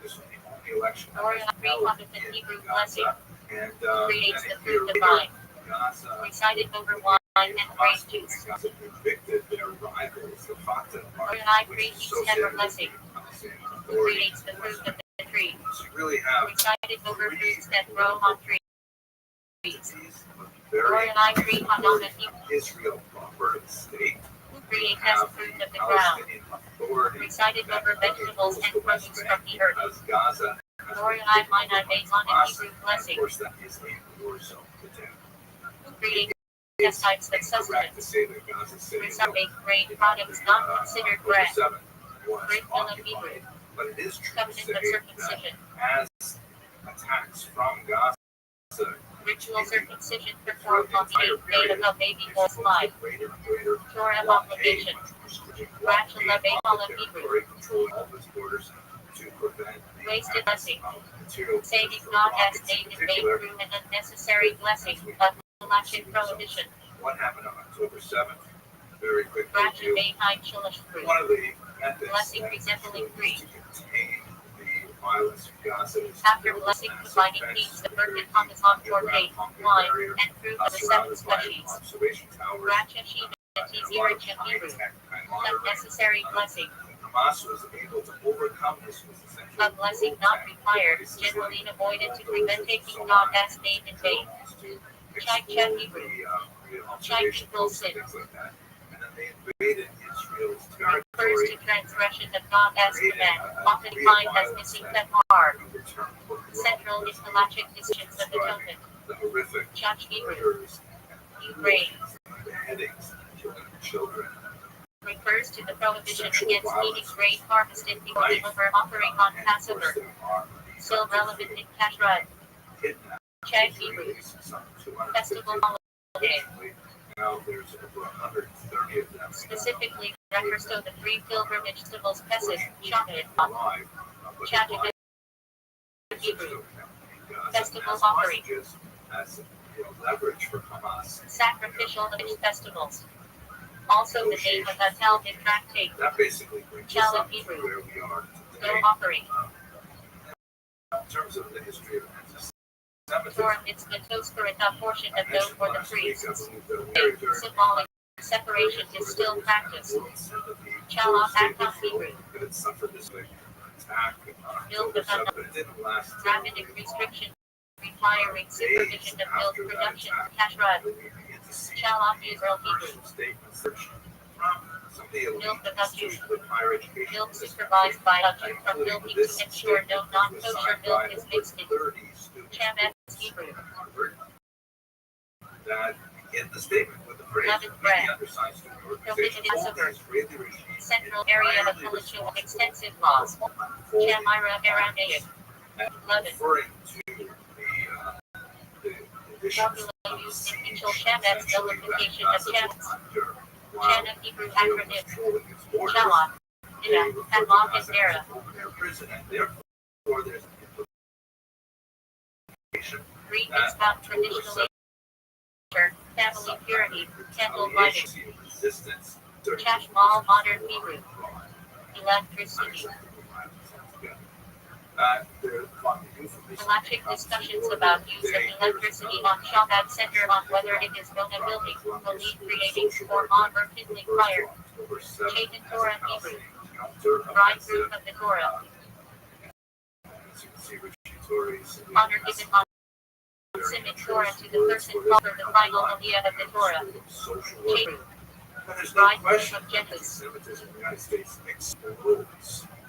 This was the only election that Or was a free held competent in Hebrew Gaza. blessing. And Creates then the a year fruit later, divine. Gaza Recited over wine and grape juice. Gaza convicted their rivals, the Fatah Or party, high which is priest associated ever with blessing. the Palestinian Who creates the fruit of the tree? So you really have Recited over fruits that grow on trees. these very Or an tree Hadana Israel proper state. Who creates the fruit of the ground? Palestinian authority Recited over vegetables and produce from the earth. as Gaza. Or an minor based on a Hebrew Of blessing. course, that is a war zone today. Who creates pesticides that Correct to sustenance? say that Gaza City Recite grain products not considered over bread. 7 was Great deal of Hebrew. occupied, but it is true to Covenant say of that circumcision. as attacks from Gaza Ritual circumcision performed on the 8th day of the baby boy's life. greater and greater Torah blockade, obligation. much more stringent Rachel blockade Lebel of of Hebrew. territory, controlling all of its borders to prevent the Wasted access blessing. of material Saving for God as rockets in David made particular. through an unnecessary blessing of halachic prohibition. What happened on October 7th? Very quickly, Rachel Behind Shalish fruit. one of the methods Blessing that resembling was free. to contain the violence of Gaza is After to blessing, build a combining massive themes fence of birth and security promise on for around faith, Conquer wine, barrier, and fruit of the seven surrounded by species. observation towers. Racha Sheva and a Tizir lot of Hebrew. high-tech kind of monitoring. Unnecessary blessing. Hamas was able to overcome this with essentially A blessing not required, generally avoided to prevent taking God as name in vain. Chai Chet Hebrew. Chai people sin. Things like that. And then they invaded Israel's Refers territory. to transgression of God as command, often defined as missing Tahar. Central is halachic decisions of atonement. The horrific Chach Hebrew. murders Ukraine. and beheadings of children. Refers to the prohibition Sexual against eating violence. grain harvested before the over offering on And of course, Passover. there are Still relevant in Kashrut. kidnapped Chag Israelis, Hebrew. some 250 Festival holiday. recently. Now there's over 130 of them. Specifically refers to the three pilgrimage festivals Pesach, Shabbat, Alive, but Chad alive. Hebrew. Gaza Festival as offering. hostages, as leverage for Hamas. Sacrificial image festivals. Also the name of the Talmud tractate. That basically brings us Shalom up to Hebrew. where we are No today. offering. In terms of the history of anti-Semitism, Torah mitzvah toskarit portion I of note mentioned for the last week, I priests. believe that very, very Symbolic separation is still practiced. Shalom Akam Hebrew. That it suffered this big attack on Milk October of 7th, but it didn't last Rabbinic restriction requiring supervision of milk production Kashrut. Shalom Israel Hebrew. Statements from some of the elite Milk of a Jew. institutions with higher education. Milk supervised by a Jew from milking to ensure no non-kosher milk is mixed in. 30 students Chamet Hebrew. Harvard that begin the statement with the phrase Leavened bread. the undersigned student organization Prohibited told the sugar. Israeli regime Central area of Halachic extensive laws. Shamira Aramaic. and Leaven. referring to the additions Formula used in Mitchell Shamet's nullification of Chamet's. Chana Hebrew acronym. Shalom. Ida. Hadlock and Dara. Therefore, there's implication Read about traditional nature, family purity, temple lighting. resistance during Chashmal modern Hebrew. Electricity. Halachic discussions about use of electricity on Shabbat center on whether it is Bona building, belief creating, or on or kindling fire. Chaitin Torah Hebrew. Bridegroom of the Torah. Honor given on Simon Torah to the person called for the final aliyah of the Torah. Chaitin. Bridegroom of Jethus.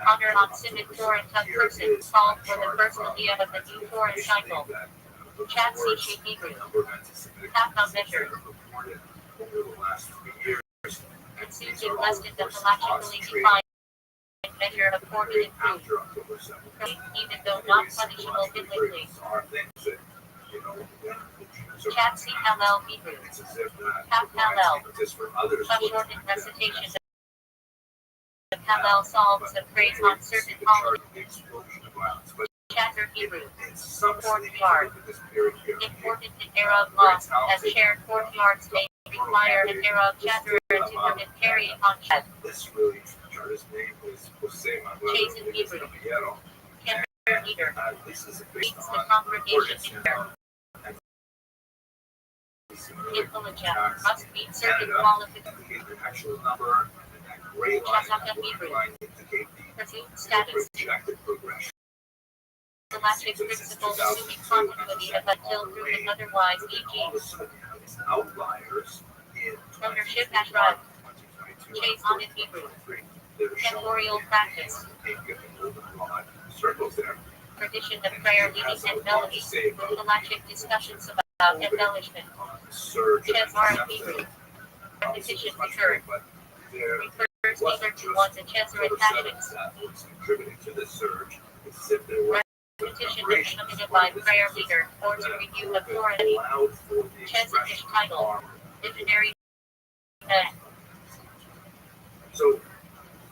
Honor on Simon Torah to person called for the first aliyah of the new Torah cycle. Chatsi She Hebrew. Half measure. Consumed in less than the halachically defined measure of forbidden food. Even though not punishable biblically. Chatsi Hallel Hebrew. Half Hallel. A shortened recitation of Hallel psalms of praise on certain holidays. Chatter Hebrew. Courtyard. Important in Arab law, as shared courtyards may require an Arab chatterer to come and carry on chat. Chazen Hebrew. Kender leader. Leads the congregation in prayer. Influencer must meet certain qualifications. Chazaka Hebrew. Presumed status. Projected progression. Elastic principle assuming continuity up until proven otherwise, e.g. Outliers in Ownership as right. 2022 Chase on in Hebrew. that are shown Memorial practice. in goldenrod circles there. Tradition of prayer leading and melody. Halachic discussions about embellishment. Surge Chess are in Hebrew. Repetition recurred. but there Refers neither to one's and chess or passions. that was contributing to this surge. It's as if there was Repetition is limited by prayer leader or to review authority. allowed for the Chess and expression title. of Visionary. Man. So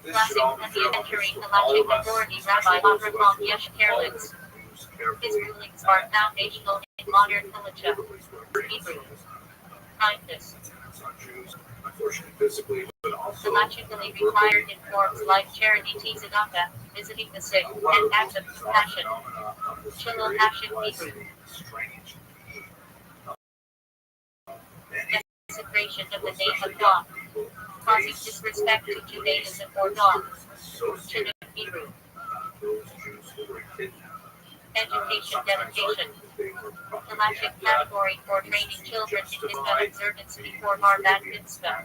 this Classic should all be and fair the on entering this for all halachic of us, authority especially Rabbi those of us Avraham who Yesh are Karlitz. use His carefully rulings are foundational in modern halacha. Hebrew. Kindness. attacks on Jews, unfortunately physically, but also Halachically required in forms like charity tzedakah, visiting the sick, and acts of compassion. Shalom Hashim Hebrew. Strange. Desecration of the name of God. Causing disrespect to Judaism or God. Chinook Hebrew. Those Jews who were kidnapped. Education dedication. Halachic category for training children in mitzvah observance before bar bat mitzvah.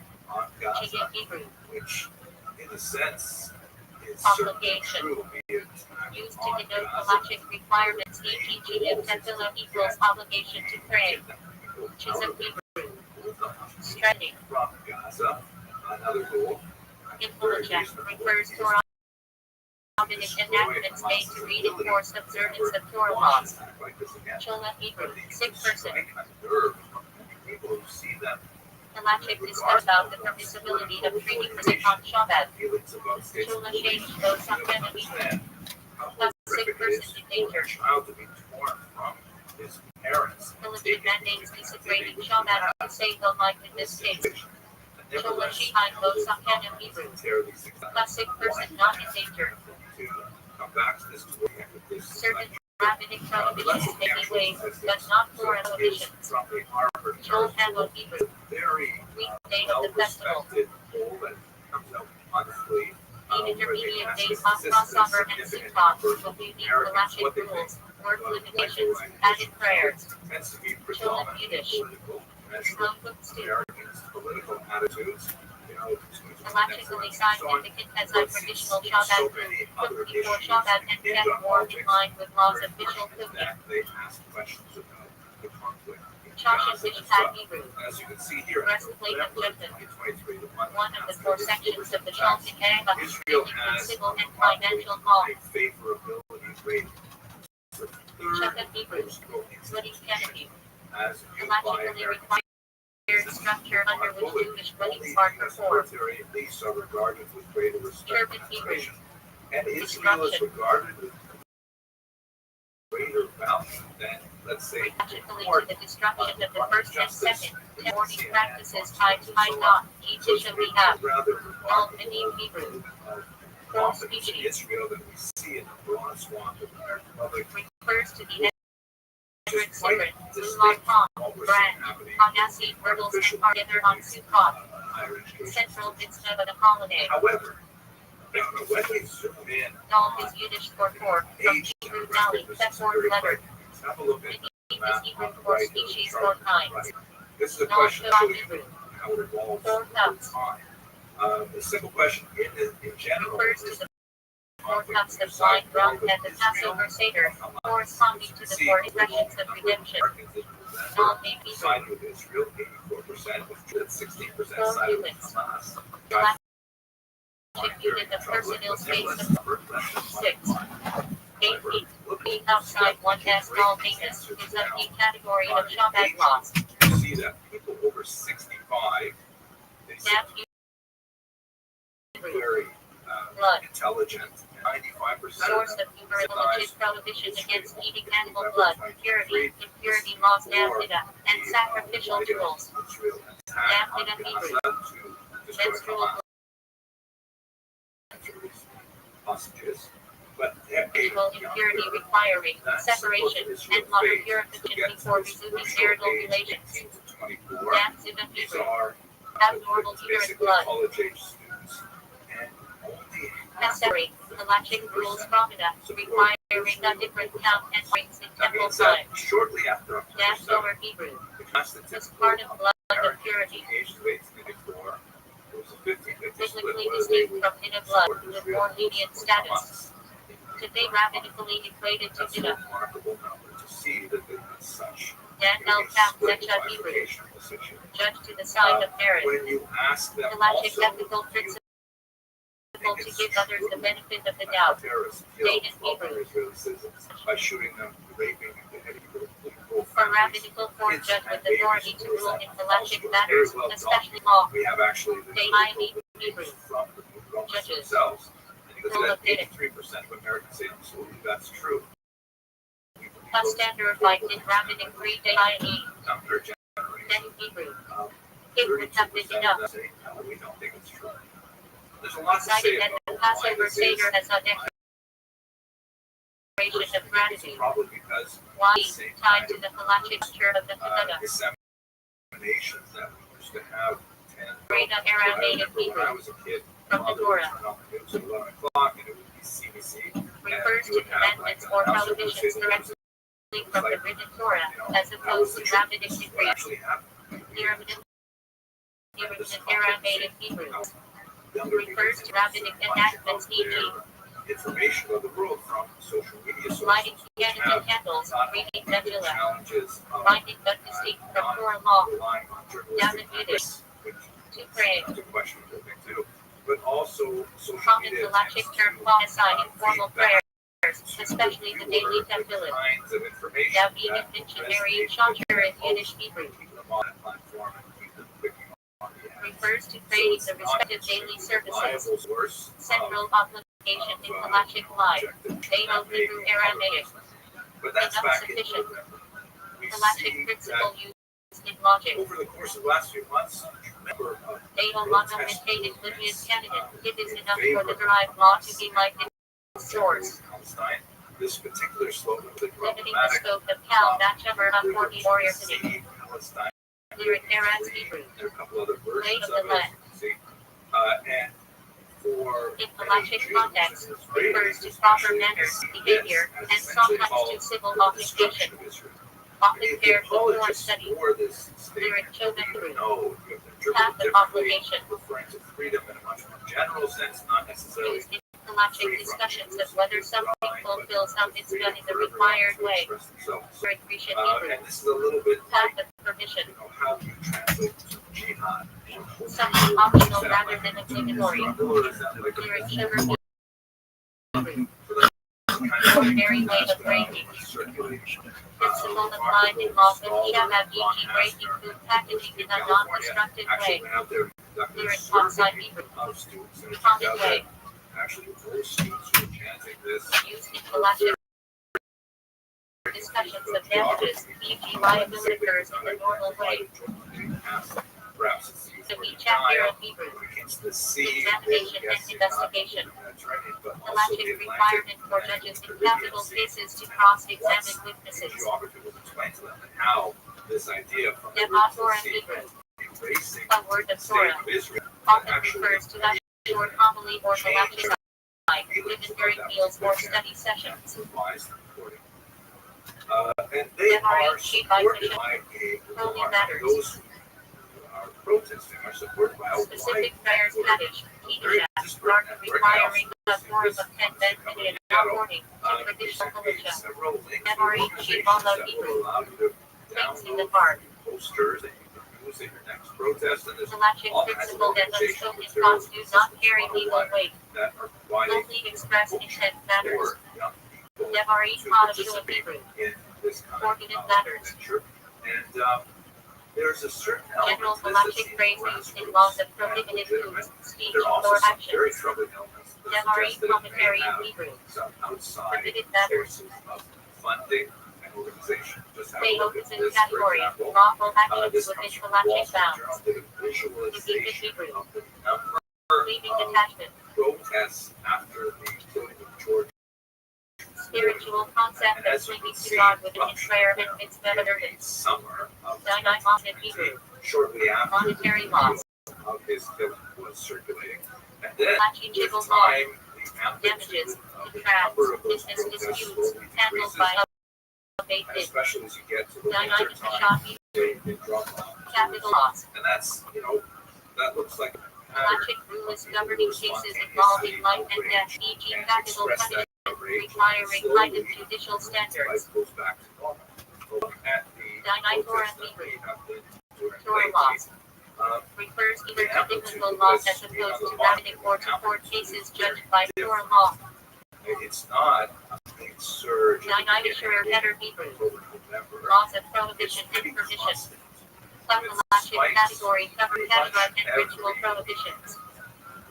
Chinook Hebrew. Which, in a sense, is Obligation. certainly true, be it Used to denote halachic requirements, e.g. Chinook tefillah equals obligation to pray. Chisholm Hebrew. Strengthening. from Gaza. Another rule. In halacha refers to rabbinic enactments made to read and force observance of Torah laws. Chola Hebrew. Sick person. People who see them Halachic discuss about the permissibility of treating the sick on Shabbat. feelings about states of Chola belief, Sheish Lo Sakana Hebrew. understand how Plus sick horrific it is person in for a danger. child to be torn from his parents. Halachic mandates desecrating Shabbat to save the life in this case. Chola Nevertheless, Shihai Lo Sakana Hebrew. tear these things out. Plus sick person not in danger. To come back to this, to look at this Certain rabbinic prohibitions may be waived, but not for prohibitions. from a Harvard Chola Halo Hebrew. very Week date of the festival. well-respected poll that comes out monthly. The intermediate days of crossover and Sukkot will be the halachic rules, work limitations, added prayers. Tends to be Chola predominantly Yiddish. political. As Slow book stew. Americans' political attitudes, Halachically significant as a traditional Shabbat food, cooked before Shabbat and kept warm in line with laws of official cooking. that they ask questions about the conflict. in Chasha Gaza Fish as Pad well. Hebrew. As you can see here, Breastplate of November Judgment. 2023, the One of the four sections of the Shalom Eva, Israel dealing with has civil and financial law. a favorability rate. The third Chaka Hebrew. most Wedding Kennedy. as viewed by Halachically Americans. required structure under which Jewish weddings are performed. Military elites are regarded with greater respect German and Hebrew. admiration, and Israel is regarded with greater value than, let's say, Halachically to the destruction of the first and second, and warning practices tied to God, each of we have. rather All Minim Hebrew. confidence in Israel than we see in the broad swath of the American public. Refers to the Edward Secret, Mulan Palm, Brand, Agassi, Wordles, and Pargether on Sukkot, higher education. central mitzvah of the holiday. However, when we zoom in Dal is Yiddish for four, from age Hebrew Valley, that fourth letter. have a look at Minim the is map Hebrew on the for right of the species chart or on the kinds. right. This is a Dal question that Shabbat shows you Hebrew. how it evolves Four over cups. time. The simple question in general Refers to is the four cups of wine drunk at the Passover Seder, corresponding to the four expressions of redemption. Dal may be side with Israel, 84%, with 16% Four side with units. Hamas. Galactic unit of personnel space of 6. 8 feet. Being outside one S Dal Venus is of the category of Shabbat laws. You see that people over 65, they seem Nap very blood. intelligent. 95% Source of numerical legit prohibition against eating animal blood, purity, impurity laws, Nafida, and sacrificial tools. Nafida Hebrew. Menstrual hostages, but sexual impurity requiring separation and water purification before resuming marital relations. Nafida These Hebrew. are Abnormal uterine basically blood. college age students, and only Necessary. Halachic rules Ramada, requiring a different count and rings in That temple means that time. shortly after October Dash 7th, over Hebrew. the As part of blood of purity. aged of 1884, it was a 50-50 split Biblically whether they distinct would from Dinah blood support with Israel more lenient status. months. Today rabbinically equated to That's a Dinah. remarkable number to see that they had such Dan a El Kaf split Zecha Hebrew. bifurcation of this issue. Judge to the side of merit. When you ask them Halachic also, ethical principle to give others the benefit of the doubt. terrorists Date killed in 12 Hebrew. Israeli citizens by shooting them, raping, and beheading their whole For families. rabbinical court judge with authority to rule in halachic matters, especially law. We have actually the They I.E. Hebrew. from the Romans Judges. themselves. And he goes Full that of data. 83% of Americans say absolutely that's true. A standardized in rabbinic Greek I.E. Younger generation. Then Hebrew. Um, It would have been 32% enough. of them say, no, we don't think it's true. There's a lot to say Cited that about the why Passover this is. Seder has a declaration of It's gratitude. probably because Why? the same Tied kind to the halachic structure of the Haggadah. disseminations that we used to have 10. Reda I Aramaic remember when I Hebrew was a kid, from the Father would Torah turn on the news at 11 o'clock and it would be CBC. refers to commandments or prohibitions directly from the written Torah, as opposed to rabbinic decrees. Actually happened. The original Aramaic Hebrew Younger refers to people rabbinic get enactments, much of e.g. their information of the world from social media sources. lighting which have candles, reading not Nebula, challenges of finding but distinct from Torah law, relying on David journalistic Yiddish, which to pray. is a questionable thing too, but also social Common media halachic tends term to, aside informal feedback prayers, especially the daily the Tefillin. kinds of information David that Dictionary resonate Shacher in with Yiddish Hebrew keep them on that platform and keep them clicking on the ads. refers to So creating it's the not respective daily a services. reliable source Central obligation in halachic life. Dado Hebrew Aramaic. but that's Enough back in sufficient. we Halachic see principle that used in logic. over the course of the last few months, a number of Dado monomendated lineage candidate. It is enough for the derived law to be like its source. Palestine. This particular slogan was Limiting the problematic. scope of Cal Batchamer of 40 warrior city. See Palestine. Lyric Eretz Hebrew. There are a couple other versions Way of of the it. land. See, and for In many halachic Jews, context, and refers Israelis to proper especially, manners, see this behavior, as and essentially sometimes called to civil the obligation, destruction of Israel. often The paired with more apologists study. for this Lyric statement Choga Hebrew. no, you have to interpret Path it of differently, obligation. referring to freedom in a much more general sense, not necessarily Used in halachic discussions of whether something fulfills some mitzvah in the required way. Lyric Grecian Hebrew. and this is a little bit Path like, of permission. how do you translate jihad? Something optional rather than obligatory. Or is that like Lyric Sugar Hebrew. kind of Ordinary way of breaking. circulation? Principle applied in law of Shabbat, e.g. breaking food packaging in a non-destructive Actually way. went out there and conducted a Lyric survey outside Hebrew. of students, and it Common turned out way. that actually most students who were chanting this Used in halachic discussions of damages, e.g. liability occurs in the normal way. Perhaps it's used To for be chapter denial, of Hebrew. against the sea, Examination and investigation. Halachic requirement for judges in capital cases to cross-examine witnesses. Geography will explain to them how this idea from the Demat original Torah sea Hebrew. erasing A word the of state Torah of Israel often refers to that short homily or halachic guide given during meals or study sessions. applies to reporting. And they are supported by Holy matters. those who are protesting are supported by a wide Specific prayers package, very Kedusha, disparate are network. requiring I a also form of see 10 this men coming in out. the morning to traditional militia. Several links to MRE organizations Shibala that will Hebrew. allow you to Things in the download park. posters that you can use at your next protest, and there's Halachic all kinds of principle that organizational unspoken materials thoughts do not carry legal weight. that are providing Only expressed intent matters. for young people MRE to Halachic participate Hebrew. in this kind Coordinate of matters. venture. And there's a certain General element to this that halachic seems phrases in grassroots laws of and prohibited legitimate. foods, speech, There are also or some very actions. troubling elements that MRE suggest that it commentary may in have Hebrew. some outside Prohibited matters. sources of funding and organization. Just have a They look opens at in this, for category, example. lawful This actions comes within from the Wall halachic Street bounds. Journal, did a visualization Hebrew. of the number Leaving of detachment. protests after the killing of George. Spiritual concept And of as you clinging can to see, God with an eruption prayer and in mitzvah the observance. summer of Dynamon in 2019, Hebrew. shortly after Monetary the laws. video of his killing was circulating. And then, Halachic with civil law. time, the damages, the detracts, number of those business protests disputes, slowly handled decreases, by and abated, especially as you get to the winter dynamic time, shopping, they drop off. capital loss. And that's, that looks like a pattern. Electric rules governing cases involving life and death, e.g. And capital express that punishment, outrage, requiring slowly, heightened judicial standards. life goes back to normal. Look at the Dynamic protests Torah that we have been doing Torah lately. laws Uh, refers either to biblical laws as opposed to rabbinic or to court cases judged by Torah law. It's not a big surge. Dynamic Torah better Hebrew. November. Laws of It's prohibition pretty and permission. constant. Prophylactic category cover caveat and ritual prohibitions.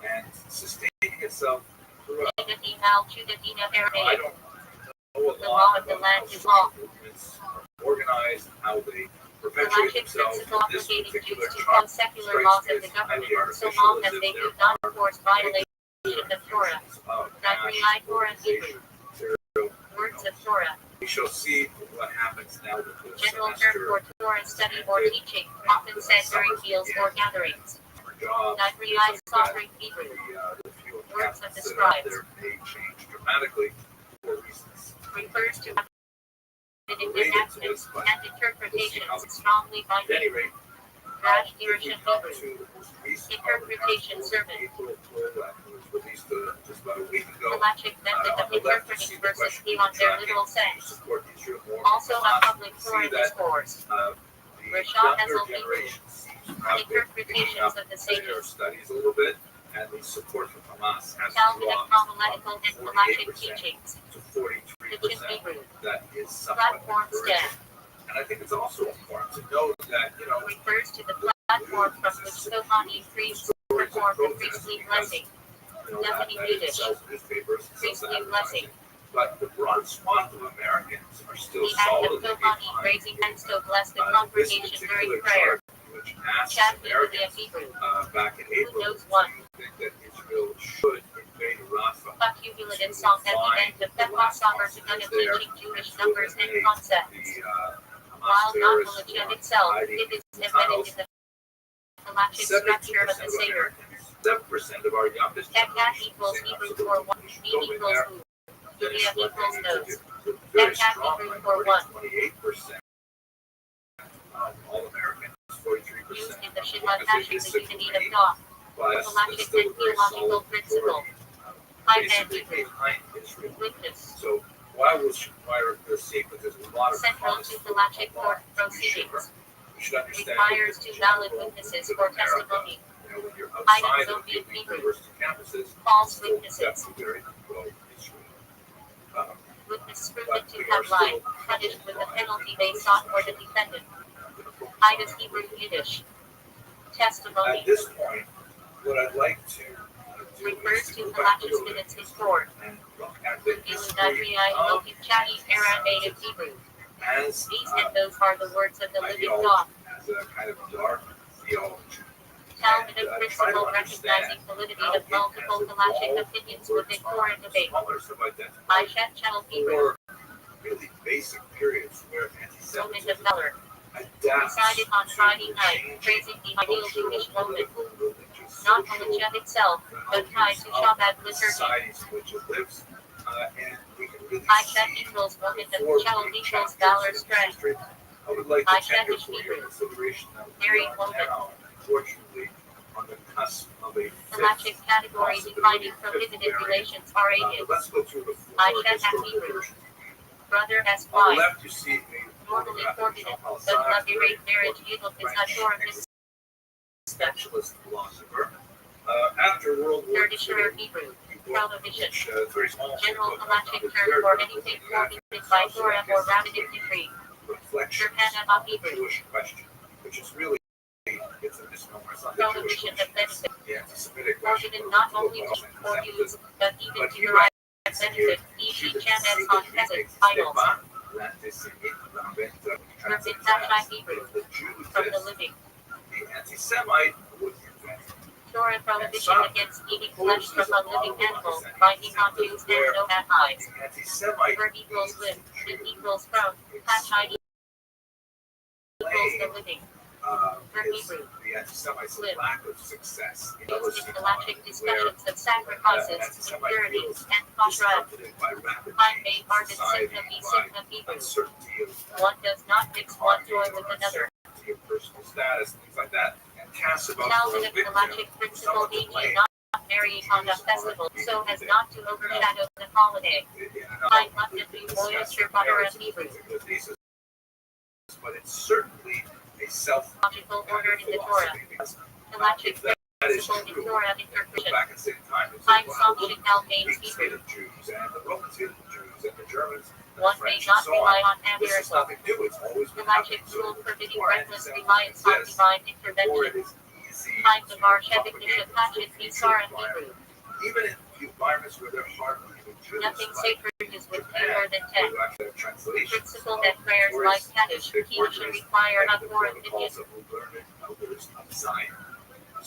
And sustaining itself throughout. Email to the Dina I Aramaic. don't know a The lot law of the about land how is law. social movements are organized, how they perpetuate Electric themselves. principle This obligating particular Jews to chart follow secular laws of the government so long as they do not enforce violation of Torah. Rabbi Torah Hebrew. Words of Torah. We shall see what happens now with the General term semester. for Torah study or teaching, often said during meals or gatherings. Our jobs, Rabbi Sovereign Hebrew. the few Words of captains the that are out scribes. there may change dramatically for reasons Refers to related to enactments this, but and interpretations strongly at any binding. rate, Rash if we Dirshon come Hebrew. to the most recent Interpretation article, sermon. April 12, that was released just about a week ago. Electric method of interpreting verses beyond their literal sense. Support Israel more. Also a public Torah See that, discourse. the Rashad younger Hazel generation seems to have been picking Interpretations up of the their sages. studies a little bit, and the support for Hamas has Talmudic, dropped homiletical, and from Halachic 48% teachings. to Kitchen 43%. Hebrew. That is somewhat Platform encouraging. staff. And I think it's also important to note that, Refers to the platform from which Kohani priests perform the priestly blessing. that Yiddish. it sells newspapers, it sells Priestly advertising. blessing. But the broad swath of Americans are still The act of solidly Kohani behind raising hands to bless the this congregation particular during prayer. chart, which asks Chad Americans Hebrew. back in April, knows one? do you think that Israel should invade Rafah? A cumulative song at the end of Bethel Summer to teaching Jewish numbers and concepts. The Hamas While not terrorists militia were itself, hiding it is in embedded tunnels. in the Halachic structure of the Seder. 7% of our youngest Cat generation equals say Hebrew absolutely for 1, we should B go in equals there. who, That is Judea what they equals need to nodes. do. The very Cat strong Hebrew for minority, 1. 28% of all Americans, 43%. Used in the Shema Because they Hashim, the unity of disagree, God. but Halachic it's still and a very theological solid principle. majority, High and basically Hebrew. behind Israel. Witness. So why they're seeing that there's a lot of Central promise to for Halachic Allah, court to be sure. proceedings. You should understand Requires that two the valid general witnesses rules of for America, testimony. when you're Items outside of of the the Hebrew. university campuses, False still witnesses. definitely very pro Israel. Witness But proven to we have are lied, still punished with the penalty they sought for the defendant. Titus Hebrew Yiddish. Testimony. At this point, what I'd like to do Refers is to go back a Halachic's little minutes bit in court. and look at the Revealing history Nadriai of Lokim Chadi Era native Hebrew. as These and those are the words of the living God. ideology, as a kind of dark theology. Talmudic Try to principle understand recognizing validity how of it multiple has Halachic evolved opinions over within time. Torah debate. Scholars have I identified Shet Channel Hebrew. 4 really basic periods where Moment anti-Semitism of Miller. adapts Decided on to Friday the night, changing praising the ideal cultural, Jewish moment. political, religious, Not social militia itself, but tied to Shabbat the liturgy. societies in which it lives. And we can really I Shet see equals moment of 4 Channel big equals chapters valor in its strength. history. I would like to I tender Shet for your Hebrew. consideration that we Very are moment. now, unfortunately, on the cusp of a Halachic fifth category defining prohibited relations are but aliens. let's go through the 4 I Shet historical Hebrew. versions. Brother On the S.Y. left, you see a Normally photograph of forbidden, Jean Paul but Sartre, love erased marriage evil is not your existentialist philosopher. After World War Third II, Assurer Hebrew. he wrote Prohibition. which, very small, General book, Halachic it's term very for good, anything it's prohibited by Torah or rabbinic a decree. reflection Turkana on the Hebrew. Jewish question, which is really, it's a misnomer. It's not the Jewish Prohibition question, of it's benefit. the anti-Semitic question. Forbidden not only to or use, but even to derive benefit, e.g. chant as on peasants, idols. Rabbi Hebrew. The Jew From the exists, living. the anti-Semite would invent. Torah prohibition against eating flesh from a living animal, binding on Jews and no hides. The anti-Semite Verb equals live, it equals from, Hashai equals the living. Hebrew. The anti-Semites' lack of success. Used in galactic discussions of sacrifices, impurities, and kosher. Find a margin sigma Hebrew. One does not mix one joy with another. Personal status, things like that. And casts about Talmud galactic principle e.g. not marry on a festival so as not to overshadow the holiday. Find abundantly moisture butter and Hebrew. But it's certainly a Logical order in the Torah. Galactic principle in Torah interpretation. back at the same time. Find Psalmic names Greeks Hebrew. hated Jews and the Romans hated the Jews and the Germans. One may not rely on This is empirical. nothing new. It's always been Galactic happening. rule forbidding reckless reliance on divine Or it intervention. is easy Find the to Marshevik propagate Nishatachin Nisar and Hebrew. even in the environments where they're hardly even Jews. Nothing like sacred is with fewer Japan, than where 10. you actually have translations Principle of that prayers like Kaddish, big Kiddush workers require and a the fourth protocols opinion. of the learned elders of Zion.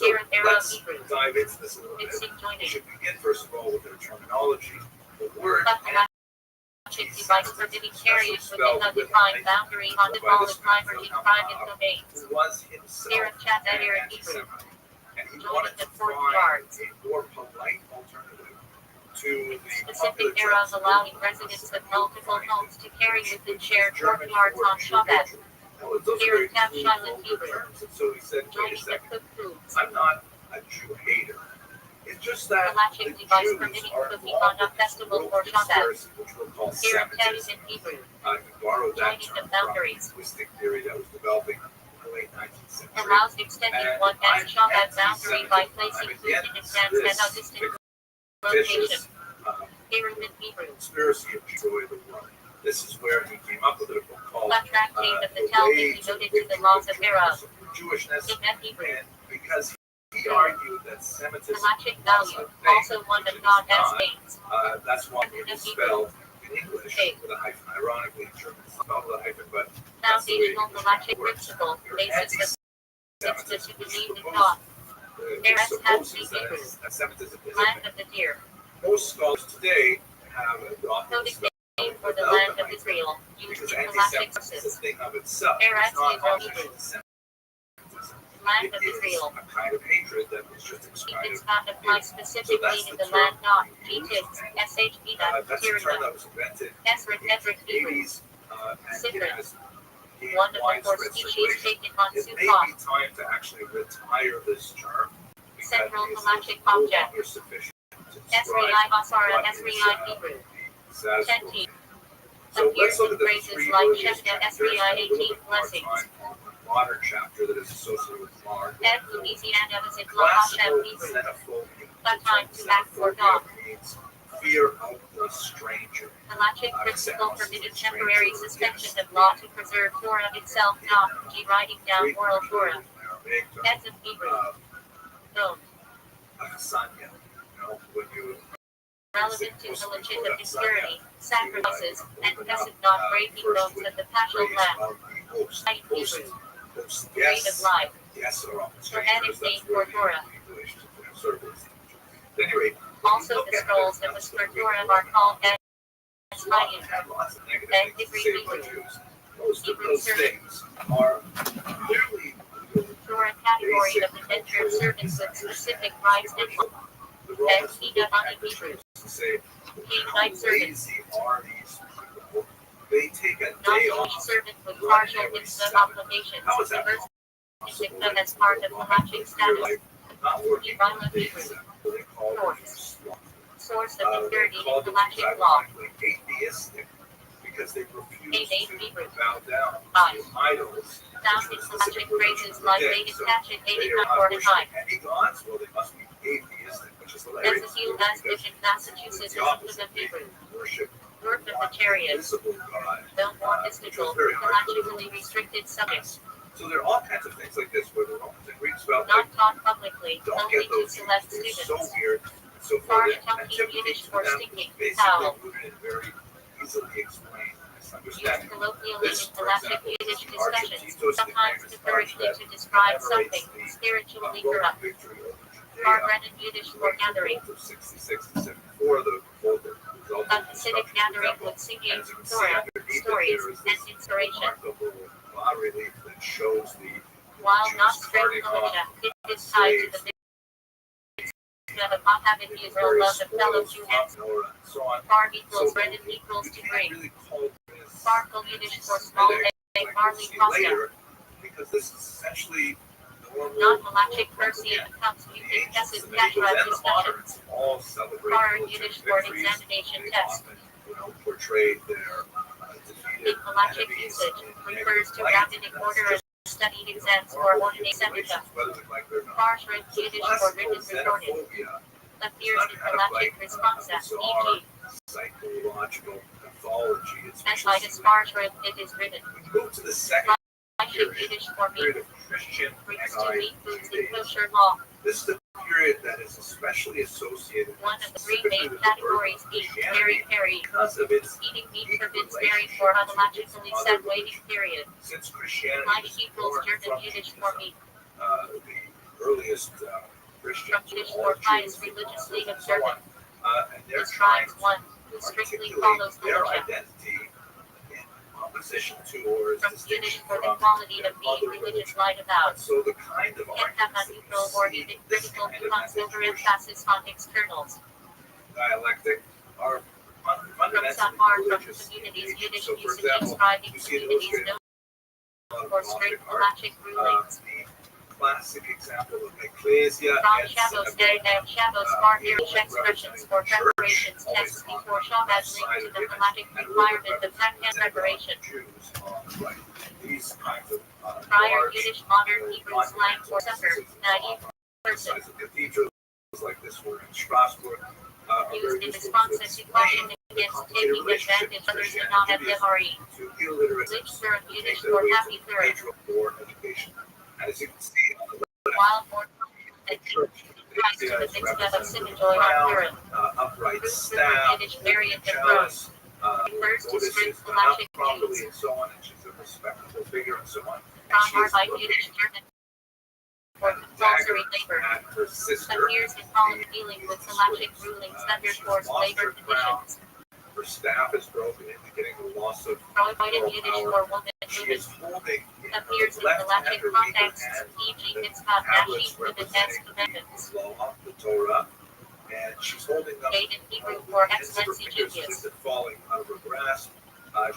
Here So and there of let's Hebrew. dive into this a little bit. Mixing We joining. should begin first of all with their terminology. The word But galactic device forbidding carriage within a defined boundary on the ball of primary in private domains. who was himself Here in chat an that here in Hebrew. anti-Semite. And he Joining wanted the to fourth find yards. a more polite alternative to the Specific eras allowing residents of multiple homes to carry within shared courtyards on Shabbat. Here in Tab Shiloh Hebrew. And so he said, wait a Joining the second, cooked foods. I'm not a Jew hater. It's just that Galactic the device Jews permitting are cooking on a involved in this festival world or Shabbat. conspiracy, which we'll call Here in Tab is Semitism. in Hebrew. You borrowed that Joining term the from boundaries. the linguistic theory that was developing in the late 19th century. Allows extending one as Shabbat boundary by placing food in advance at a distant location. Vicious Here in Hebrew. conspiracy of destroy the world. This is where he came up with a book called A tractate of the The Talmud Way devoted to the laws of Era. Jewishness, In Hebrew. and because he argued that Semitism Galactic was value. a thing, Also one which of it is God as not. names. That's why it is spelled in English Okay. with a hyphen. Ironically, in German it's spelled with a hyphen, but that's the way Foundational English galactic works. principle. Your Basis of anti-Semitism to is believe in supposed- God. it There has supposes to be that Semitism is a Land thing. of the deer. Most scholars today have adopted Coding this name for the without land the of hyphen, Israel. Used because in galactic anti-Semitism is a sources. thing of itself. There It's has not to be opposition to Semitism. Land It of is Israel. a kind of hatred that was just kind It's of not applied specifically in the land not G-Tids, SHB, that's a term Tyranna, that was invented Esrit, in the Edric, Hebrew. 80s, and it Citron. has gained One of the four widespread species circulation. taken on It may Sukkot. be time to actually retire this term because Central it is galactic no object. longer sufficient to Esri describe Basara, what Esri is, Hebrew. the status quo. 10. So Appears let's look in at the phrases three like earliest Shemna, chapters Esri and a little 18 bit more blessings. time on the modern chapter that is associated with Mark. Ed Louisiana is in Classical Lahashem Hebrew. xenophobia. A time to act for God. Means fear of the stranger. Galactic principle permitted temporary suspension of law to preserve Torah itself, not G writing down oral Torah. As of Hebrew. No. Sanya, when you Relevant to the legitimate obscurity, sacrifices, and blessed not breaking bones of the Paschal Lamb. I Hebrew. Grade of life. Yes, or Poetic name for Torah. At any rate, Also the scrolls that was for Torah are called as Hayim. have lots of negative things to say about Jews. Most of those things are clearly Torah category of indentured servants with specific rights and the Romans Hida on the Hebrew. Jews to say, King how knight servants. lazy are these people? They take a Not day Jewish off. servant with partial IMSA obligations. How is that Immersed possible? in as part of galactic status. Not working Divine days, Hebrew. they call Source. it Source They of impurity call in them galactic law. ironically atheistic because they refuse Atheist to Hebrew. bow down I. to idols. Found in galactic phrases like David Patchett, They David are not Nutford, and worshiping I. any gods, well, they must be atheistic, which is As hilarious. a field aspect in Massachusetts is of Hebrew. Worship Work of the chariot. visible God. No more mystical, galactically restricted subjects. So there are all kinds of things like this where the Romans and Greeks felt Not like, taught publicly, don't only get to those select Jews. They're students. so weird. So Far for them, talking activity Yiddish to or them stinking, basically foul. rooted in very easily explained Used misunderstanding. colloquially This, in for galactic example, Yiddish is discussions, Argentinos sometimes the famous preferably march to that describe something commemorates the spiritually Roman corrupt. victory over Judea. Far in Yiddish for gathering. Of 66 to 74, the resulted A Hasidic gathering with singing, Torah, stories, and inspiration. remarkable bas relief that shows the While Jews not straight parting off militia, it is tied to the of Mohammed Israel love of fellow Jew and so on. Far equals So bread equals to you can't grain. really call this Farkle Yiddish for small egg, like we'll barley see pasta. later, because this is essentially normal Non-malachic Persian comes The using ancients passive and the medievals casual and the discussion. moderns all celebrate Foreign military Yiddish for victories. examination They test. often, portrayed their defeated In malachic enemies usage, in refers negative to light. rabbinic That's order of just studied exams for normal ordinate human semicha. relations, whether we like it or not. Farshred So Yiddish for classical written reported. xenophobia Appears in malachic responsa, e.g. psychological pathology. It's as by as Farshred it is written. we move to the second Malachic Yiddish for period meat. of Christian Brings to meat foods in Judaism. kosher law. This is the period that is especially associated One of the three specifically main with the birth categories of being Christianity dairy. because of its Eating meat forbids dairy for a malachically set waiting period. since Christianity Like was equals born German from Yiddish for Judaism, meat. the earliest Christians From Yiddish were all for pie is Jews, religiously and so on. observant. And they're Describes trying one who to strictly articulate follows the their Mishnah. identity in opposition to or as From Yiddish distinction for from the quality their of being other religious religion. light about. So the kind of arguments that Neutral or you even see this critical kind of nuance anti-Jewish overemphasis on externals. dialectic are From fundamentally Safar from religious in communities nature. Yiddish So, for usage example, describing you see it communities illustrated known in a lot of for strict Gothic art. malachic rulings. The classic example of ecclesia From and Shabbos synagogue. and Shabbos far Yiddish expressions for preparations tests before Shabbat linked to the malachic requirement of Zakah preparation. Jews on the right. These kinds of Prior large, Yiddish modern Hebrew slang for supper, naive person. size of cathedrals like this were in Strasbourg. Are Used very in useful response to to caution explain against taking advantage others and not have MRE. to illiterate Literature of make Yiddish their for way happy to third. cathedral for education. As you can see on the left, While more the and church ties to the is mitzvah of represented Sinajoy with a on crown, upright Proof staff, Yiddish variant of chalice, refers to notices strict done up malachic properly Jews. and so on, and she's a respectable figure and so on. From Arbeit Yiddish German for compulsory labor. At her sister, Appears in column dealing with malachic rulings underscores labor conditions. her staff is broken, indicating the loss of Prohibited Yiddish for woman she women. is holding in her Appears in left hand malachic her weaker contexts, hand e.g. the mitzvah tablets Rashi with the Ten representing Commandments. the law, the Torah, and she's holding them Made in Hebrew with for the ends of her excellency fingers as genius. if they're falling out of her grasp.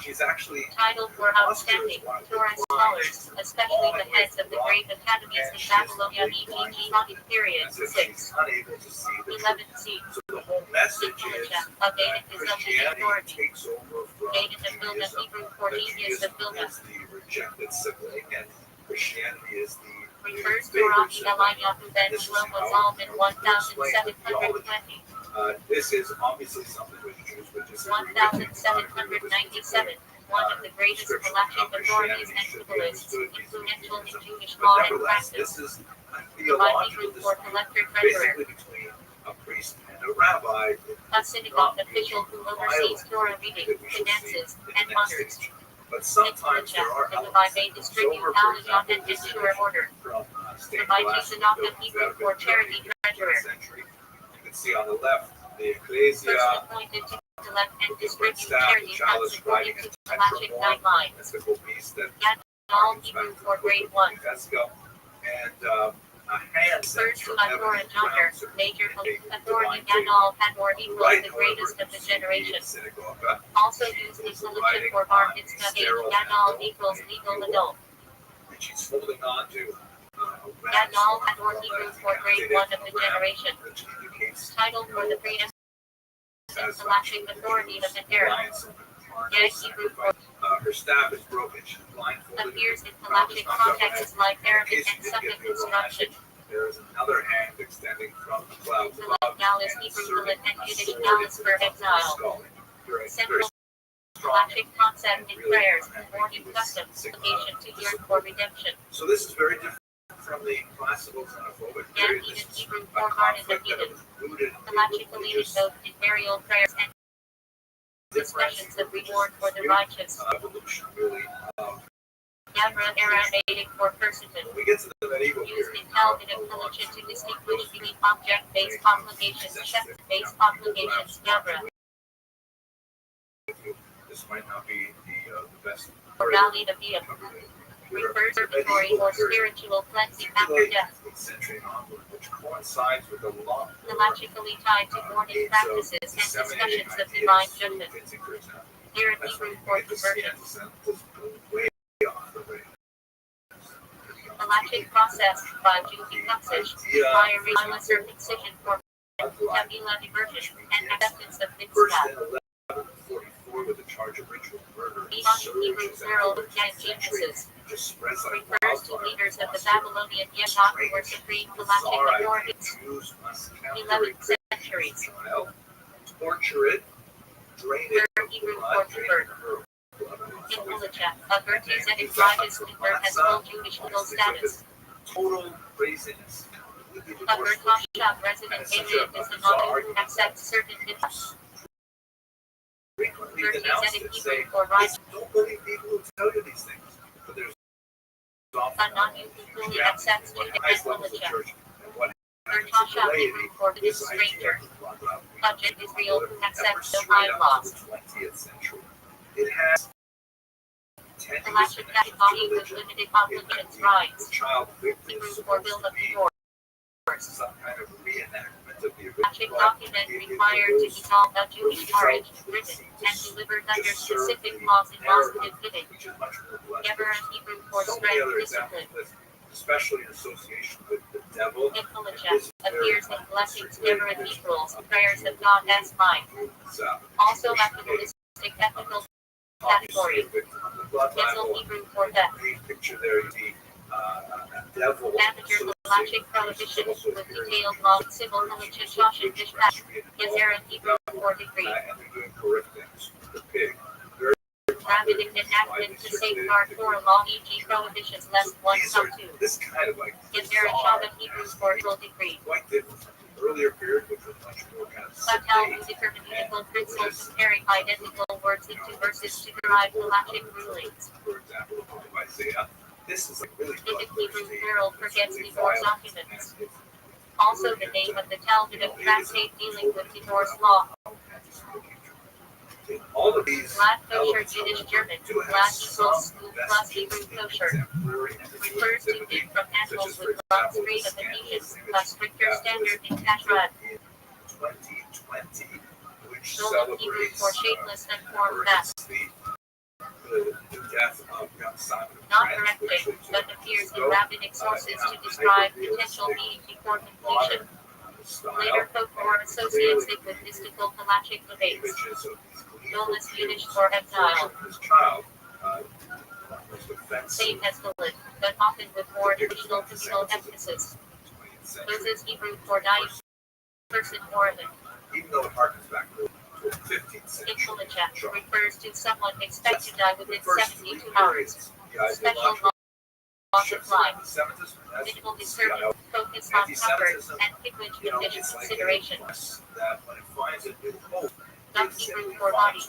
She's actually Title for outstanding Torah scholars, especially the heads of the great academies in Babylonia, e.g. Haunted period as if 6. she's unable to see the truth. 11c. So the whole message is Of that David is of the Christianity authority. takes over from David of Vilna, Judaism. Hebrew for That genius of Judaism Vilna. is the rejected sibling, and Christianity is the Refers to favored Rabbi sibling. Eliyahu ben This is Shlomo how Zalman we explain the theology. 1720. This is obviously something which Jews would disagree with. 1797. One of the greatest malachic authorities and Kabbalists, influential in Jewish law and Nevertheless, practice. this is a Rabbi theological Hebrew for dispute, collector treasurer. basically between a priest and a rabbi. A synagogue official who oversees Torah reading, finances, and monitors. But sometimes there are The Rabbi elements may that distribute comes over, for aliyah example, and this ensure order. from stained Rabbi glass Tanakh buildings Hebrew that have for been charity built in the treasurer. 20th century. You can see on the left the ecclesia, Person appointed to collect and distribute staff, charity chalice, funds according writing, to and malachic perform guidelines. mystical beasts that All Hebrew for grade 1. and a hand Refers to from Ador heaven and Joner, crowns her major with a authority divine Gadol Hador equals Right, the however, greatest of the you see generation. the synagogue, Also used in solution for bar mitzvah Gadol equals legal adult. and she's holding on to Gadol Hador Hebrew for grade 1 of the generation. which indicates Title for the freedom and malachic authority of the era. Gag Hebrew for her staff is broken. She's blindfolded. appears in malachic contexts like Arabic and Semitic construction. There is another hand extending from the clouds Intellect above Gal is and Hebrew inserting and a Yiddish sword Gal is into for the top of her exile. skull. Very Central strong. malachic concept in prayers, morning customs, occasion to yearn for redemption. So this is very different from the classical xenophobic Gag period. Eden This is Hebrew a for heart and conflict that Eden. was rooted Malachic in leading religious both in burial prayers and discussions of reward for the righteous. evolution, really. Gabra Aramaic for personhood. When we get to the medieval Used period, in Calvin and Pelican to distinguish between object-based complications, chest-based complications, Gabra. this might not be the best For Valley of Via. refers to purgatory or spiritual cleansing after death. Century onward, which coincides with a lot Logically tied to mourning practices and discussions of divine judgment. Here in Hebrew for conversion. The Halachic process by Jewish passage requiring a circumcision for tabula diversion and acceptance of mitzvah. 44 with a charge of ritual murder. Hebrew plural and genesis refers to leaders of the Babylonian Yeshach who were supreme Halachic authorities. 11th centuries. Torture it, drain it, Hebrew for convert. In Halacha, a Bertizenic religious convert has full Jewish legal status. Total craziness. A Rothschild resident alien is the nominee who accepts certain mitzvahs. Frequently Bertizenic denounced and say, Hebrew for right. don't believe people who tell you these things. But there's often A non-Jew who fully accepts Judaism and highest levels of Halacha. church. And what Rothschild Hebrew for the stranger. Budget Israel who accepts Ohio laws. 20th century. It has Halachic body with limited obligations rights. child Hebrew victims for bill of divorce. some kind of reenactment of the Halachic original document required to dissolve a Jewish marriage, written and delivered under specific laws in Moscow fitting. which is much more blood. Geber and Hebrew for So many strength other discipline. examples, especially in association with the devil. In Halacha, appears in blessings, Geber and equals, prayers of God as mine. Also materialistic ethical category. Gizl Hebrew for death. Picture there you see a devil. Manager Halachic prohibition with detailed law, civil Halachic Shoshin Mishpat. Gezer and Hebrew for degree. And they're doing horrific things. The pig. Rabbinic enactment to safeguard foreign law, e.g. prohibitions less 1 sub 2. This kind of like Gezer and Shabbat Hebrew for equal degree. quite different from the earlier period, which was much more kind of Platel sedate. music hermeneutical principle comparing identical words into verses to derive Halachic rulings. For example, the book of Isaiah. This is like really Vivid Hebrew plural forgets divorce documents. Also the name of the Talmudic tractate dealing with divorce law. All of these Glad kosher Yiddish German. Glad equals smooth plus Hebrew kosher. Refers to meat from animals with blood free of adhesions, plus stricter standard in kashrut. 2020, which Nolan Hebrew for shapeless and formed mass. the death of young Simon. Not correctly, but appears in rabbinic sources to describe potential meaning before completion. Later folklore associates it with mystical Halachic debates. Nolas Yiddish for exile. His child was offensive. Same as Golan, but often with more traditional communal emphasis. Moses Hebrew for dying person Moreland. Even though it harkens back to the 15th century. Intelligent refers to someone expected to die within 72 hours. Special laws apply. Visual discernment, focus on comfort, and privilege condition consideration. That when it finds it, it hopes Not Hebrew for body.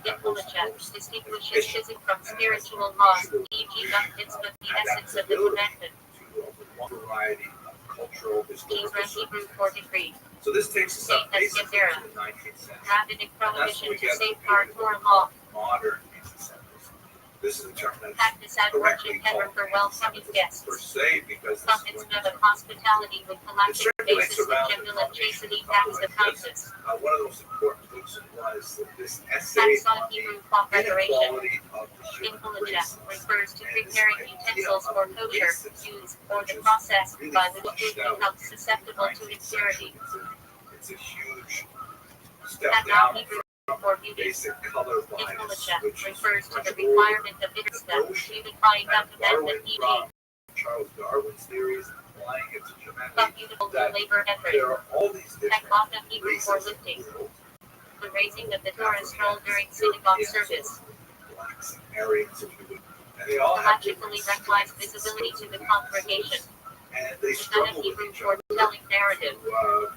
Intelligent distinguishes physics from spiritual laws, e.g. not mitzvah, the essence of the commandment. To a variety of cultural, historical. Ezra Hebrew for degree. So this takes us up Same as basically Gezerah. to the 19th century. Rabbinic prohibition to safeguard foreign law. Modern anti-Semitism. This is a term that's Practice at worship ever for welcoming guests. per se because Some this is instead of hospitality with Halachic basis of Jamil and chastening acts of kindness. one of the most important books was this essay Acts on on Hebrew the cooperation. inequality of the In human Halacha race. refers to preparing utensils for kosher use or the process by which food becomes susceptible to impurity. It's a huge step And now down Hebrew from for beauty. basic color In blindness, Halacha which is refers to much the more requirement of mitzvah, beautifying and the Darwin commandment, e.g. from Charles Darwin's theories and applying it to humanity. but beautiful to labor effort. There are all these And different often Hebrew for races lifting. of the world. The raising of the Torah scroll during synagogue service. Blacks and Aryans, if you would. And they all have Halachically recognized visibility to the congregation. and they The struggle with Hebrew each for other telling narrative to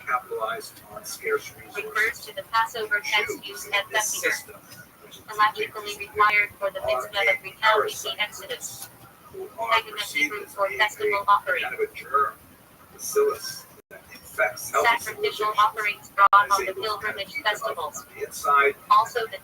capitalize on scarce resources. refers to the Passover text use and This Festival. system, which is Halachically required for the mitzvah of recounting the Exodus. who are Pagan perceived Hebrew as for being festival a offering. kind of a germ, bacillus, that infects healthy Sacrificial civilizations. offerings brought And on is the able to kind of pilgrimage keep them up festivals. on the inside. Also the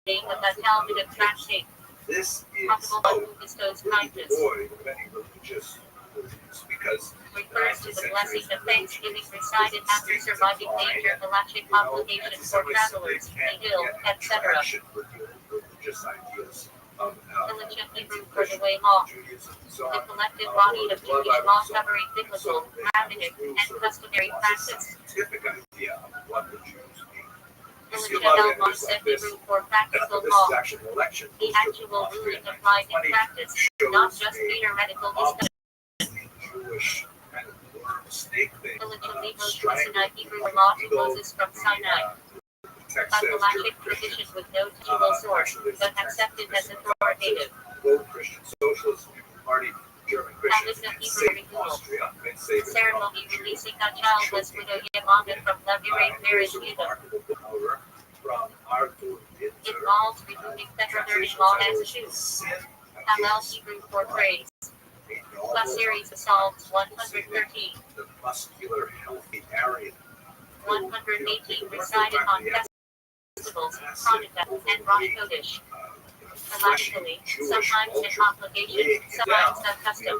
name of the Talmudic tractate. This is Possible one who bestows kindness. devoid of any religious beliefs because Refers to the blessing of thanksgiving recited after surviving danger, halachic obligations for travelers, the ill, etc. with religious ideas of Militia Hebrew for the way law. Judaism and so The on. collective body of Jewish law covering biblical, rabbinic, and customary practice. Scientific idea of what the Jews mean. You see a Militia lot of Elmos images like this. Hebrew for practical This law. is actually an election. The actual ruling applied in practice, not just theoretical discussion. Jewish kind of snake thing. Militia Levos Sinai Hebrew law to Moses from Sinai. Text A says halachic tradition with no tangible source, but accepted as authoritative. Both Christian Socialist Party, German Christians, Calvinist and Hebrew Satan, renewal. Austria, and Satan, Ceremony releasing a childless widow Yemanda from Levirate marriage Edom. However, from our Involves removing federal law as a Jew. Hallel Hebrew for praise. Plus series of Psalms 113. the muscular, healthy Aryan 118 recited on festivals, Hanukkah, and Rosh Chodesh. Halachically, sometimes an obligation, sometimes a custom.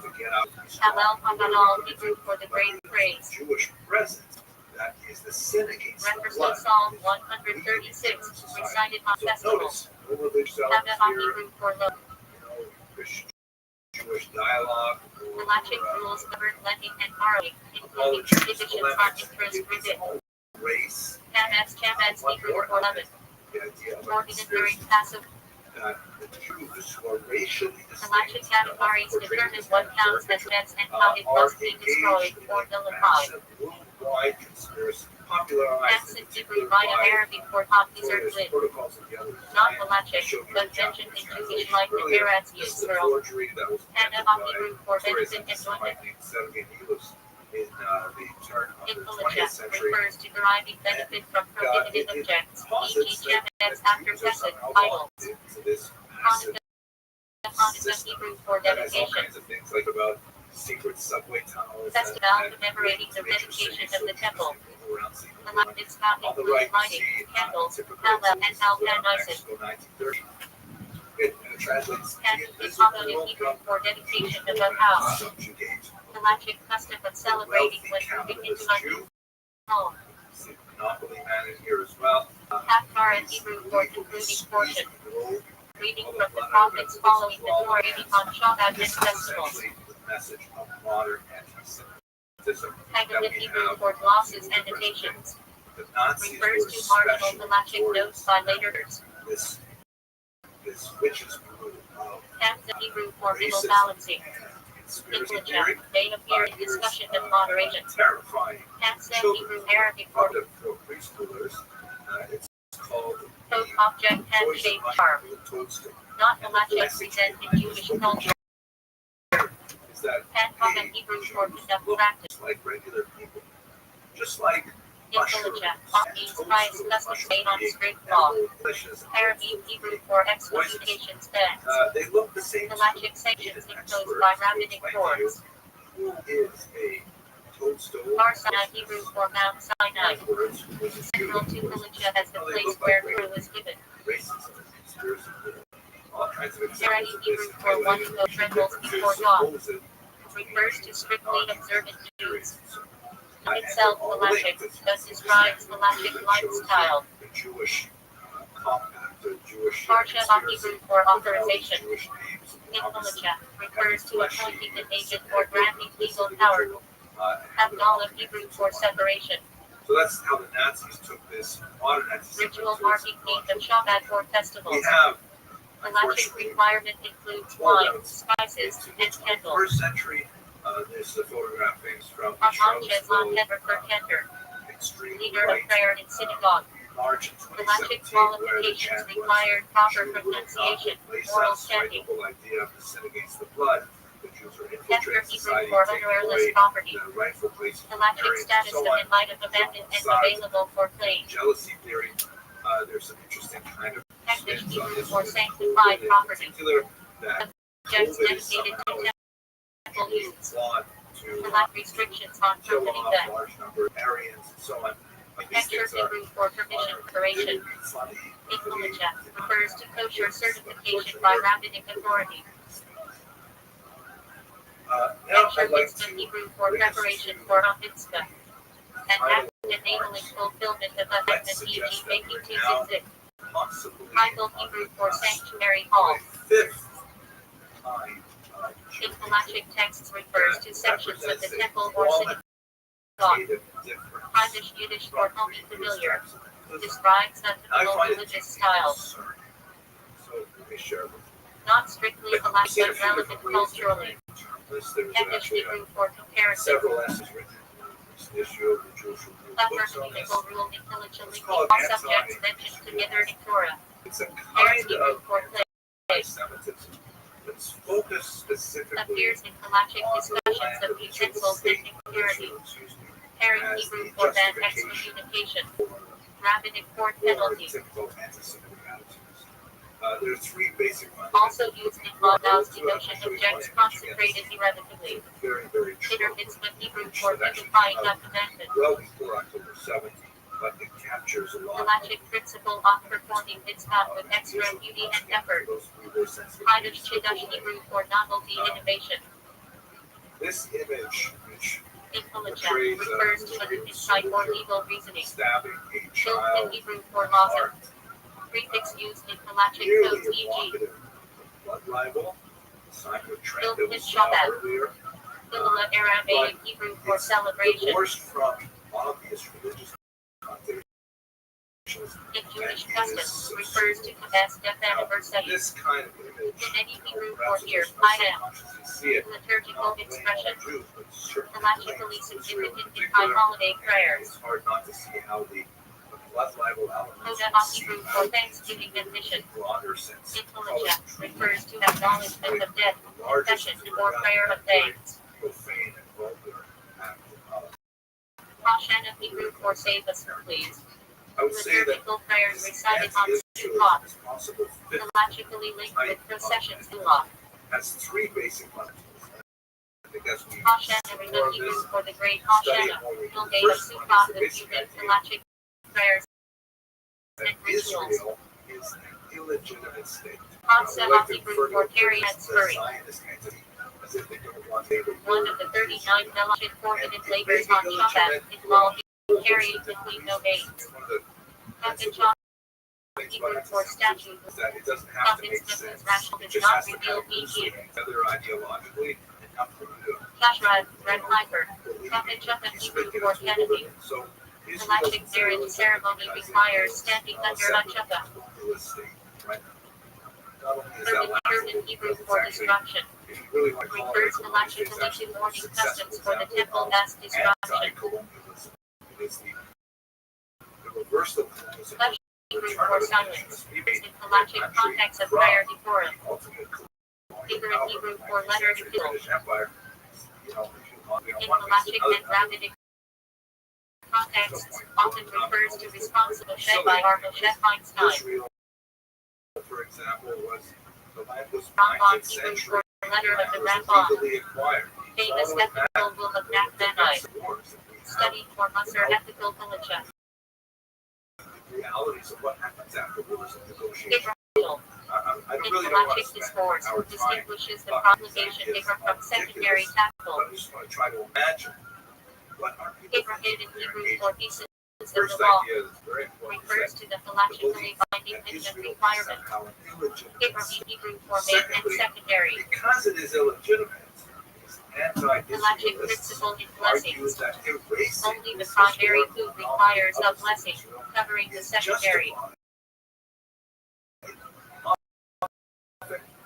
Hallel Hagadol Hebrew for the great praise. Jewish presence. That is the sin against the Reference blood. to Psalm 136, recited on So festivals. notice, no religious Havah elements here, Hebrew for love. no Christian Jewish dialogue, or, Halachic rules govern lending and borrowing, including prohibitions on interest ribbon. race, Chametz Hebrew for loving. the idea of a Morgan conspiracy during passive. that the Jews who are racially Halachic distinct categories determine what counts as debts and how it are must be destroyed or nullified. massive worldwide conspiracy popularized Absent Hebrew via Arabic for hot desert lid. protocols of the other Not halachic, but mentioned in Jewish life in Eretz Yisrael. forgery that was Havah Hebrew for benefit enjoyment. in the turn of In the Militia 20th century. refers to deriving benefit from prohibited objects, e.g. Chametz after Chesed, idols. To this massive Hanukkah Hebrew for that has all dedication. kinds of things like about secret subway tunnels Festival commemorating the dedication of the temple. The London's not On the includes right, lighting, you see candles, typical Hallel, and Alpanisis. Mexico 1930. It translates And the is invisible common in Hebrew for dedication of a house. subjugate The Halachic custom of celebrating when moving into a new home. the monopoly man in here as well. Haftar and Hebrew for concluding portion. Reading from the prophets following the Torah on Shabbat and festivals. Essentially the message of modern anti-Semitism that Haggadah we Hebrew have. for glosses and annotations. The Nazis Refers were to marginal special Halachic towards notes by laterers. this witch's brew of Hamza Hebrew for middle racism balancing. and conspiracy Militia, theory. they appear in discussion of moderation. Terrifying. Hamza Hebrew Arabic for For preschoolers, it's called code object hand voice shaped of charm. the toadstool. Not Halachic present in Jewish culture. Is that Handbook and Hebrew for conduct practice. like regular people, just like In mushrooms. Militia, means Christ custom made on strict law. Delicious. Arabic Hebrew for excommunications bans. They look the same. Halachic sanctions imposed by rabbinic courts. Who is a toadstool? Har Sinai Hebrew for Mount Sinai. Words was Central to Militia as the place where Guru is given. racism, conspiracy, all kinds of Sarah examples of Hebrew this. for one who trembles before God. Refers to strictly observant Jews. In itself halachic, thus describes halachic lifestyle. The Jewish compact, the Jewish Parsha Hebrew for authorization. Jewish names. In Militia refers to appointing an agent or granting legal power. Havdalah Hebrew for separation. So that's how the Nazis took this modern anti-Semitism. Ritual marking date of Shabbat or festivals. We have Halachic requirement includes wine, spices, and candles. First century, this is a photograph famous from Amon Charlottesville, Shezlon Hever for Kender, extreme leader of right, prayer in synagogue. March in Halachic 2017, where the qualifications chant was, required proper "Jew will not pronunciation, replace moral us," right? standing. The whole idea of the sin against the blood. The Jews are Kender infiltrating Hebrew society, for taking ownerless away property. the rightful place of Halachic marriage, and status so of on. in light of abandoned and available for claim. Jealousy theory. There's some interesting kind of Hektish spins on Hebrew this for one. sanctified In property. particular, that Objects COVID is dedicated to somehow temple use. flawed to Halachic restrictions on kill company off debt. large number of Aryans and so on. Extra Hebrew for permission preparation. really funny. Ikulacha refers to kosher certification by rabbinic authority. Now Extra I'd like mitzvah to Hebrew for preparation for a mitzvah. And act enabling fulfillment of a hekdesh, e.g. making two zizit. possibly Bible Hebrew for sanctuary hall. fifth kind of Ikulachic texts refers to sections of the temple or synagogue. qualitative difference. Kaddish Yiddish for holy familiar. This Describes a I typical find it religious style. concerning. So let me share with you. Not strictly I've halakhic seen a but few relevant different ways culturally. to term this. There's Kaddish actually Hebrew for comparison. several essays written on this issue of the Jewish review A books on this. hermeneutical rule intelligently It's all called subjects mentioned together in Torah. It's a There's kind Hebrew of for play. anti-Semitism that's focused specifically Appears in halakhic on the discussions of language of the utensils and state of impurity. Israel, excuse me, Pairing as Hebrew the for bad justification excommunication. for Rabbinic court penalty. typical anti-Semitic attitudes. There are three basic Also used in Maudau's devotion of objects consecrated irrevocably. very, very true. Inner mitzvah Hebrew for vivifying a commandment. Well before October 7th, but it captures a lot Halakhic principle of performing mitzvah with extra beauty and effort. Kaddish Chiddush Hebrew for novelty innovation. This image, which Ikulacha refers to an insight or legal reasoning. stabbing a Built child in Hebrew for laws heart, prefix used in halakhic clearly codes, e.g. evocative of blood libel, sign of Trent Built that in was saw Shabbat. earlier, Philala Arabic Hebrew for it's celebration. divorced from obvious religious connotations. In Jewish customs refers to Kabbas death anniversary. This kind of image, In any Hebrew perhaps for here, it's just I am. subconsciously see it, Liturgical not expression. only Jews, but certainly Halachically Israel in significant in particular. high holiday prayers. It's hard not to see how the blood libel elements Hoda seep Hebrew out for thanksgiving and mission. in broader sense. Ikulacha refers to acknowledgement of death, confession, or prayer of thanks. Profane and vulgar act of Hoshana Hebrew for save us, please. I would say that Liturgical prayers recited on anti-Israel Sukkot. is possible fifth Halachically linked with processions to law. has three basic levels. I think that's we Hoshana more of Hebrew this for the great study Hoshana. when we do Full the day of first one Sukkot is the with basic unique idea halachic prayers that and rituals. Israel is an illegitimate state. Hansa We like to Hebrew refer to for it carry as and the spurring. Zionist entity, as if they don't want they would One of the 39 Melachit formative labors on Shabbat involved in carrying between no names. One of the Prophet principal John things Hebrew about for anti-Semitism statute. is that it doesn't have to make Prophets sense. Mrs. Rational It did just not has to reveal have loosely Egypt. together ideologically and come from the Kashrad, Red Piper. Prophet Chaka Hebrew for canopy. So Halachic marriage ceremony requires standing under a chaka. Urban Hebrew for destruction. Refers halachically to mourning customs for the temple as destruction. Flesh Hebrew for silence. Used in halachic context of prior decorum. Ignorant Hebrew for letter to kill. In halachic and rabbinic contexts, often refers to responsible shed by our Moshe Feinstein. Israel, for example, the land was Rambam 19th Hebrew century. for letter of the It was Rambam. legally acquired. Famous So all of that ethical will of Nachmanite. wars. Studied for Musser ethical halacha. The realities of what happens after wars and negotiations. Israel. I In really don't want to halachic spend discourse, our time, distinguishes the propagation digger from secondary but tackle. I just want to try to imagine what are people Abraham thinking in in their Hebrew age. for pieces The of first the law. idea is very important. Refers to the halachically binding That minimum Israel is requirement. somehow an illegitimate Abraham state. Hebrew for main and secondary. Because it is illegitimate, this Halachic anti-Israelists principle in argue blessings. that erasing Only the this primary historical food anomaly requires a of blessing, Israel covering the is secondary. justified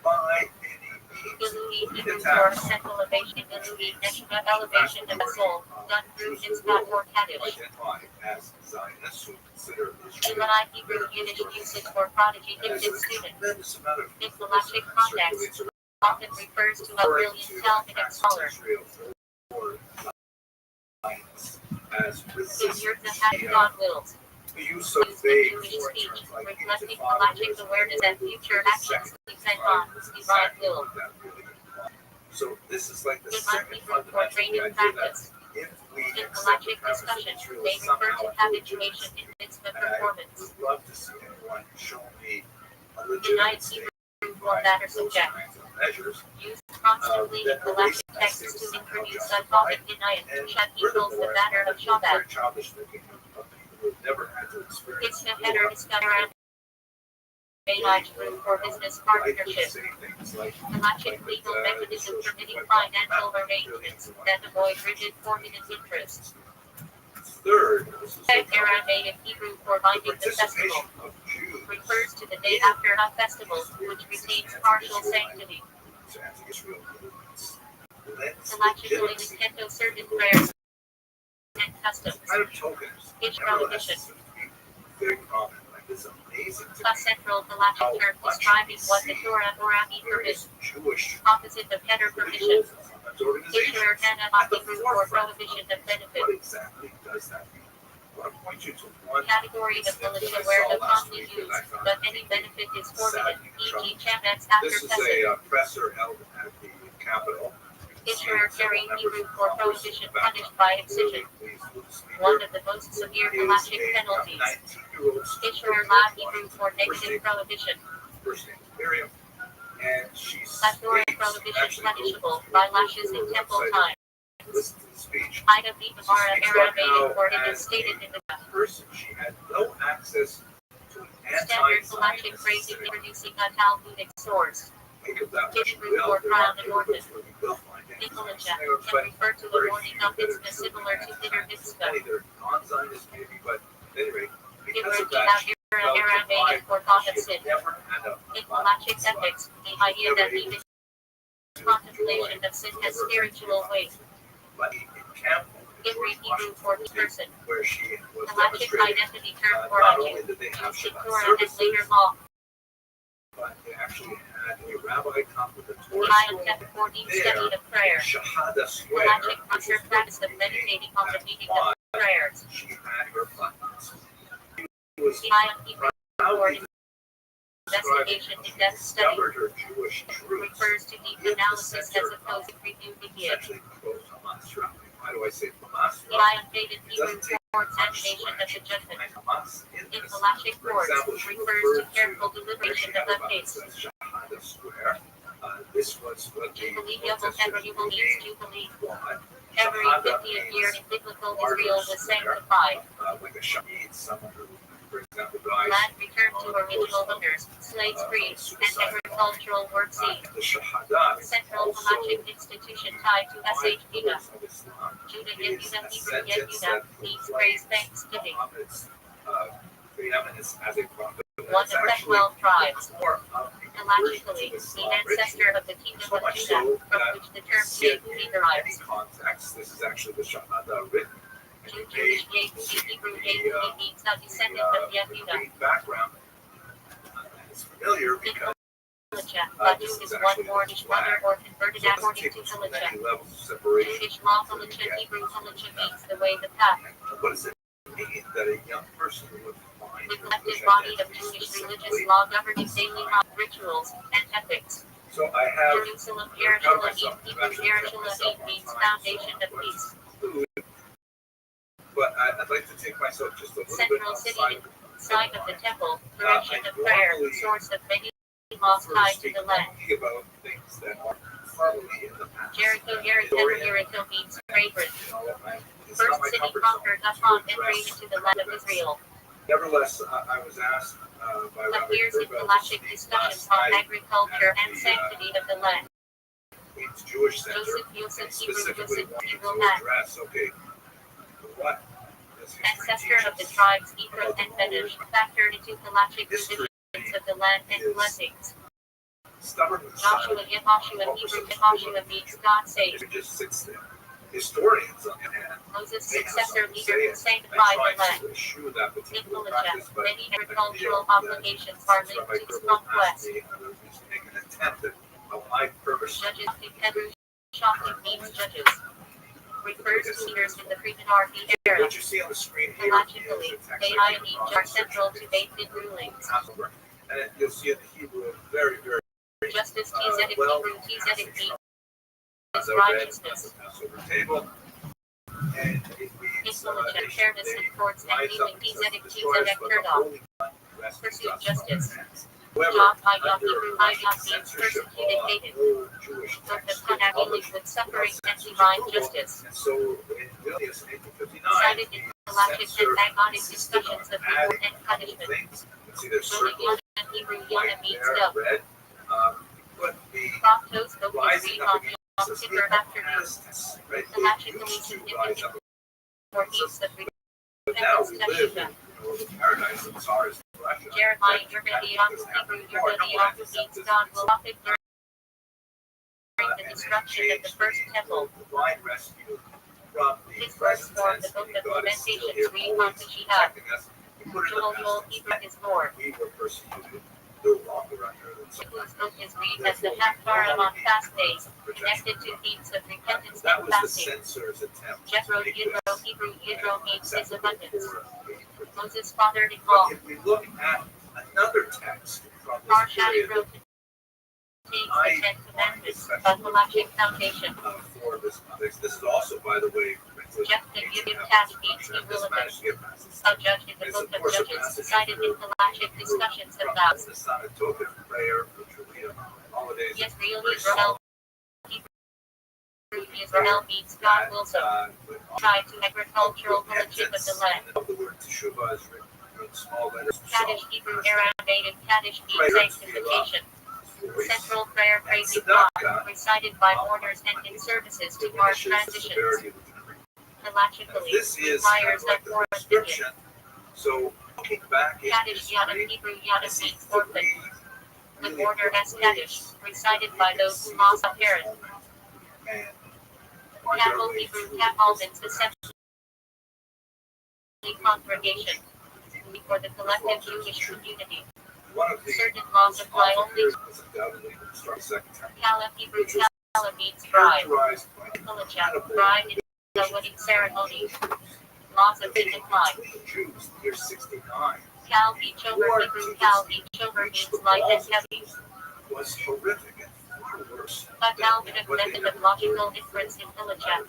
by any means. Illuhi Hebrew for central elevation, Illuhi Neshama elevation of the soul, done through Mitzvah or Kaddish. Identified as Zionists who consider Israel Ilai Hebrew Yiddish usage for prodigy as gifted a student. tremendous amount of In halachic context, often refers to a referring brilliant to Talmudic attacks scholar. on Israel or Zionists as In resistance Yurta to had God wills. the use of Used in vague Jewish foreign speech, terms like reflecting intifada, halachic awareness that future actions depend on divine will. So this is like the In second Hebrew for fundamental training idea that practice. if we In accept the halachic premise that discussion, Israel they is refer somehow to a habituation legitimate in mitzvah and I performance. would love to see anyone show me a Denied legitimate state Hebrew by form that are those subject. kinds of measures. Used constantly in That the halachic race texts essay to is somehow introduce justified. atomic denial And that equals the furthermore, matter of it's Shabbat. very childish thinking of people who have never had to experience It's the header discovered Baylight Group for business partnership. Halachic legal mechanism permitting financial arrangements that avoid rigid formulate interests. Third, Aramaic Hebrew for the binding the participation festival of Jews refers to the day after a festival, which retains partial sanctity. to anti-Israel movements lends Halachical legitimacy intent certain prayers and customs. kind of tokens. It's Nevertheless, prohibition. seem to be very common. Like it's amazing to A me central halachic term describing what the Torah or Rabbi various forbids, Jewish opposite of header permission. individuals and sometimes organizations Issuer and at the Hebrew for forefront. prohibition of benefit. What exactly does that mean? I want to point you to one Category of militia where the commonly used, but any benefit is forbidden, e.g. Chametz after This is Pesach. a presser held at the Capitol. Issuer carrying Hebrew for prohibition punished by excision, one of the most severe halachic penalties. Issuer law Hebrew for negative prohibition, First name is Miriam, and she's Torah prohibition punishable by lashes in temple time. listen to the speech. Ida B. Gemara Aramaic or it is stated in the Person, she had no access to an standard halachic anti-Zionist phrasing synagogue. introducing a Talmudic source. Think of that. Hebrew Well, or there crown are and ornament. neighborhoods where we will find anti-Zionist Nicolajah synagogues, can but refer to a very warning few of that are mitzvah truly similar to bitter anti-Zionist. mitzvah. Many that are non-Zionist maybe, but at any rate, because Ibra of that, she felt Aramaic deprived. for thought of She sin. had never had a In halachic ethics, the idea that even contemplation of sin has spiritual weight. But in camp, Ibri Hebrew for person. where she was Halachic demonstrating identity term for not Aju, only did they have used in Shabbat Torah and services, later law. but they actually had a rabbi come with a Torah I school. have 14 study of prayer. Shahada Square, Halachic which concert is practice of meditating on the meaning of prayers. she had her buttons. She was The I am Hebrew for proudly investigation in depth study discovered her Jewish truths. refers to deep analysis as opposed to review media. Essentially, quote Hamas, right? Why do I say Hamas? The I am dated Hebrew for examination of the judgment. Hamas in In this. halachic For courts example, she refers to referred careful where deliberation she of had the case. buttons as Shahada Square. This was what the Jubilee Yovel protesters every Jubilee named Jubilee. one. Every Shahada 50th year means in biblical Israel was sanctified. like a shahid, someone who, for example, dies Land returned to original owners, slaves freed, and agricultural work ceased. the Shahadat Central also halachic institution tied to Sh. Judah. of Islam Judah is Yehuda a Hebrew sentence Yehuda that means proclaims praise thanksgiving. Muhammad's preeminence as a prophet. One of It's the actually 12 tribes. more of a Halachically, conversion to the Islam ancestor ritual. of the kingdom So of much Judah, so from that which the term see it Yehudi in derives. any context. This is actually the Shahada written. And you Jewish may Yehudi see Hebrew the, Yehudi means a descendant of Yehuda. Greek background. And it's familiar because Halacha, Badu this is is one actually Moorish the flag. mother or converted So it doesn't according take to too Halacha. many levels of separation. Jewish law Halacha Hebrew Halacha means the way, the path. What does it mean that a young person would find The her collective Jewish body of identity Jewish religious specifically? law governing daily life, rituals, and ethics. So I have Jerusalem, I've got myself, Yerushalayim, I've Hebrew actually kept myself Yerushalayim on means time, foundation so of I'm going peace. to conclude. But I'd like to take myself just a little bit Central outside city, of the site of the temple, I direction of prayer, normally source of many laws prefer to tied to speak the land. only about things that are firmly in the past. Jericho, Jericho, Jericho means fragrant. You know, it's First not my city comfort conquered zone upon to entry address into the land of events. Israel. Nevertheless, I was asked by Rabbi Appears in Kurba to halachic speak discussions last on night agriculture and sanctity of the land. in Jewish Center, Joseph and Hebrew specifically Yosef wanted Hebrew to had address, okay, what does history ancestor teach of the us tribes Ephraim about the and Lord? Menesh factored into halachic History traditions of the land and is blessings. stubbornly Joshua silent. Yehoshua What was Hebrew supposed Yehoshua means God saves. It just sits there. Historians, on the other hand, Moses' they have successor something to leader say who and sanctified the try land. to eschew that In particular Halacha, practice, but many I agricultural feel that obligations are since linked Rabbi to Kurba asked conquest. me, I was just make an attempt at how I purpose Judges Hebrew Shocking means judges. Refers to leaders in the pre-monarchy era. what you see on the screen here Halachically, is a text they I came i.e. across are in central to search Beit rulings. Passover, and you'll see in the Hebrew a very, very Justice Tzedek well Hebrew Tzedek means the red at righteousness. the Passover table. And it means Intelligent fairness in courts and even PZXZ Kurdoff. Pursue justice. Job by job Hebrew Hayat means persecuted hated. But the Panagili with suffering and divine justice. And so in Vilnius in 1859, Cited in Halachic and Agonic discussions of reward and punishment. things. See, there's When the circles Yana and Hebrew white Yana means there, dove. red. But the Proptos focus rising read up on against Yom this Kippur afternoon. right? Halachically It used to rise significant up. for feasts of But now we live Teshuva. in the paradise of Tsars in Russia. Jeremiah Yermediahu Hebrew Yermediahu means God will often during the destruction of the first temple. Divine rescue from the His words present form the tense, book meaning of God is still Lamentations, here, read always on Mashiach. protecting us. We put it in the Jehovah past Hebrew is Lord. we were persecuted. No longer under the Whose book is read as the Haftarah on fast days, connected to themes of repentance That and was the fasting. censor's attempt. Jethro, to make Yidro, this Hebrew, Yidro means his abundance. acceptable for Moses father-in-law. But if we look at another text from this Parshah period wrote contains the Ten Commandments, but Halachic foundation. for this context, this is also, by the way, Jephthah Gideon Tash means he will avenge. A judge in the book of Judges, cited in Halachic discussions of vows. The Sonnet Token prayer, which we read on holidays. Yisrael, Israel, Hebrew Israel means God will so. Tied to agricultural ownership of the land. The word Teshuvah is written in small letters. Kaddish Hebrew Aramaic Kaddish means sanctification. Central prayer praising God, recited by mourners and in services to mark transitions. Halachically, This is requires like that the more description. So looking back in Kaddish Yada history, Hebrew I Yada see means orphan. three The really order as important Kaddish, ways recited by those who lost a parent. and find our Capital way Hebrew through Kapal this. means assembly congregation. For the collective Jewish community. One of the Certain laws apply only to was undoubtedly the Destruct Second Temple, Kala Hebrew Kala means bride. characterized by Kulachak, bride in the wedding ceremony. Laws of it apply. Jews, the year 69, Kal Beachover Hebrew Kal Beachover means light and heavy. was horrific and far worse. But Calvinic method of logical inference in Kulachak.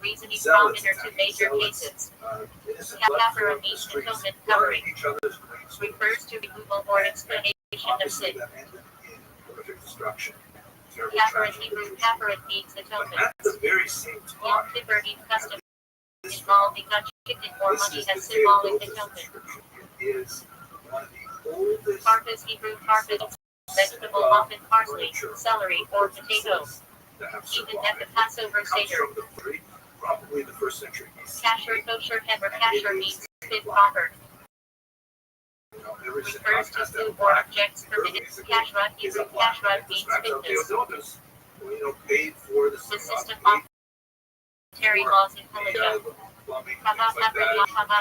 Reasoning found in two major cases. Kapara means atonement covering. Each other's graves Refers to removal or explanation of sin. that ended in horrific destruction. Terrible Kapara tragedy. Hebrew Kapara means But atonement. at the very same Yom time, Kippur means custom involving not chicken or this money is as the day of symbolic Moses' atonement. description. It is one of the oldest Harvest Hebrew harvest, vegetable often parsley, celery, or potato. that have Even at the survived. Passover It comes Seder. from the three, probably the first century BC. Kasher, kosher, hever, kasher means fit proper. Every single Refers to has that food or black objects permitted. Kashrut Hebrew kashrut means fitness. Paid for the The synagogue, system paid of Terry laws in Halacha. for plumbing, Hava things like Hebrew that. Hava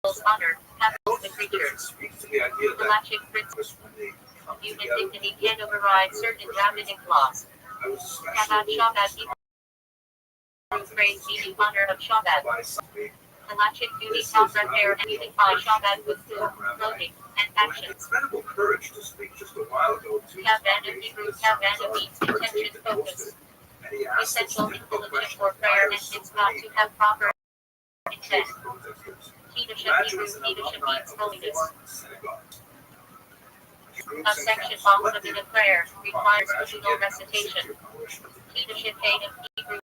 equals honor, happens the creatures. Speaks to the idea that Halachic principles. when they come Human together, dignity can override certain rabbinic laws. I was Shabbat especially Shabbat Hebrew phrase meaning honor of Shabbat. by somebody Halachic duty to prepare and unify Shabbat with food, clothing, and who had actions. incredible courage to speak just a while ago to Kavana Hebrew Kavana means intention focus. and he asked this Essential difficult intelligence question, for prayer and it's got to have proper intent. protesters. Leadership Hebrew Graduates and leadership alumni means of holiness. reform synagogues. A section followed in a prayer requires visual recitation. Leadership aid of Hebrew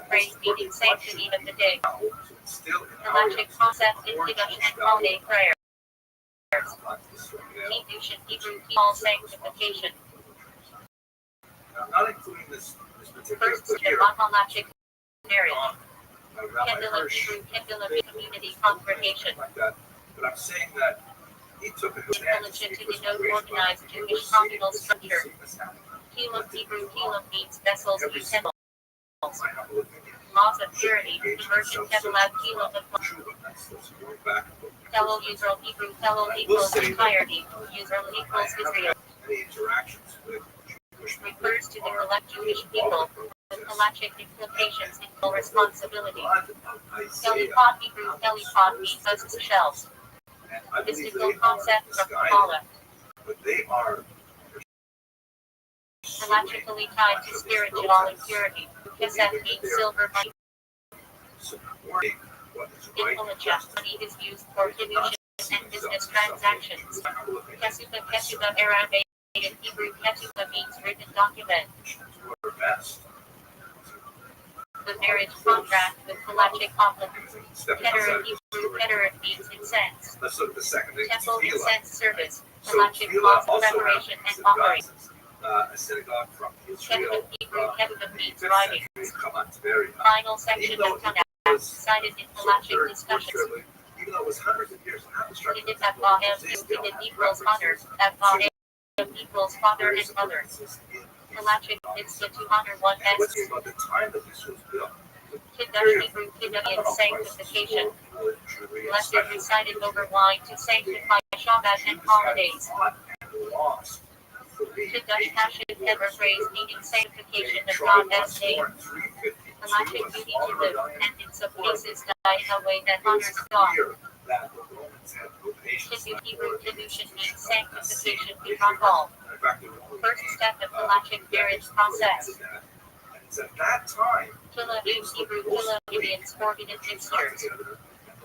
phrase meaning sanctity of the day. Halachic concept in Kiddush and holiday prayers. Kiddush in Hebrew all sanctification. Not including this particular First here. step on halachic marriage. Rabbi Kendall Hirsch, Hebrew Kendall community congregation. like that. But I'm saying that he took a Intelligent to denote organized Jewish communal structure. Kilim Hebrew Kilim means vessels, utensils. Laws of purity. Immersion Kevilat Kilim of Tello Yisrael Hebrew Tello equals entirety. Yisrael equals Israel. Any interactions with Jewish Refers to the collect Jewish people with halachic implications and full responsibility. Telepod Hebrew Telepod means us as shells. Mystical concept from Kabbalah. But they are Halachically tied to spiritual impurity. Kesef means silver money. supporting what is In right. Fallujah, money is used for fiducian and business transactions. Kesuba Arabic in Hebrew Kesuba means written document. Were best. The marriage contract with halachic complements. Stepping Keter outside in the Hebrew, story. Keter means incense. Let's look at the second thing. Temple Tefillah. incense service. So Halachic tefillah cause also preparation and happens in offering. Gaza. A synagogue from Israel. Ketubim Hebrew, Ketubim means the writing. 5th century, come on, it's very high. Final section of Tanakh, cited in halachic discussions. Even though it was hundreds of years, not destruction. It is Abraham equals honor. Abraham equals father and mother. Halachic mitzvah to honor one And what's as about the time that this was built? Kiddush Hebrew Kiddush sanctification. Blessed recited over wine to sanctify Shabbat and holidays. Kiddush Hashem ever phrase meaning sanctification of God as name. Halachic duty to live, and in some cases die in a way that honors God. Kiddush Hebrew Kiddushin means sanctification beyond all. First step of halachic marriage process. At that time, Killa means Hebrew Killa Indians forbidden mixtures.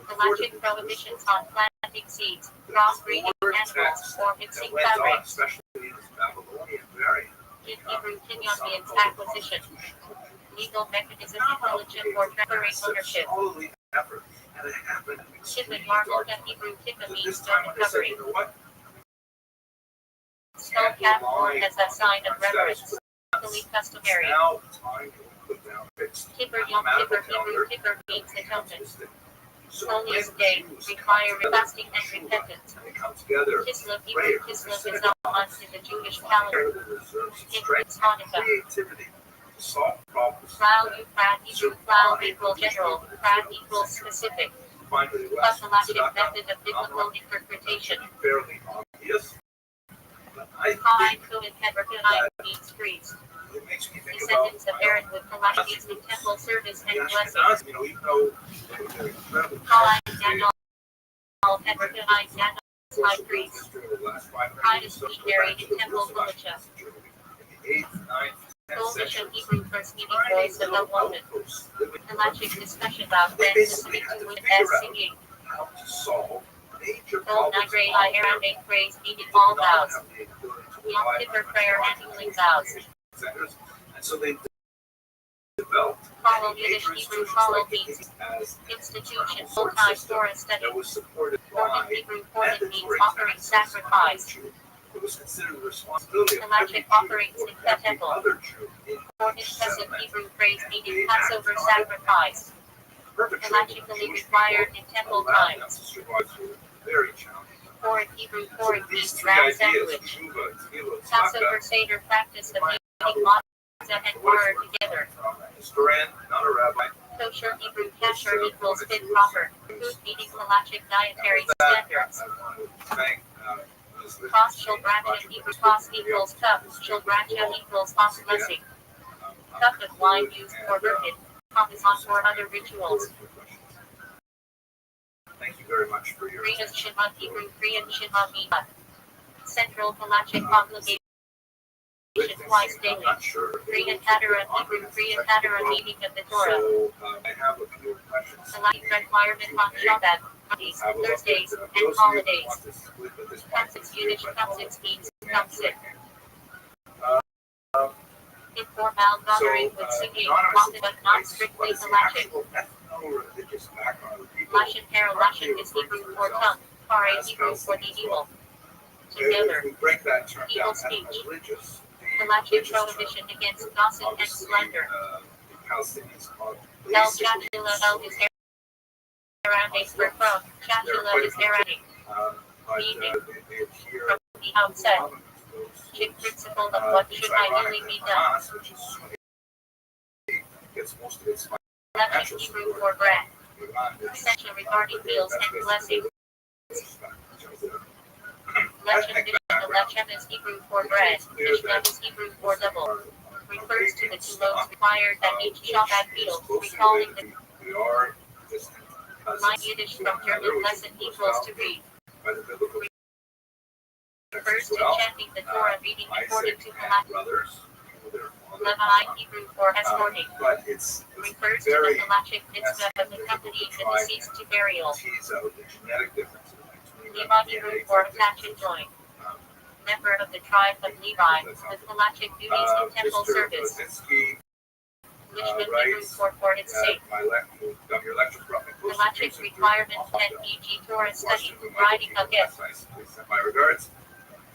Halachic prohibitions on planting seeds, crossbreeding animals, or mixing fabrics. especially in this Babylonian variant. In Hebrew Kinyon means acquisition. Legal mechanism intelligent for transferring ownership. And it happened. Kippah Yarmulke Hebrew Kippah means stone covering. Skull cap worn as a sign of reverence. Legally customary. Now time to put down fixed. Kippur Yom Kippur Hebrew Kippur means atonement. Holiest day, require fasting and repentance. And they come together. Kislev Hebrew Kislev is a month in the Jewish calendar. It's Hanukkah. Creativity to solve problems. Plow Hebrew plow equals general, prat equals specific. Finally, Plus halachic method of biblical interpretation. fairly obvious. But I Kai think Kuin Hebrakai means priest. it makes me think about Descendants of Aaron with halachic in temple service and blessing. Ashkenazim, even though they're incredibly Kai Daniel Hebrakai Daniel high priest. Kai is missionary in temple Fallujah. In the 8th, 9th, 10th Polish century, and Hebrew first meaning voice of a woman. Halachic discussion about men listening to women as singing. how to solve major Old problems. Nagre Aramaic phrase meaning all vows. Yom Kippur prayer and healing vows. And so they developed Follow many Yiddish major Hebrew institutions follow like means as institution full-time Torah study. that was supported Fortin by Hebrew Fortin means mandatory offering taxes. sacrifice. It was considered the responsibility of Halachic every Jew offerings or in the every temple. other Jew in Fortin each Pesach settlement Hebrew phrase meaning Passover sacrifice. perpetrated Halachically Jewish required people, in temple allowing them times. to survive through very challenging. Foreign Hebrew So Foreign these means three round ideas, sandwich. Tshuva, Tefillah, Passover Tzedakah, Seder practice of eating matzah and word together. from a historian, not a rabbi. Kosher Hebrew kasher equals fit proper. Food meaning halachic dietary And with that, standards. I want to thank Ms. Liz Kos Kane, Shilbracha Hebrew kos equals cup. Shilbracha equals off blessing. Cup of wine used for birkin. Parmesan for other rituals. Thank you very much for your Kriyas attention. Shema Hebrew Kriyan Shema Milah. Central halachic obligation twice daily. I'm not sure. Kriyan Hadara Hebrew Kriyan Hadara meaning of the Torah. So I have a few questions. Halachic requirement on Shabbat, Mondays, Thursdays, and holidays. Kamsitz Yiddish Kamsitz means kamsit. Informal gathering with singing, often but not strictly halachic. Lashon Hara Lashon is Hebrew for tongue, Pare Hebrew for the evil. Together, If we break that term Evil down, speech. religious, halachic prohibition against gossip and obviously, slander. the Palestinians call it El basically, Chatula El is Aramaic for from. Chatula is Aramaic. but they adhere From the outset, to those chick principle of what should ideally be done. Hamas, which is Sunni, gets most of its Halachic Hebrew for bread. Iran is Essential regarding meals and blessing. Lechem Mishnah Lechem is Hebrew for bread. Mishnah is Hebrew for double. Refers to the two loaves required at each Shabbat meal, recalling the we are distant line Yiddish from German lesson equals to read. by the biblical Refers to chanting the Torah reading according to Isaac and Halakha. brothers, who their Levi Hebrew for escorting. But it's Refers to very the halachic mitzvah of accompanying the deceased to burial. tease out the genetic differences between Levi Hebrew for attach and join. Um, Member of the tribe of Levi, with halachic duties in temple Mr. service. Brzezinski, Lishman Hebrew writes for its sake. your lecture brought me closer to Halachic Jesus. requirements and PG Torah study. Writing of it. Please send my regards.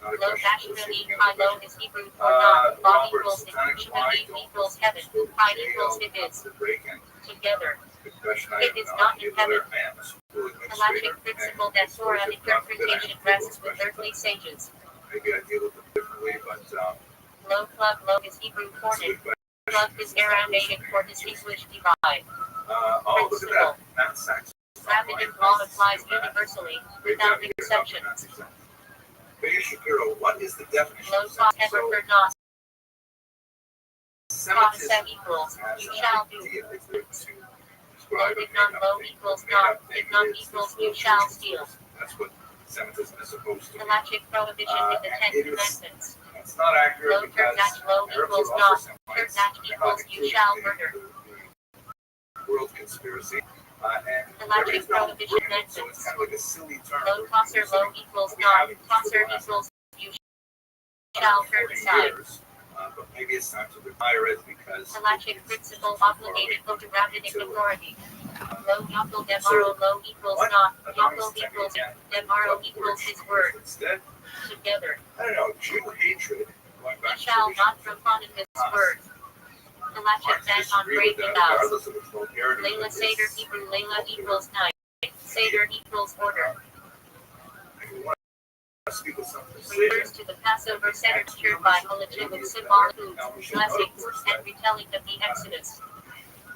Not a Low question. Ashkenazim, high low is Hebrew for not. God equals Shemaim equals heaven. High equals it is. Together. It is not in heaven. Halachic principle that Torah interpretation rests with earthly sages. Maybe I deal with them differently, but Low club low is Hebrew for it. Club is Aramaic for distinguished divide. oh, look at that. Matt Sachs. Rabbinic law applies universally, without exceptions. Beir Shapiro, what is the definition Low of cost Semitism? ever for not. Semitism Cost equals, has you an shall do. idea that to Low describe a did not made-up low thing. equals Made-up not, thing did not is equals this you shall steal. That's what Semitism is supposed to be. Halachic prohibition in the Ten it is- Commandments. It's not accurate Low because Turknach low Arabs equals are not, also Semites. Turknach They're equals not you shall included murder. in the world conspiracy. And Halachic there is no prohibition agreement, so it's kind of like a silly term. Low Tosser low equals not, Tosser equals you shall turn 40 aside. years, but maybe it's time to retire it because Halachic principle obligated to rabbinic authority. Low Yaakov Demaro low equals not, Yaakov equals Demaro equals his word. Instead, Together. I don't know, Jew hatred. Going You back to shall tradition, not profane his word. Halachic hard to ban on disagree with breaking that, vows. regardless of its vulgarity. Layla but Seder it's- Hebrew Layla equals night. Seder equals order. If you want to speak with some Refers precision, to the Passover center by halachic with symbolic foods, blessings, and retelling of the Exodus.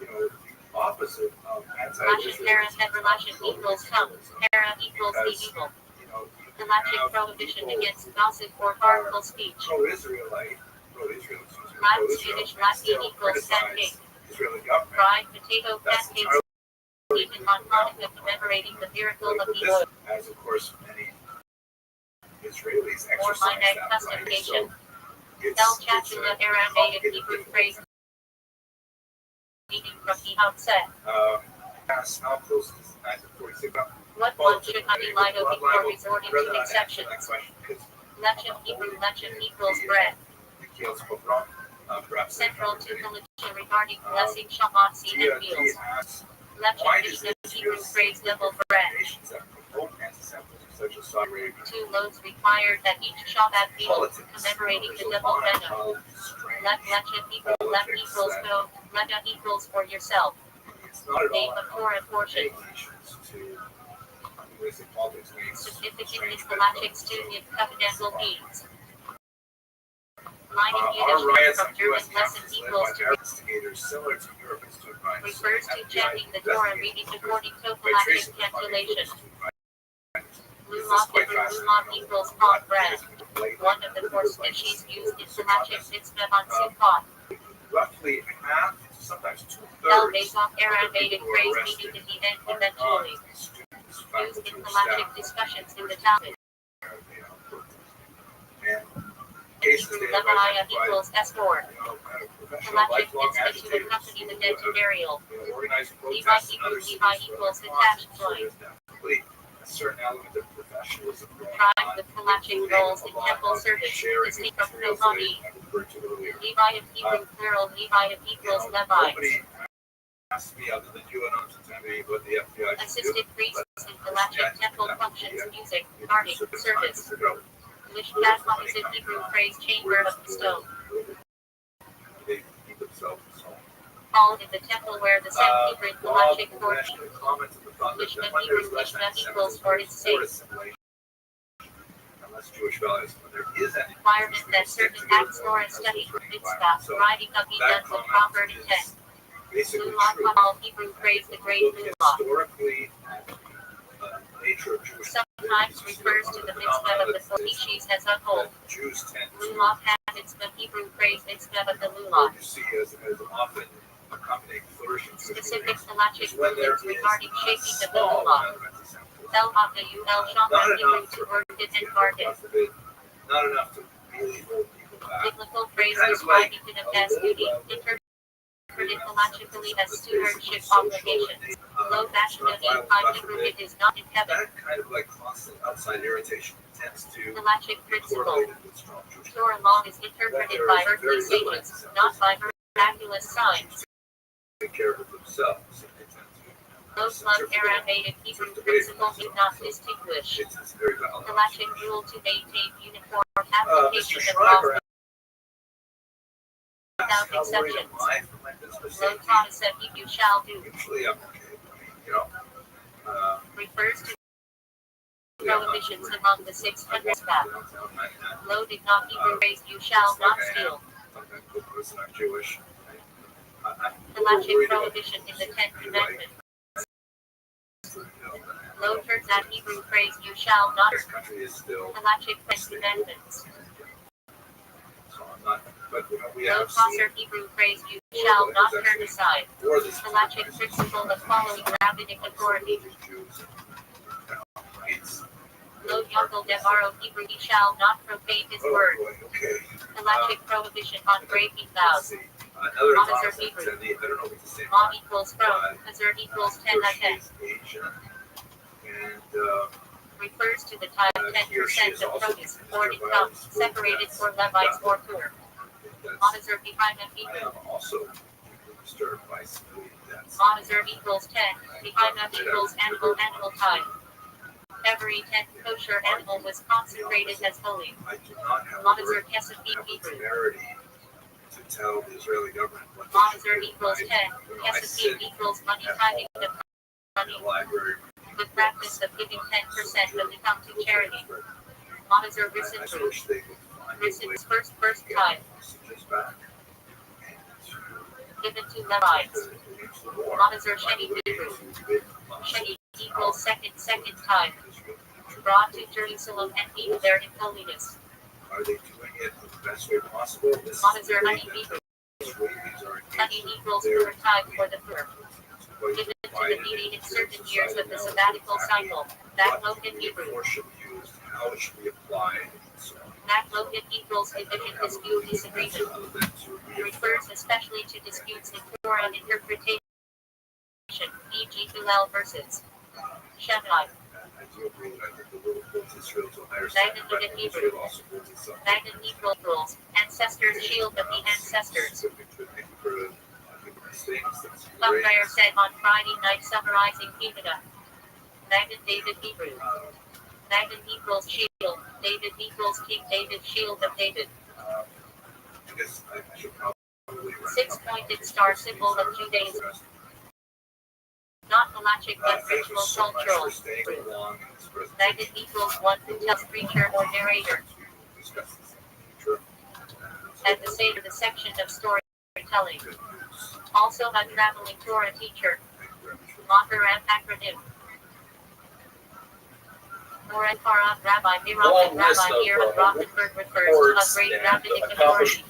you know, the opposite of Lashon Hara and Lashon equals come. Hara equals the evil. you know, The Halachic prohibition against gossip or harmful speech. pro-Israel, Latin Swedish Latin equals pancake. Israeli government. Fried potato That's pancakes eaten on Hanukkah commemorating the miracle of the oil. As of course many Israelis Or exercise Minec that custom right. nation. So El it's Chatula a Aramaic complicated Hebrew difference. phrase meaning from the outset. How close is 1946? What one should not be lied of before resorting to exceptions. Lechem Hebrew lechem equals bread. Central to religion regarding blessing Shabbat seed and fields. Lechem is the Hebrew phrase double bread. Two loaves required at each Shabbat meal, commemorating the double venom. Lechem Hebrew lech equals go, lecha equals for yourself. Name of Torah portion. Significant is halachic student covenantal deeds. Line of Yiddish from German lesson equals to refers to chanting the Torah reading according to halachic calculation. Lumot Hebrew lumot equals hot bread. One of the four species used in halachic mitzvah on Sukkot. Roughly half, sometimes El two-thirds. Bezok Aramaic phrase meaning in the end eventually. Used in halachic discussions in the Talmud. Hebrew Leviah equals escort. Halachic mitzvah to accompany the dead to burial. Levi Hebrew Levi equals attached joint. A certain element of professionalism. Tribe with halachic roles in temple service. Distinct from Kohani. Levi of Hebrew plural Levi of equals Levites. Nobody asked me other than you and I'm telling me what the FBI can do. Assisted priests in halachic temple functions music, guarding, service. Mishpat is a Hebrew phrase chamber of the stone. They keep themselves home. Hall in the temple where the Sanhedrin halachic portion. Mishpat Hebrew Mishpat equals for its sake. Unless Jewish values, but there is an Requirement that certain acts or a study, mitzvah, writing of be done with proper intent. basically Lulah true. Kabal Hebrew phrase the great Look Lulah. historically at the nature of Jewish Sometimes refers to the mitzvah of the species as a whole. that Jews tend to Lulah has the Hebrew phrase mitzvah of the Lulah. you see as often accompanying flourishing Jewish Specific beliefs halachic is when there rulings is regarding a shaping of the small Lulah. amount of anti-Semitism. El Abda El Not Shama Hebrew enough to to word it and guard it. not enough to really hold people Biblical phrase describing the past duty, interpreted logically as stewardship obligations. Low Babylonian Prime Hebrew, it is not in heaven. That kind of like constant outside irritation tends to The logic principle. correlate with strong church. Pure law is interpreted by earthly sages, not by miraculous signs. Take care of it themselves. Those love Aramaic Hebrew principles do not distinguish. It's very valid. The logic rule to maintain uniform Mr. application of Schreiber law without how worried am exceptions. I for my business Low safety? Thomas said you shall do Usually I'm okay. You know, refers to prohibitions among the 600 path. Low did not Hebrew phrase you shall not steal. Sometimes because I'm Jewish. The logic prohibition in the 10 Commandments. Low turns out Hebrew phrase you shall not. This country is still. The logic 10 Commandments. So I'm not. But we Low have seen Tosser Hebrew phrase you shall not turn aside. for this. The logic principle of following rabbinic authority. Jews. Low Yonkel Devaro Hebrew he shall not profane his word. Okay. The logic prohibition on breaking vows. Another Mon is Thomas Hebrew. said I don't know if it's the same. Mon equals from. Hazard equals 10 Here at she 10. is Asian, and Refers to the time 10% of produce or income separated for Levites or poor. Mon is behind and I Hebrew. am also disturbed by civilian deaths. Mon is equals 10. Behind them equals animal time. Every 10th kosher animal was consecrated as holy. I do not have Mon a is very Kesef Hebrew. temerity to tell the Israeli government what Mon they is should do. equals 10. I Kesef sit equals money timing the in money. the library. The practice of giving 10% of income to charity. Mon is risen I through. wish they would find a way Risen's to first get time. messages back and Given to Levites. to finish the war. Mon is Sheni By the way, Hebrew. to bid much Sheni equals second time. Israel. Brought to Jerusalem and be there in holiness. Are they doing it the best way possible? This Mon is is the way honey that Hebrew. the Israelis are Honey engaged equals in their poor time for the poor. quite Given to the divided needy in into certain society years of the now. sabbatical cycle. That What Logan Hebrew. force should be used, how it should be applied, and so on. That Logan equals I don't division have a dispute good disagreement. answer other than to Refers especially to disputes in Torah interpretation, e.g. Hillel versus Shammai. I do agree that I think the rule holds Israel to a higher Magna standard, but Hebrew. Israel also holds itself. Magna equals ancestors shield of the ancestors. Thank you for giving us things. That's Buckfire great. said on Friday night summarizing Canada. Magna David Hebrew. Magna equals shield. David equals King David shield of David. I guess I should probably Six-pointed star symbol of Judaism. Not halachic but thank you ritual so much cultural. for staying along in this presentation. Magna equals one who tells preacher or narrator. To discuss this in the future. At the same of the section of storytelling. Good news. Also a traveling Torah teacher. Thank you very much for Maharam acronym. Moran Farah Rabbi Miram and Rabbi here of Rothenburg refers to a great rabbinic authority.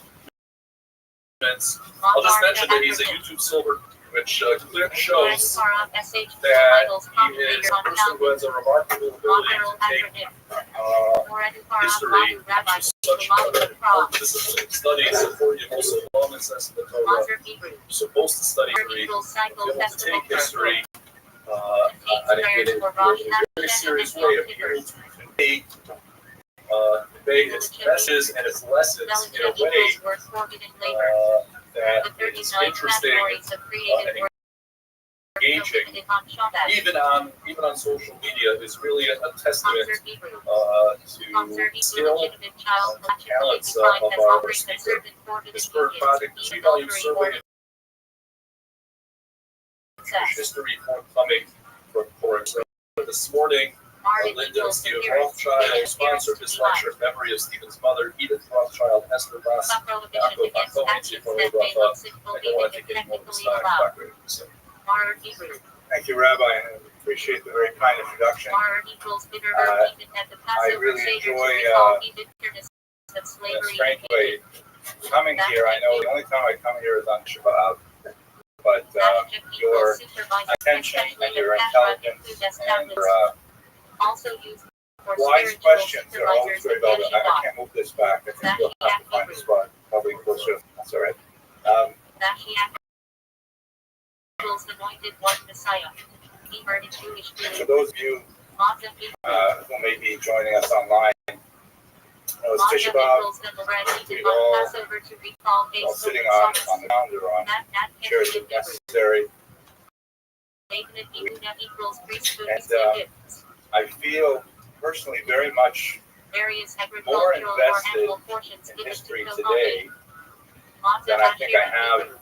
I'll just mention that he's a YouTube silver, which clearly Moran shows Farah SH that titles he commentator is a on person who Calvin. has a remarkable ability Maharal to take acronym. Moran Farah history Mahu Rabbi to such Mahu important Pra. discipline studies for you also elements as the Torah. Mazur Hebrew. You're supposed to study Her Greek, equals be cycle able to festival take history Contains and prayers in for a Rosh very Hashanah serious and way Yom of being Kippur. able to convey its messages and its lessons in a Relative way equals work forbidden labor. that The is 39 interesting, categories of creative and work engaging. prohibited on Shabbat. even on social media, is really a testament Concert Hebrew. to Concert equals skill. legitimate child logically talents defined of as our offering a speaker. certain forbidden This current obedience, project, even 3-volume altering survey or of success. history forthcoming for this morning. Art Linda equals Stephen appearance. Rothschild Appearance sponsored to this be life. lecture in memory of Stephen's mother, Edith Rothschild, Esther Ross, Some prohibition against actions that may look sinful I don't want even to if take any more of this technically time. allowed. So, Art Hebrew. Thank you, Rabbi. I appreciate the very kind introduction. Art equals bitter herb even at the Passover really Seder to enjoy, recall the bitterness of In a slavery. strange way, coming here, I know the only time I come here is on Shabbat, but your attention and your intelligence and your also used for wise spiritual questions are always supervisors very and valuable. I Yeshiva. can't move this back. I think we'll have to find a spot Messiah. Converted Jewish For belief. those of you Lots of who may be joining us online, it's Lots Tisha of B'Av, equals the Lorraine we've on all Passover to recall while based sitting on on the calendar on that chairs can if be necessary. David Yehuda equals priesthood And, gifts. I feel personally very much Various more agricultural or invested animal portions in given history to today Lots than of I think I have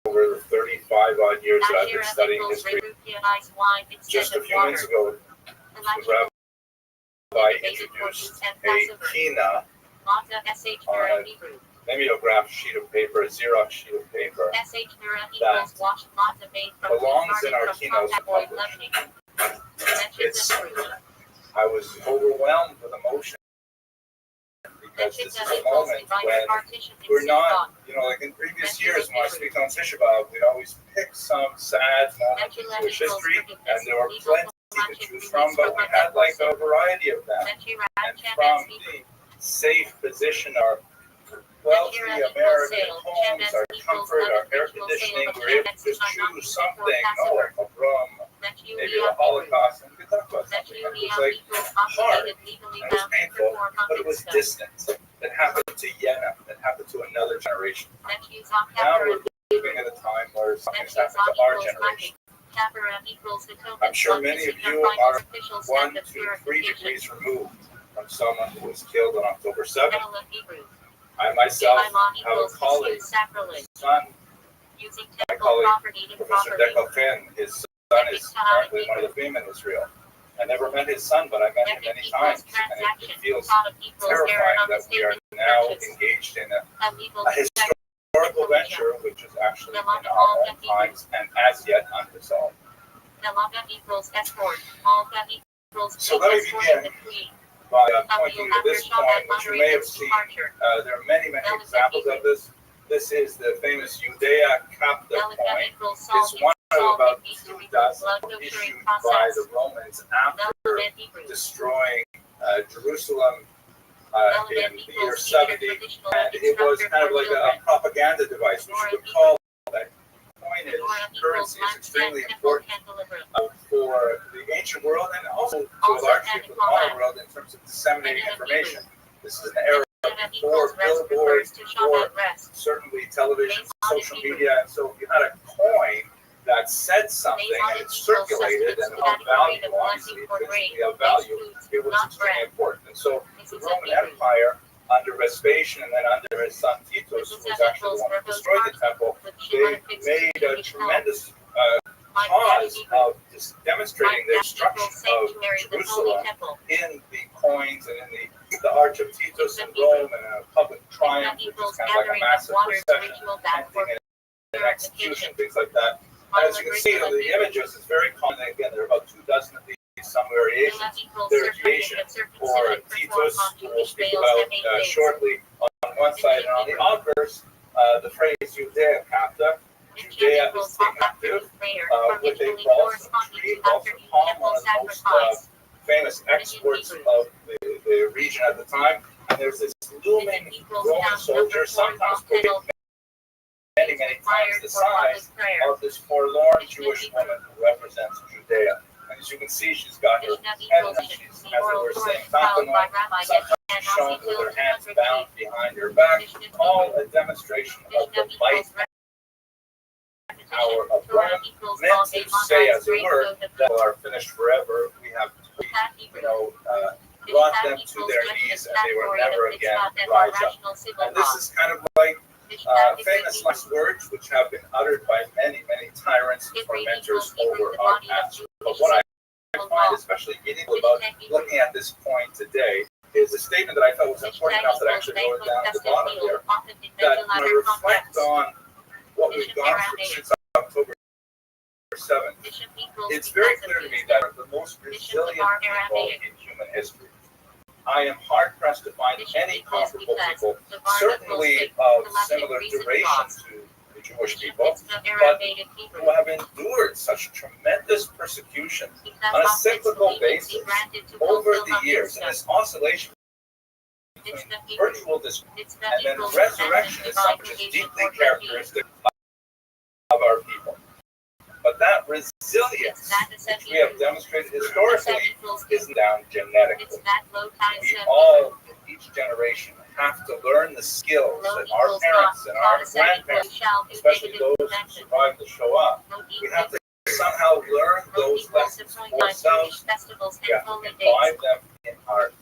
over the 35 odd years that I've been studying history. Just a few minutes ago, the Rabbi introduced a kina on a mimeograph sheet of paper, a Xerox sheet of paper, that belongs in our keynotes published. I was overwhelmed with emotion because this is a moment when we're not, like in previous years when I speak on Tisha B'Av, we'd always pick some sad moment in Jewish history, and there were plenty to choose from, but we had like a variety of them. And from the safe position, our wealthy American homes, our comfort, our air conditioning, we're able to just choose something, like a room, maybe the Holocaust, and we could talk about something. And it was like hard, and it was painful, but it was distant. It happened to Yena, it happened to another generation. Now we're living at a time where something's happened to our generation. I'm sure many of you are 1, 2, 3 degrees removed from someone who was killed on October 7th. I myself have a colleague, son, my colleague, Professor Dekalfen, his son is currently one of the FEMA in Israel. I never met his son, but I met him many times, and it feels terrifying that we are now engaged in a historical venture, which is actually in our own times and as yet unresolved. So let me begin by pointing to this point, which you may have seen. There are many, many examples of this. This is the famous Judea Capta point. It's one of about 2 dozen issued by the Romans after destroying Jerusalem in the year 70. And it was kind of like a propaganda device, which you could call that. Coinage currency is extremely important for the ancient world and also to a large degree for the modern world in terms of disseminating information. This is an era before billboards, before certainly television, social media, and so if you had a coin that said something and it circulated and of value, obviously physically of value, it was extremely important. And so the Roman Empire, under Vespasian and then under his son Titus, who was actually the one who destroyed the temple, they made a tremendous cause of demonstrating the destruction of Jerusalem in the coins and in the Arch of Titus in Rome and a public triumph, which is kind of like a massive procession, ending in an execution, things like that. And as you can see in the images, it's very common. Again, there are about 2 dozen of these, some variations. There's variation for Titus, who we'll speak about shortly, on one side, and on the obverse, the phrase Judea Capta. Judea is inactive, with a balsam tree, balsam palm, one of the most famous exports of the region at the time. And there's this looming Roman soldier, sometimes many, many times the size of this forlorn Jewish woman who represents Judea. And as you can see, she's got her head, and she's, as it were, saying, sometimes shown with her hands bound behind her back, all a demonstration of the light power of Rome, meant to say, as it were, that are finished forever. We have, brought them to their knees, and they will never again rise up. And this is kind of like famous last words, which have been uttered by many, many tyrants and tormentors over our past. But what I find especially meaningful about looking at this point today is a statement that I thought was important enough that I actually wrote it down at the bottom there, that when I reflect on what we've gone through since October 7th, it's very clear to me that the most resilient people in human history. I am hard-pressed to find any comparable people, certainly of similar duration to the Jewish people, but who have endured such tremendous persecution on a cyclical basis over the years. And this oscillation between virtual destruction and then resurrection is something that's deeply characteristic of our people. resilience, that which we have demonstrated historically, equals isn't down genetically. it's that low times We all, in each generation, have to learn the skills low that our equals parents and our cos equals grandparents, shall do especially negative those who convention. survived the Shoah, Low we have equals to somehow learn those lessons for ourselves. festivals We and have to holy imbibe days. them in our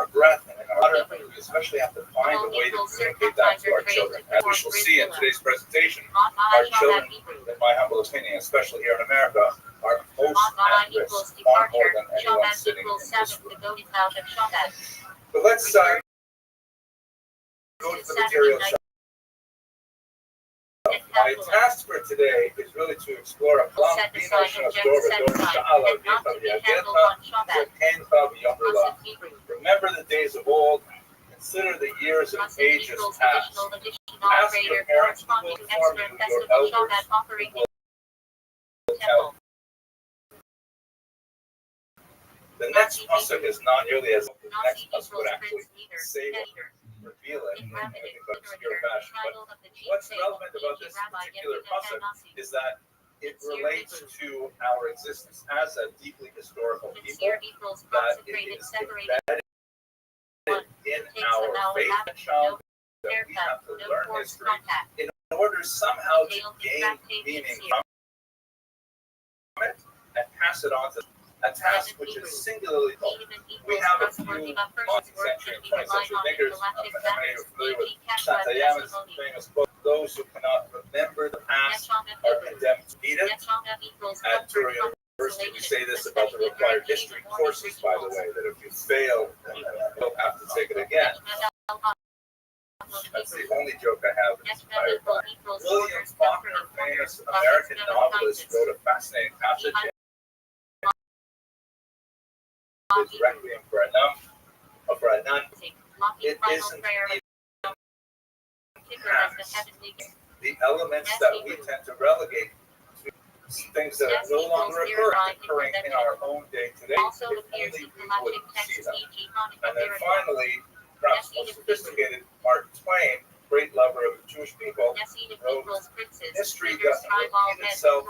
breath and in our water. We especially have to find a way to communicate that to our children. As we shall see in today's presentation, our children, in my humble opinion, especially here in America, are most at risk, far more than anyone sitting in this room. But let's go to the material side. My task for today is really to explore a plan notion of remember the days of old, consider the years and ages past. Ask your parents who will inform you, your elders will tell. The next pasuk is not nearly as the next pasuk would actually say or reveal it in an obscure fashion. But what's relevant about this particular pasuk is that it relates to our existence as a deeply historical people, that it is embedded in our faith and child, that we have to learn history in order somehow to gain meaning from it and pass it on to a task which is singularly called. We have a few 19th century and 20th century thinkers, many are familiar with Santayama's famous book, Those Who Cannot Remember the Past Are Condemned to Beat It. At Turin University, we say this about the required history courses, by the way, that if you fail, you'll have to take it again. That's the only joke I have in this entire time. William Faulkner, famous American novelist, wrote a fascinating passage in his Requiem for a Nun. It isn't the elements that we tend to relegate to things that are no longer occurring in our own day today, if only we would see them. And then finally, perhaps most sophisticated, Mark Twain, great lover of the Jewish people, wrote, history doesn't repeat itself,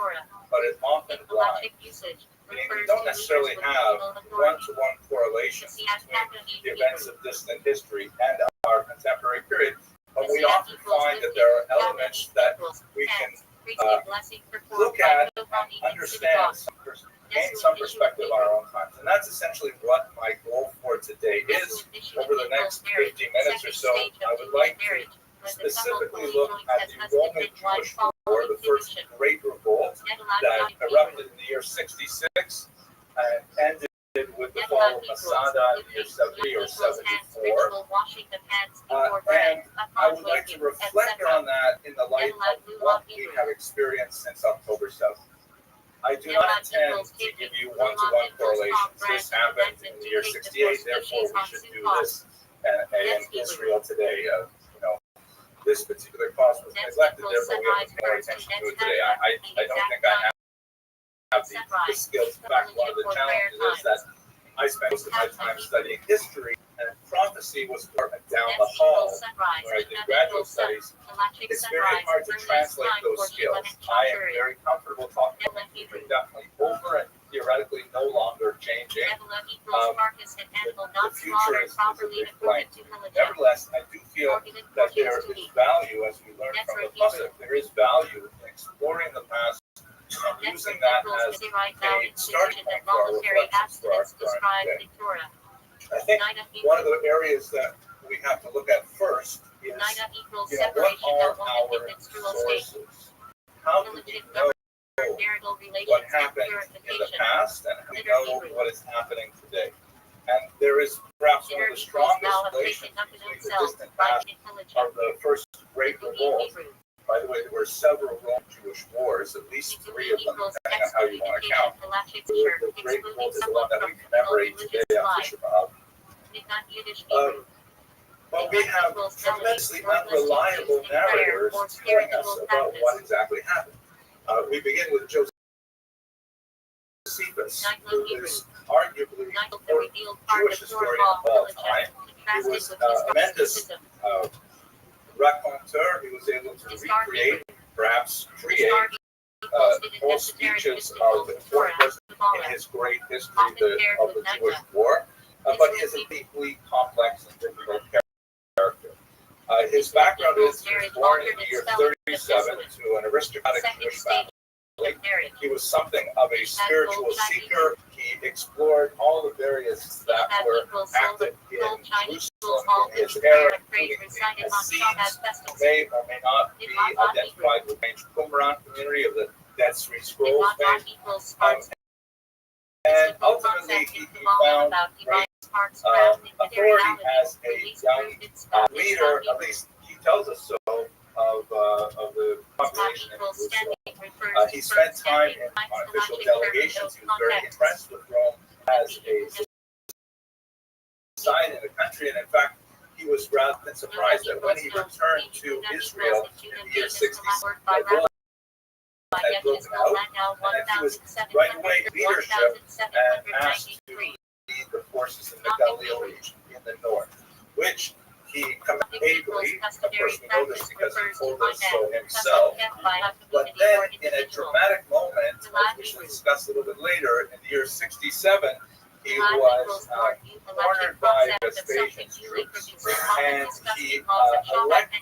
but it often blinds. Meaning we don't necessarily have one-to-one correlations between the events of distant history and our contemporary period, but we often find that there are elements that we can look at and understand, gain some perspective on our own times. And that's essentially what my goal for today is. Over the next 15 minutes or so, I would like to specifically look at the Roman Jewish War, the first great revolt that erupted in the year 66 and ended with the fall of Masada in the year 70 or 74. And I would like to reflect on that in the light of what we have experienced since October 7th. I do not intend to give you one-to-one correlations. This happened in the year 68, therefore we should do this in Israel today. This particular cause was neglected, therefore we have more attention to it today. I don't think I have the skills. In fact, one of the challenges is that I spent most of my time studying history, and prophecy was down the hall where I did graduate studies. It's very hard to translate those skills. I am very comfortable talking about history, definitely over and theoretically no longer changing. The future is a big blank. Nevertheless, I do feel that there is value, as we learned from the pasuk, there is value in exploring the past and using that as a starting point for our reflections for our current day. I think one of the areas that we have to look at first is, what are our sources? How do we know what happened in the past, and how do we know what is happening today? And there is perhaps one of the strongest relations between the distant past of the first Great Revolt. By the way, there were several Roman Jewish wars, at least 3 of them, depending on how you want to count. The Great Revolt is the one that we commemorate today on Tisha B'Av. But we have tremendously unreliable narrators telling us about what exactly happened. We begin with Josephus, who is arguably the important Jewish historian of all time. He was a tremendous raconteur. He was able to recreate, perhaps create, whole speeches of the important person in his great history of the Jewish war, but he is a deeply complex and difficult character. His background is he was born in the year 37 to an aristocratic Jewish family. He was something of a spiritual seeker. He explored all the various that were active in Jerusalem in his era, including the Essenes, may or may not be identified with the Qumran community of the Dead Sea Scrolls faith. And ultimately, he found great authority as a young leader, at least he tells us so, of the population in Jerusalem. He spent time on official delegations. He was very impressed with Rome as a society and a country, and in fact, he was rather than surprised that when he returned to Israel in the year 60, that Rome had broken out, and that he was right away leadership and asked to lead the forces in the Galilee region in the north, which he ably, of course we know this because he told us so himself, but then in a dramatic moment, as we shall discuss a little bit later, in the year 67, he was cornered by Vespasian's troops, and he elected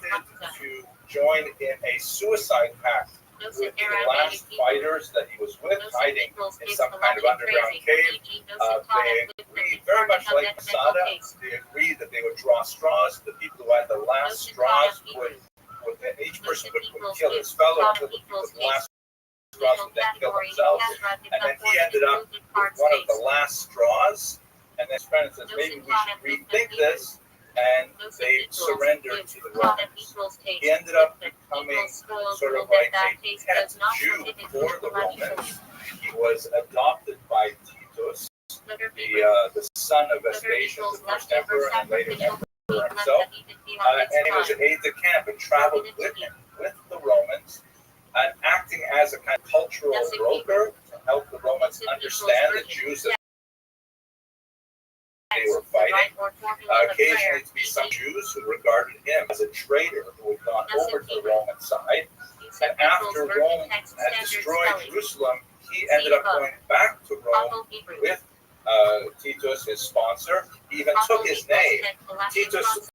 to join in a suicide pact with the last fighters that he was with, hiding in some kind of underground cave. They agreed, very much like Masada, they agreed that they would draw straws. The people who had the last straws would each person would kill his fellow, the last straws would then kill themselves. And then he ended up with one of the last straws, and then his friend says, maybe we should rethink this. And they surrendered to the Romans. He ended up becoming sort of like a pet Jew for the Romans. He was adopted by Titus, the son of Vespasian, the first emperor, and later emperor himself. And he was an aide-de-camp and traveled with him, with the Romans, and acting as a kind of cultural broker to help the Romans understand the Jews that they were fighting. Occasionally to be some Jews who regarded him as a traitor who had gone over to the Roman side. And after Rome had destroyed Jerusalem, he ended up going back to Rome with Titus, his sponsor. He even took his name. Titus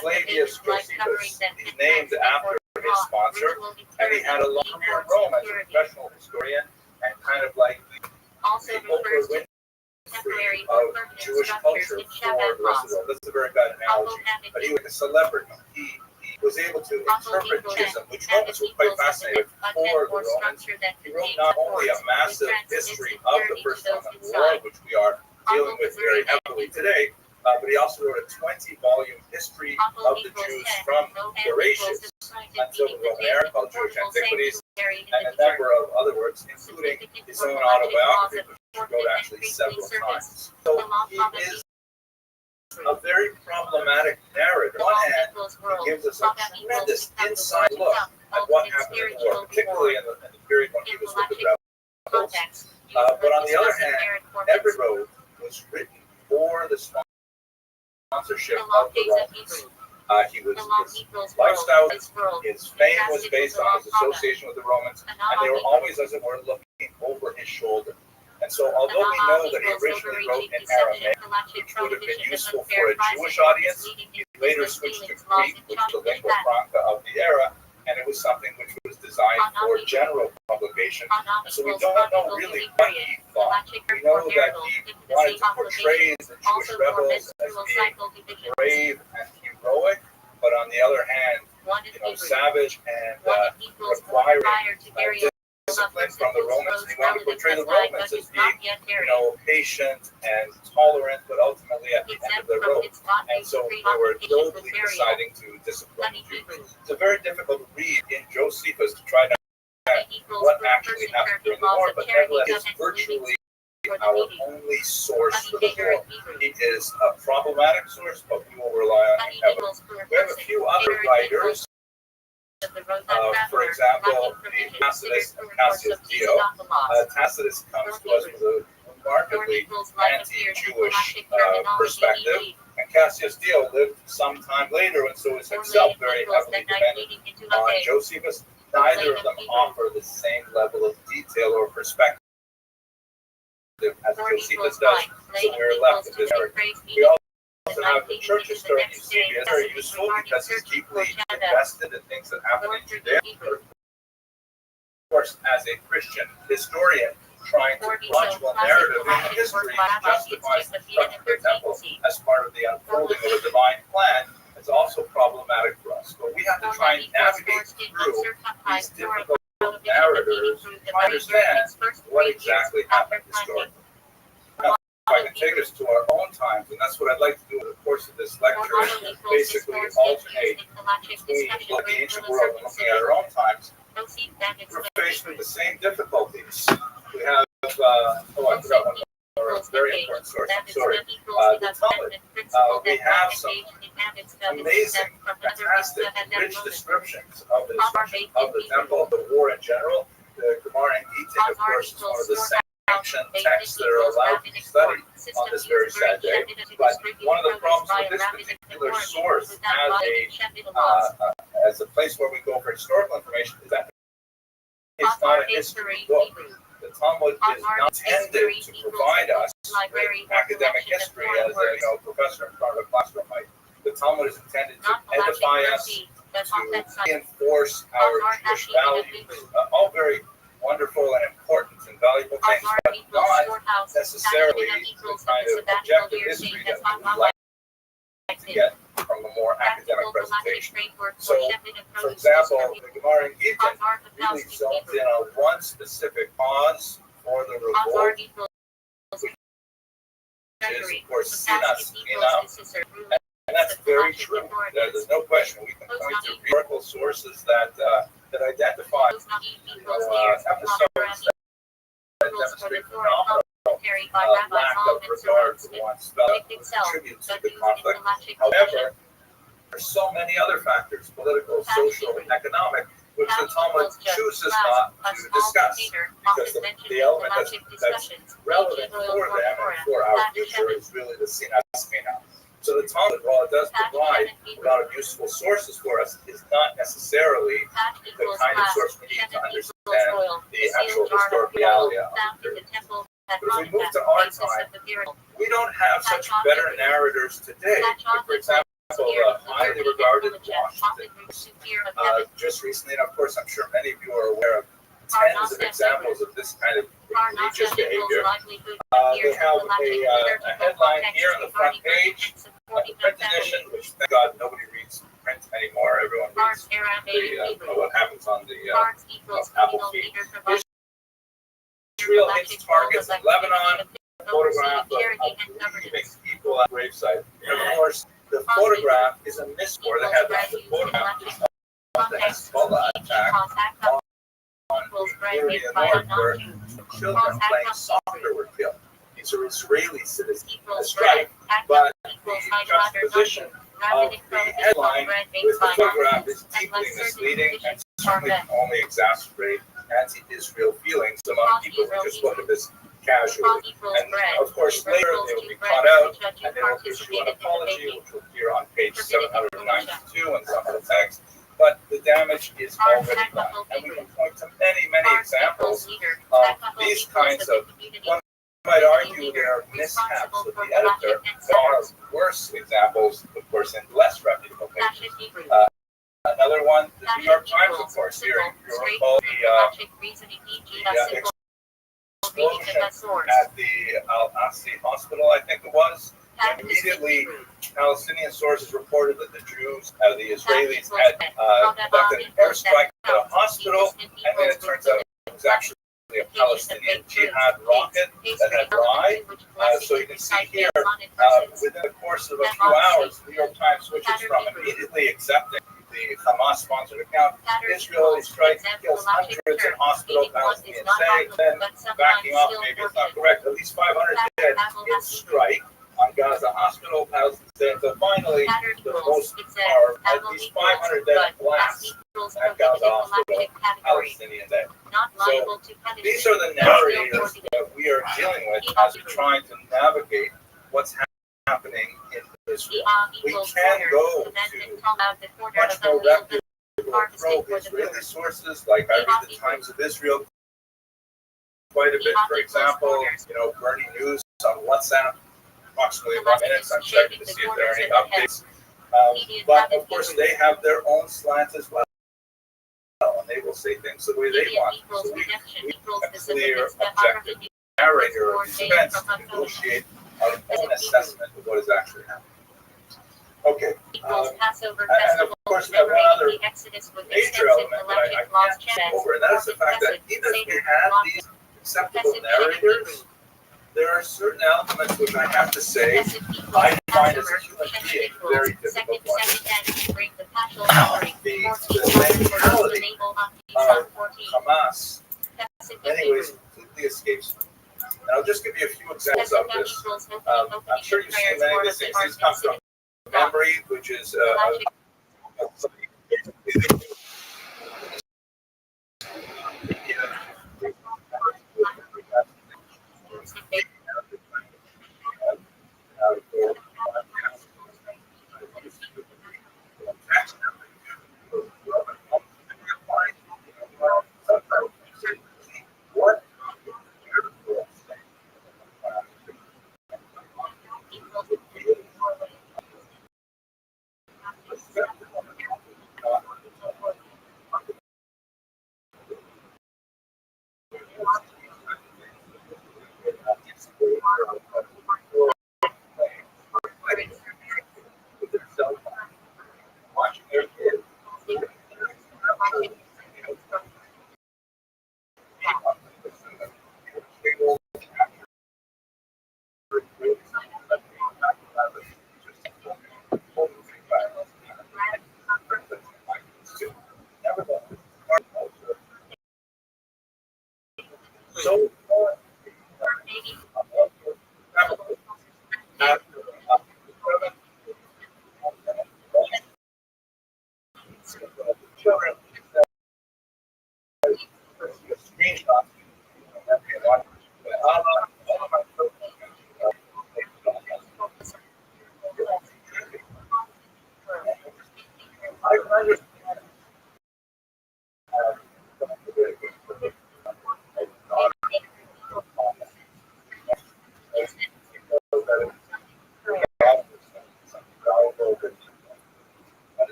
Flavius Josephus. He's named after his sponsor. And he had a long career in Rome as a professional historian and kind of like the Oprah Winfrey of Jewish culture for the rest of the world. That's a very bad analogy. But he was a celebrity. He was able to interpret Judaism, which Romans were quite fascinated for the Romans. He wrote not only a massive history of the First Roman War, which we are dealing with very heavily today, but he also wrote a 20-volume history of the Jews from Horatius until the Roman era called Jewish Antiquities, and a number of other works, including his own autobiography, which he wrote actually several times. So he is a very problematic narrator. On one hand, he gives us a tremendous inside look at what happened in the war, particularly in the period when he was with the rebels. But on the other hand, every road was written for the sponsorship of the Romans. His lifestyle, his fame was based on his association with the Romans, and they were always, as it were, looking over his shoulder. And so, although we know that he originally wrote in Aramaic, which would have been useful for a Jewish audience, he later switched to Greek, which was the lingua franca of the era, and it was something which was designed for general publication. And so we don't know really what he thought. We know that he wanted to portray the Jewish rebels as being brave and heroic, but on the other hand, savage and requiring discipline from the Romans. And he wanted to portray the Romans as being, patient and tolerant, but ultimately at the end of the road. And so they were nobly deciding to discipline the Jews. It's a very difficult read in Josephus to try to understand what actually happened during the war, but nevertheless, it's virtually our only source for the war. He is a problematic source, but we will rely on him heavily. We have a few other writers. For example, the Tacitus and Cassius Dio. Tacitus comes to us with a remarkably anti-Jewish perspective, and Cassius Dio lived some time later, and so is himself very heavily dependent on Josephus. neither of them offer the same level of detail or perspective as Josephus does, so we're left with this narrative. We also have the church historian Eusebius, very useful because he's deeply invested in things that happen in Judea. Of course, as a Christian historian, trying to logical narrative in history justifies the destruction of the temple as part of the unfolding of a divine plan is also problematic for us. But we have to try and navigate through these difficult narrators to understand what exactly happened historically. Now, if I can take us to our own times, and that's what I'd like to do in the course of this lecture, is basically alternate between the ancient world and looking at our own times. We're faced with the same difficulties. We have, I forgot one more very important source. I'm sorry. The Talmud. We have some amazing, fantastic, rich descriptions of the destruction of the temple, the war in general. The Gemara and Gita, of course, is one of the sanctioned texts that are allowed to be studied on this very sad day. But one of the problems with this particular source as a place where we go for historical information is that it's not a history book. The Talmud is not intended to provide us with academic history as a professor in front of a classroom might. The Talmud is intended to edify us, to reinforce our Jewish values, all very wonderful and important and valuable things, but not necessarily the kind of objective history that we would like to get from a more academic presentation. So, for example, the Gemara in Gittin really zones in on one specific cause for the revolt, which is, of course, Sinas, and that's very true. There's no question. We can point to historical sources that identify episodes that demonstrate phenomenal lack of regard for one's fellow who contribute to the conflict. However, there's so many other factors, political, social, and economic, which the Talmud chooses not to discuss, because the element that's relevant for them and for our future is really the Sinas Mina. So the Talmud, while it does provide a lot of useful sources for us, is not necessarily the kind of source we need to understand the actual historical reality of the temple. But if we move to our time, we don't have such better narrators today. Like, for example, highly regarded Washington. Just recently, and of course, I'm sure many of you are aware of tens of examples of this kind of egregious behavior. They have a headline here on the front page, a print edition, which thank God nobody reads print anymore. Everyone reads what happens on the Apple feed. Israel hits targets in Lebanon. A photograph of leaving people at gravesite. And of course, the photograph is a misquote. They have the photograph of the Hezbollah attack on Syria North, where children playing soccer were killed. These are Israeli citizens in the strike, but the juxtaposition of the headline with the photograph is deeply misleading and certainly can only exacerbate anti-Israel feelings among people who just look at this casually. And of course, later they will be caught out and they will issue an apology, which will appear on page 792 in some of the text. But the damage is already done. And we can point to many, many examples of these kinds of, one might argue, they are mishaps of the editor. There are worse examples, of course, in less reputable pages. Another one, the New York Times, of course, here, you recall the explosion at the Al-Asi hospital, I think it was. And immediately, Palestinian sources reported that the Jews, the Israelis, had conducted an airstrike at a hospital, and then it turns out it was actually a Palestinian jihad rocket that had arrived. So you can see here, within the course of a few hours, the New York Times switches from immediately accepting the Hamas-sponsored account, Israeli strike kills hundreds in hospital, Palestinians saved, then backing off, maybe it's not correct, at least 500 dead in strike on Gaza hospital, Palestinians, and finally, the most are at least 500 dead blasts at Gaza hospital, Palestinian dead. So these are the narratives that we are dealing with as we're trying to navigate what's happening in Israel. We can go to much more reputable probe Israeli sources, like I read the Times of Israel quite a bit, for example, Bernie News on WhatsApp, approximately 1 minute, I'm checking to see if there are any updates. But of course, they have their own slant as well, and they will say things the way they want. So we a clear, objective narrator of these events to negotiate our own assessment of what is actually happening. Okay. And of course, we have one other major element that I can't skip over, and that is the fact that even if we have these acceptable narrators, there are certain elements which I have to say I find as a human being very difficult to understand. The mentality of Hamas, in many ways, completely escapes me. And I'll just give you a few examples of this. I'm sure you've seen many of these things. These come from memory, which is so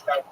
By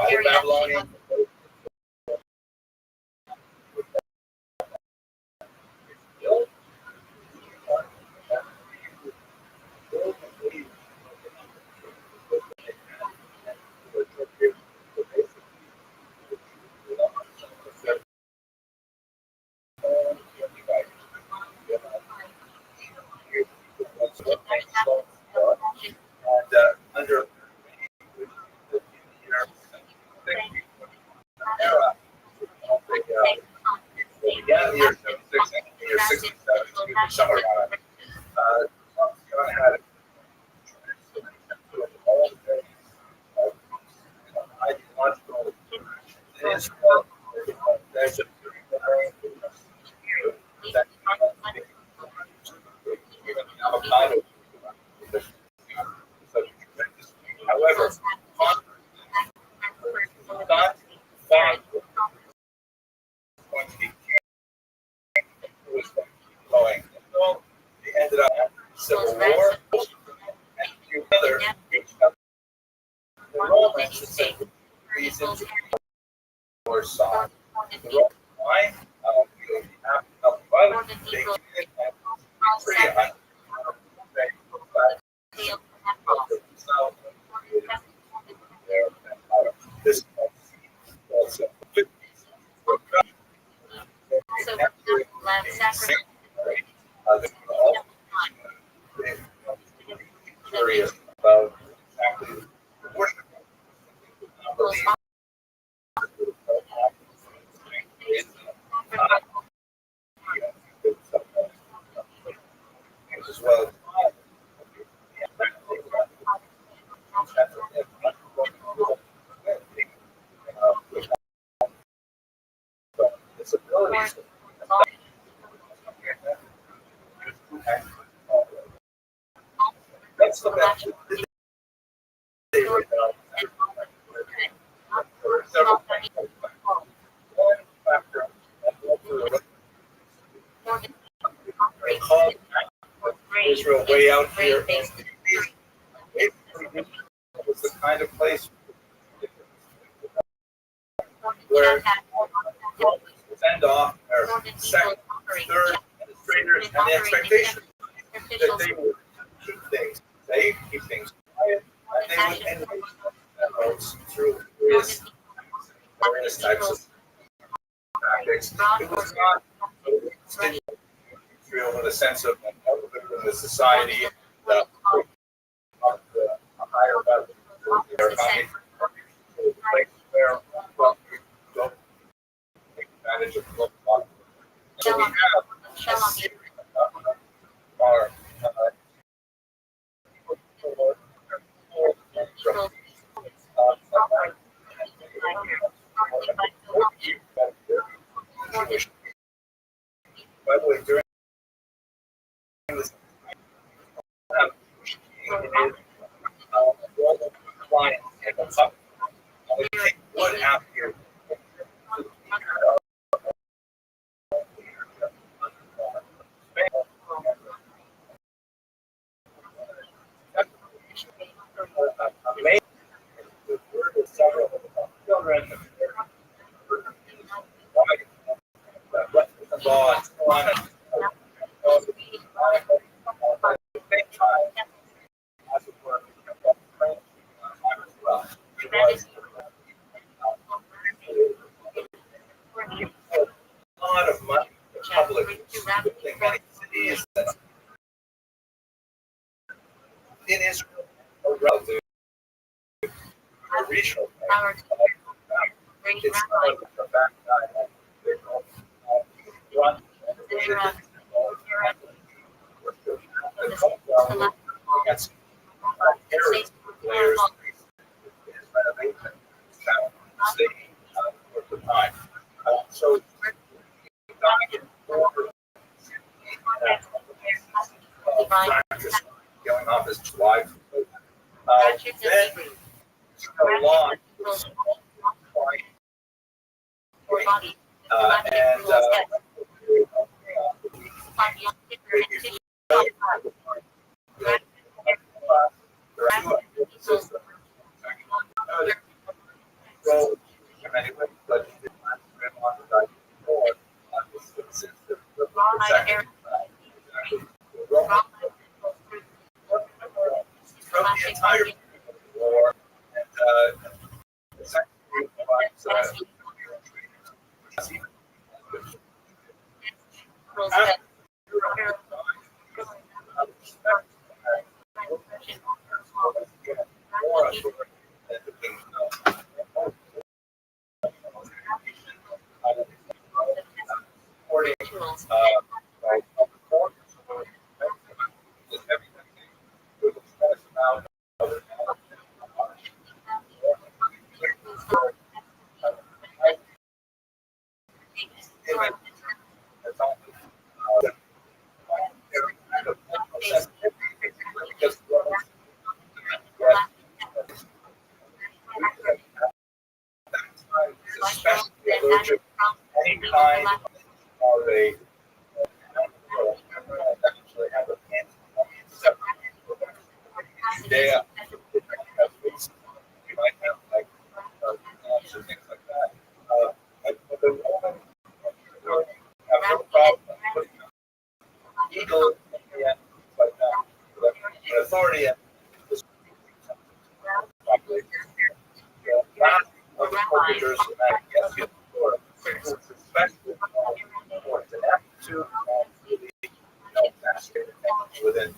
the Babylonian under era, began the year 76 and the year 67, somewhere around it. John had all the ideological in Israel. There's a that avocado. However, not going to be going. So they ended up civil war and a few other the Romans said these into war song. The Romans line, you have to help they did pretty high. This also curious about exactly the worship. As well as disabilities. That's the best. Several factors. One factor Israel way out here was the kind of place where send off or second, third administrators and the expectation that they would keep things safe, keep things quiet, and they would enrich themselves through various types of tactics. It was not Israel in the sense of the society, the higher level, their economy, where don't take advantage of local law. So we have a series of our by the way, during this clients and the law and so on. At the same time, as it were, as well. He was a lot of money in the public in many cities. It is a relative regional thing. It's not the fact that one against areas players is renovation for the time. So practice going off his wife. Then a lot from the entire war and especially allergic to any kind of a actually have a Judea. You might have like and things like that. But the woman have no problem putting legal and like that. The authority and the population. Of the corporators and that yes, you especially to have to within.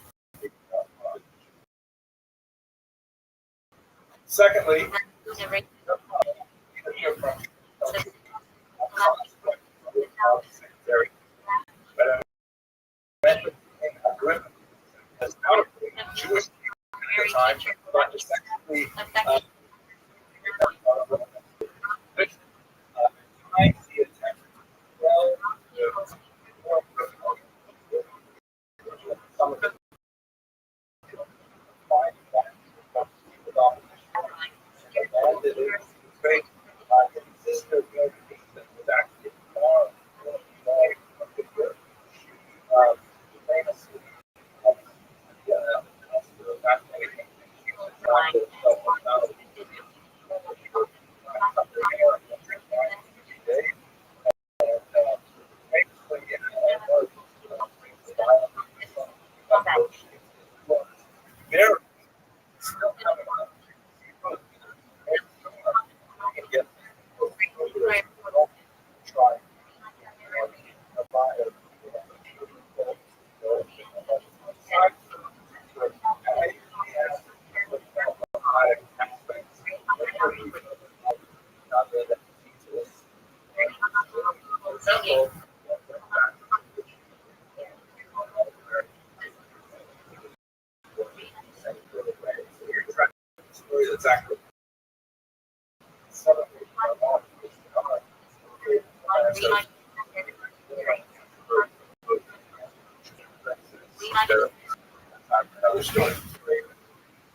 Secondly, as out of Jewish people at the time, but secondly, exactly. Another story.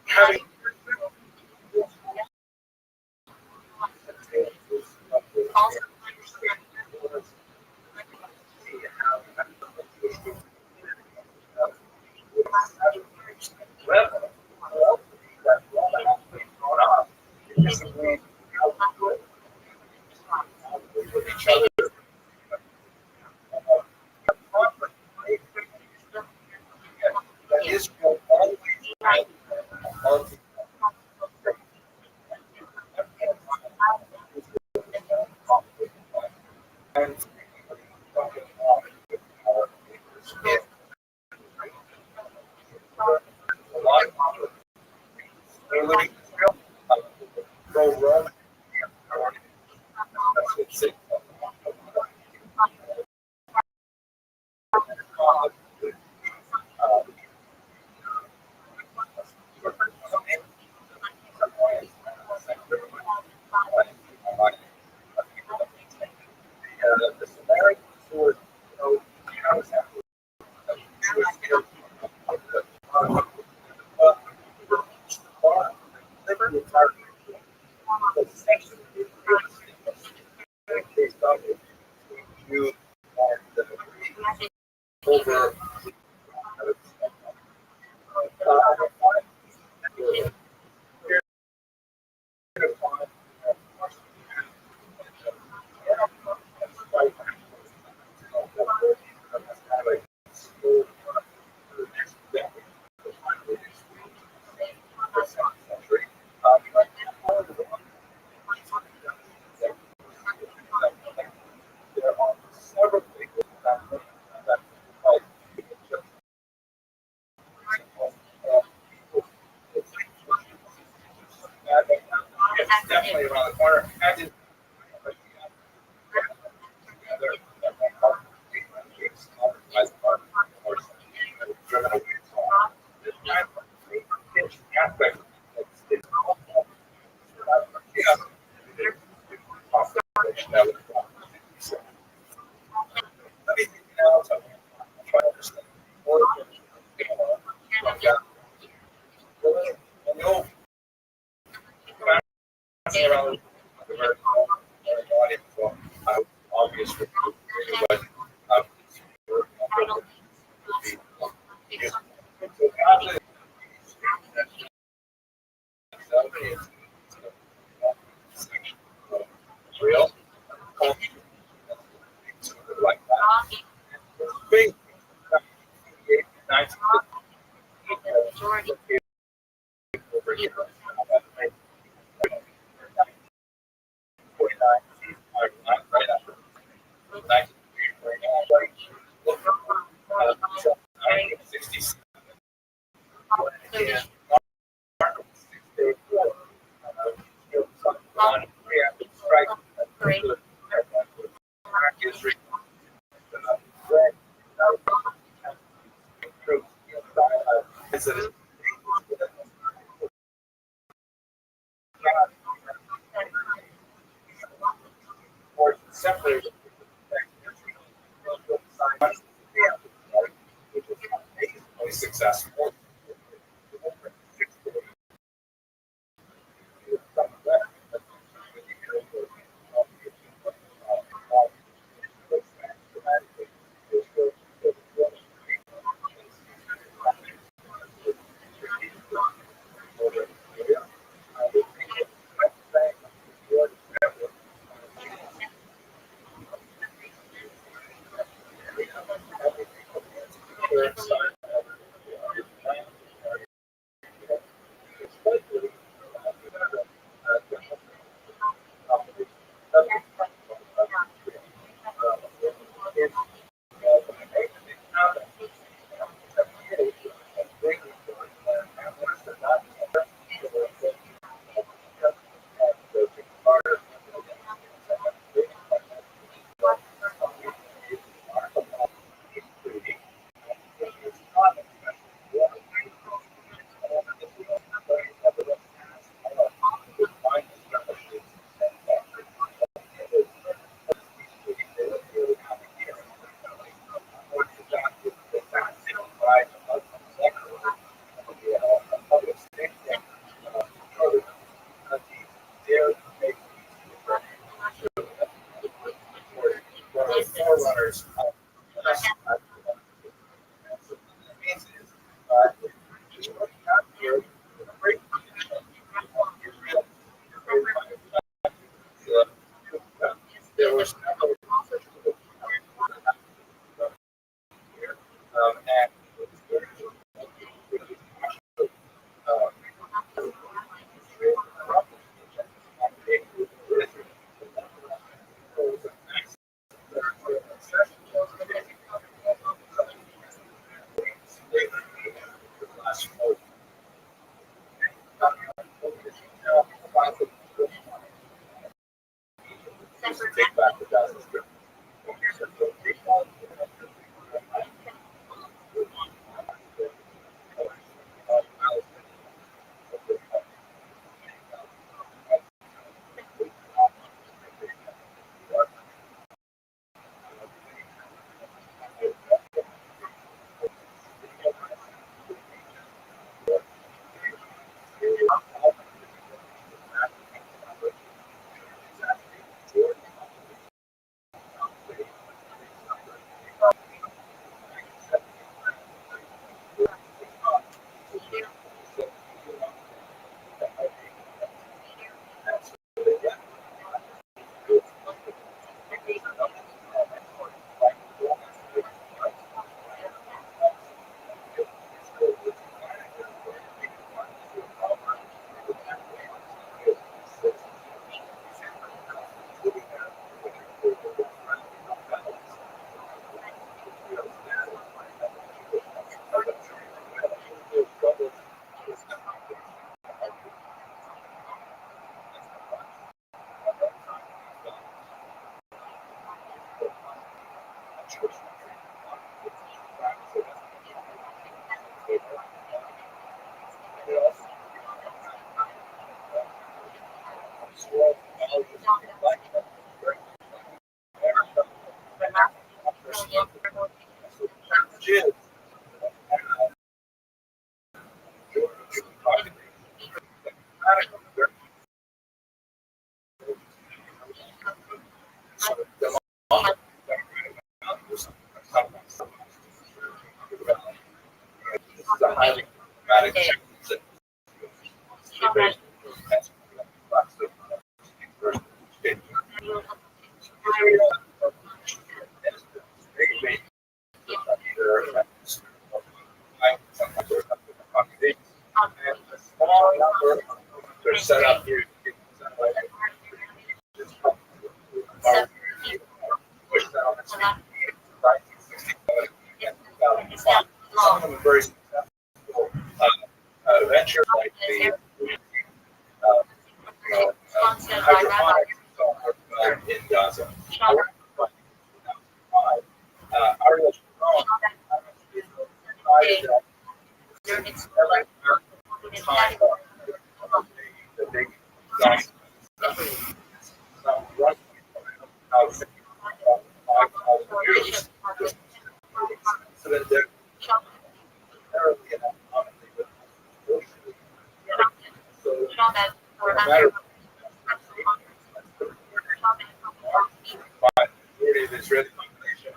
Having each other family around the corner had to driven away aspect. Obviously, but real like that. Big 19 Majority. over here. 60. Separated. Successful. Forerunners. There was never and take back the dozens. This is a highly dramatic change. They're set up here. Some of them are very successful ventures like the hydroponics in Gaza. Ariel Sharon the big years. So that they're apparently economically with so no matter by the majority of the Israeli population,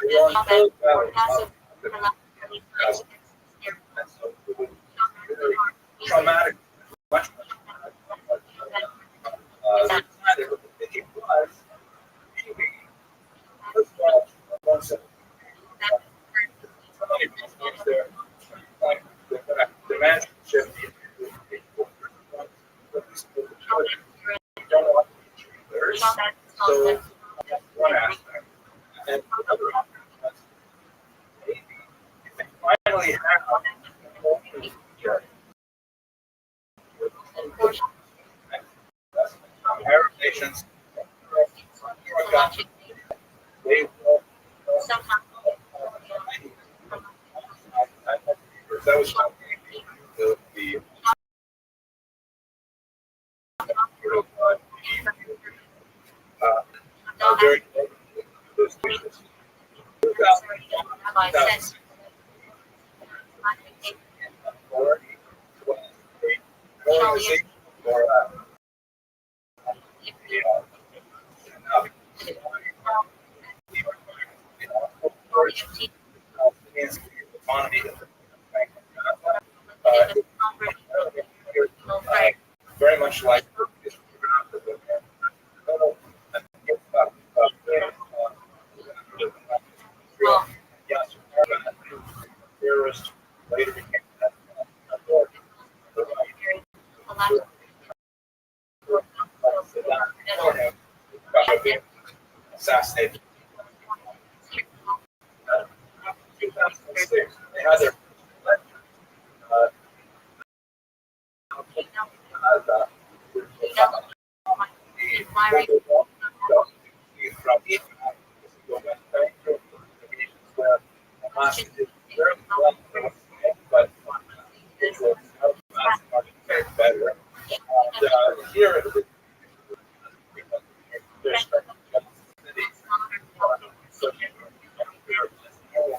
they want full balance of the and so it was really traumatic, much it was maybe first of all, once there, like the management shift, don't want theirs. So that's one aspect. And another aspect, maybe if they finally have Arab nations, they will. That was the very those nations. Very much like terrorists later became assassinated. 2006, they had their but better. And here,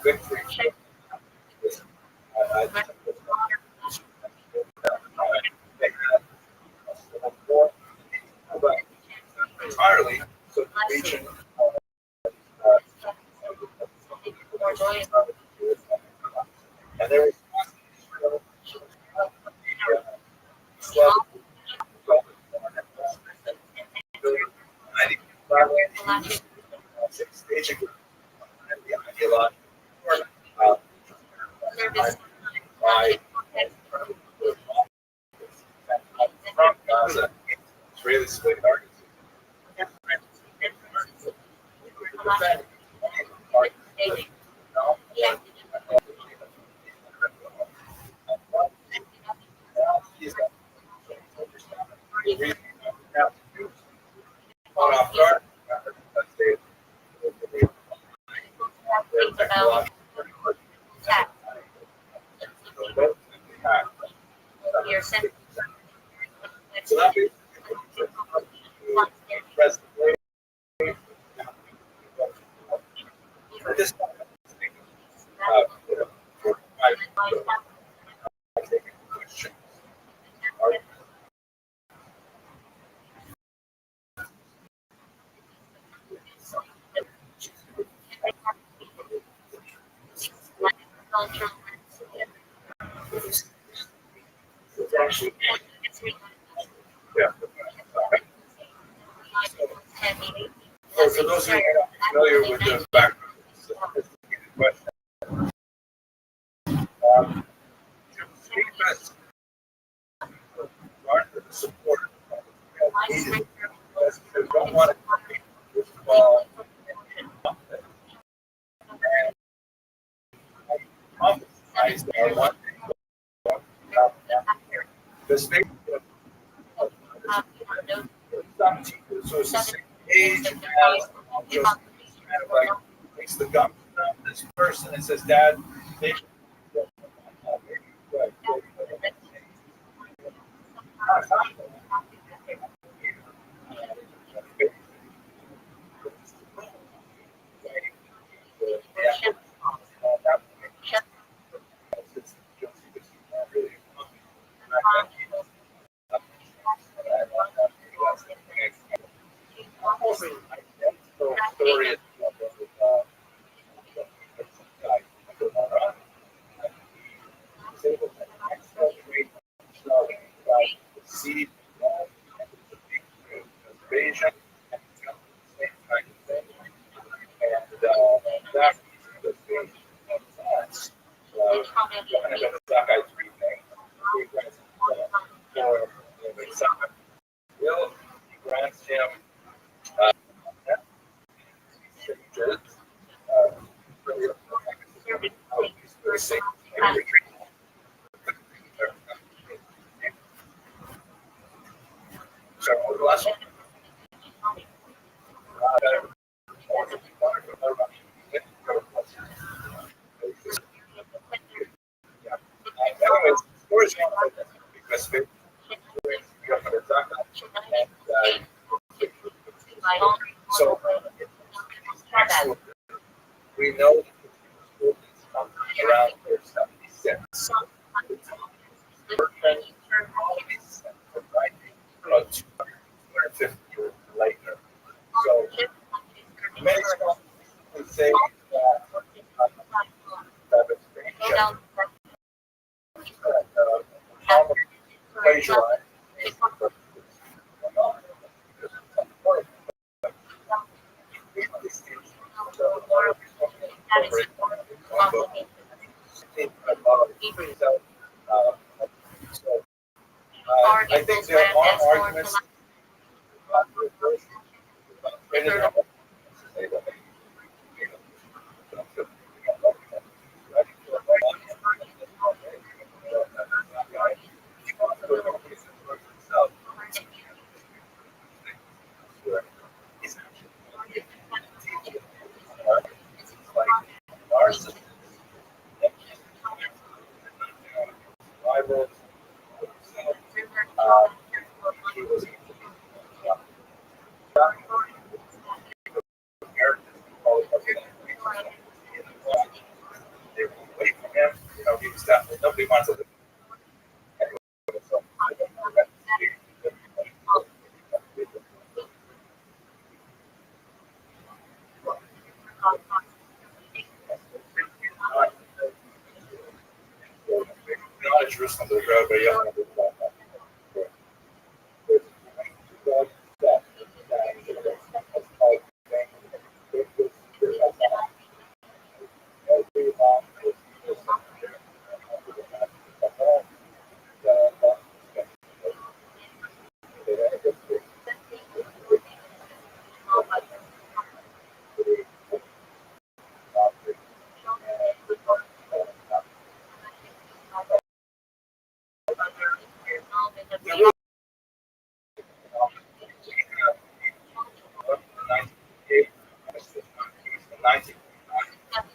victory. Entirely, so the region and there was staging the ideological by from Gaza, Israeli civilian targets. Off guard. It's actually, yeah. So for those who are not familiar with the background, question. Statements aren't the support needed because they don't want to fall and compromise their one thing. The statement so it's the same age as just kind of like makes the gum from this person and says, Dad, they story seed invasion and that that guy's reading for Will grants him so the last one. Anyways, stories because so we know around 76. About 250 years later. So many scholars would say that expansion plagiarized. I think there are arguments. Nobody wants to. Not Jerusalem, but everybody else.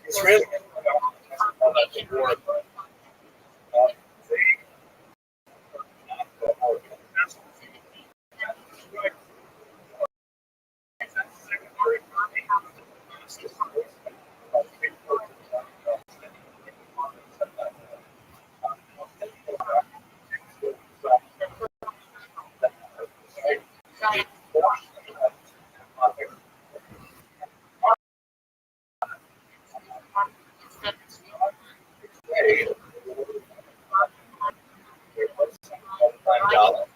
It's really $9.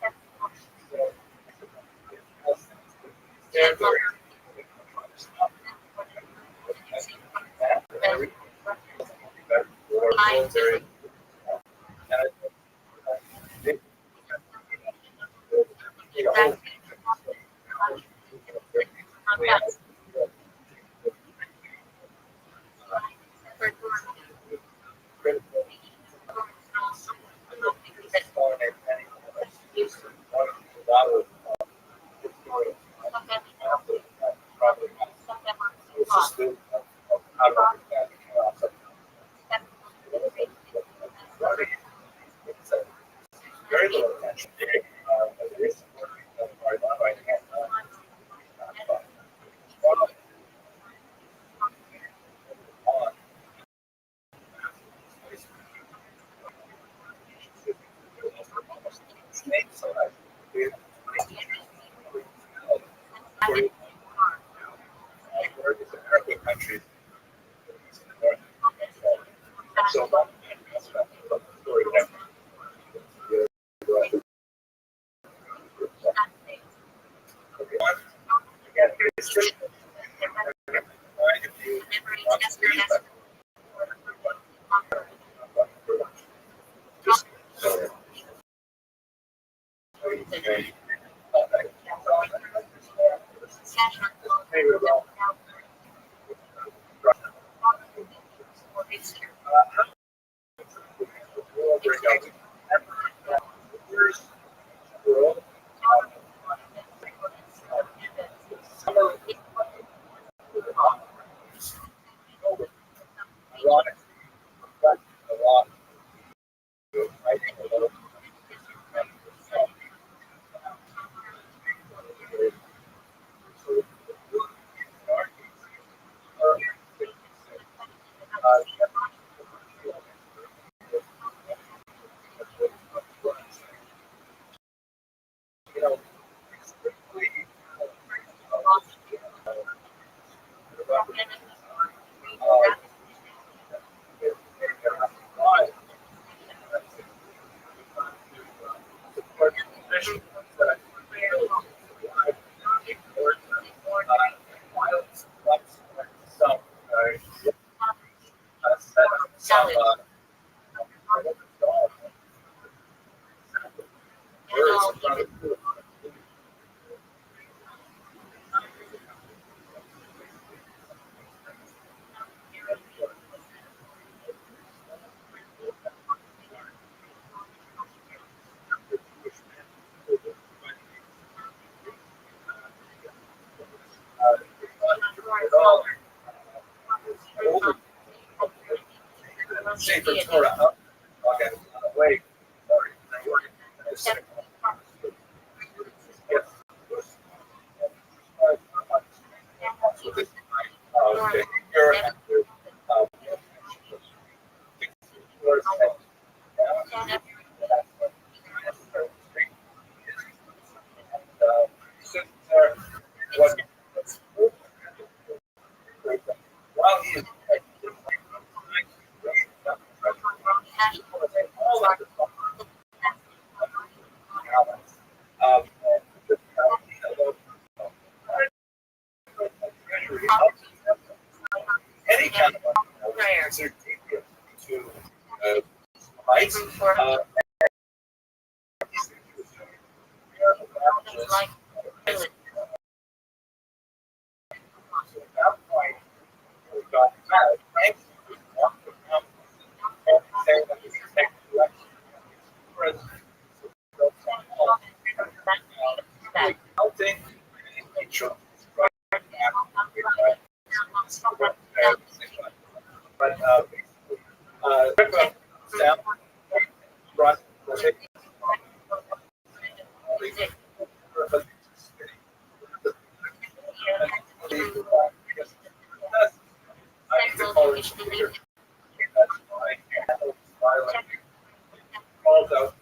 They're very very little attention. Countries. So, Safer Torah up. Okay. Wait. Sorry. Okay. While he is any kind of considered to rights. But Sam brought I need to call it here. That's why calls out.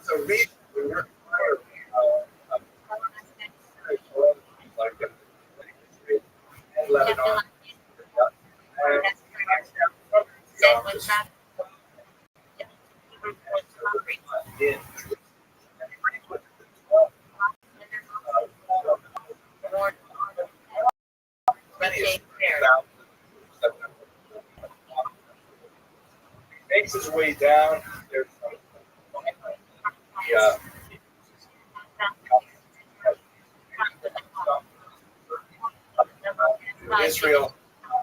So we were like Lebanon, in Jerusalem. And he brings with him the 12 many as 3,000. He makes his way down. There's Israel,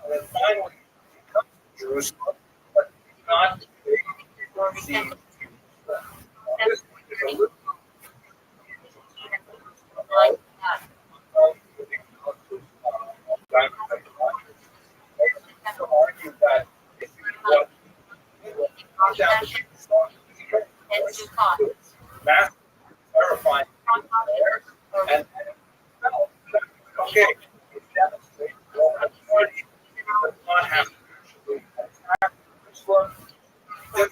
and then finally he comes to Jerusalem, but not see. This is a little argue that if you massive, terrifying, and okay, demonstrate Roman authority does not have to actually attack Jerusalem. It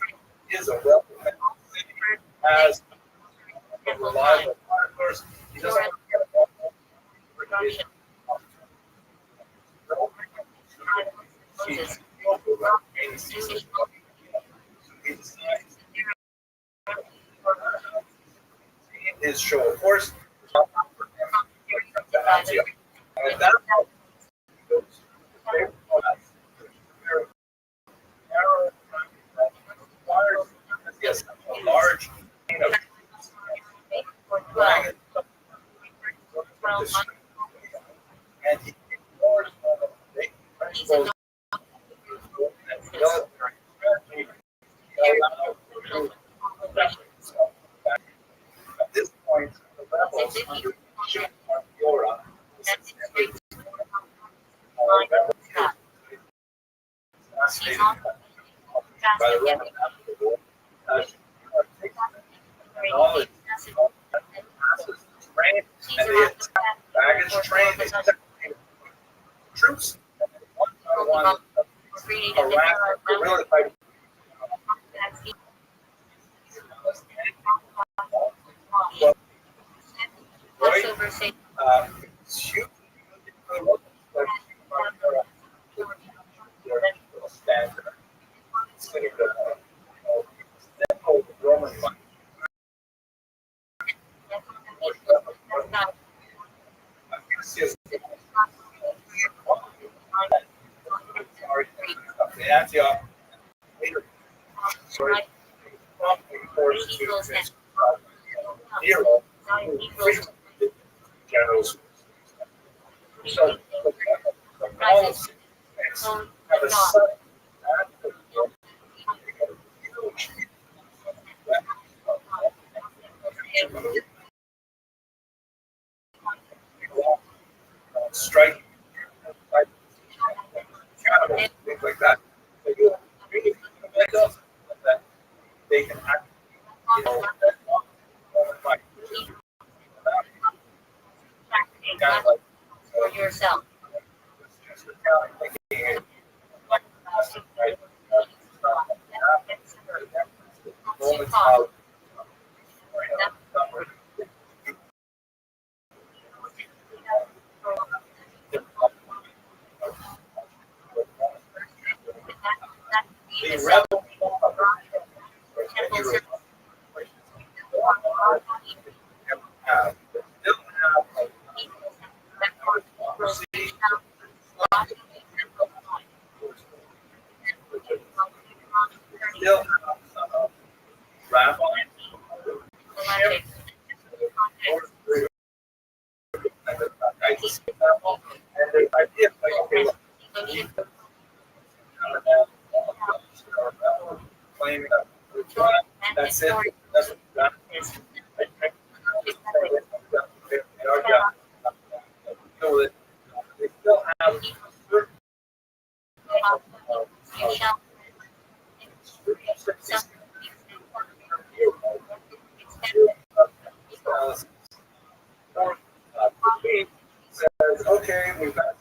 is a well-defended city, has reliable partners. He doesn't get production. His show of force to Antioch. And at that point, he goes yes, a large wagon, and he ignores all of the military strategy. At this point, the rebels under Yorah assassinated by the Roman knowledge train, and they attacked baggage train, they attacked troops, and then one by one harassed guerrilla type. It's huge. Standard. Considered a Roman money. Antioch later forced to Nero, generals. So all six have a son. Strike, things like that. They can act, kind of like for yourself. The rebel still have Rabbi and the idea like, okay, claiming that's it, that's what done. They still have certain says, okay, we've got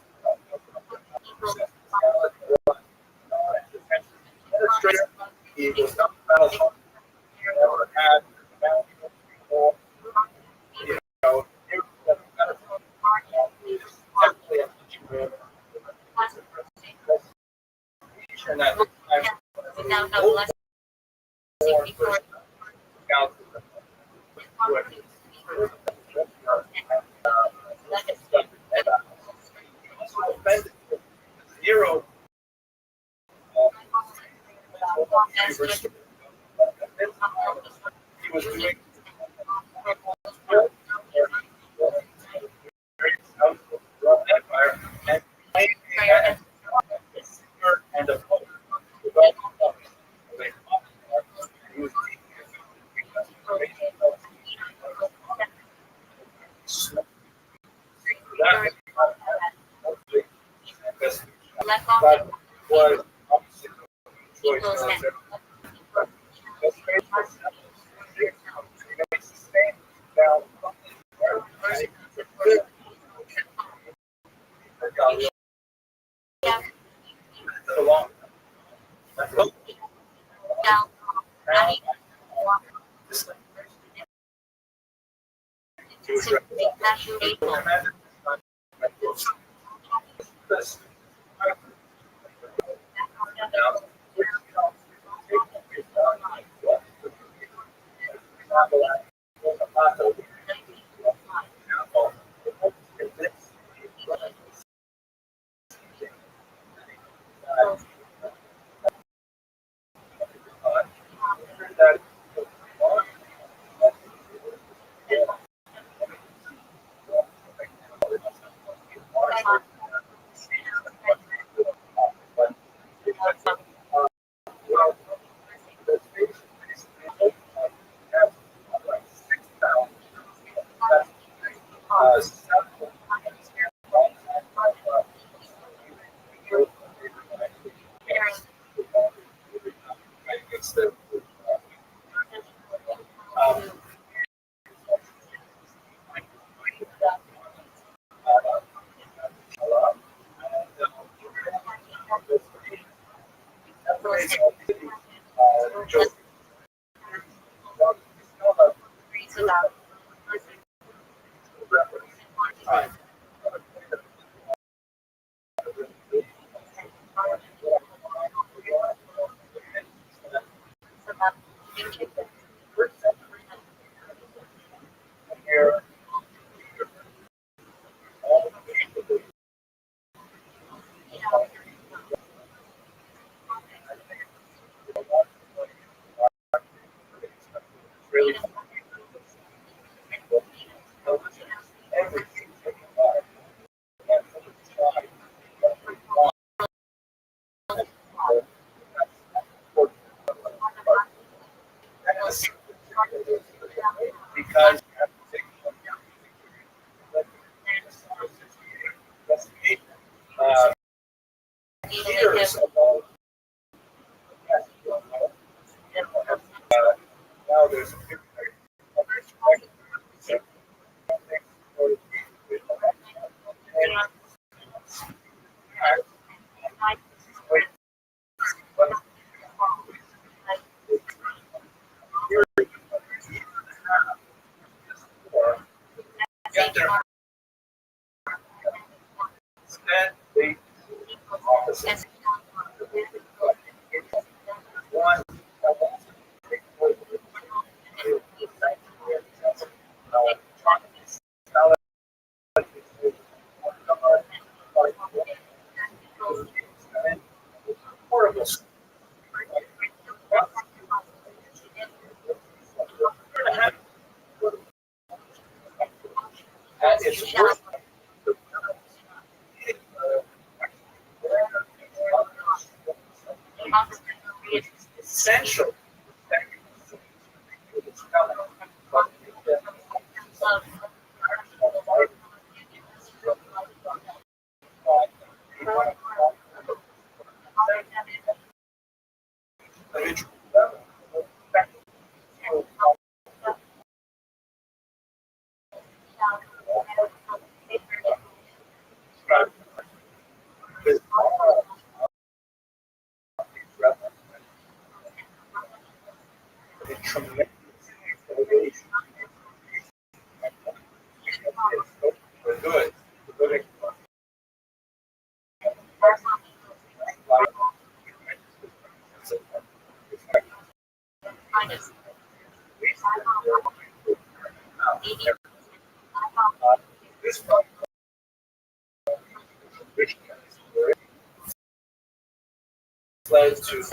administrator, he was not battle, never had before, you know, and that Without a blessing before. Nero he was doing Empire and and a pope. Left off But was equals F. Down. Adding. Equal. It's the because years ago, now there's a big get their stand the opposite. One horrible. It's worth essential. Tremendous innovation. We're good. We're good. This one led to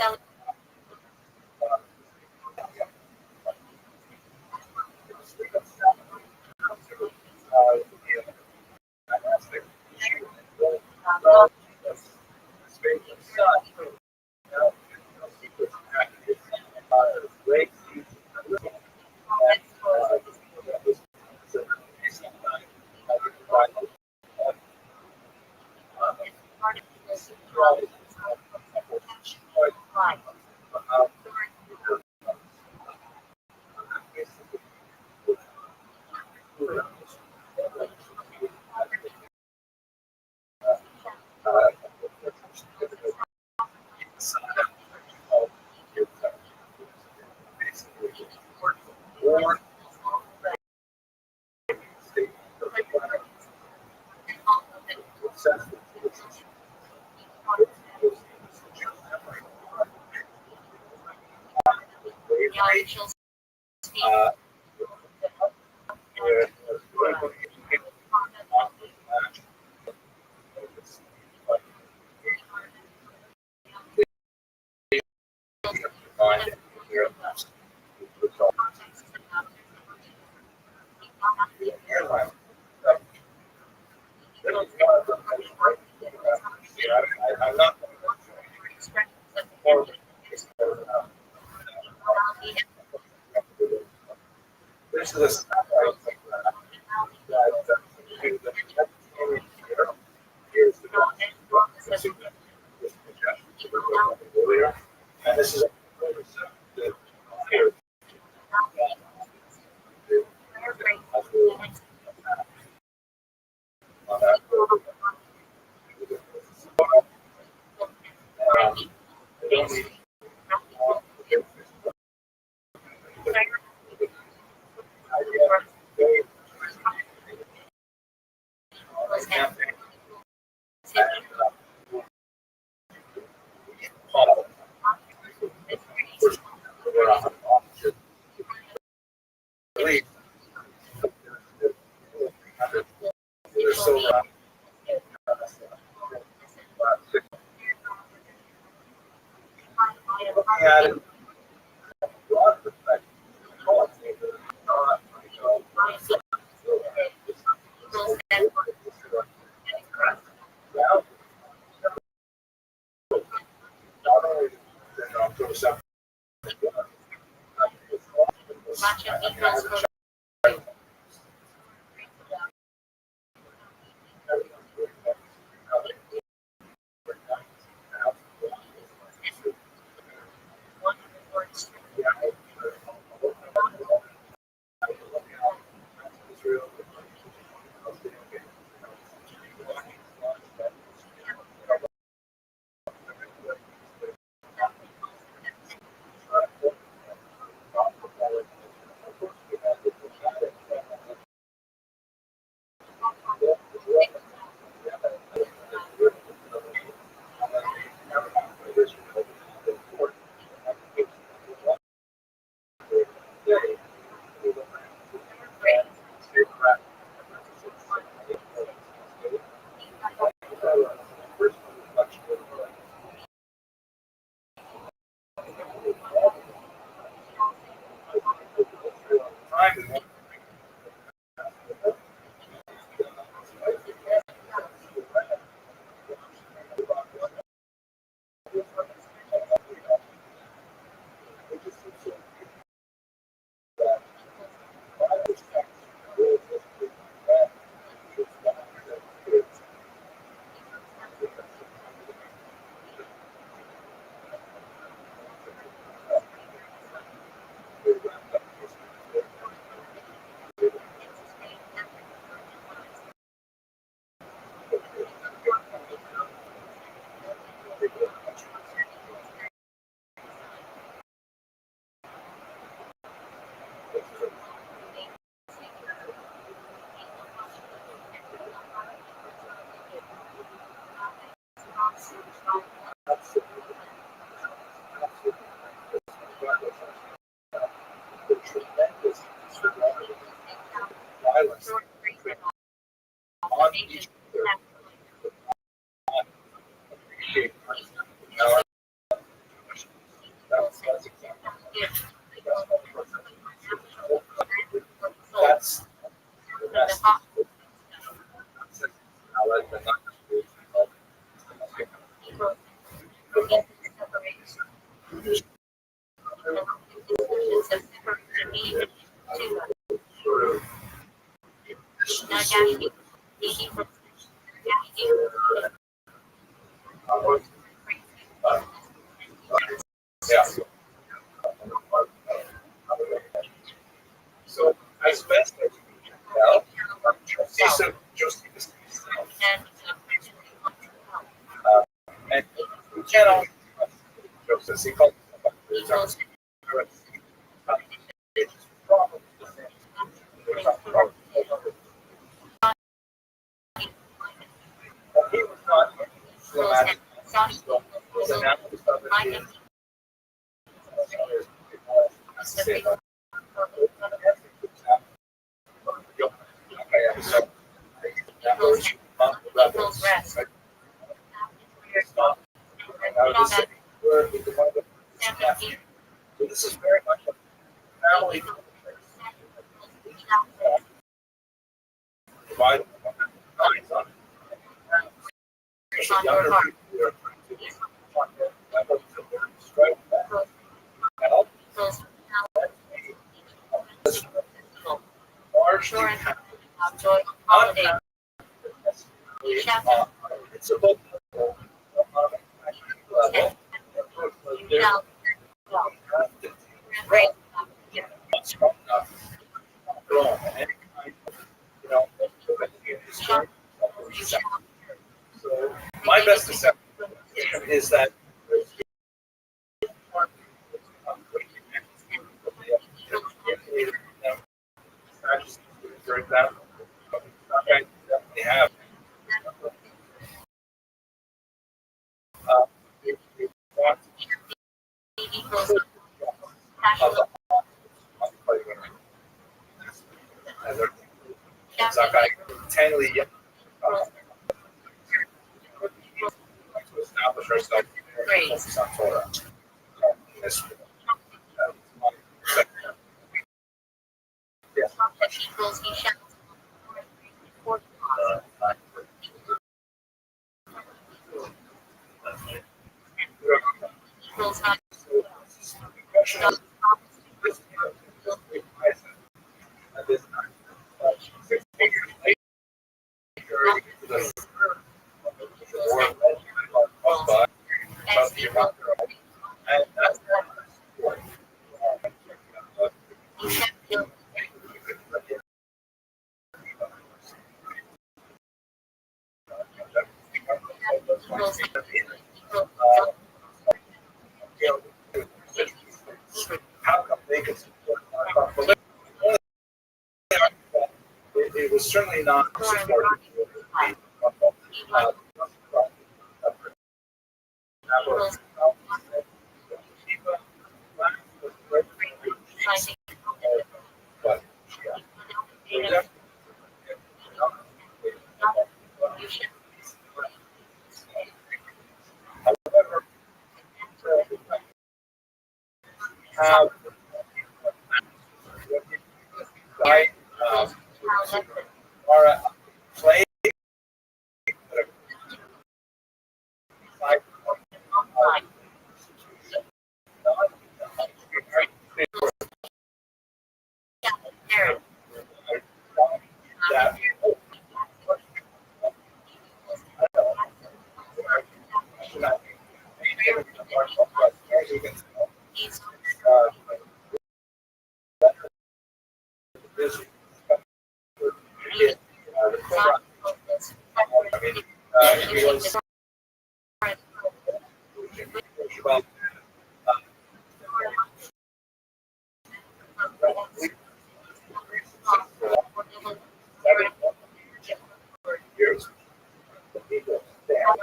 I'm not this is and this is each other appreciate our that's the best. I like the yeah. So as best as you can tell, Josephus and we can't always Joseph. He called he was not dramatic. Was an analyst of it. So, so this is very much a family divided younger people largely it's a book so my best assessment is that they have they want Tenley to establish ourselves focus on Torah. This, how come they could support it was certainly not supported. But however, have right are play that I mean, he was well, years. People, they have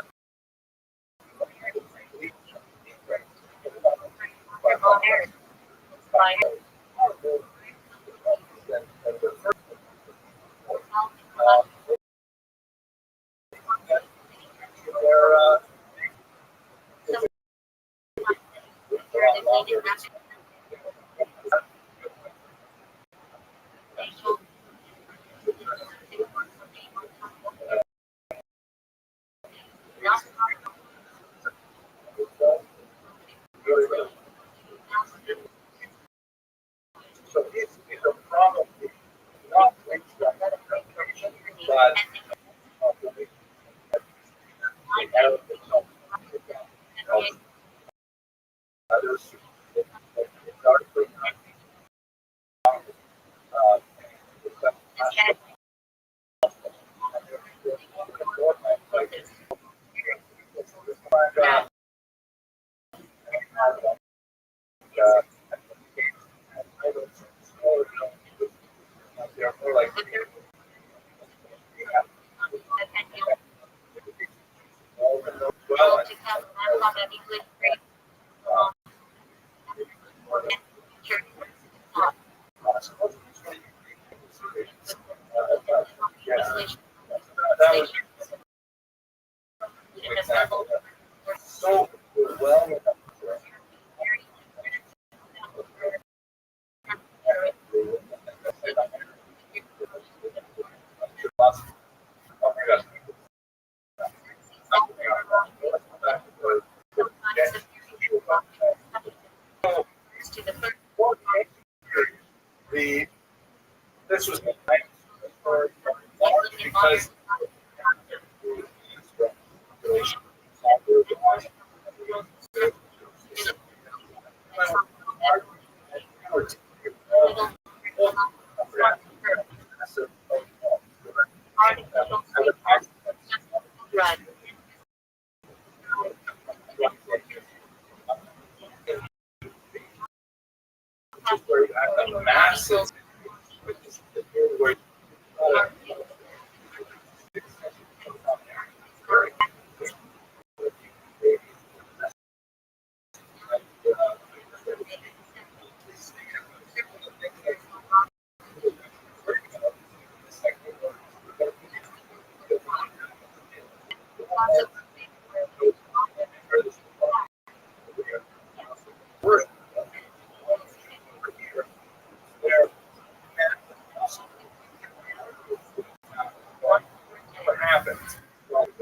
So he's a probably not reached that conclusion, but others, it's article, like, well, yes, that was example. So well, the this was the night because massive what happens. Great.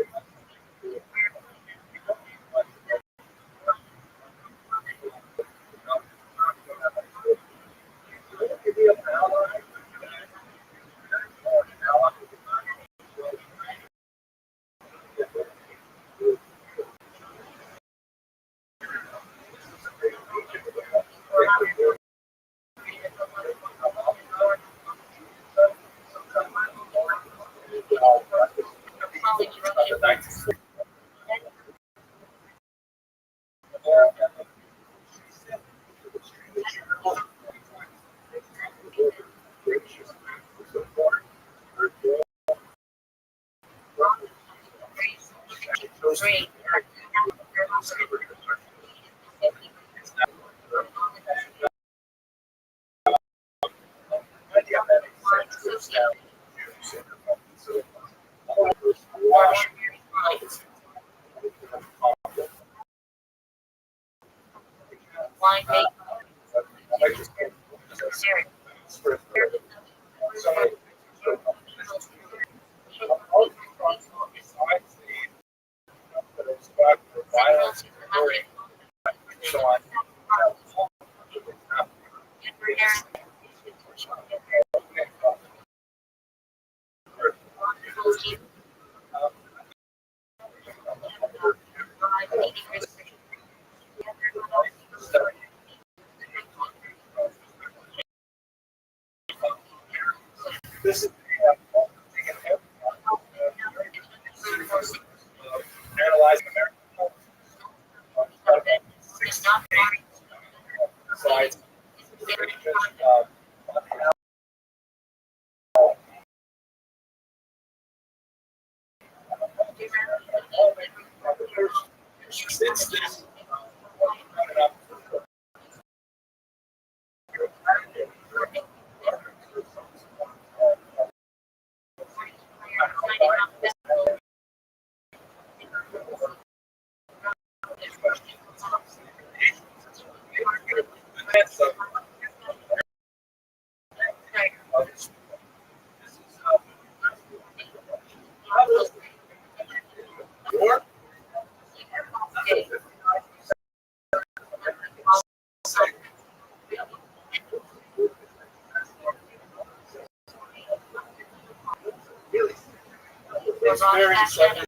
Wine This is analyzing American sides. It's this. It's very subject.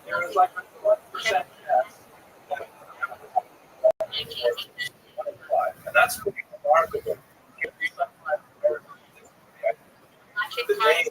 There's like 1%. And that's pretty remarkable. The name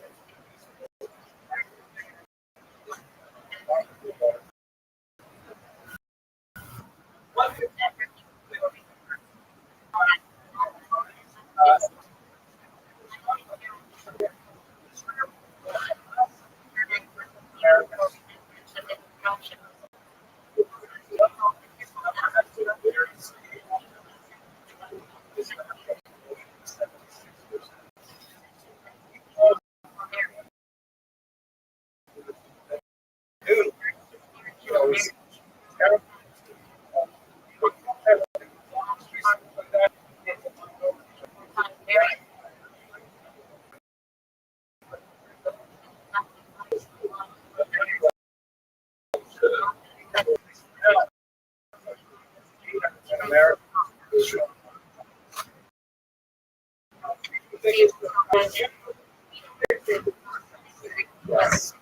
in America. Yes.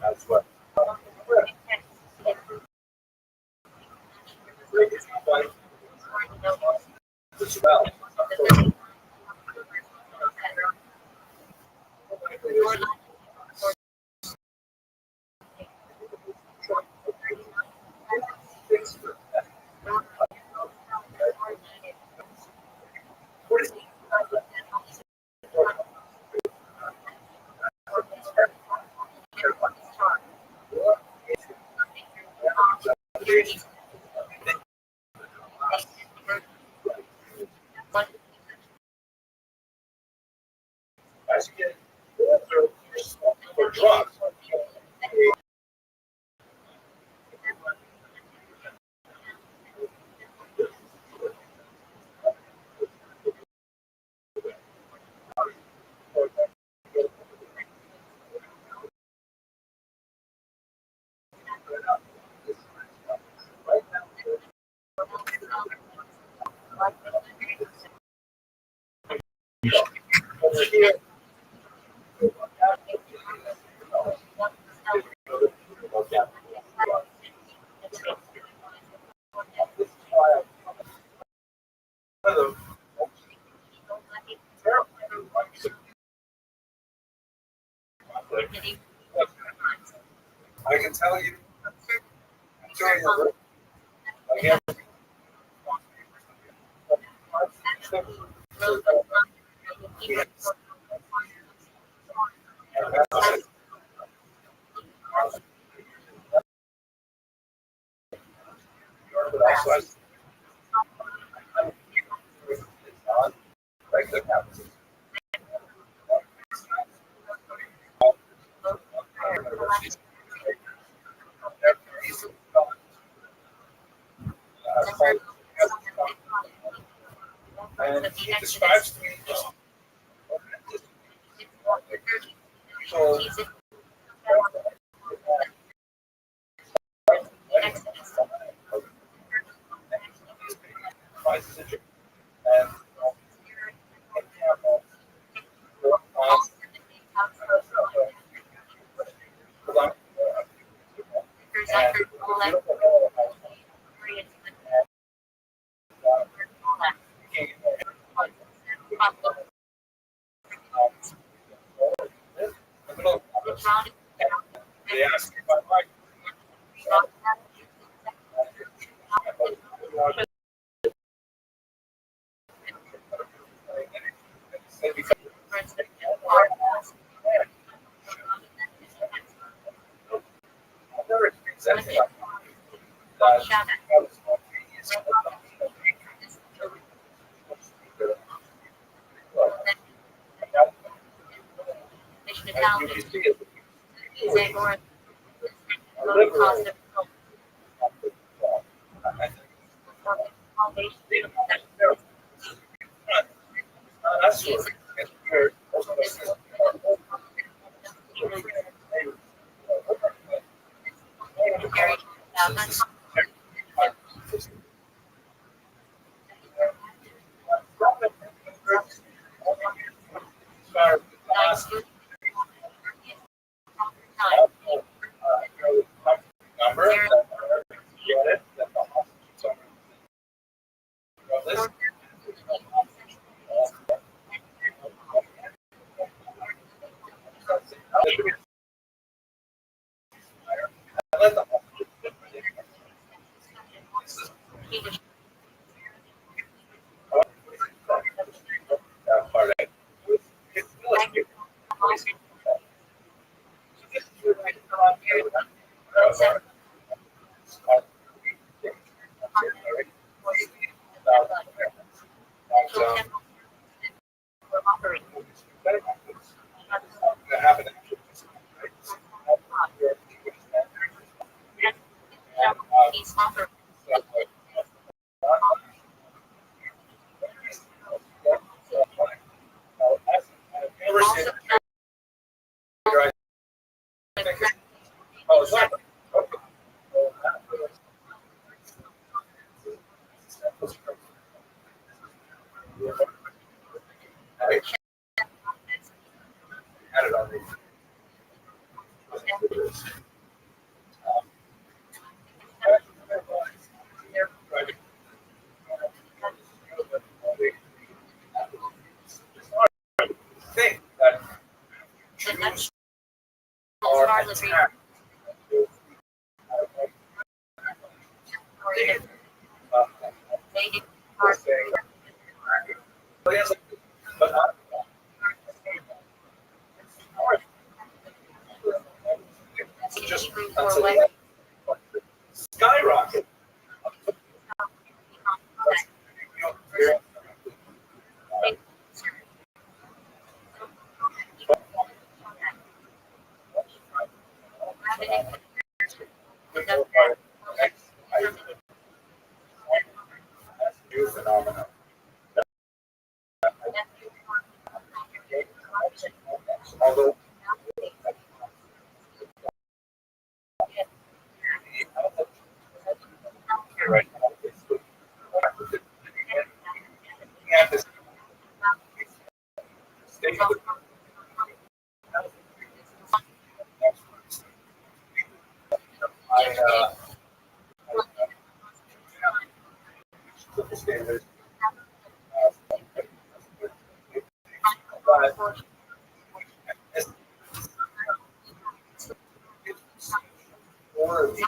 That's what. As well. As you get older, for drugs. Over here, I can tell you, during the again, and he describes to me just so and they asked me about my I've never experienced anything like that. Zagor, low cost of That's what think that Jews are attacked. But just skyrocket. New phenomenon. Although right at this stage, standards. But it's more of the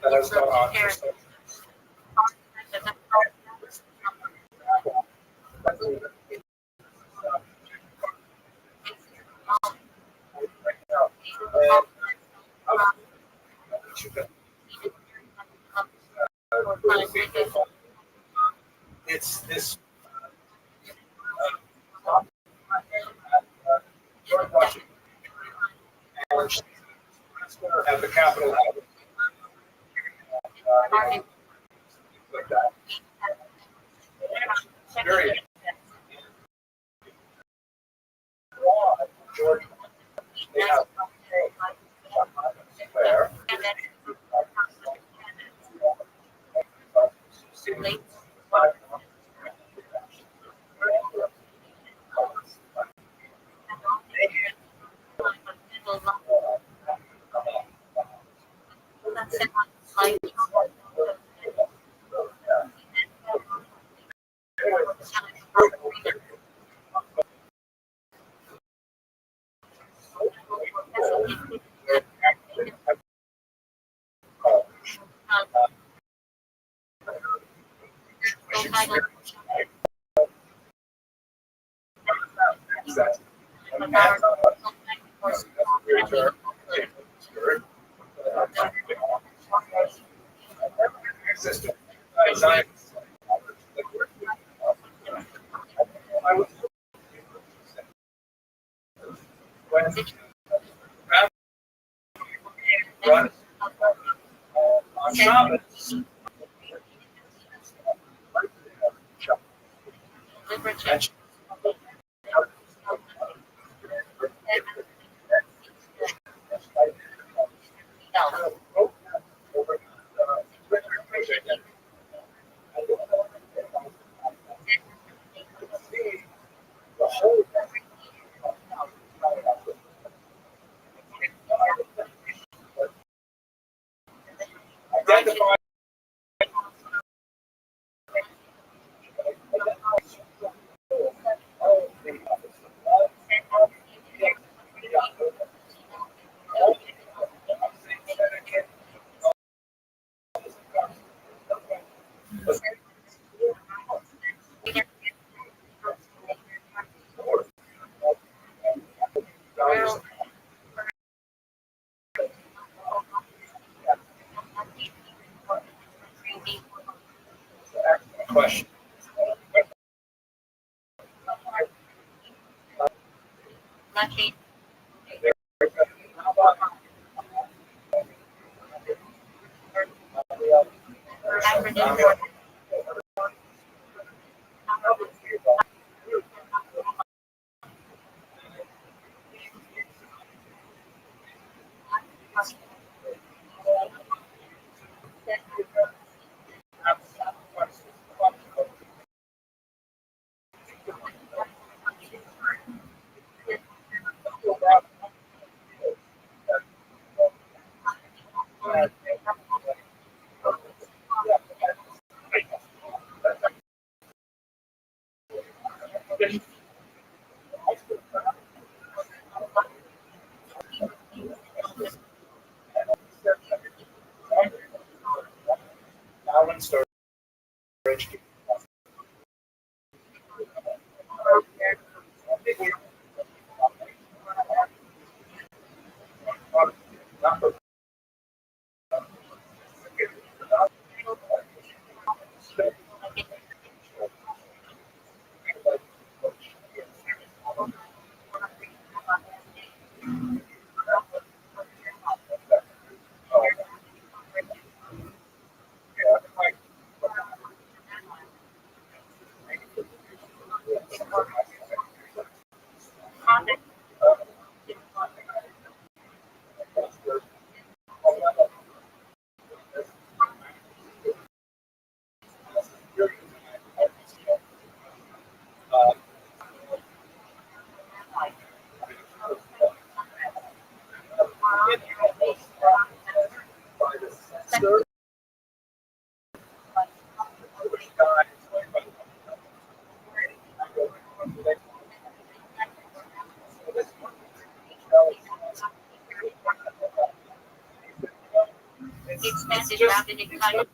that has gone on for so it's this watching at the Capitol like that. Very Georgia. They have fair. Right. On Shabbos, Liberation. identify question. Lucky. Acronym. Alan storage. Expanded rabbinic title.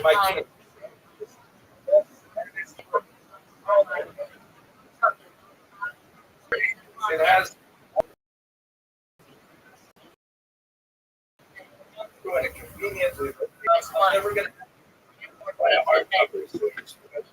My it has doing it conveniently. ever going to buy a hardcover series. And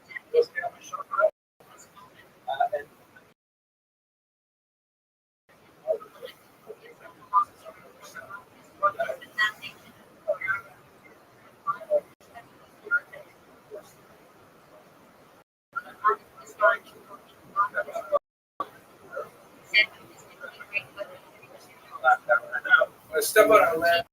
let's step on our land.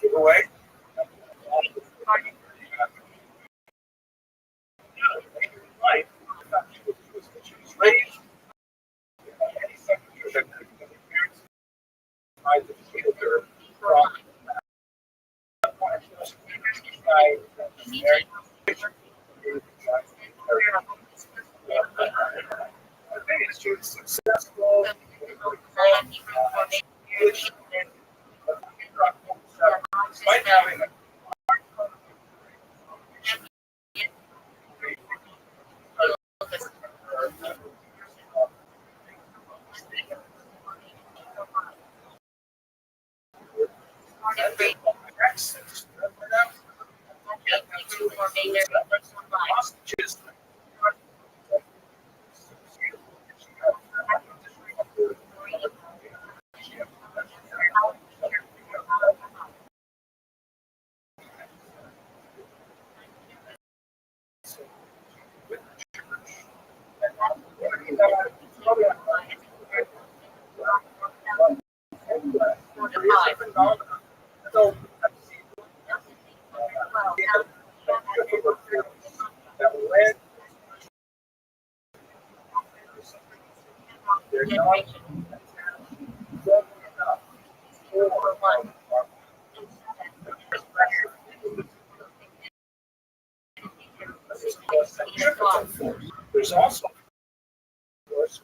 Giveaway. Raised. Successful. Despite having hostages. There's also, of course,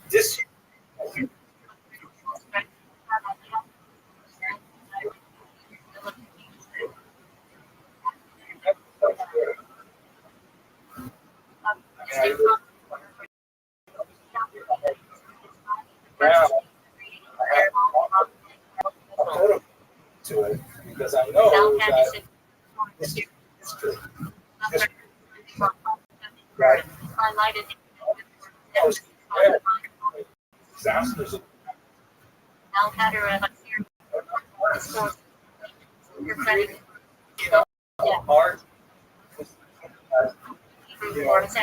this now I have a photo to it because I know that this is true. This Highlighted. was disasters. Al Qaeda. Art. Previous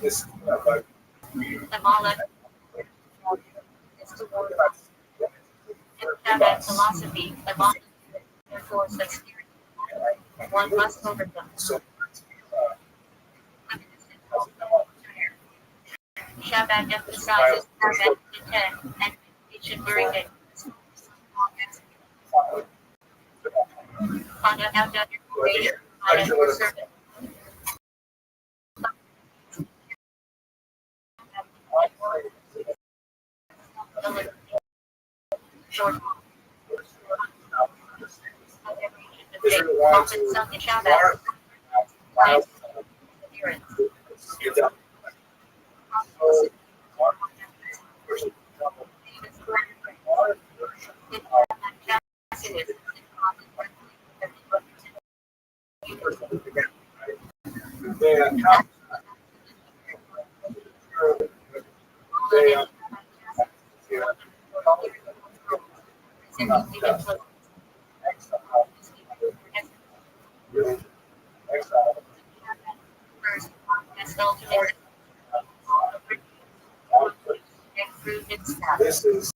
this, but The Mala is toward Shabbat philosophy. The Mala therefore such one must overcome. so Shabbat emphasizes Shabbat intent and meditation during it. Kana out of information, Kana or servant. Short. Often sung in Shabbat. this is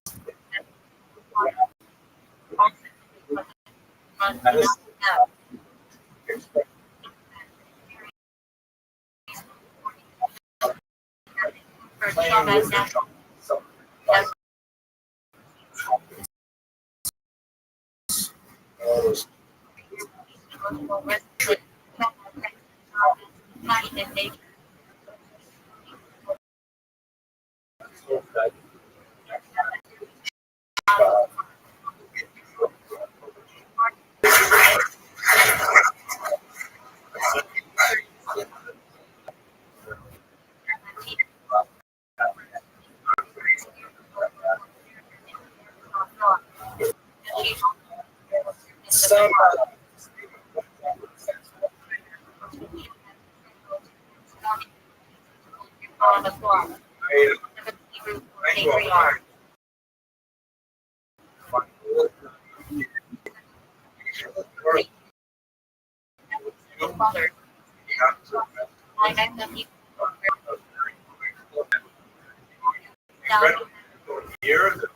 some On the floor. years of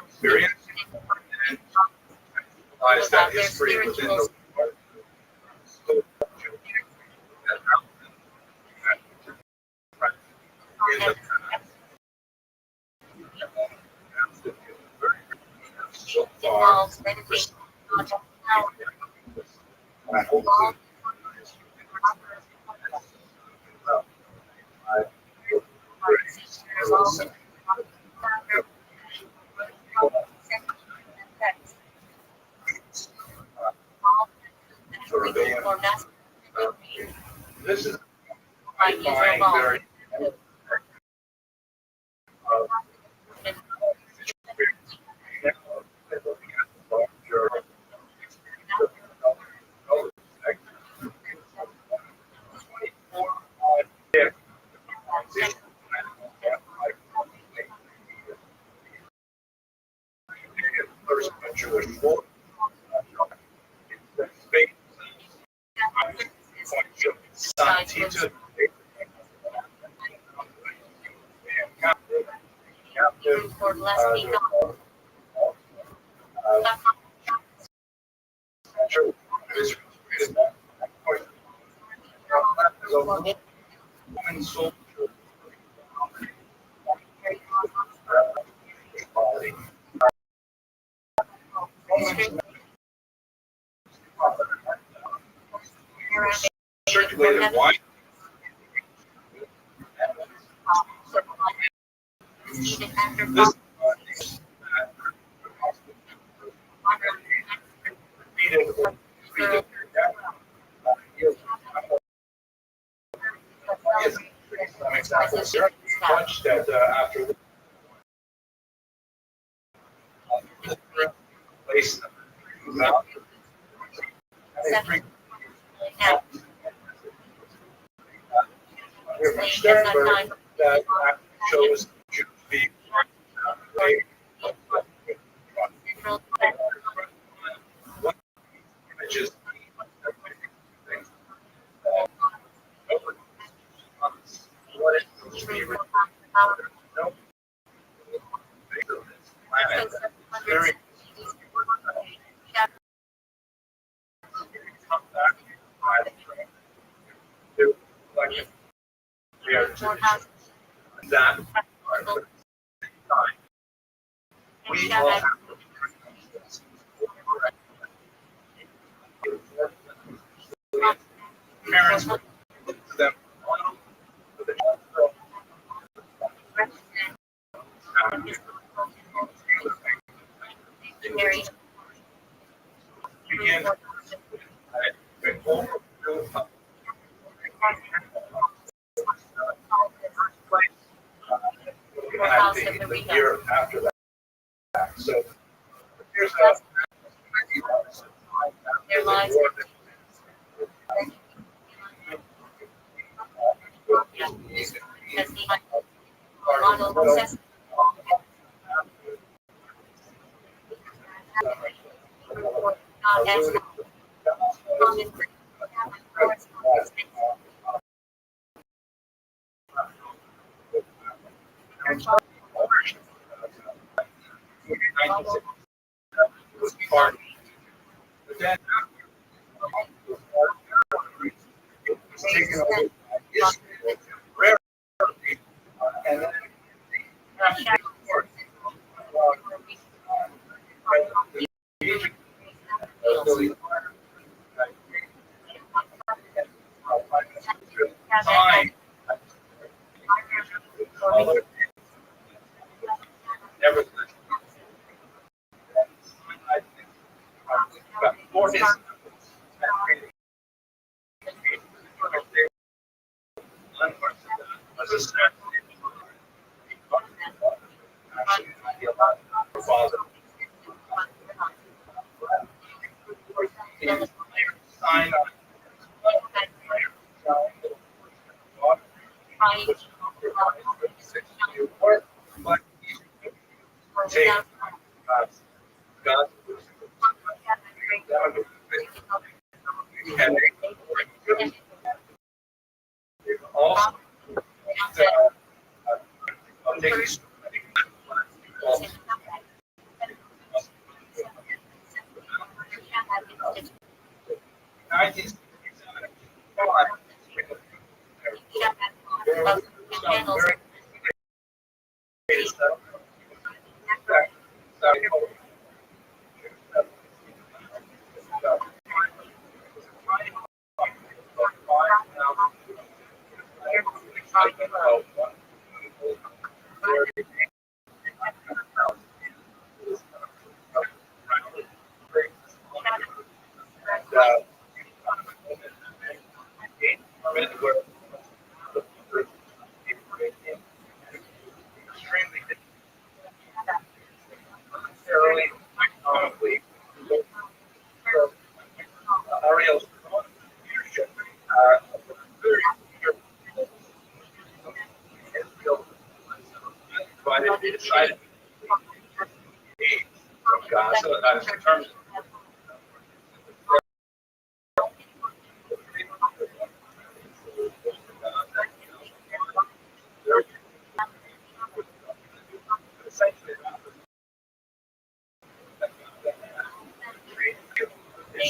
experience and realize that history within the so far, Involves meditation. I hope this is I find very For less people. circulated wine. Even after This much that after the place that shows to be images to that part. But at the same time, we all have parents look to them. Begin the year after that. So here's how Their lives. As the model says, not as common. was part. But then it was taken away by Israel rarely, and then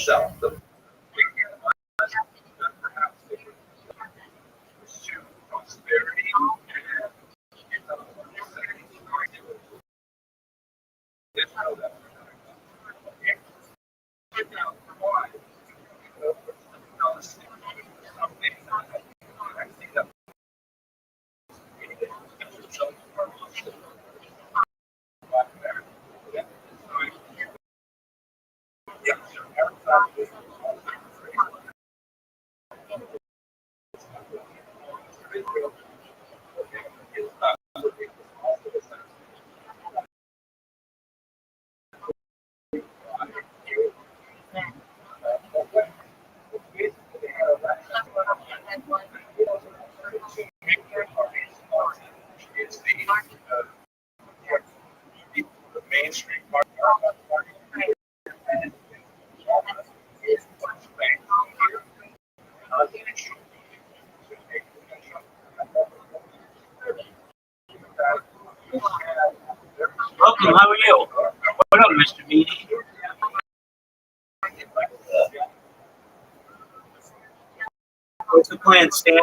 itself, the prosperity is the mainstream part of the party. Welcome, how are you? What up, Mr. Meany? What's the plan, Stan?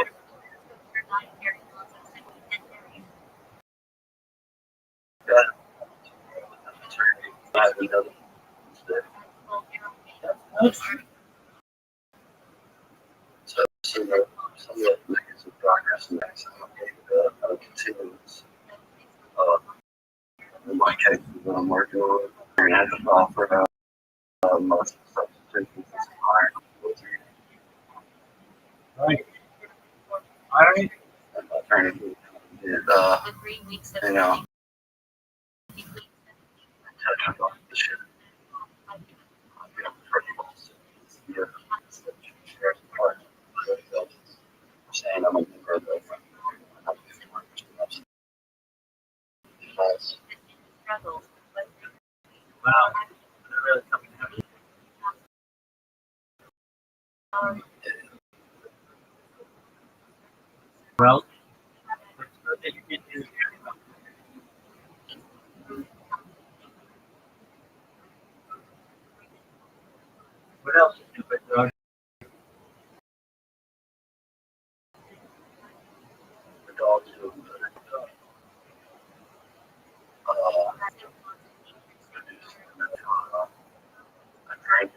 So some of the mechanisms of progress and continuance. In my case, what I'm working on, and I just offer most substitutions as higher. Right. All right. And alternative is, The 3 weeks of you know, touch on the shit. Saying I'm a member of the struggles. Wow. They're really coming out. Well, let's go that you can do. What else is new, but the dogs who I drank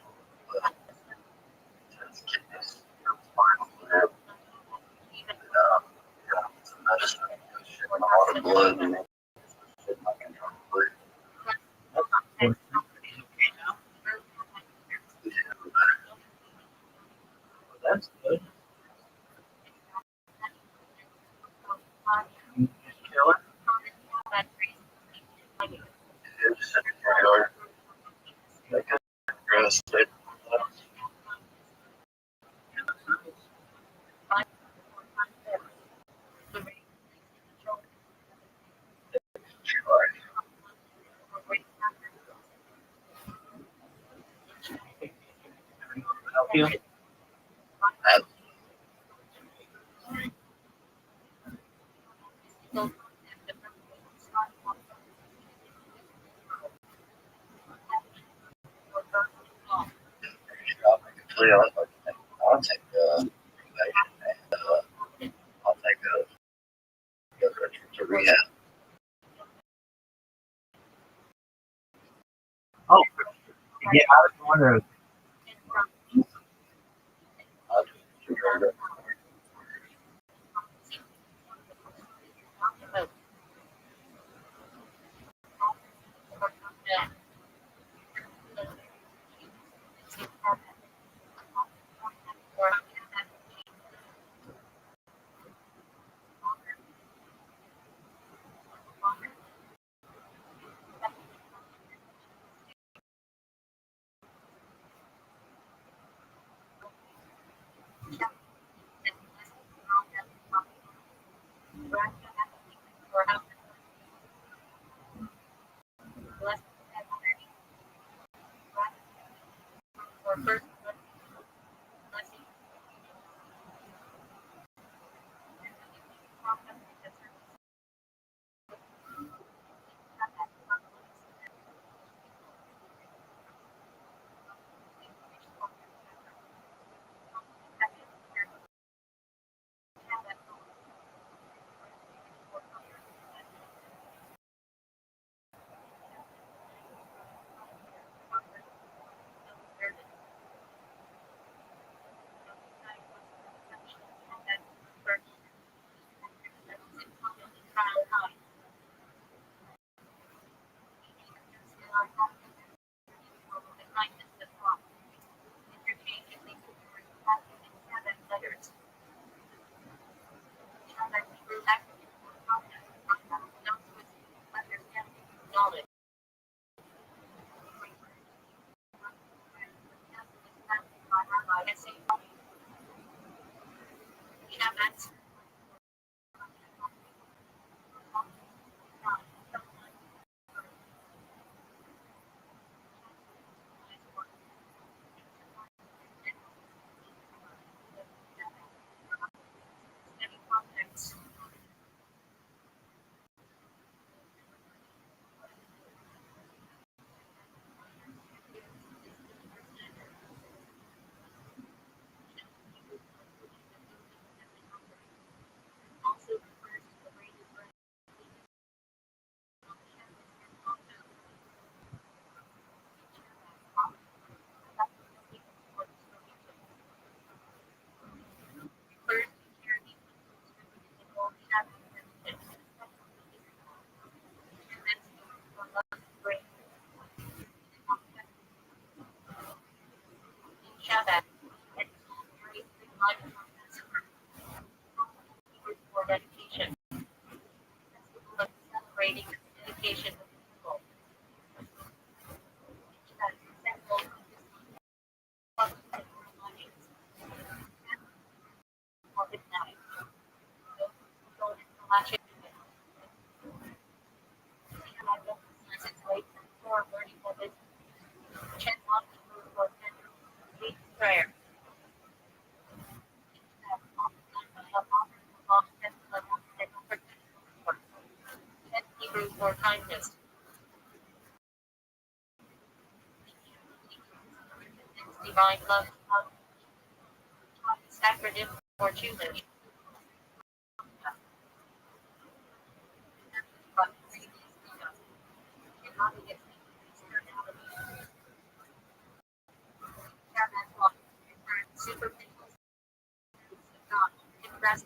his kidneys, spinal fluid, some medicine, shit, a lot of blood, and shit, I can blood. okay now. Well, that's good. You just kill it. It's regular, like a grass state. Help you. I'll take I'll take go to rehab. Oh, yeah, I was wondering. I'll do it. Shabbat. For dedication. Celebrating the dedication of people. Prayer. Hebrew for kindness. Divine love. Acronym for choosers. Super impressed.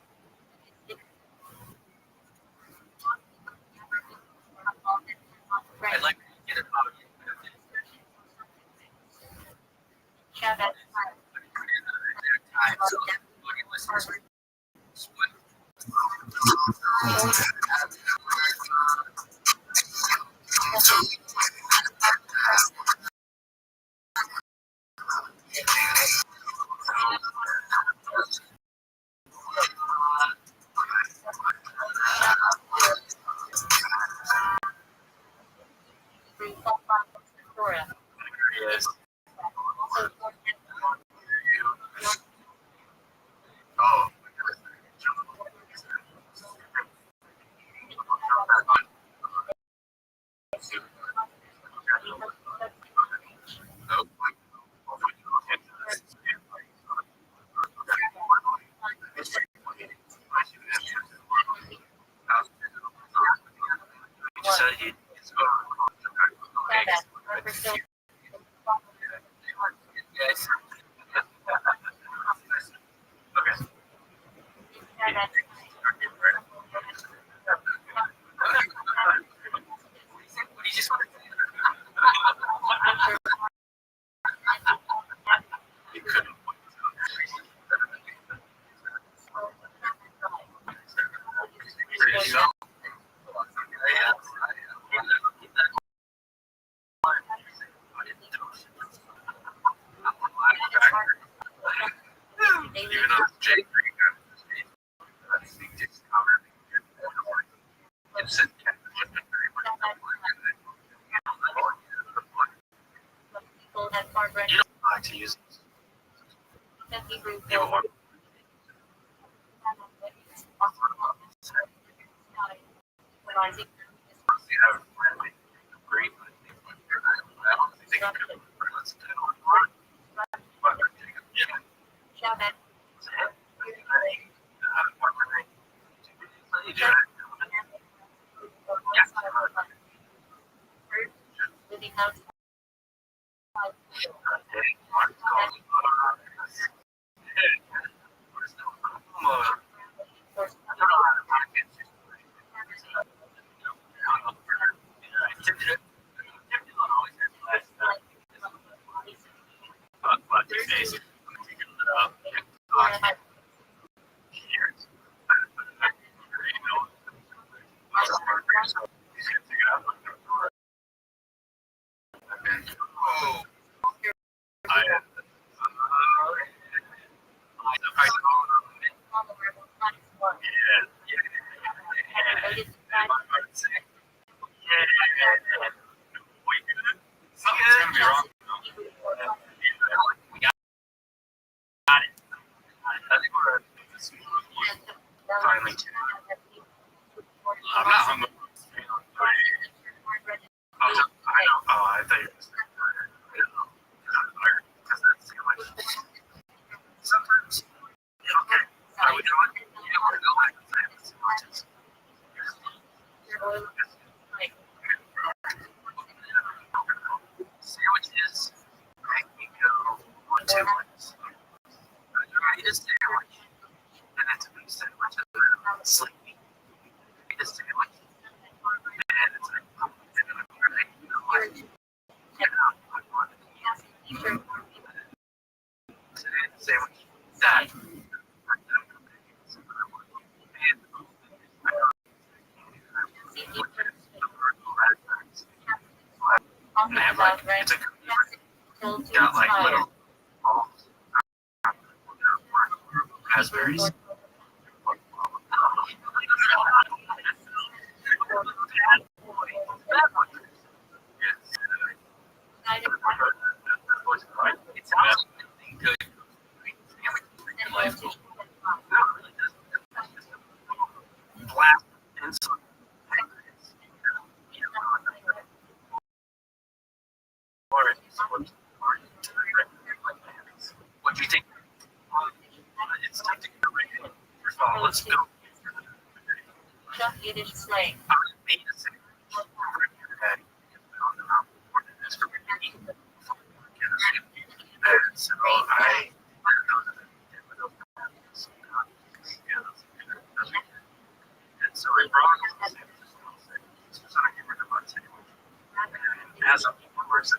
I'd like to get a copy. Shout out. So, listeners, yes. Oh, so it's yes. Okay. What do you just want to You couldn't. Even though it's Jake, People have far greater you don't like to use Hebrew you for rising have really great. shout out. Living outside. Something's gonna be wrong. We got it. I think we're finally. I'm not hungry. I know. Oh, I thought you were. Sometimes. Okay. Are we going? Yeah, we're going. Sandwiches make me go on 2 months. I eat a sandwich, and it's a beef sandwich, and I'm sleepy. I eat a sandwich, and it's like, and then I'm like, you know what? Yeah, I want to eat. Side. And I have like, it's got like little raspberries. It sounds good. Life blast and some. What do you think? It's time to get ready. First of all, let's go. Chuck Yiddish slang. So I so I brought as a course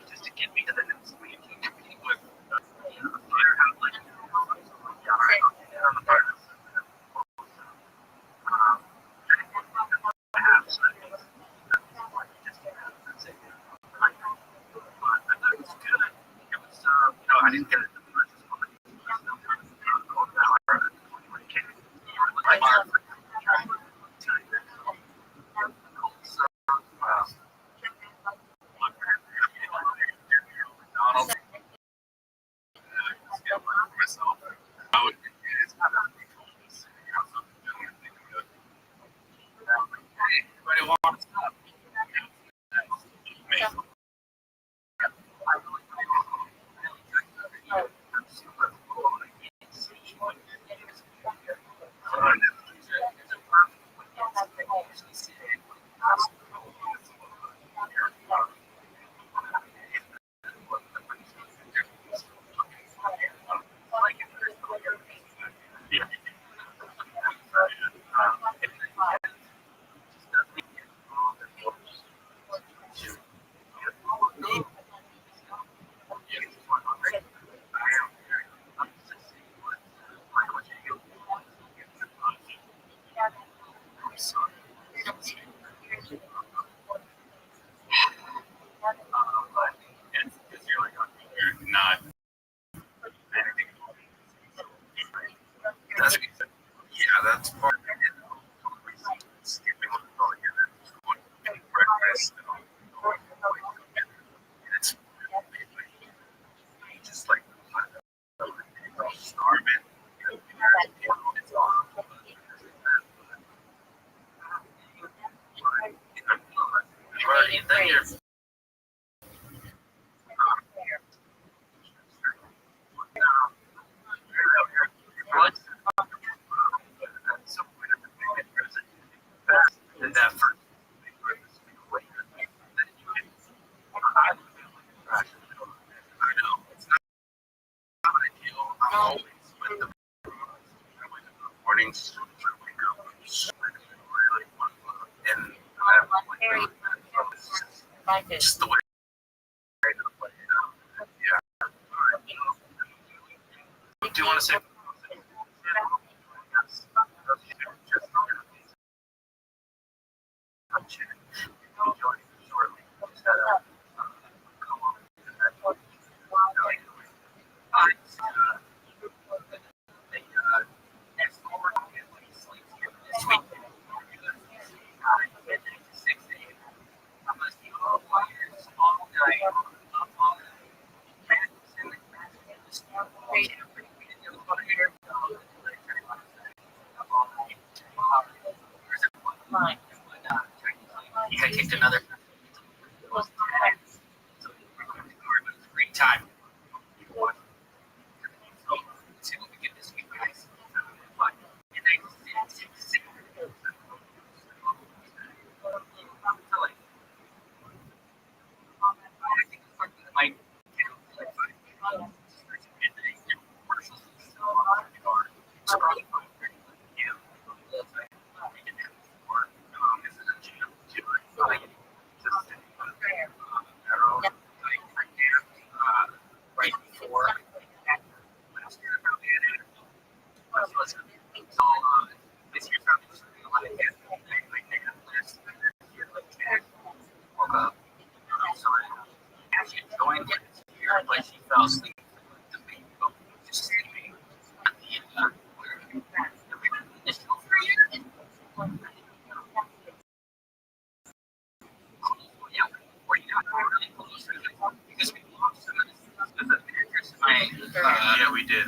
just to get me to the next week. I didn't get it. Not that's that's part of it. Skipping breakfast it's just like starving. It's all you've already done your that first I know it's not ideal. I'm always with the mornings and just the way yeah. Do you want to say Line. I kicked another great time. See what we get this week, guys. Yeah, we did.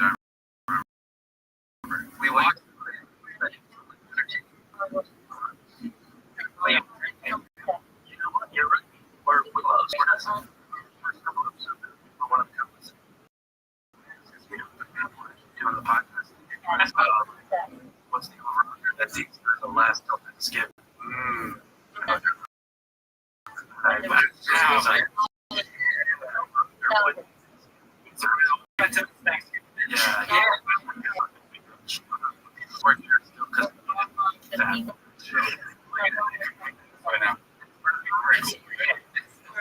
We walked. You're right. We're close. Doing the podcast. What's the over? That's the last skip.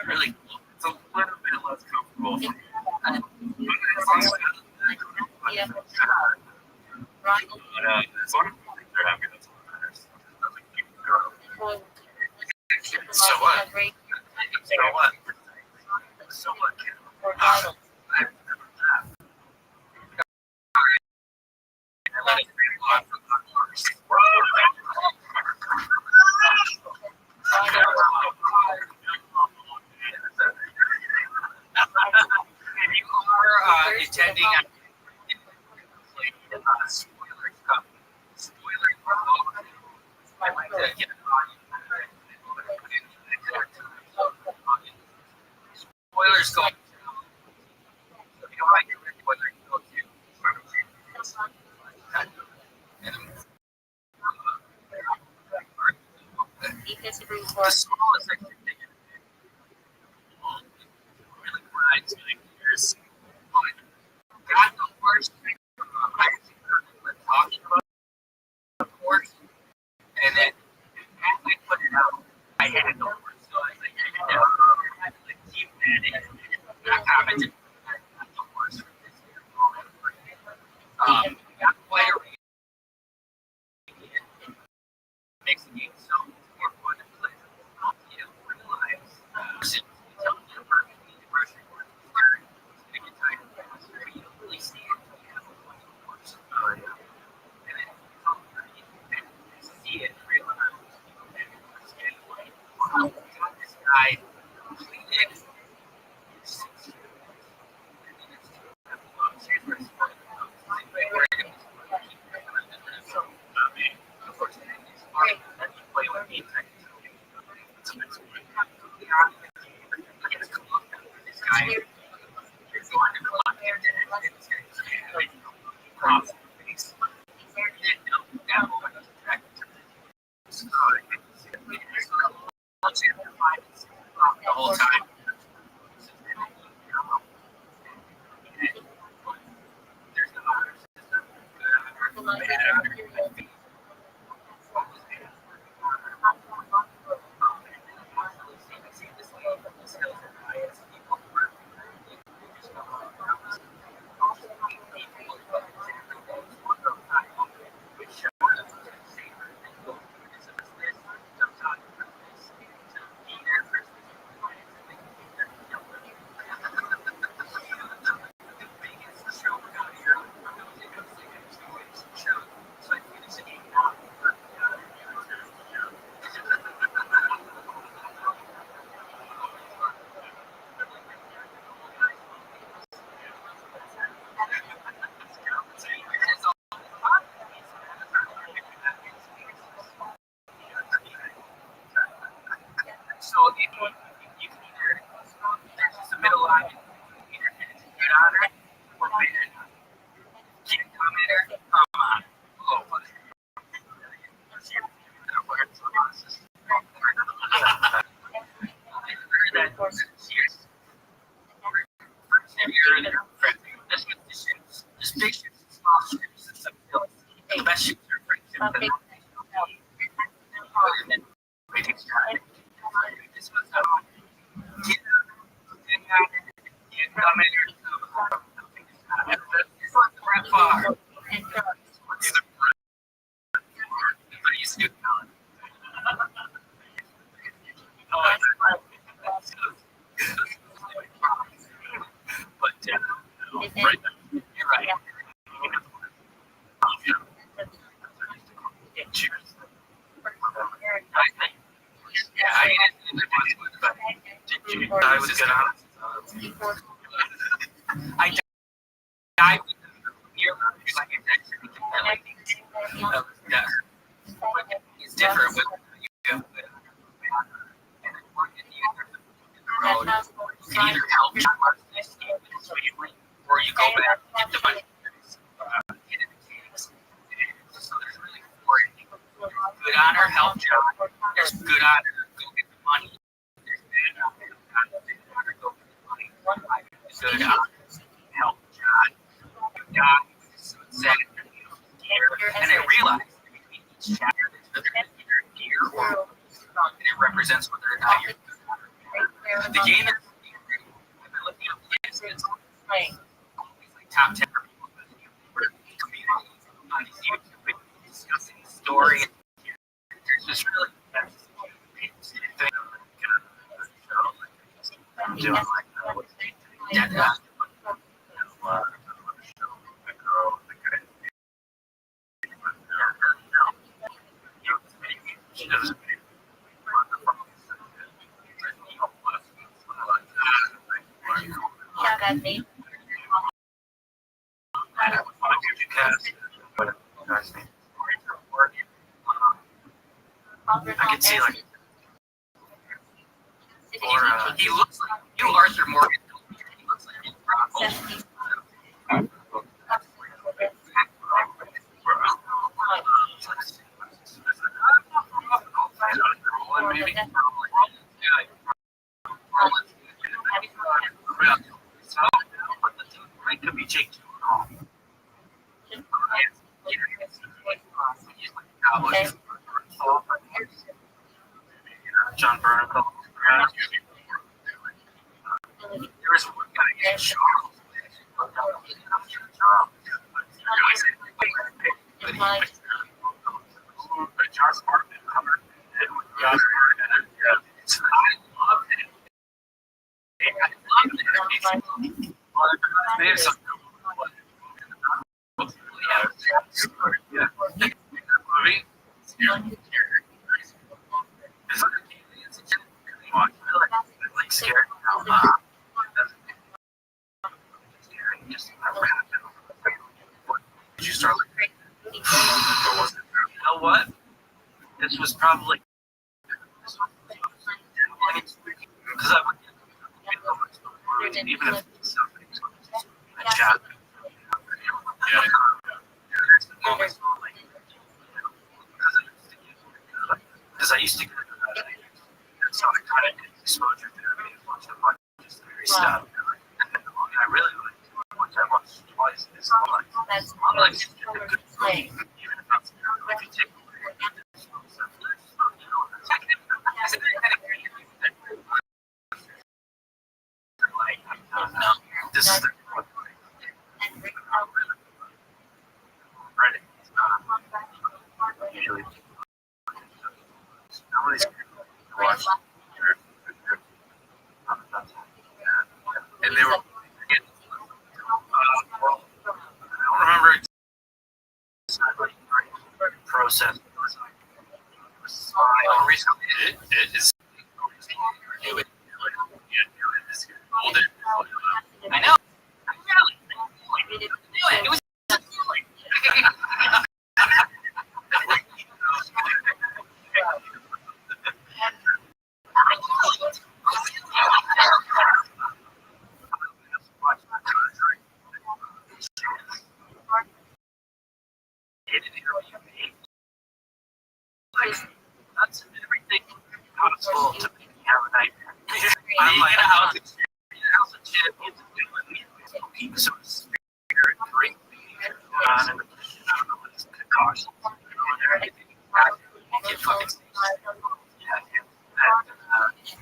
Really, it's a little bit less comfortable. They're happy. That's what matters. So what? So what? So what? If you are attending spoilers going. If you don't like your spoiler, go to. The smallest section really provides years. Got the worst thing talking about, of course, and then as I put it out, I had no words. So I was like, I had to keep that in. I commented on the worst. Got quite a read. Makes the game so more fun to play. You don't realize you don't perfectly immerse your words. You get tired of it. You don't really see it until you have a bunch of words. And then you see it and realize wow, got this guy completed 6 years. Of course, it's hard to play with me. This guy is going to block their the whole time. There's no other system. So you can either there's just a middle line, either good on it or bad on it. Can't comment or come on. Oh, but this big ship, small ships, and some hills. The best ships are friendship. Waiting time. This was I was good on. I died with the year like it's different with you and you either help or you go back and get the money. So there's really four. Good honor, help John. There's good honor, go get the money. There's bad honor, go get the money. Good honor, help John. God said it. And I realized between each chapter there's either a gear or and it represents whether or not you're the game is I've been looking up games, it's like top 10 for people on YouTube discussing the story. There's just really I'm doing like she doesn't I can see like or he looks like you Arthur Morgan. He looks like maybe. I could be Jake. John Burnham. There is one guy in Charles. But John's apartment covered. I loved it. I loved it. Maybe some like scared. Did you start like you know what? This was probably because I would even if somebody's a job. Because I used to get so I kind of did exposure therapy and watched a bunch of theory stuff. And I really liked it. Once I watched it twice, it's like I'm like a good play. Even if it's like you take away this is the Reddit. Usually nobody's watched and they were well, I don't remember exactly the process. Recently it is I know. It was that's everything possible to have a nightmare. I'm like, I was a kid, so it's spirit drink on and I don't know what it's concoction. You get fucking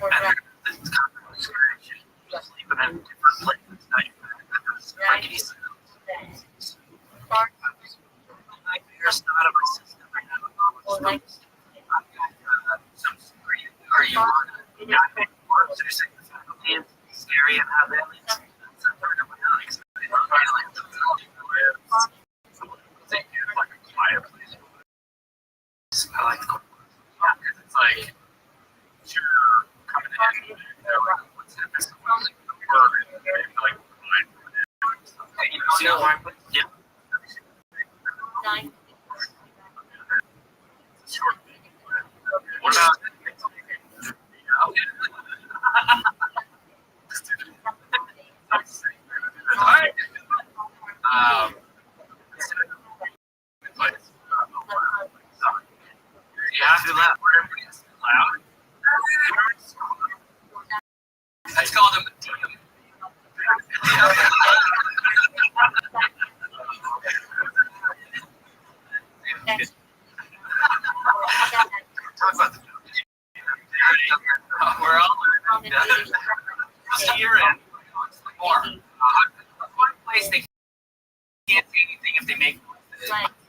and this kind of experience, just sleeping in different places. Like he's nightmares not of my system. I have a lot of some degree. Are you on a not anymore? So you're saying the faculty is scary and how that is? That's a part of my life. Like a quiet place. I like the because it's like you're coming in, what's too loud. Loud. That's called a medium. Talk about the we're all here and more. One place they can't say anything if they make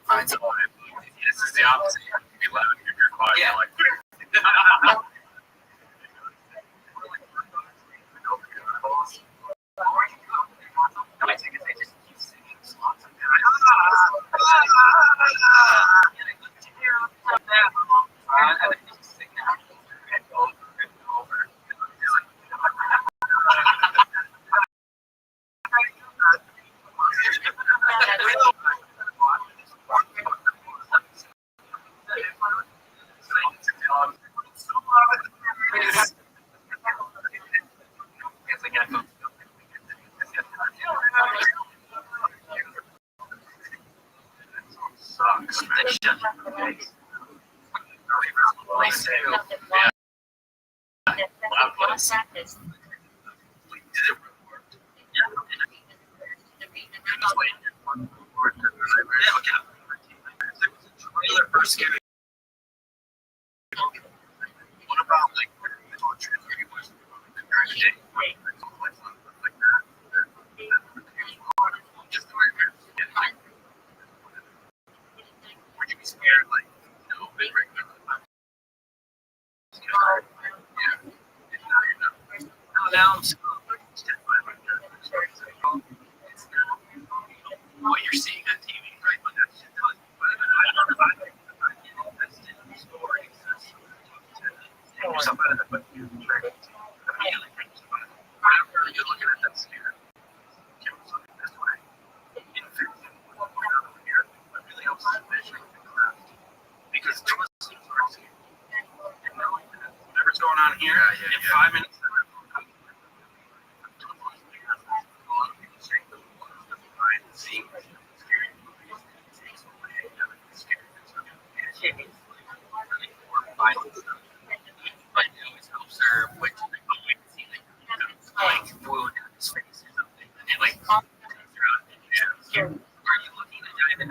find someone. This is the opposite. If you're loud, if you're quiet, yeah. You're like. I think if they just keep singing slots of what you're seeing on TV, right? But that's just you're looking at that sphere. This way. In fact, here, but really helps us measure the craft. Because whatever's going on here, in 5 minutes.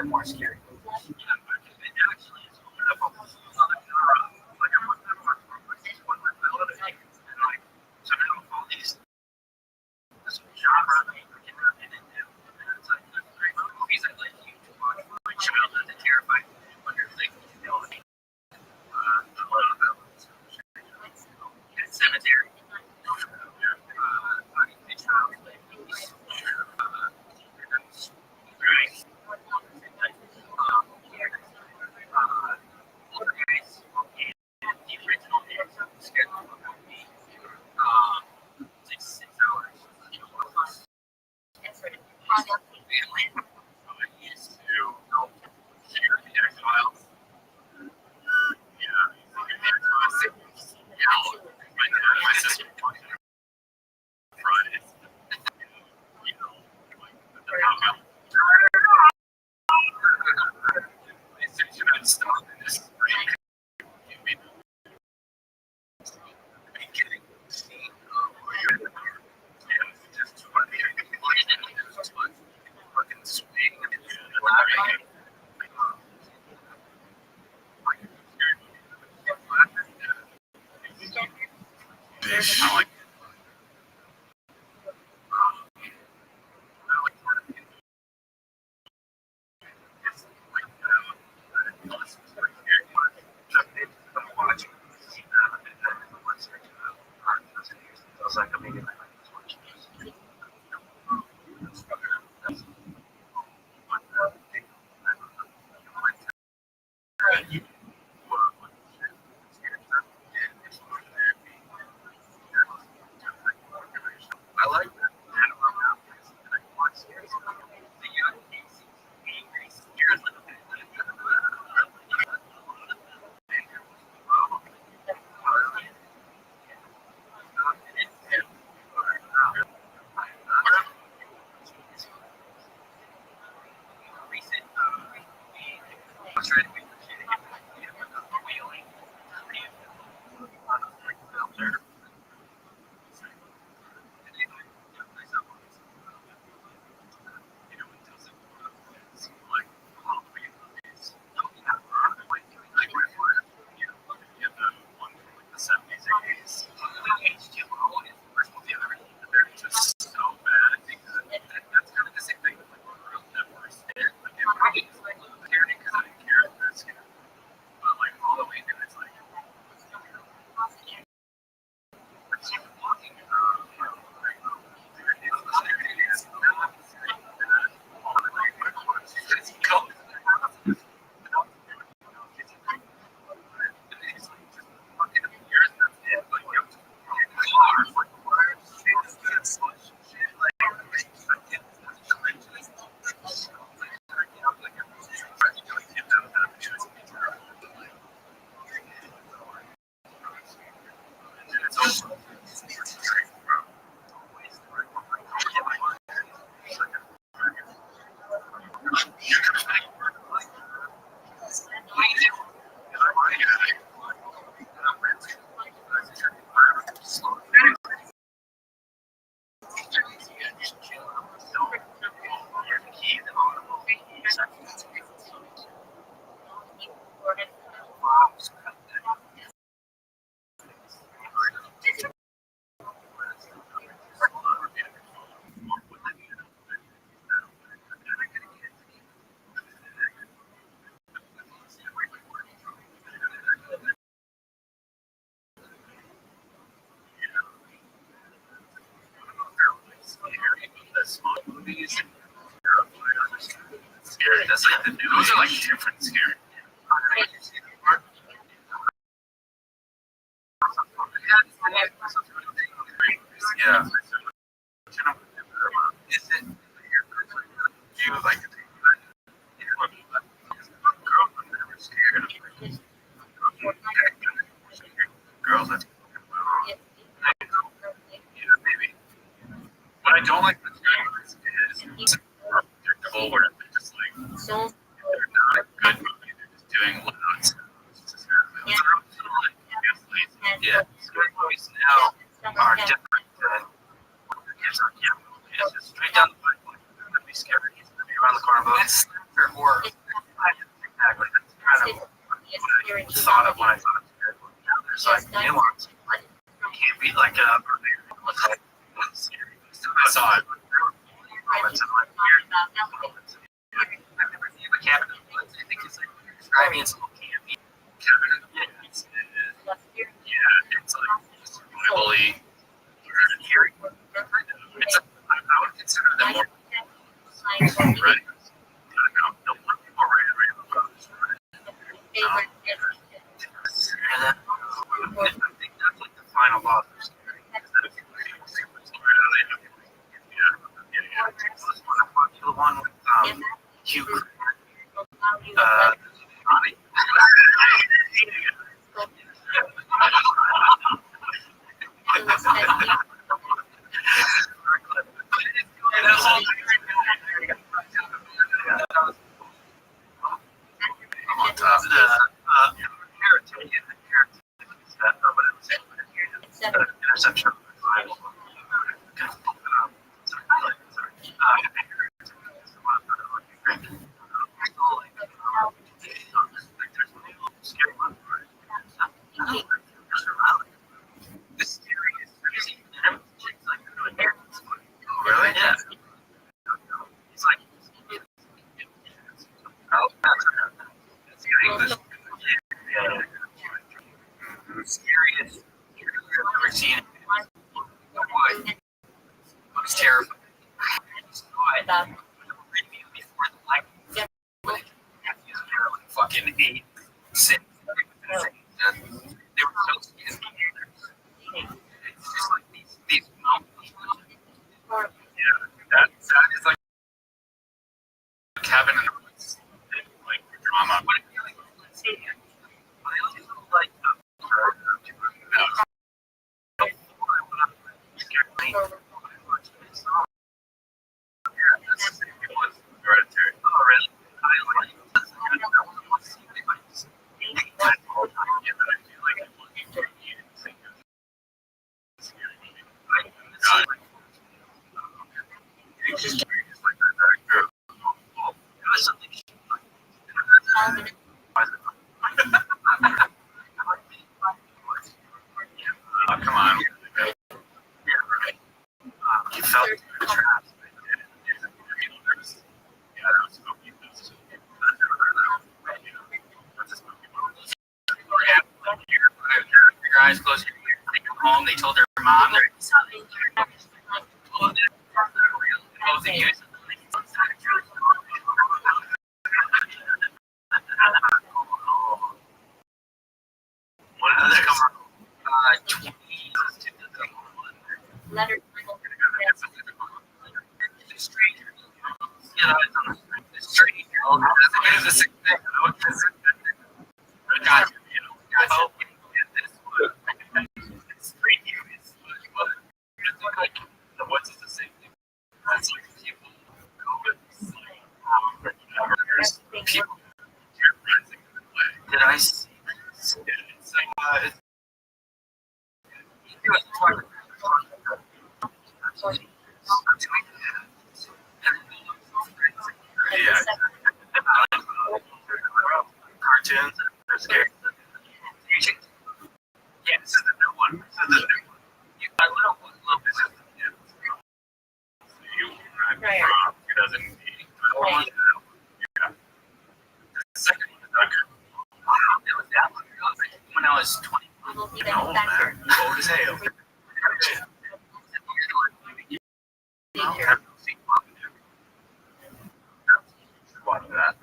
More scary. Cemetery. Those are like different scary. Yeah. Is it you like scared girls? That's maybe. What I don't like with is it's predictable where they're just like they're not good movie, they're just doing loud sounds. Yeah. Scary movies now are different than it's just straight down the pipeline. It's gonna be scary. It's gonna be around the corner. But it's horror. Exactly. That's kind of what I thought of when I thought of scary movies. Now there's like nuance. Like it can't be like a scary. I saw it. Moments of like weird moments. I've never seen a cabinet. I think it's like describing it's a little campy. Cabinet. Yeah, it's like just really weird and eerie. It's I would consider them more right. No, people are ready to go. And then I think that's like the final boss. The one with Hugh. Interception. The scariest really? Yeah. It's like English. Scariest I've ever seen. Looks terrifying. Before the light. Fucking 8, 6. They were so scared. It's just like these mountains. Yeah, that is like a cabin in the woods. Like drama. But I also like Hereditary. Oh, really? I like come on. Yeah, right. You felt trapped. Yeah, that was spooky. Your eyes closed. They come home. They told their mom. They're what did this come from? 20. Letter. Stranger. Yeah, it's stranger. It is a sick thing. Gotcha. Gotcha. It's creepy. The woods is the same thing. It's like people people did I see this? It's like yeah. Cartoons are scary. Yeah, this is the new one. This is the new one. You got a little bit of Right. from 2008. Yeah. The second one is darker. Wow, it was that one. When I was 20. No, man. Old as hell. Watch that.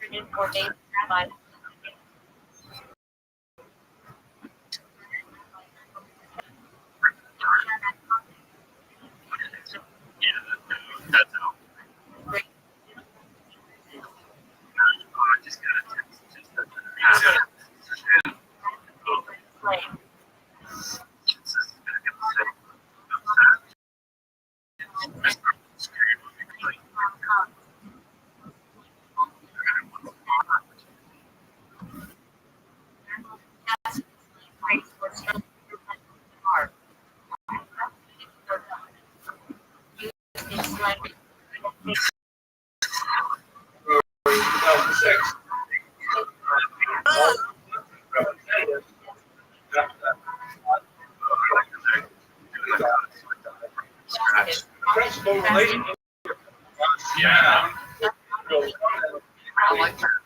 afternoon for David Rabbi. That's out. I just got a text. Play. Praise for strength and heart. It's like 2006. Principal relation. Yeah. I like that.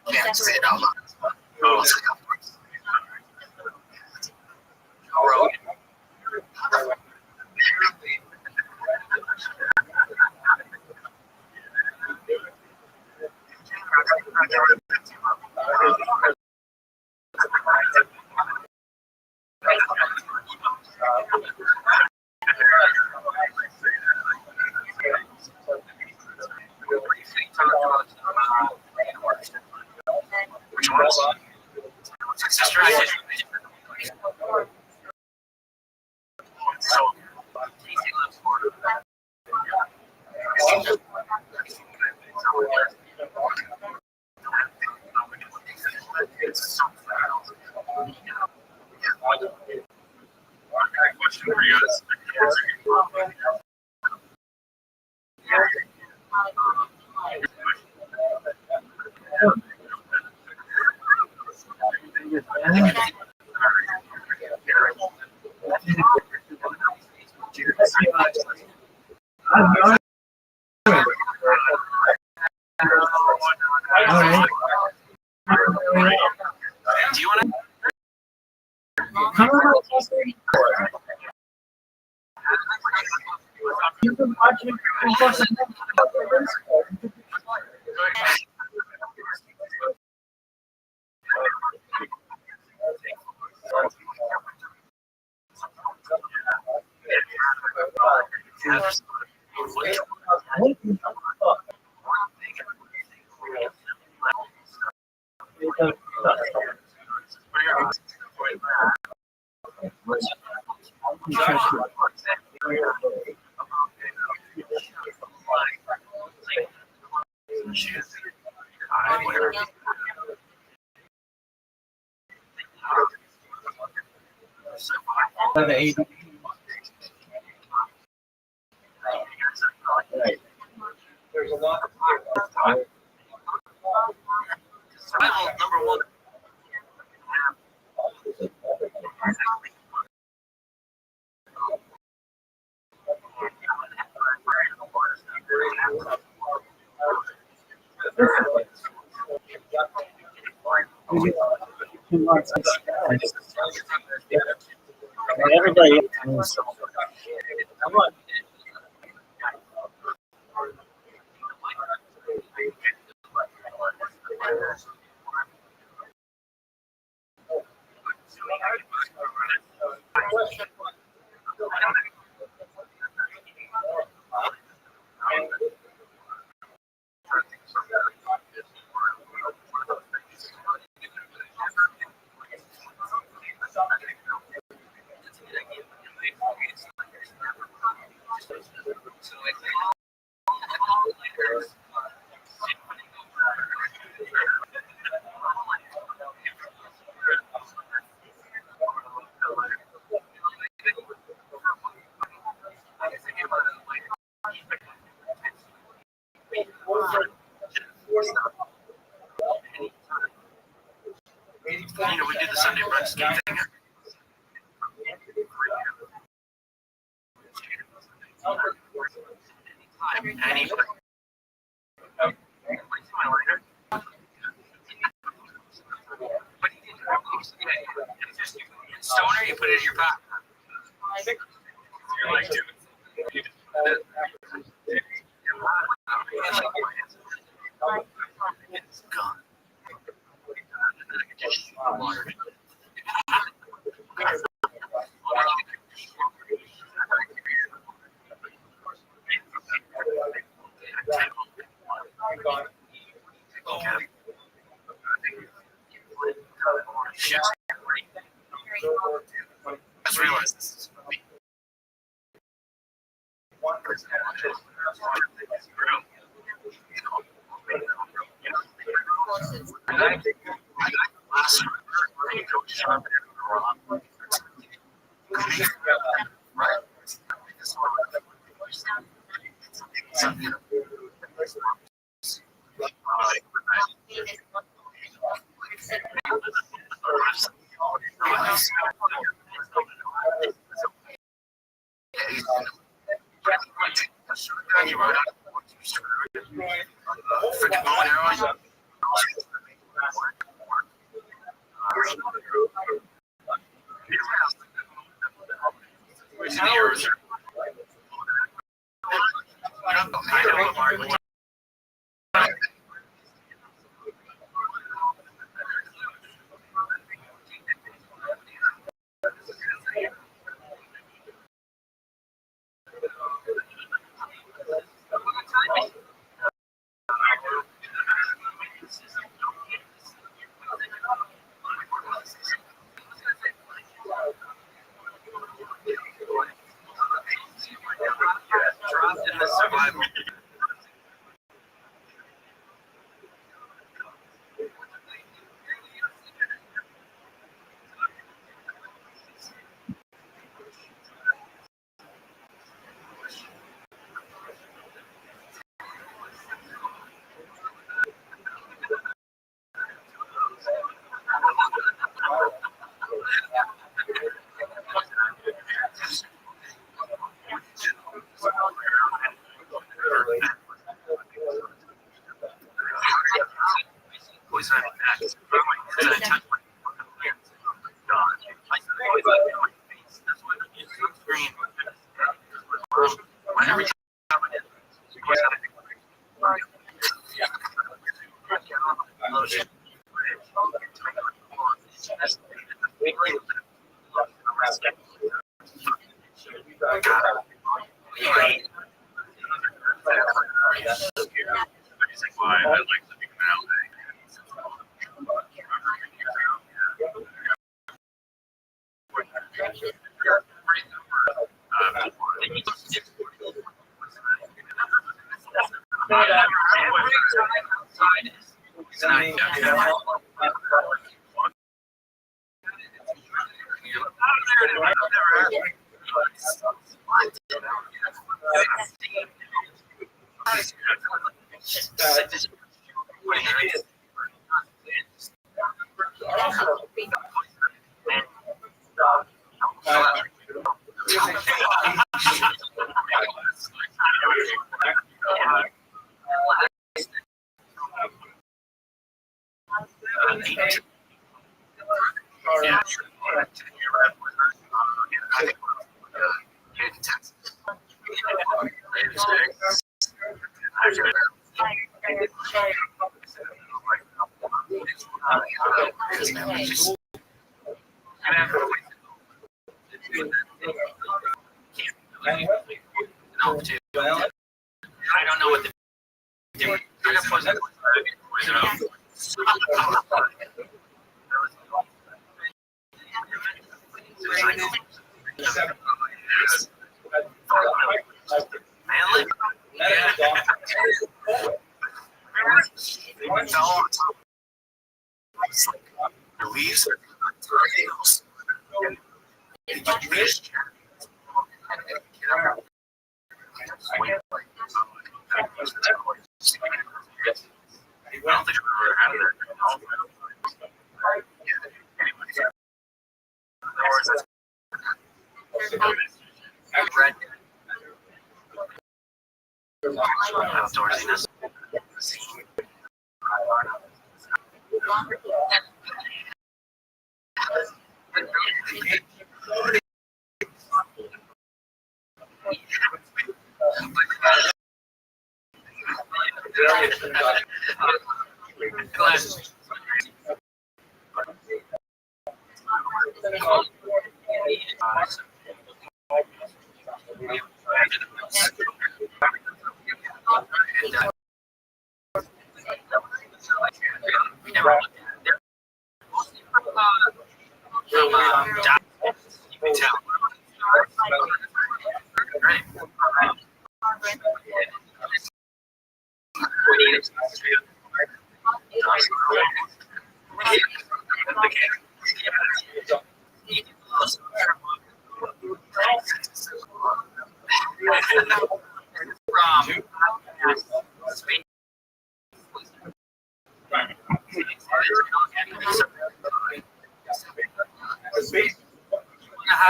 Can't say it out loud. Oh, which ones? Question for you guys. Do you want to? You've been watching There's a lot. Survival number one. everybody else. I'm like, We did the Sunday brunch scheme thing. Anybody. Stoner, you put it in your pocket. You're like, dude. It's gone. I just realized this is One person freaking bow and arrow. Dropped in the survival. I think kid in Texas. I don't know what the difference leaves outdoorsiness.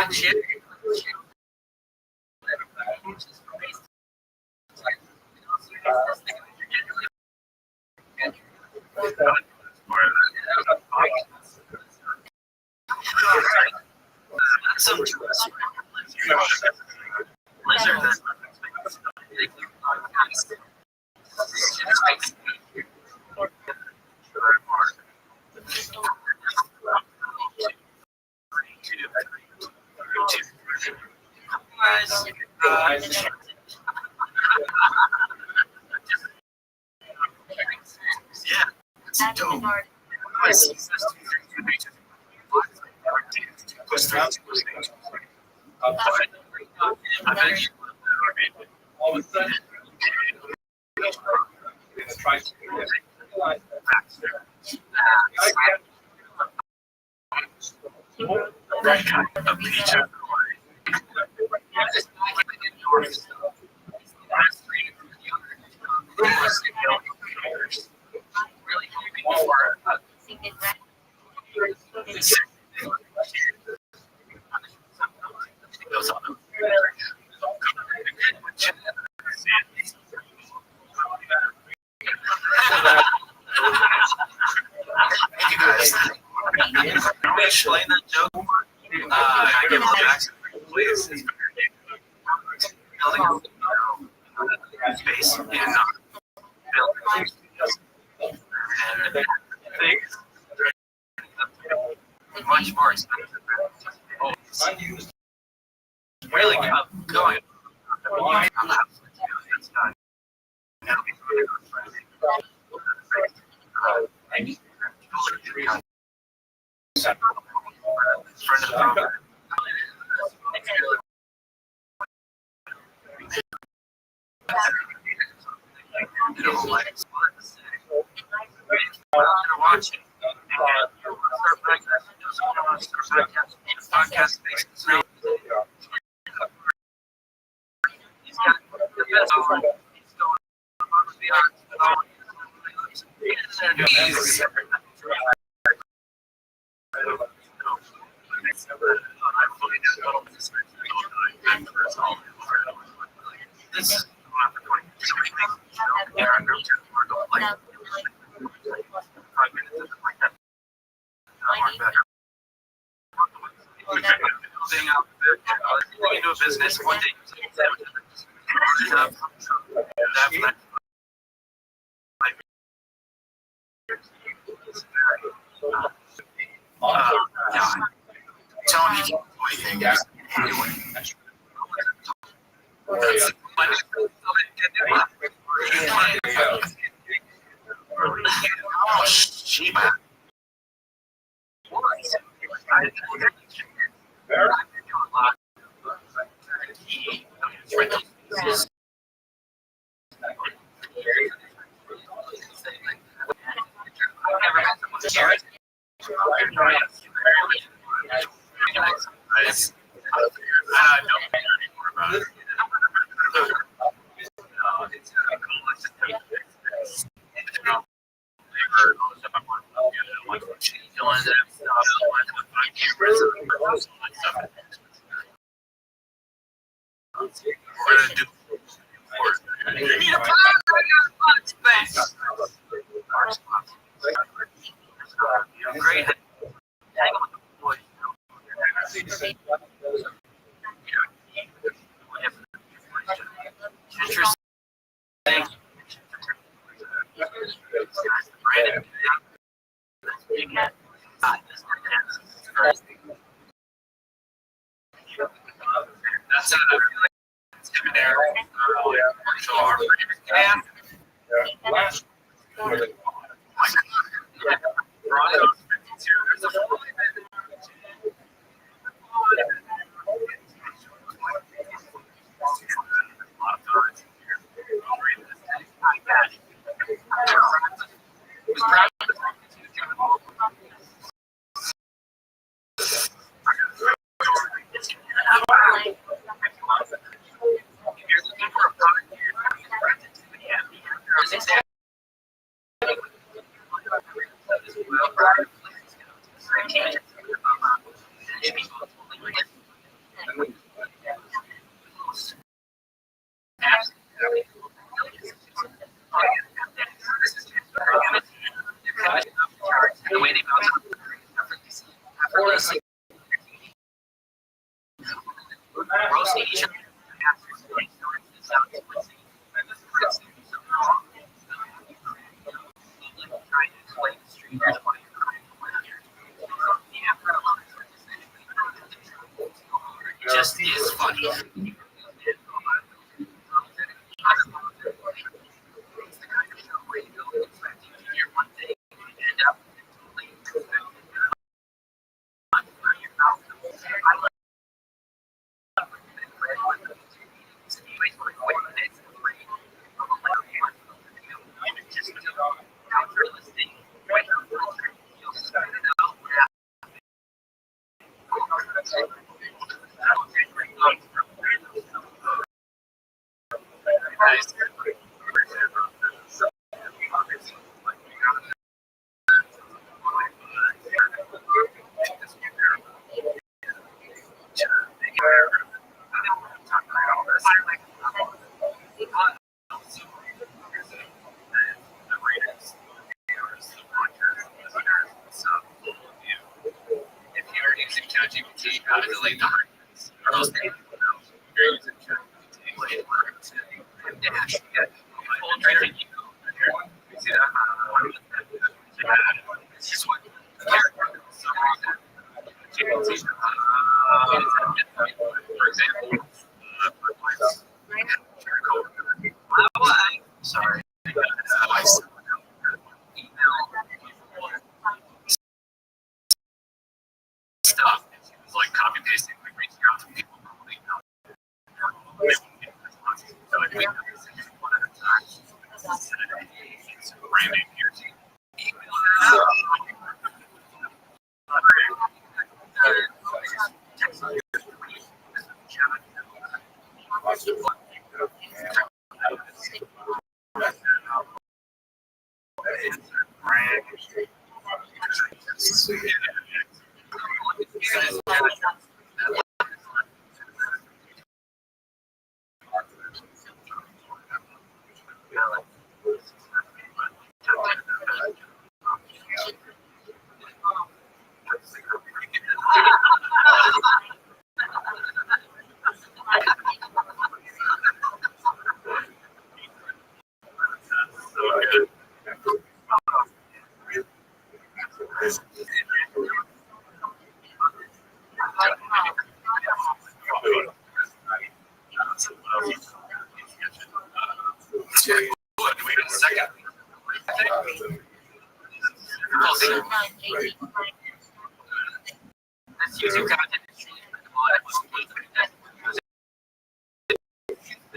Hot shit. Some all of a sudden, explain that joke. I give Jackson, please. Building space and building and things much more expensive. Oh, unused. really going. Friend of the program. thing up. Going into a business one day. Tony, I think anyway. Oh, Sheba. Great. That's seminary. Last just is funny. If you're using ChatGPT, how to delete the hardness, or those things, you're using ChatGPT, dash, full training. See that? It's just what the character is. GPT, for example, sorry. Stuff. It's like copy pasting, like reaching out to people. One at a time. It's branding here.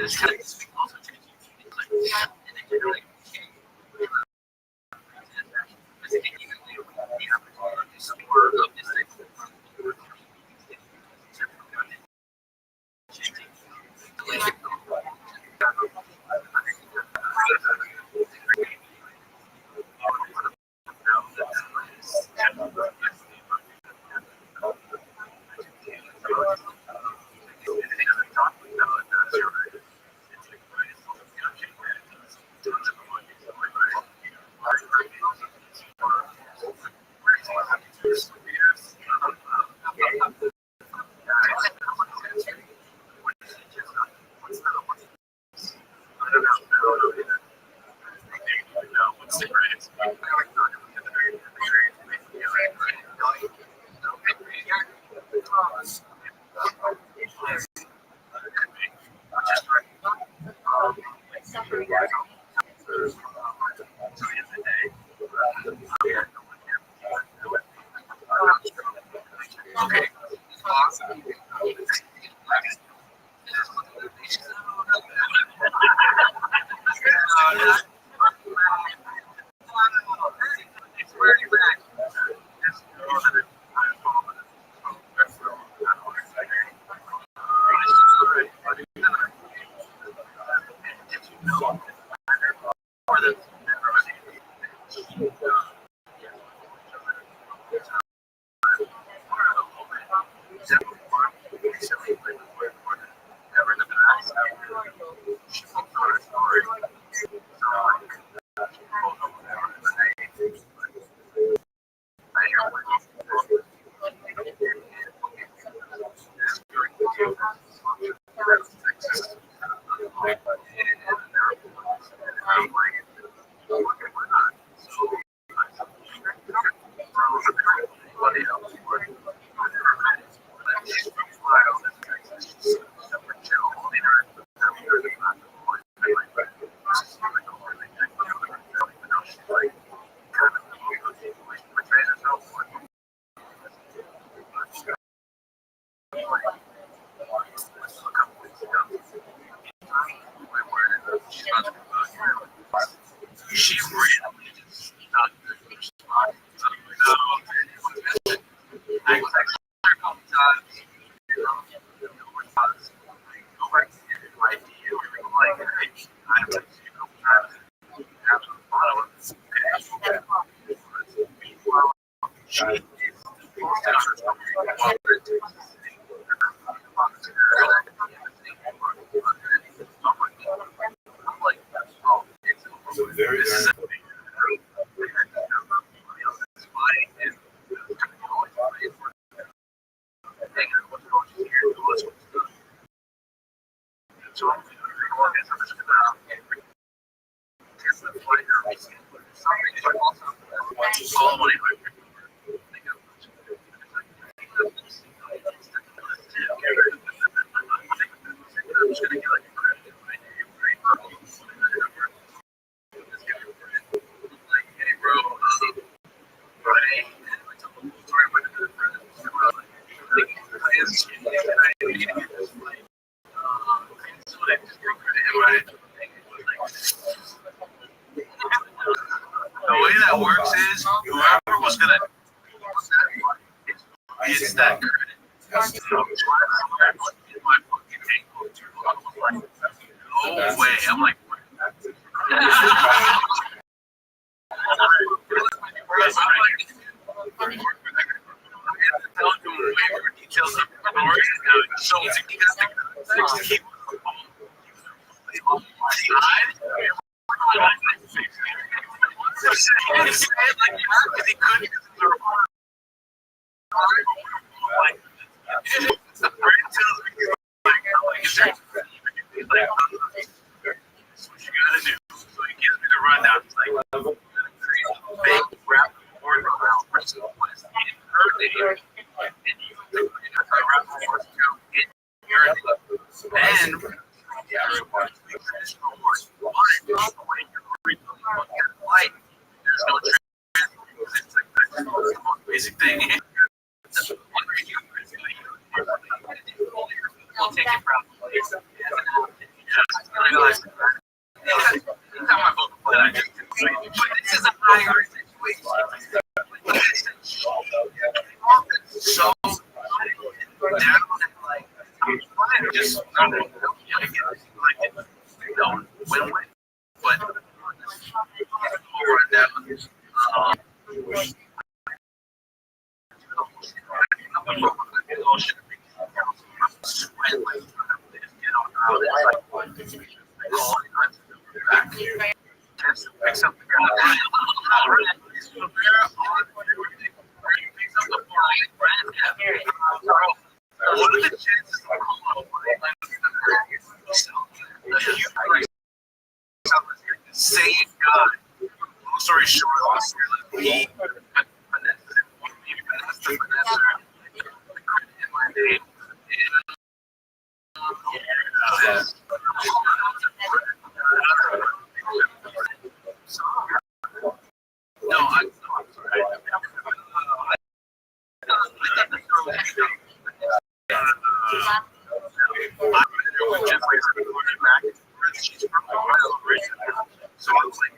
This kind of also takes She really just not good. I was actually there a couple times. The way that works is whoever was gonna gets that credit. No way. I'm like, basic thing. I realized that. Anytime I vote for it, I just do it. But this is a higher situation. So down and like I'm trying to just win-win. But over and down. What are the chances same guy? Long story short, he no, I'm sorry. So I was like,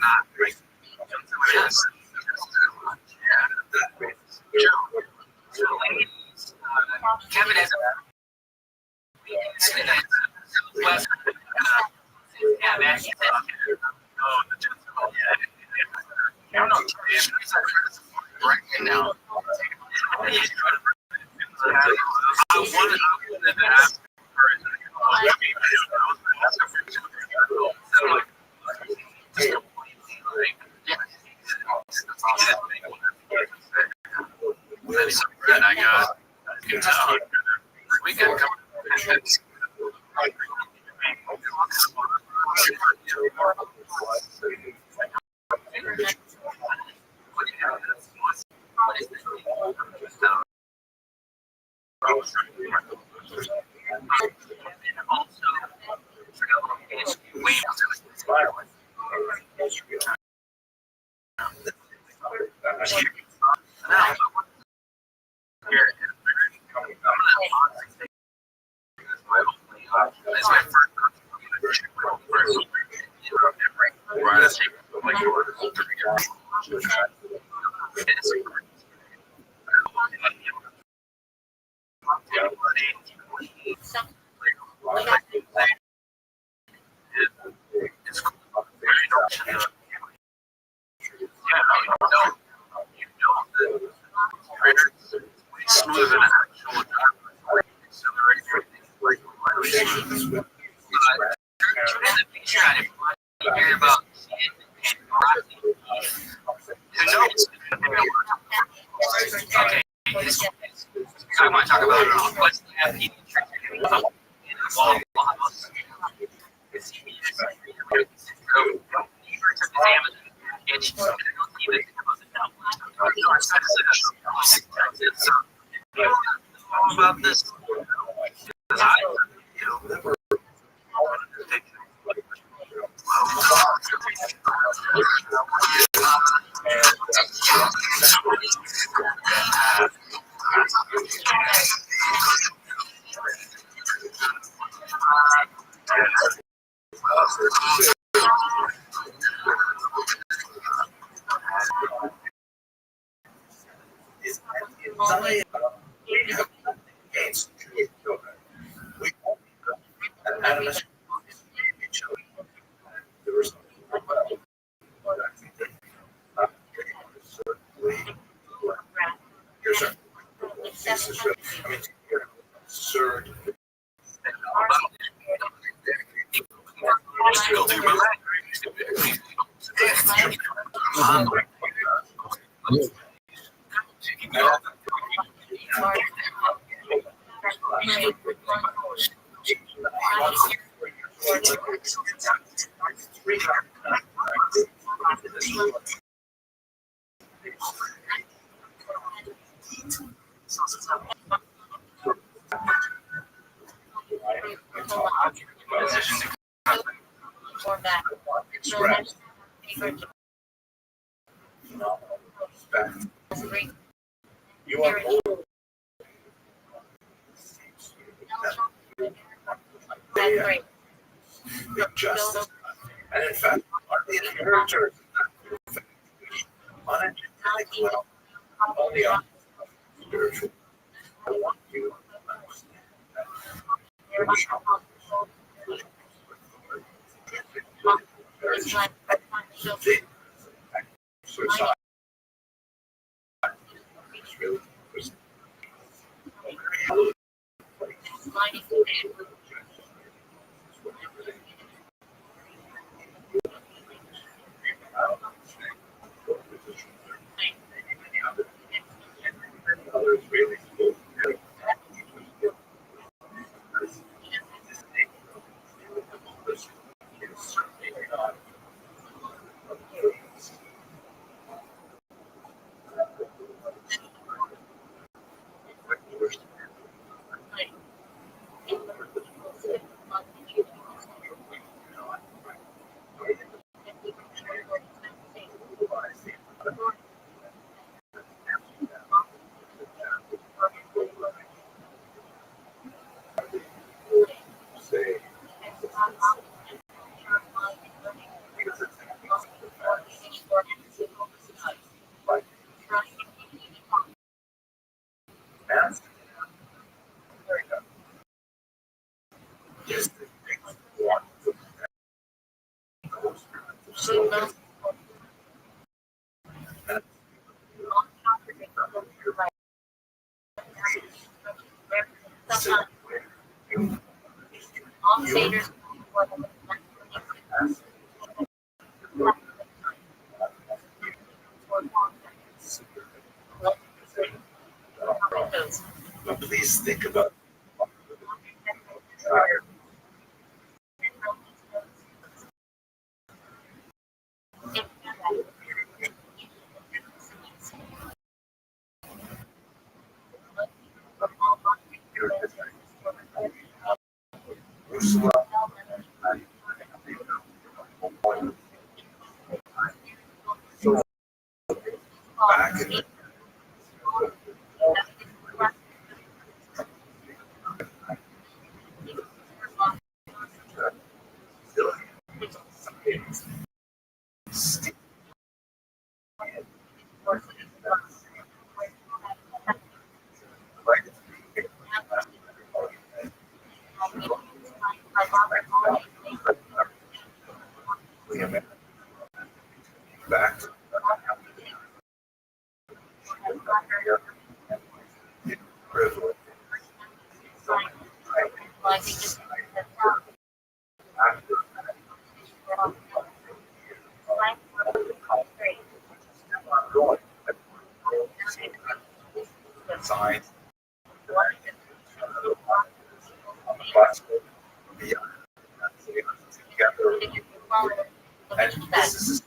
not like Kevin is yeah, man. Right now. I wanted to ask her. And I got, you can tell, we can come. I want to talk about it all. What's the FP? About this. You are 3. the justice. And in fact, are the inheritors uneducated well, only on spiritual. I want you to understand that exercise is really others really say because it's like math. Yes, want to so All satyrs but please think about Jerusalem so back in the back privilege going signs on the bus beyond together and this is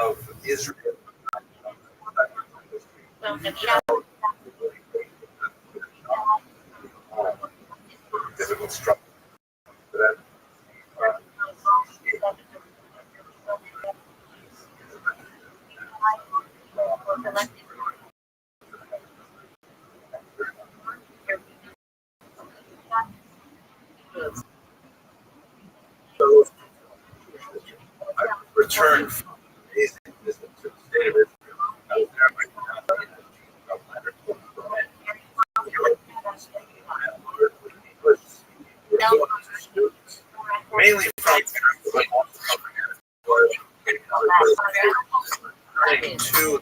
of Israel. Difficult struggle. That I returned from amazing visit to the state of Israel. I was there students, mainly from but also returning to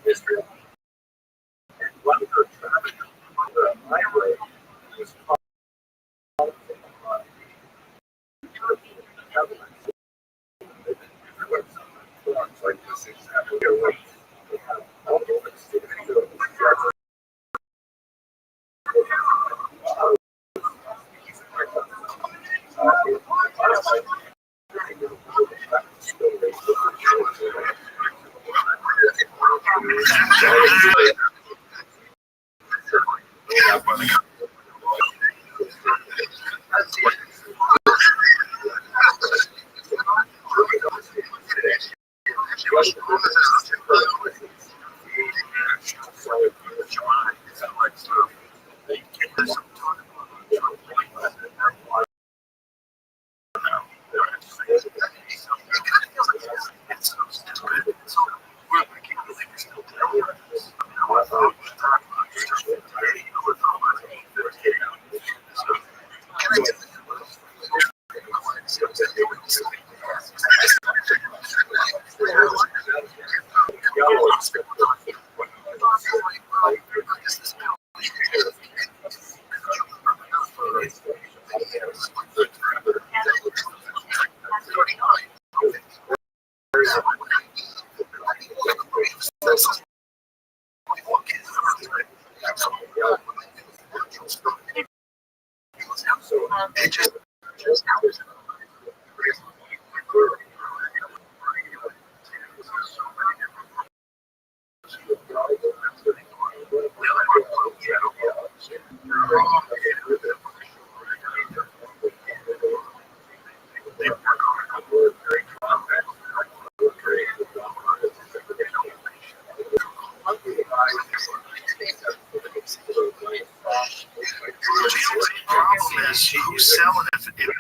Israel. And one of her traffic on the highway was called like this example here where they have all over the state of Israel. Who's selling it?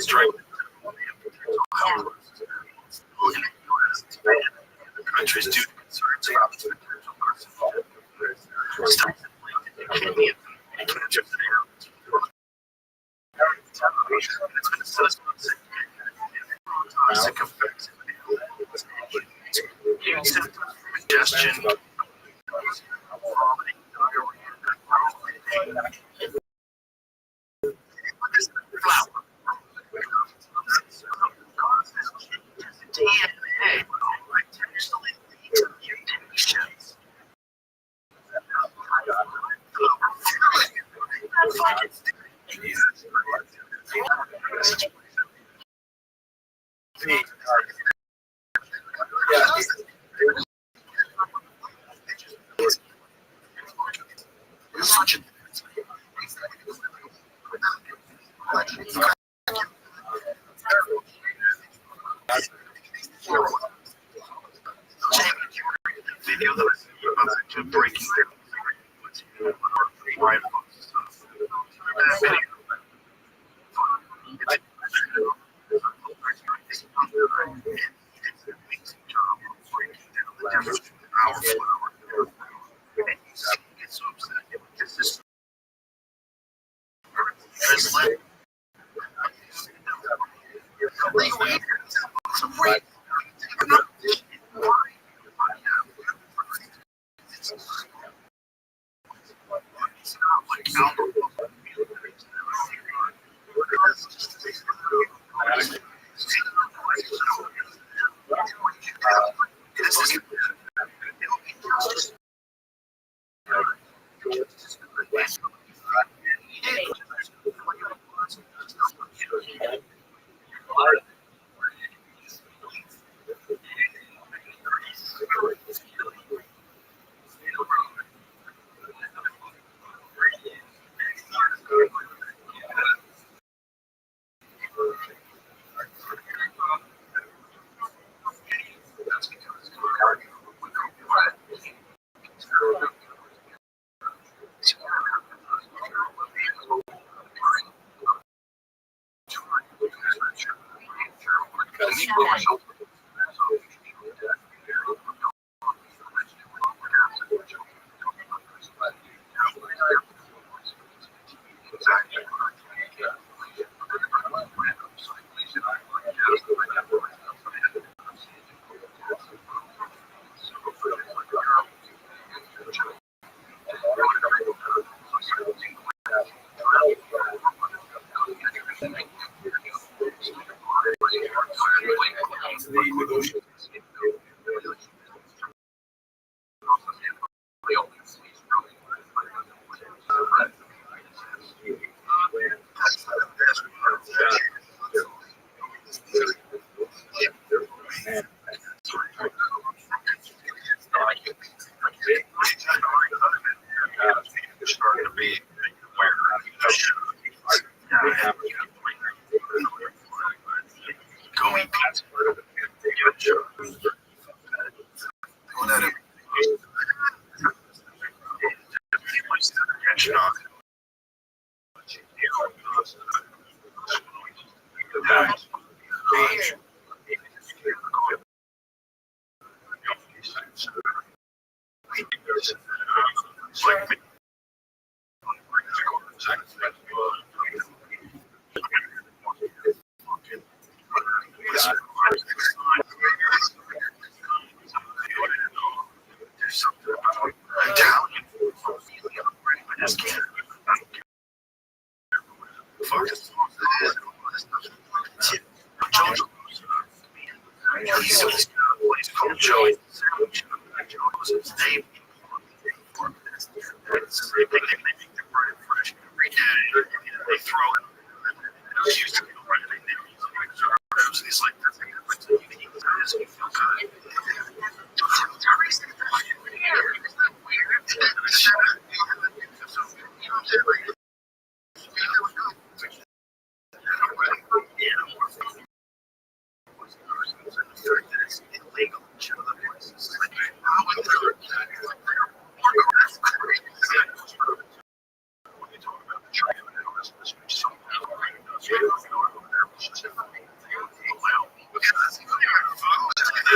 strike. Countries do concerns about congestion. Breaking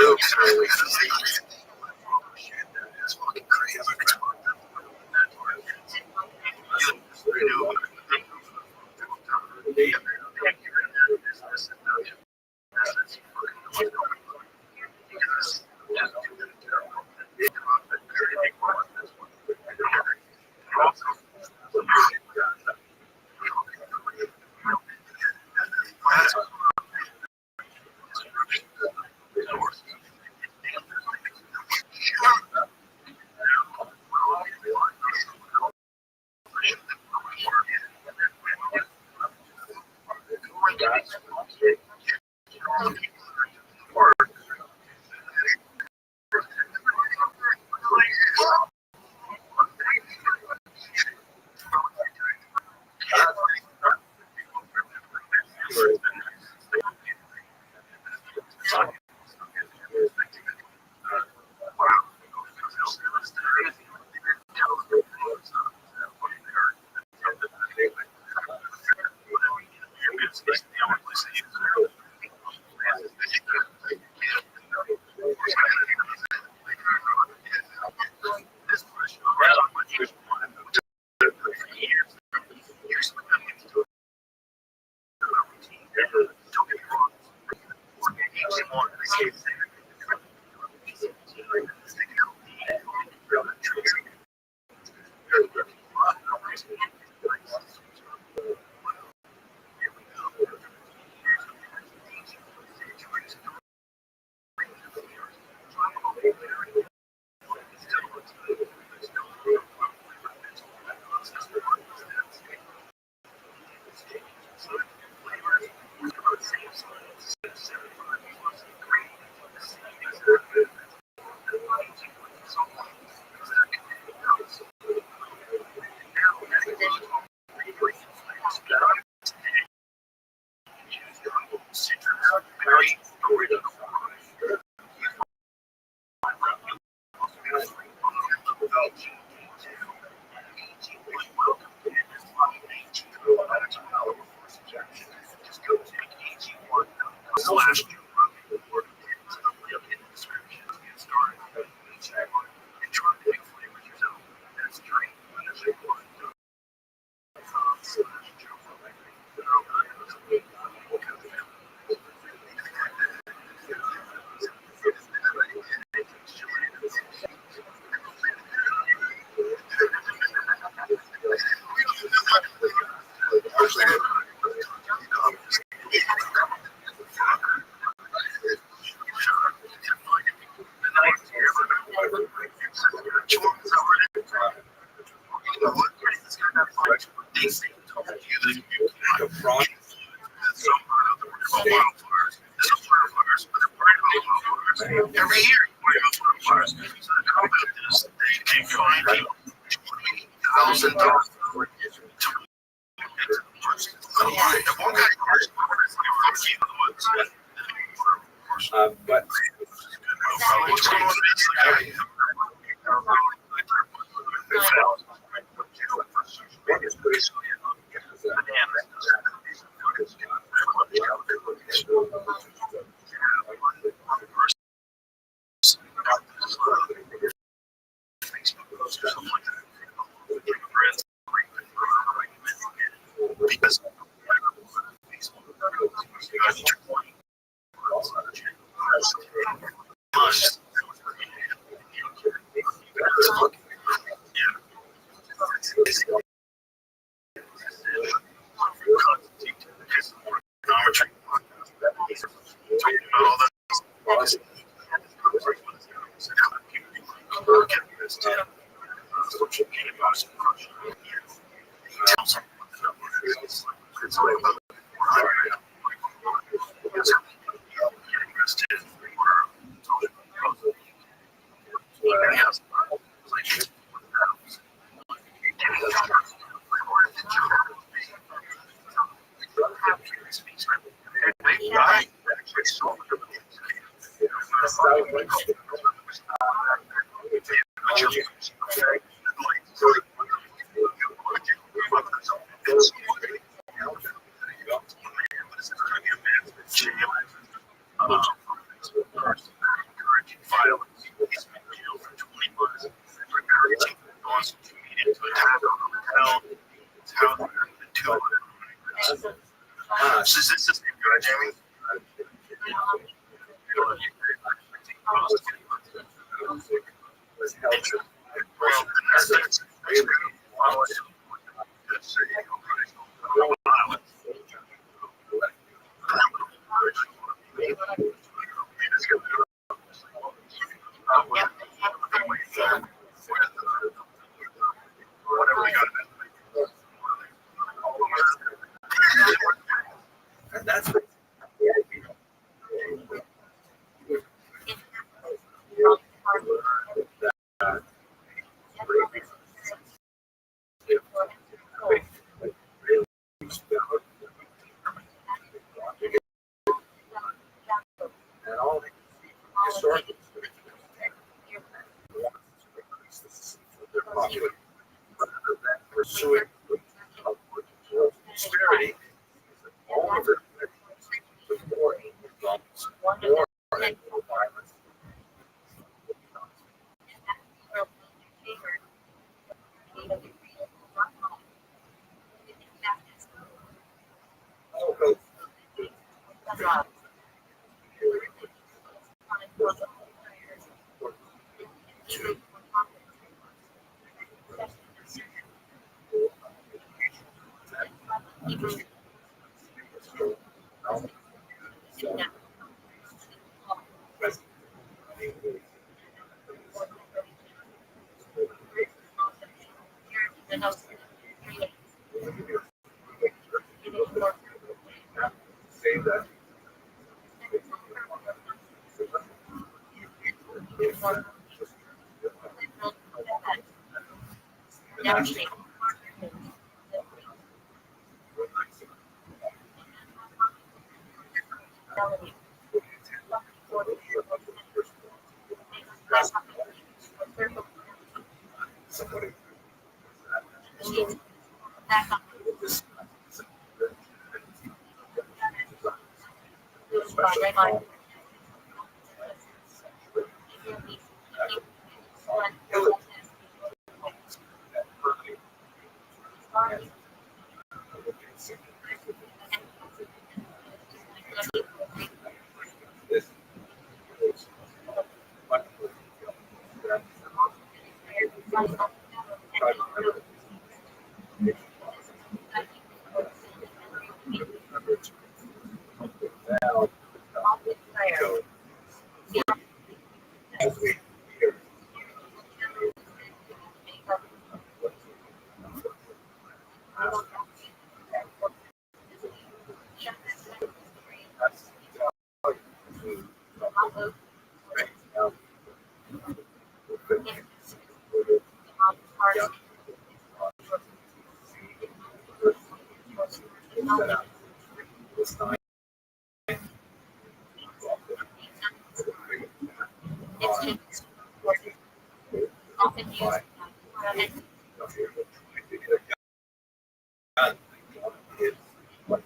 It's fucking crazy. Every year, they find $1,000. But What's going on in this guy? Because was held to Well, that's really whatever we got. and that's and all historical rather than pursuing prosperity, all of it with more violence. Oh, say that somebody this is much more detailed. As we hear what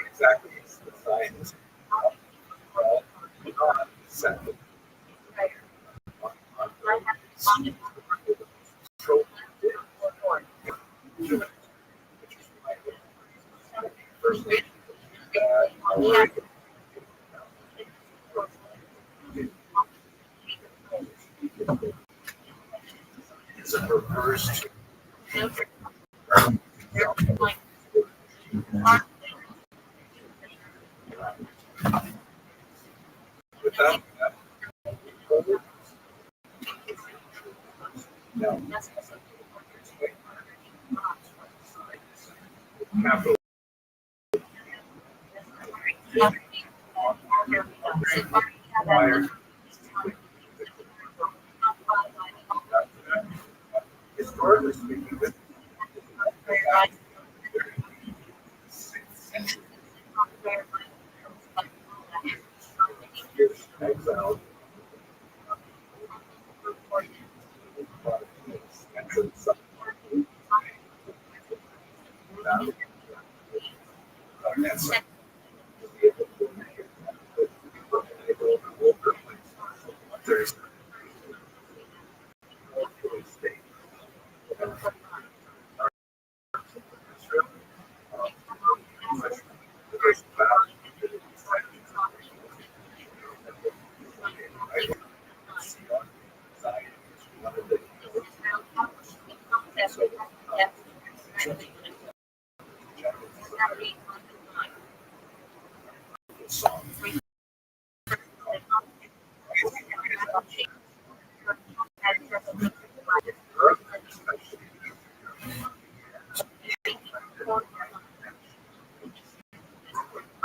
exactly is the science set firstly it's a reverse without no capital required historically speaking this exiled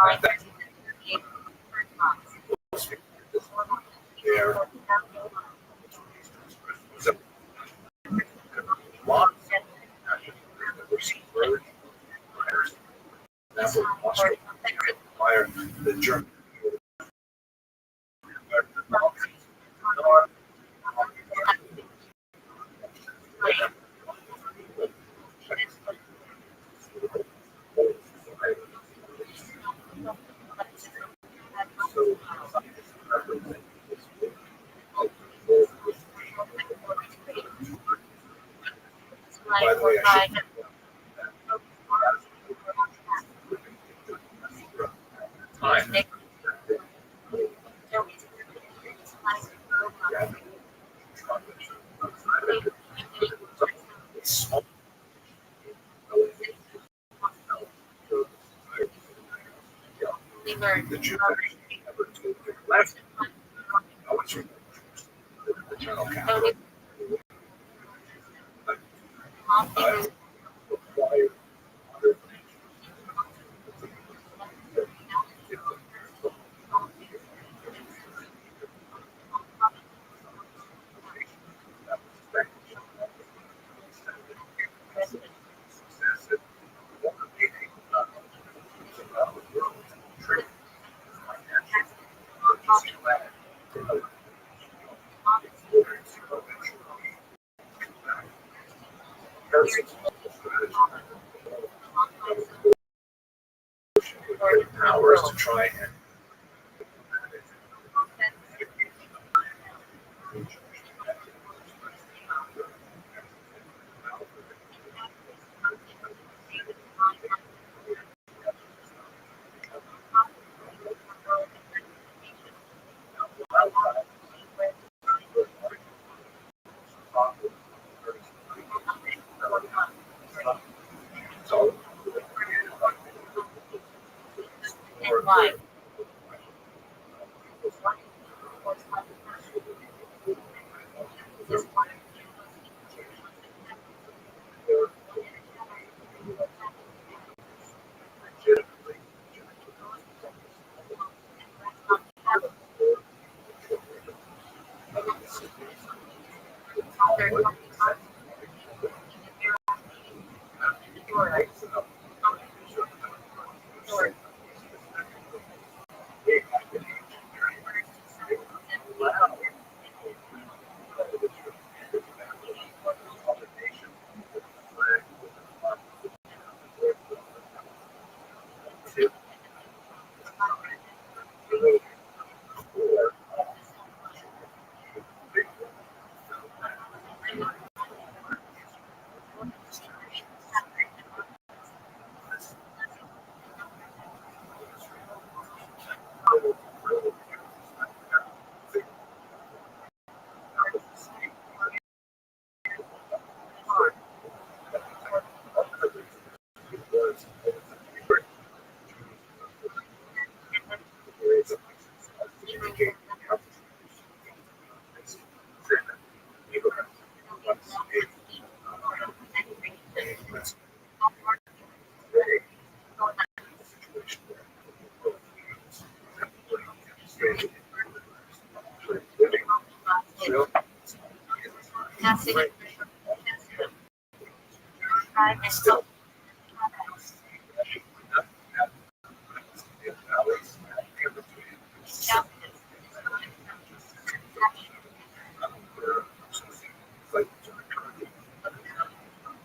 There was a lot that were subverted. That's what Austria required the German. By the way, I should the Jews actually never took their left. I was from the eternal capital. Required other powers to try and Why? still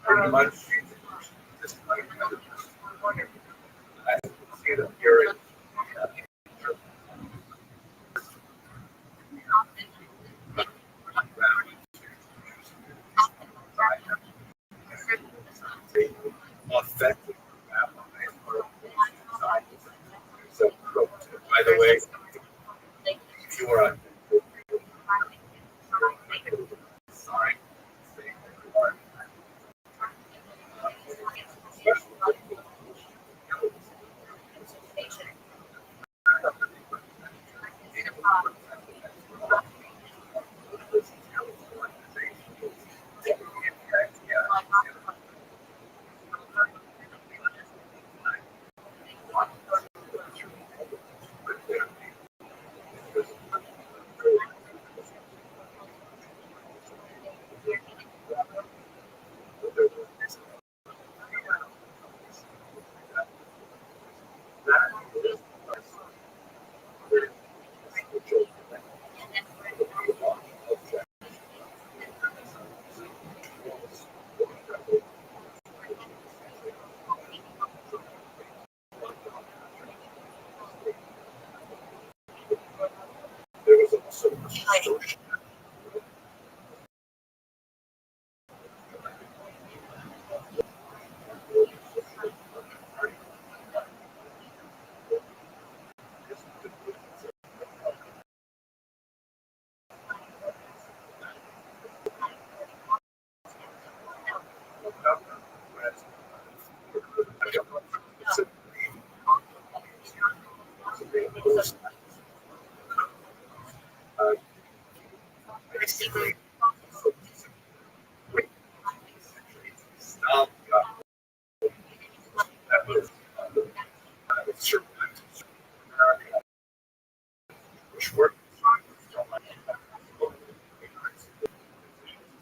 pretty much you're authentic. So, by the way, if you were on sorry,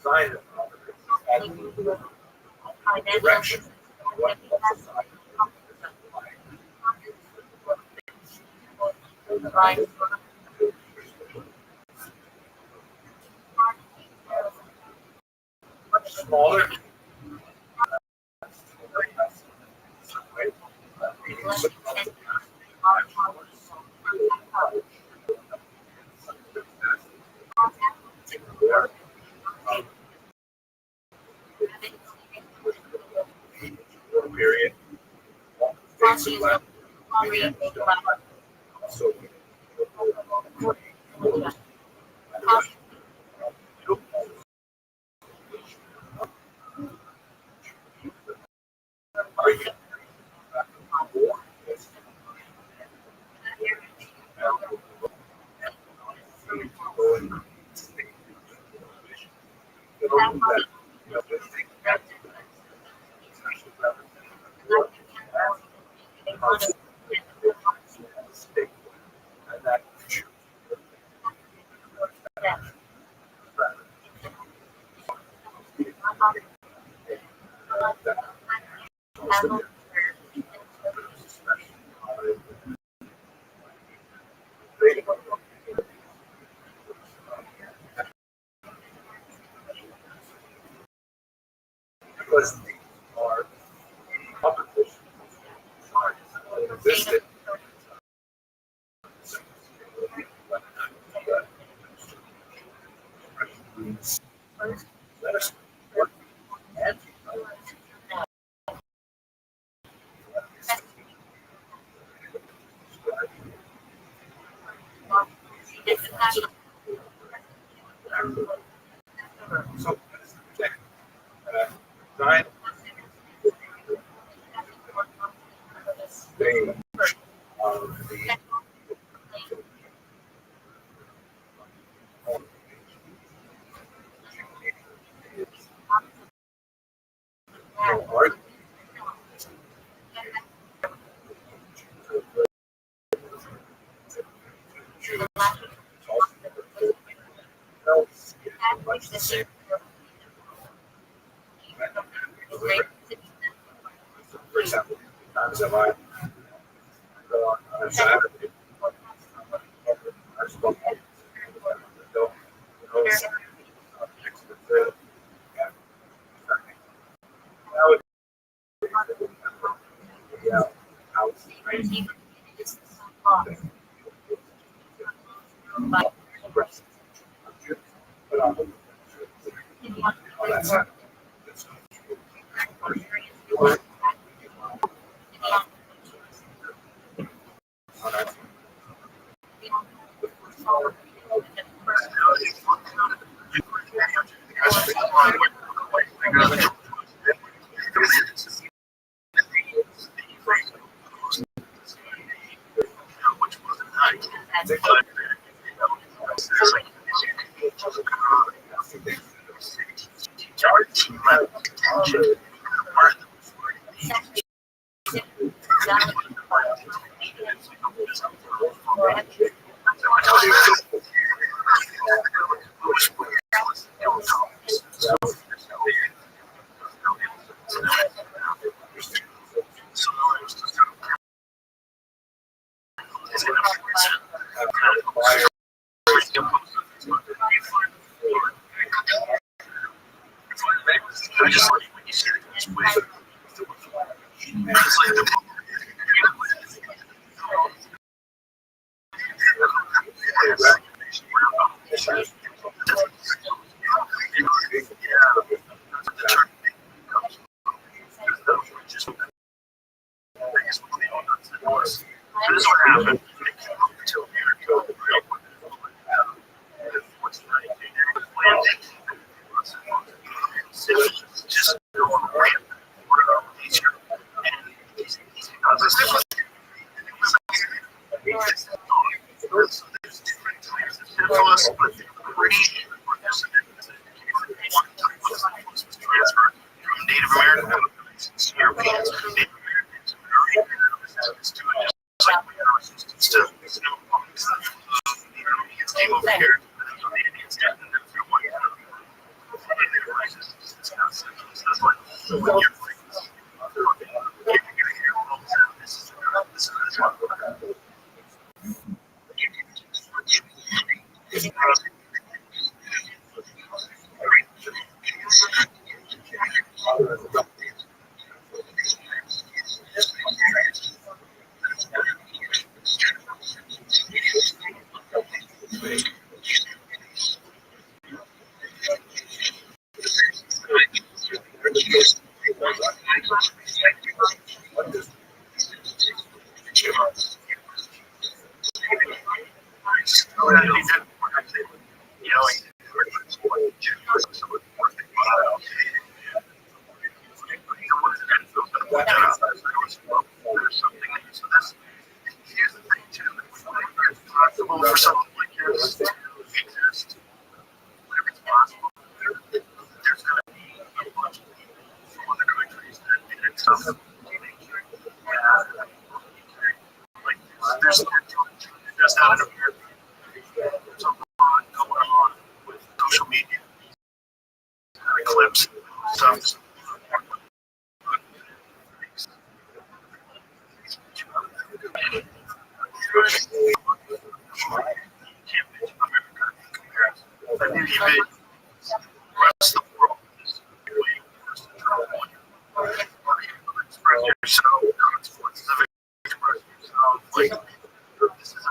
design of and direction of what society smaller. Period. So because these are competition existed. So, nine they the art the same. For example, times have I go on a Saturday, I spoke go next to the yeah, house. But on that side, Native American Europeans, came over here. So when you're like, you're gonna hear all this out. This is what for something like this to exist, whenever it's possible, there's going to be a bunch of other countries that did it tough. Like, there's not an American. There's a lot going on with social media, clips, stuff. But then you made the rest of the world is way worse than Trump. Express yourself, consequences of expressing yourself. Like, this is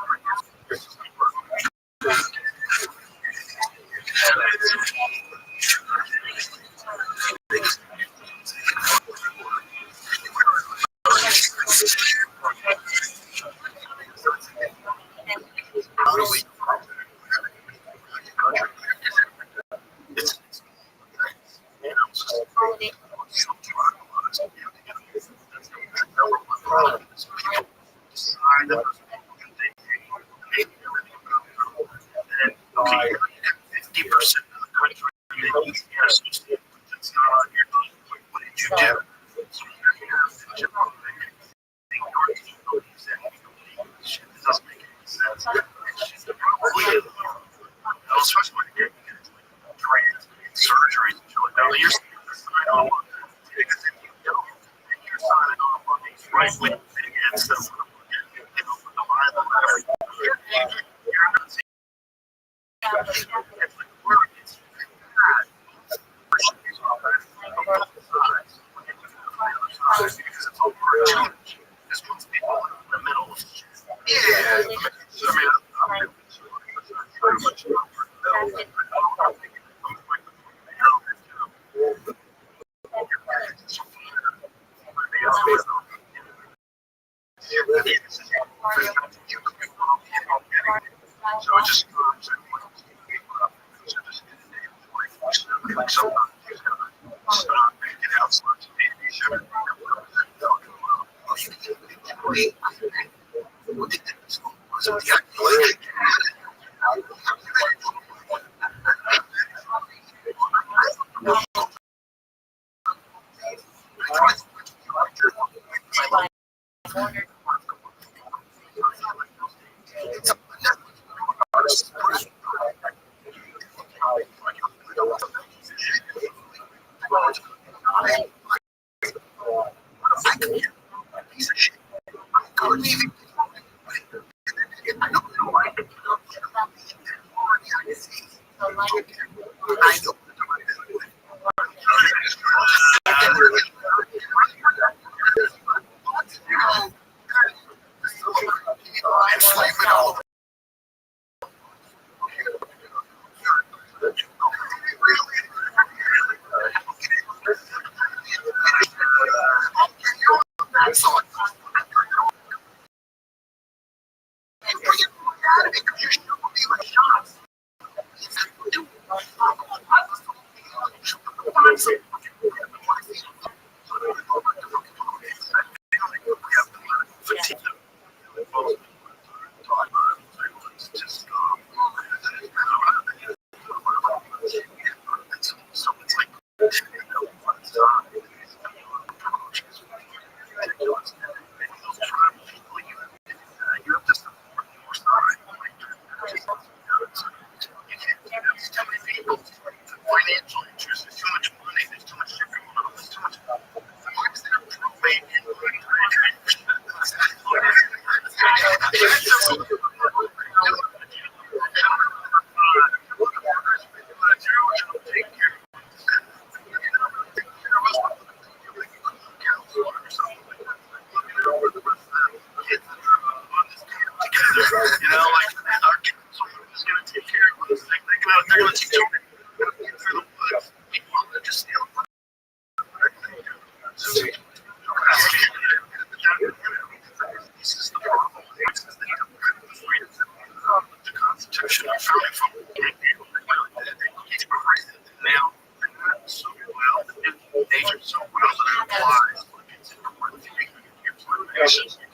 nature. So what else applies into important things when you're motivation?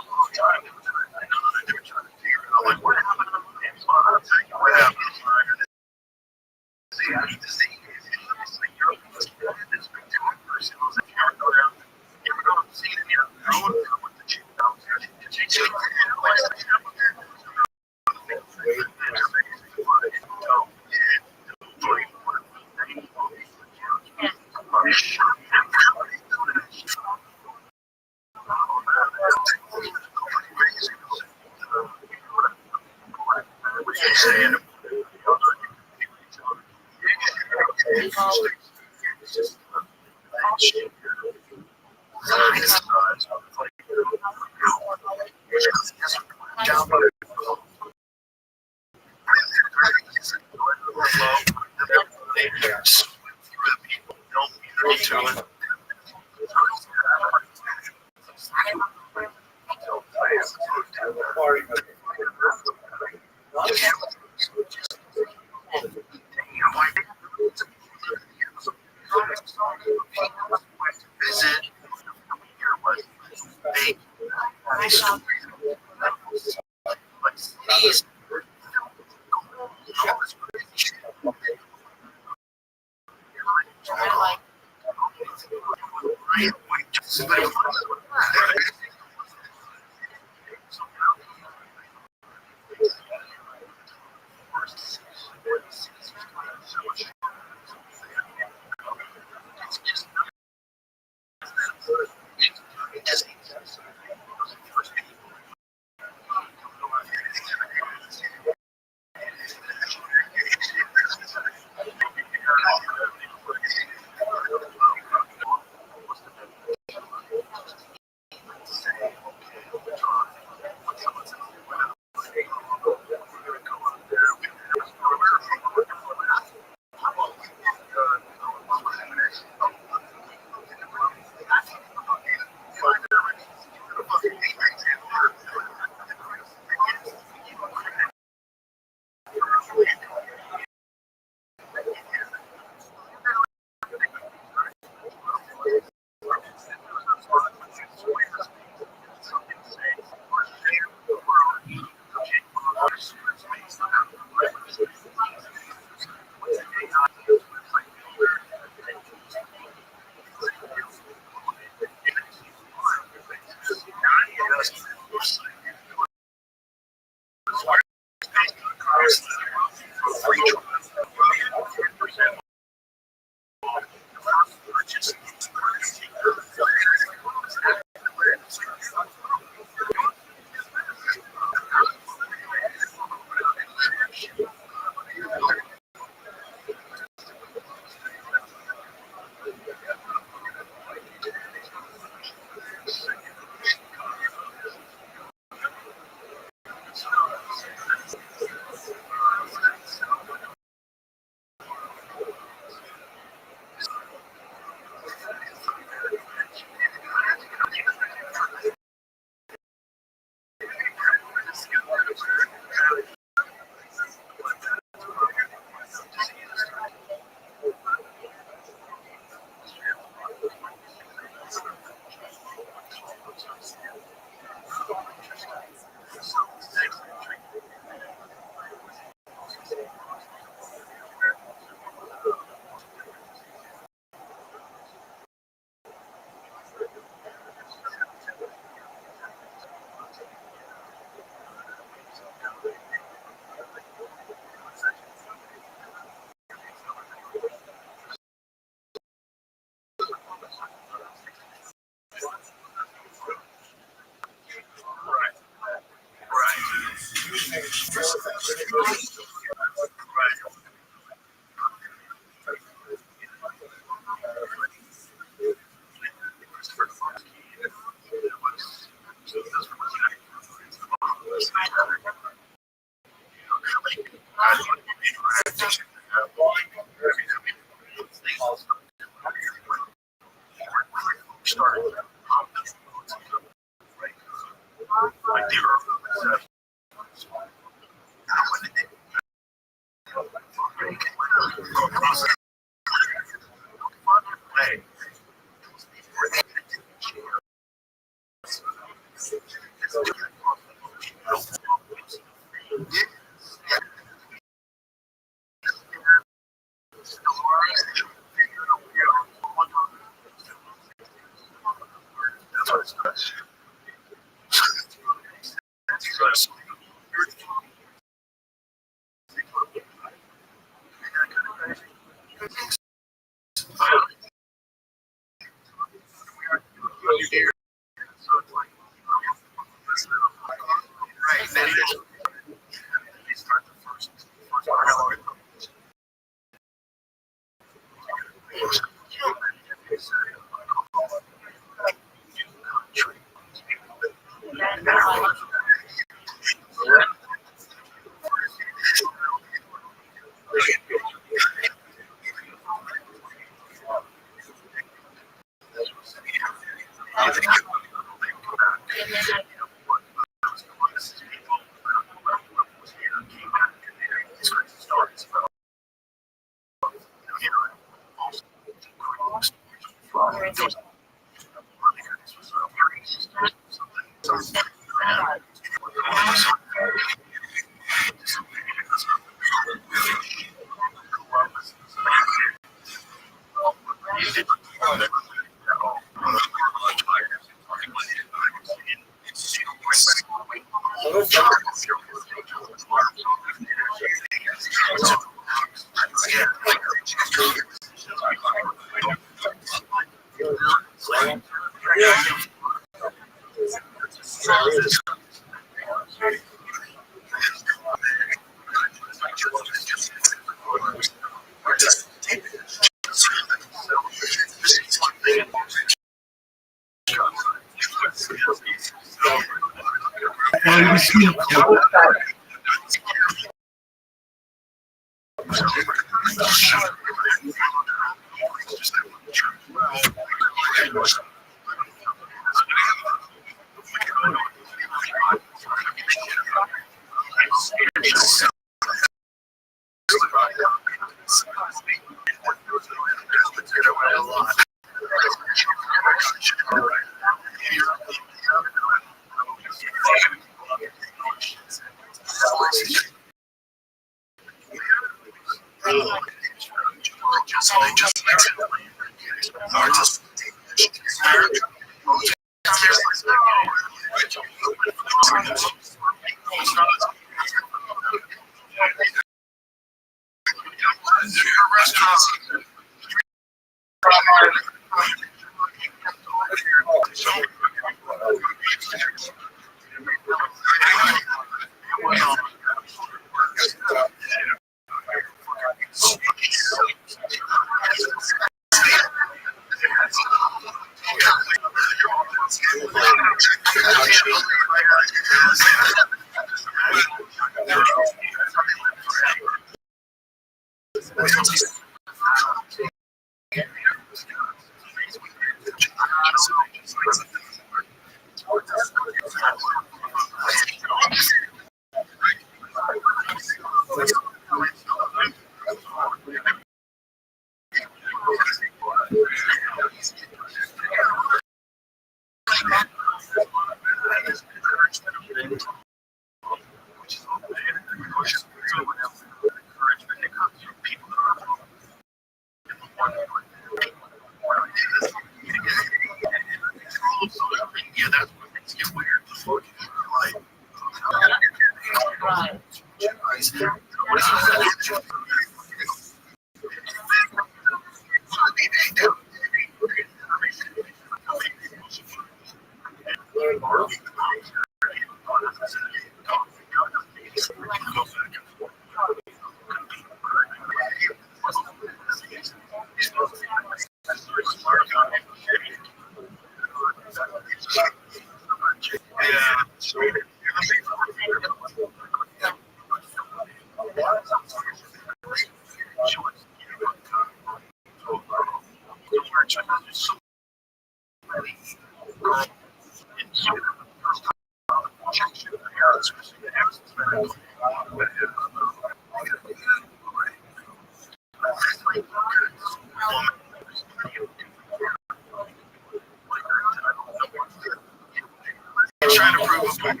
Trying to prove a point.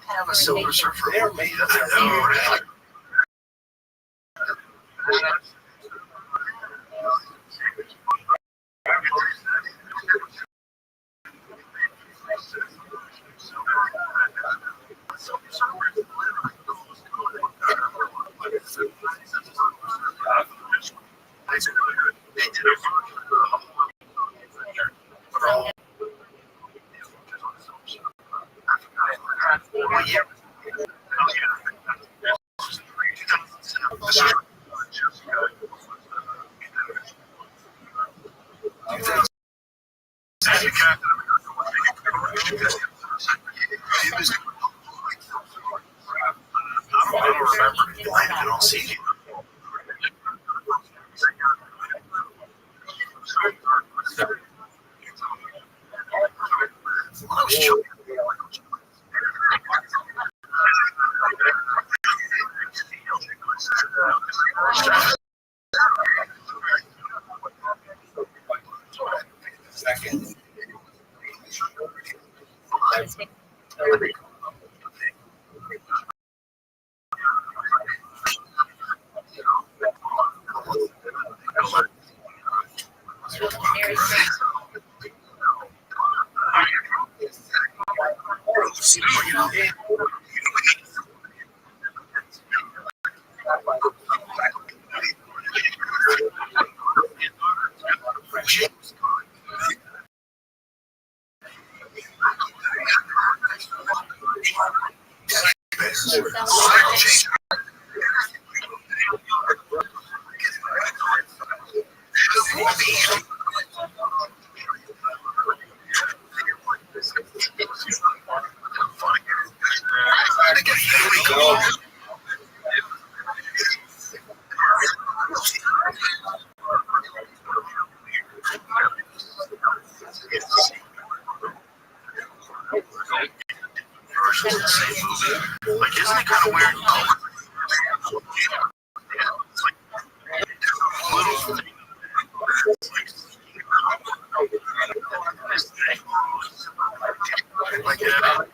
Have a Silver Surfer movie. That's a know, right? I don't remember. It might have been on CD. I was joking. Second. Like, isn't it kind of weird? Like, yeah.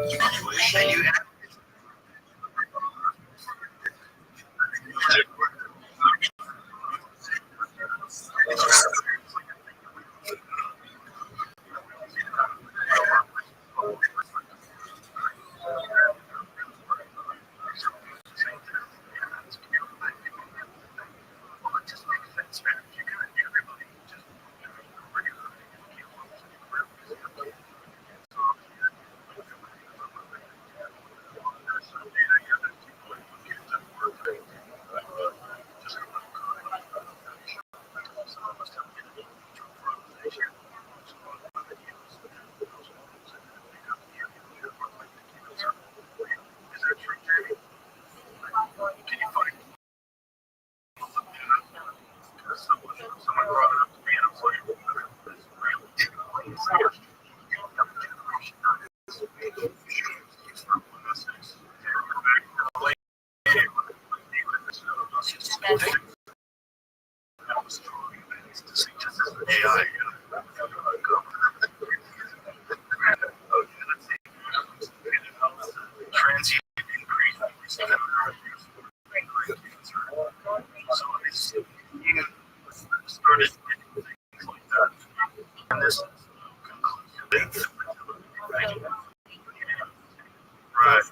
And you someone brought it up to me, and I was like, AI. Transient increase. So it's you started things like that. And this right.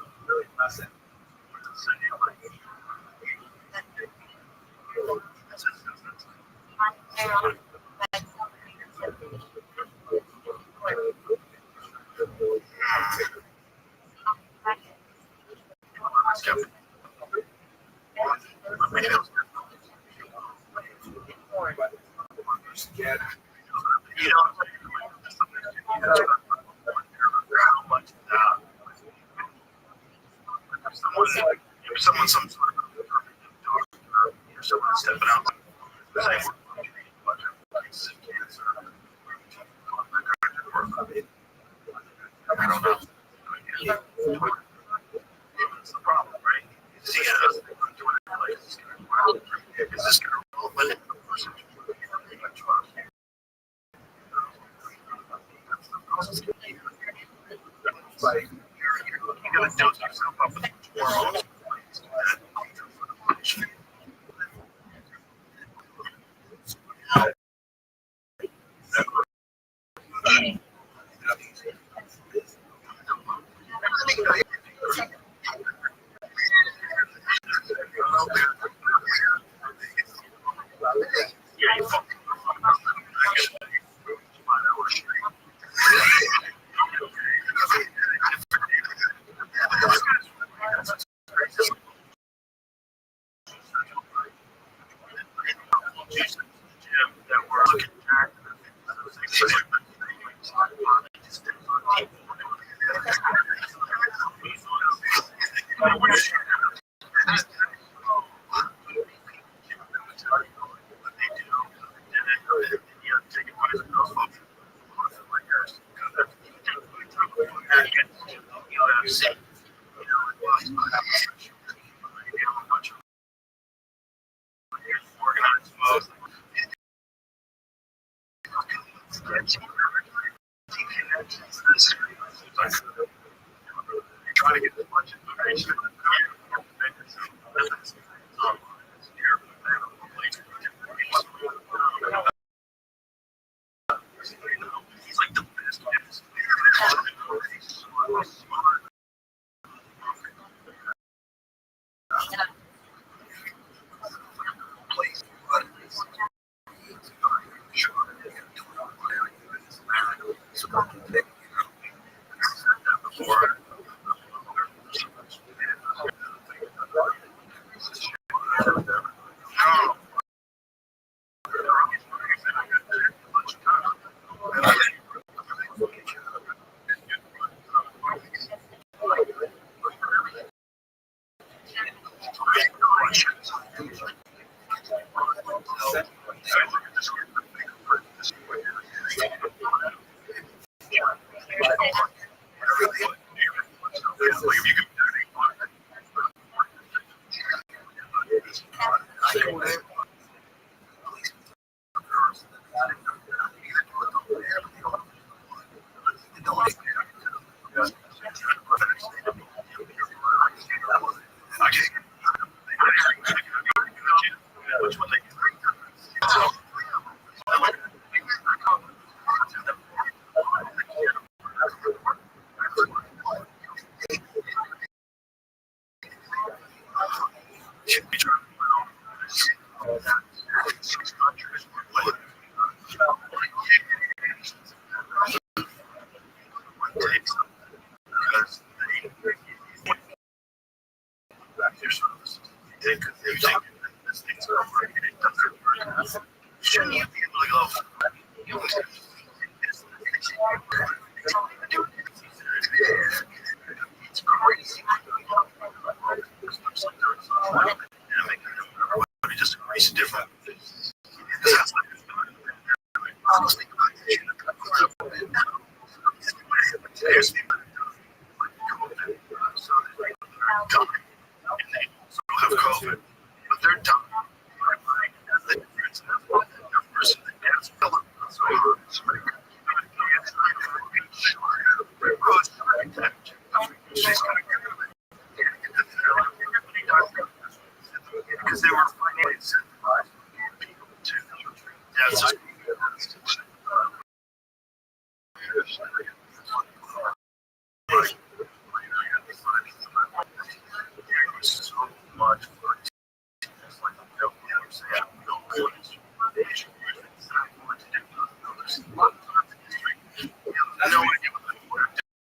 Yeah. You know, how much if someone's some sort of or someone stepping out, saying, I don't know. That's the problem, right? See, is this going to roll with it? Like, You gotta dose yourself up with hormones. Yeah, you fucking that we're looking at. Trying to get as much information. He's like the best. They think this thing's over and it doesn't work. Shouldn't you be able to go? It's crazy. Everybody just agrees different. There's people have COVID, but they're done. Because they were financed. That's so much for no idea what they're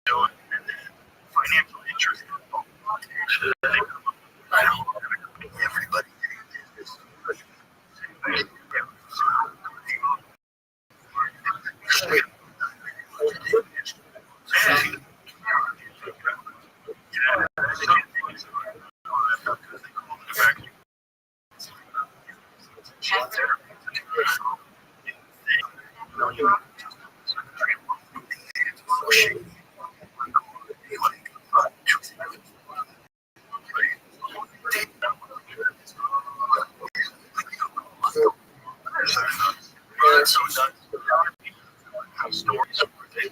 doing. Financial interest. Everybody. Stories where they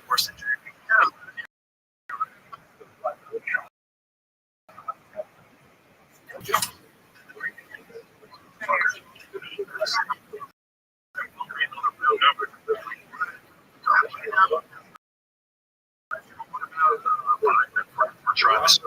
worse injury. Travis.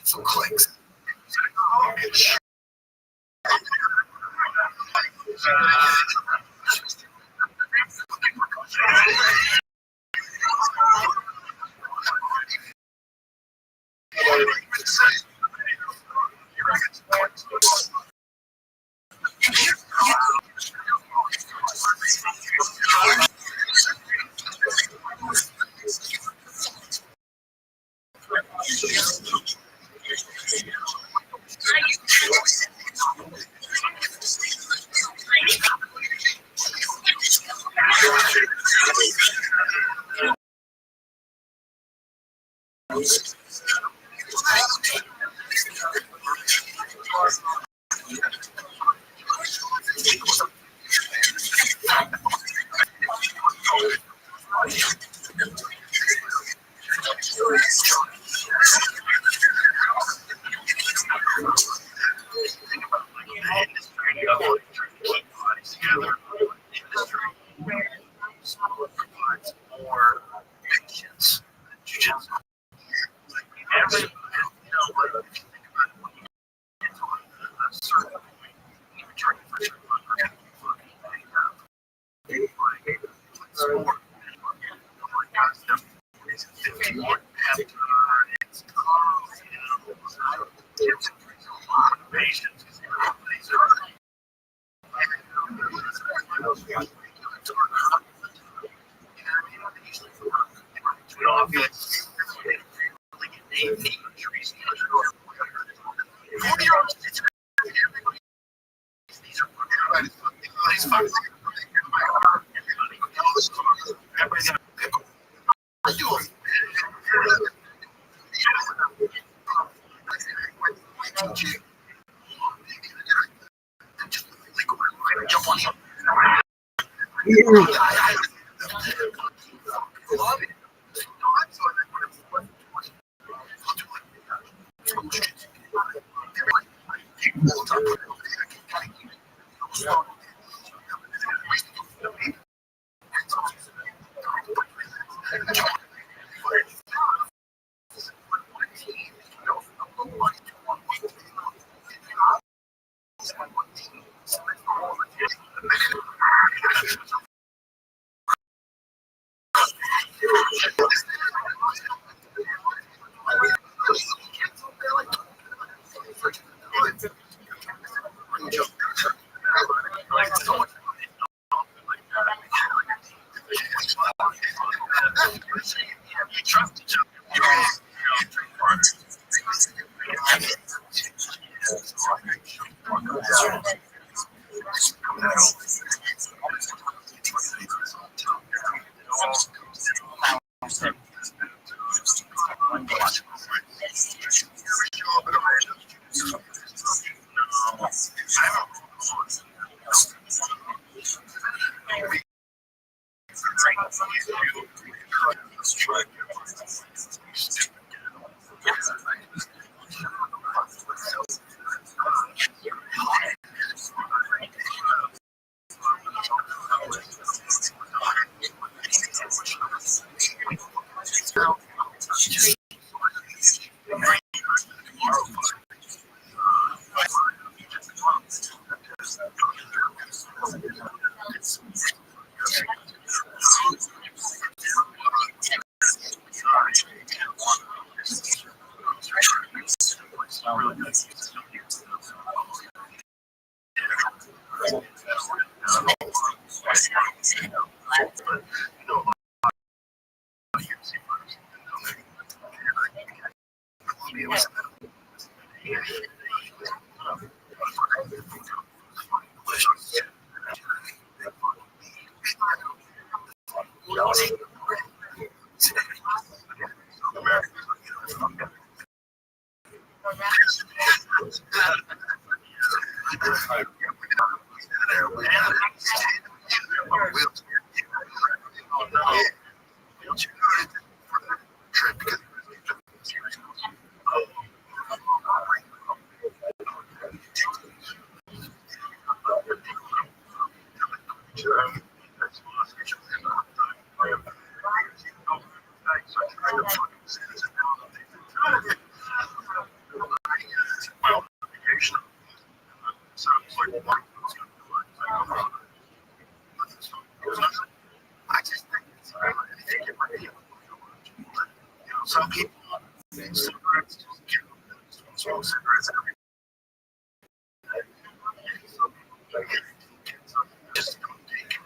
Some clicks. More patience. Some people cigarettes smoke cigarettes every day. Some people just don't take it.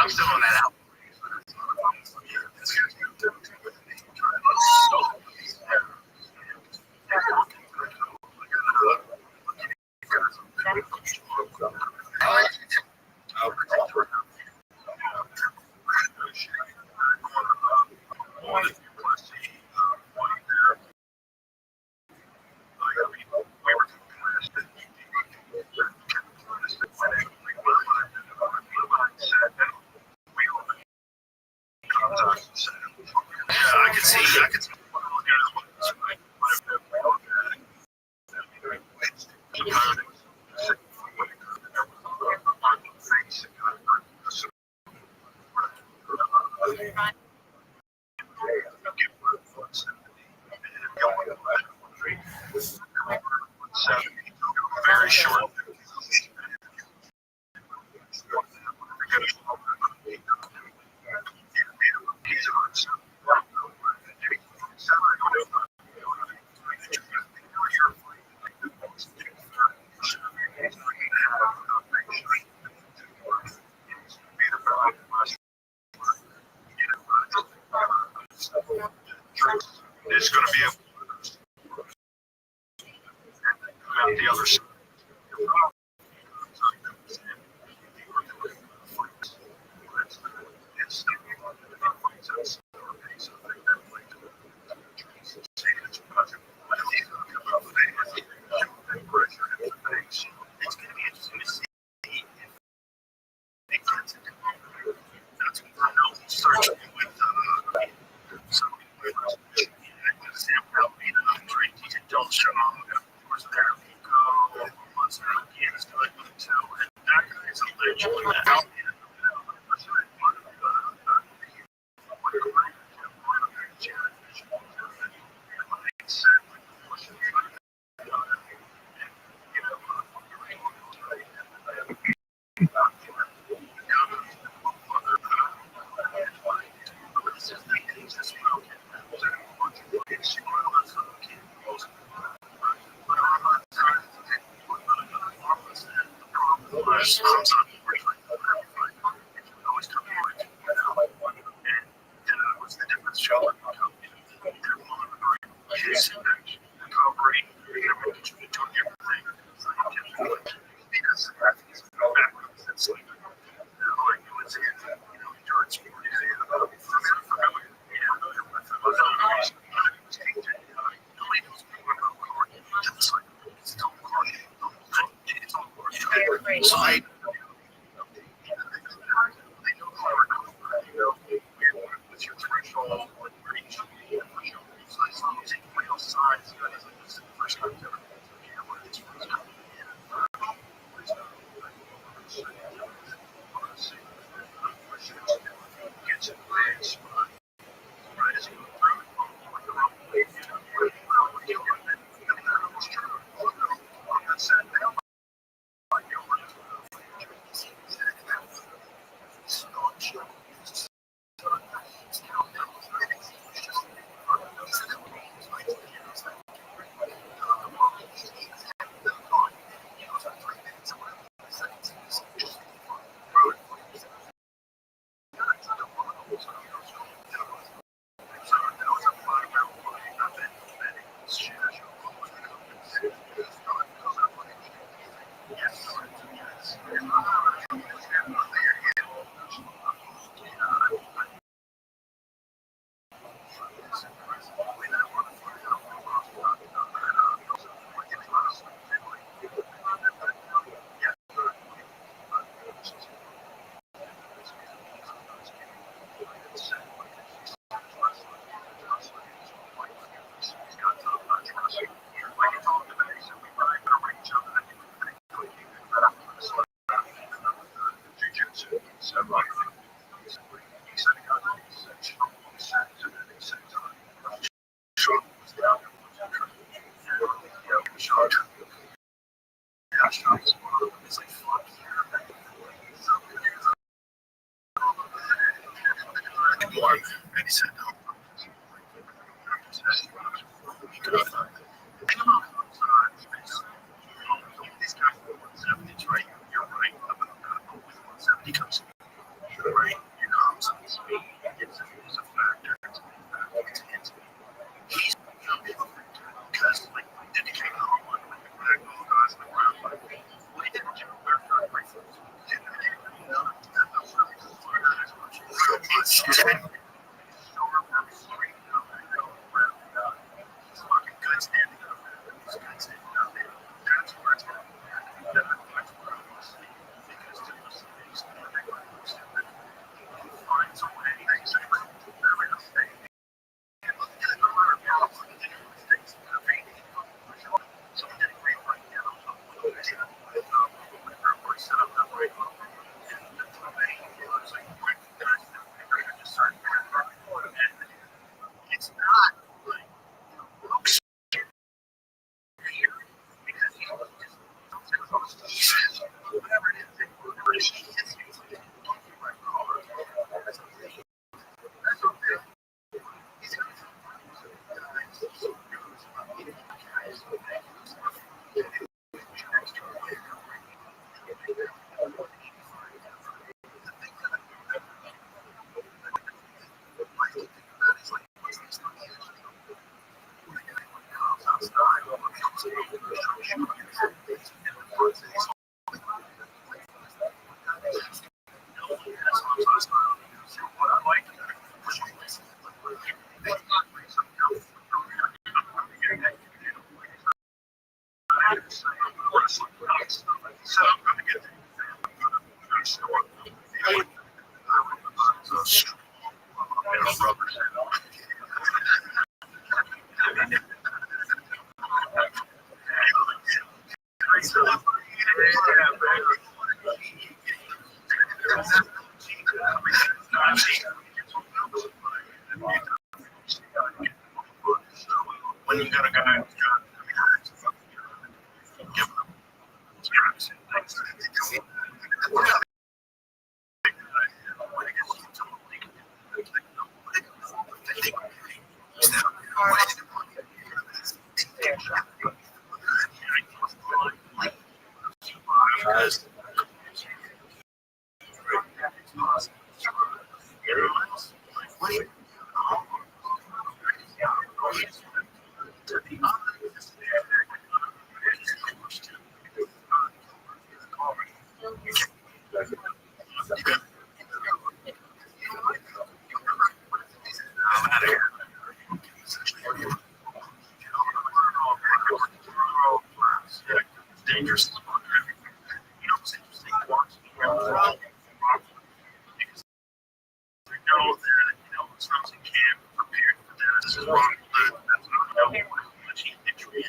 I'm still on that album. I can see. Very short. It's going to be the other side. It's going to be interesting to see if they can that's what I know. Starting with some don't show them, of course, there go, once they're against it, too, and that guy's a legend out. What's the difference, Joe? Recovery When you got a guy who's got, give him dangerous. You know, it's interesting watching because we know that, as long as you can prepare for that, this is wrong. That's not much injury.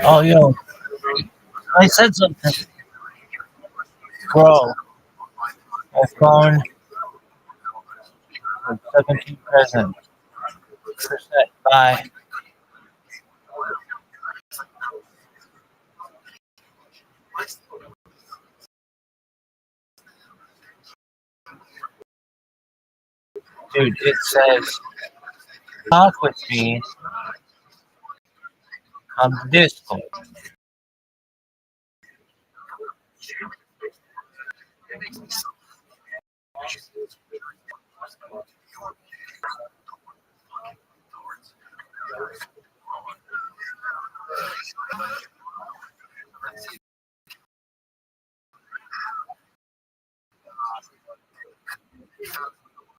Oh, yo, I said something. Bro, iPhone 17 present. Percent. Bye. Dude, it says talk with me on Discord.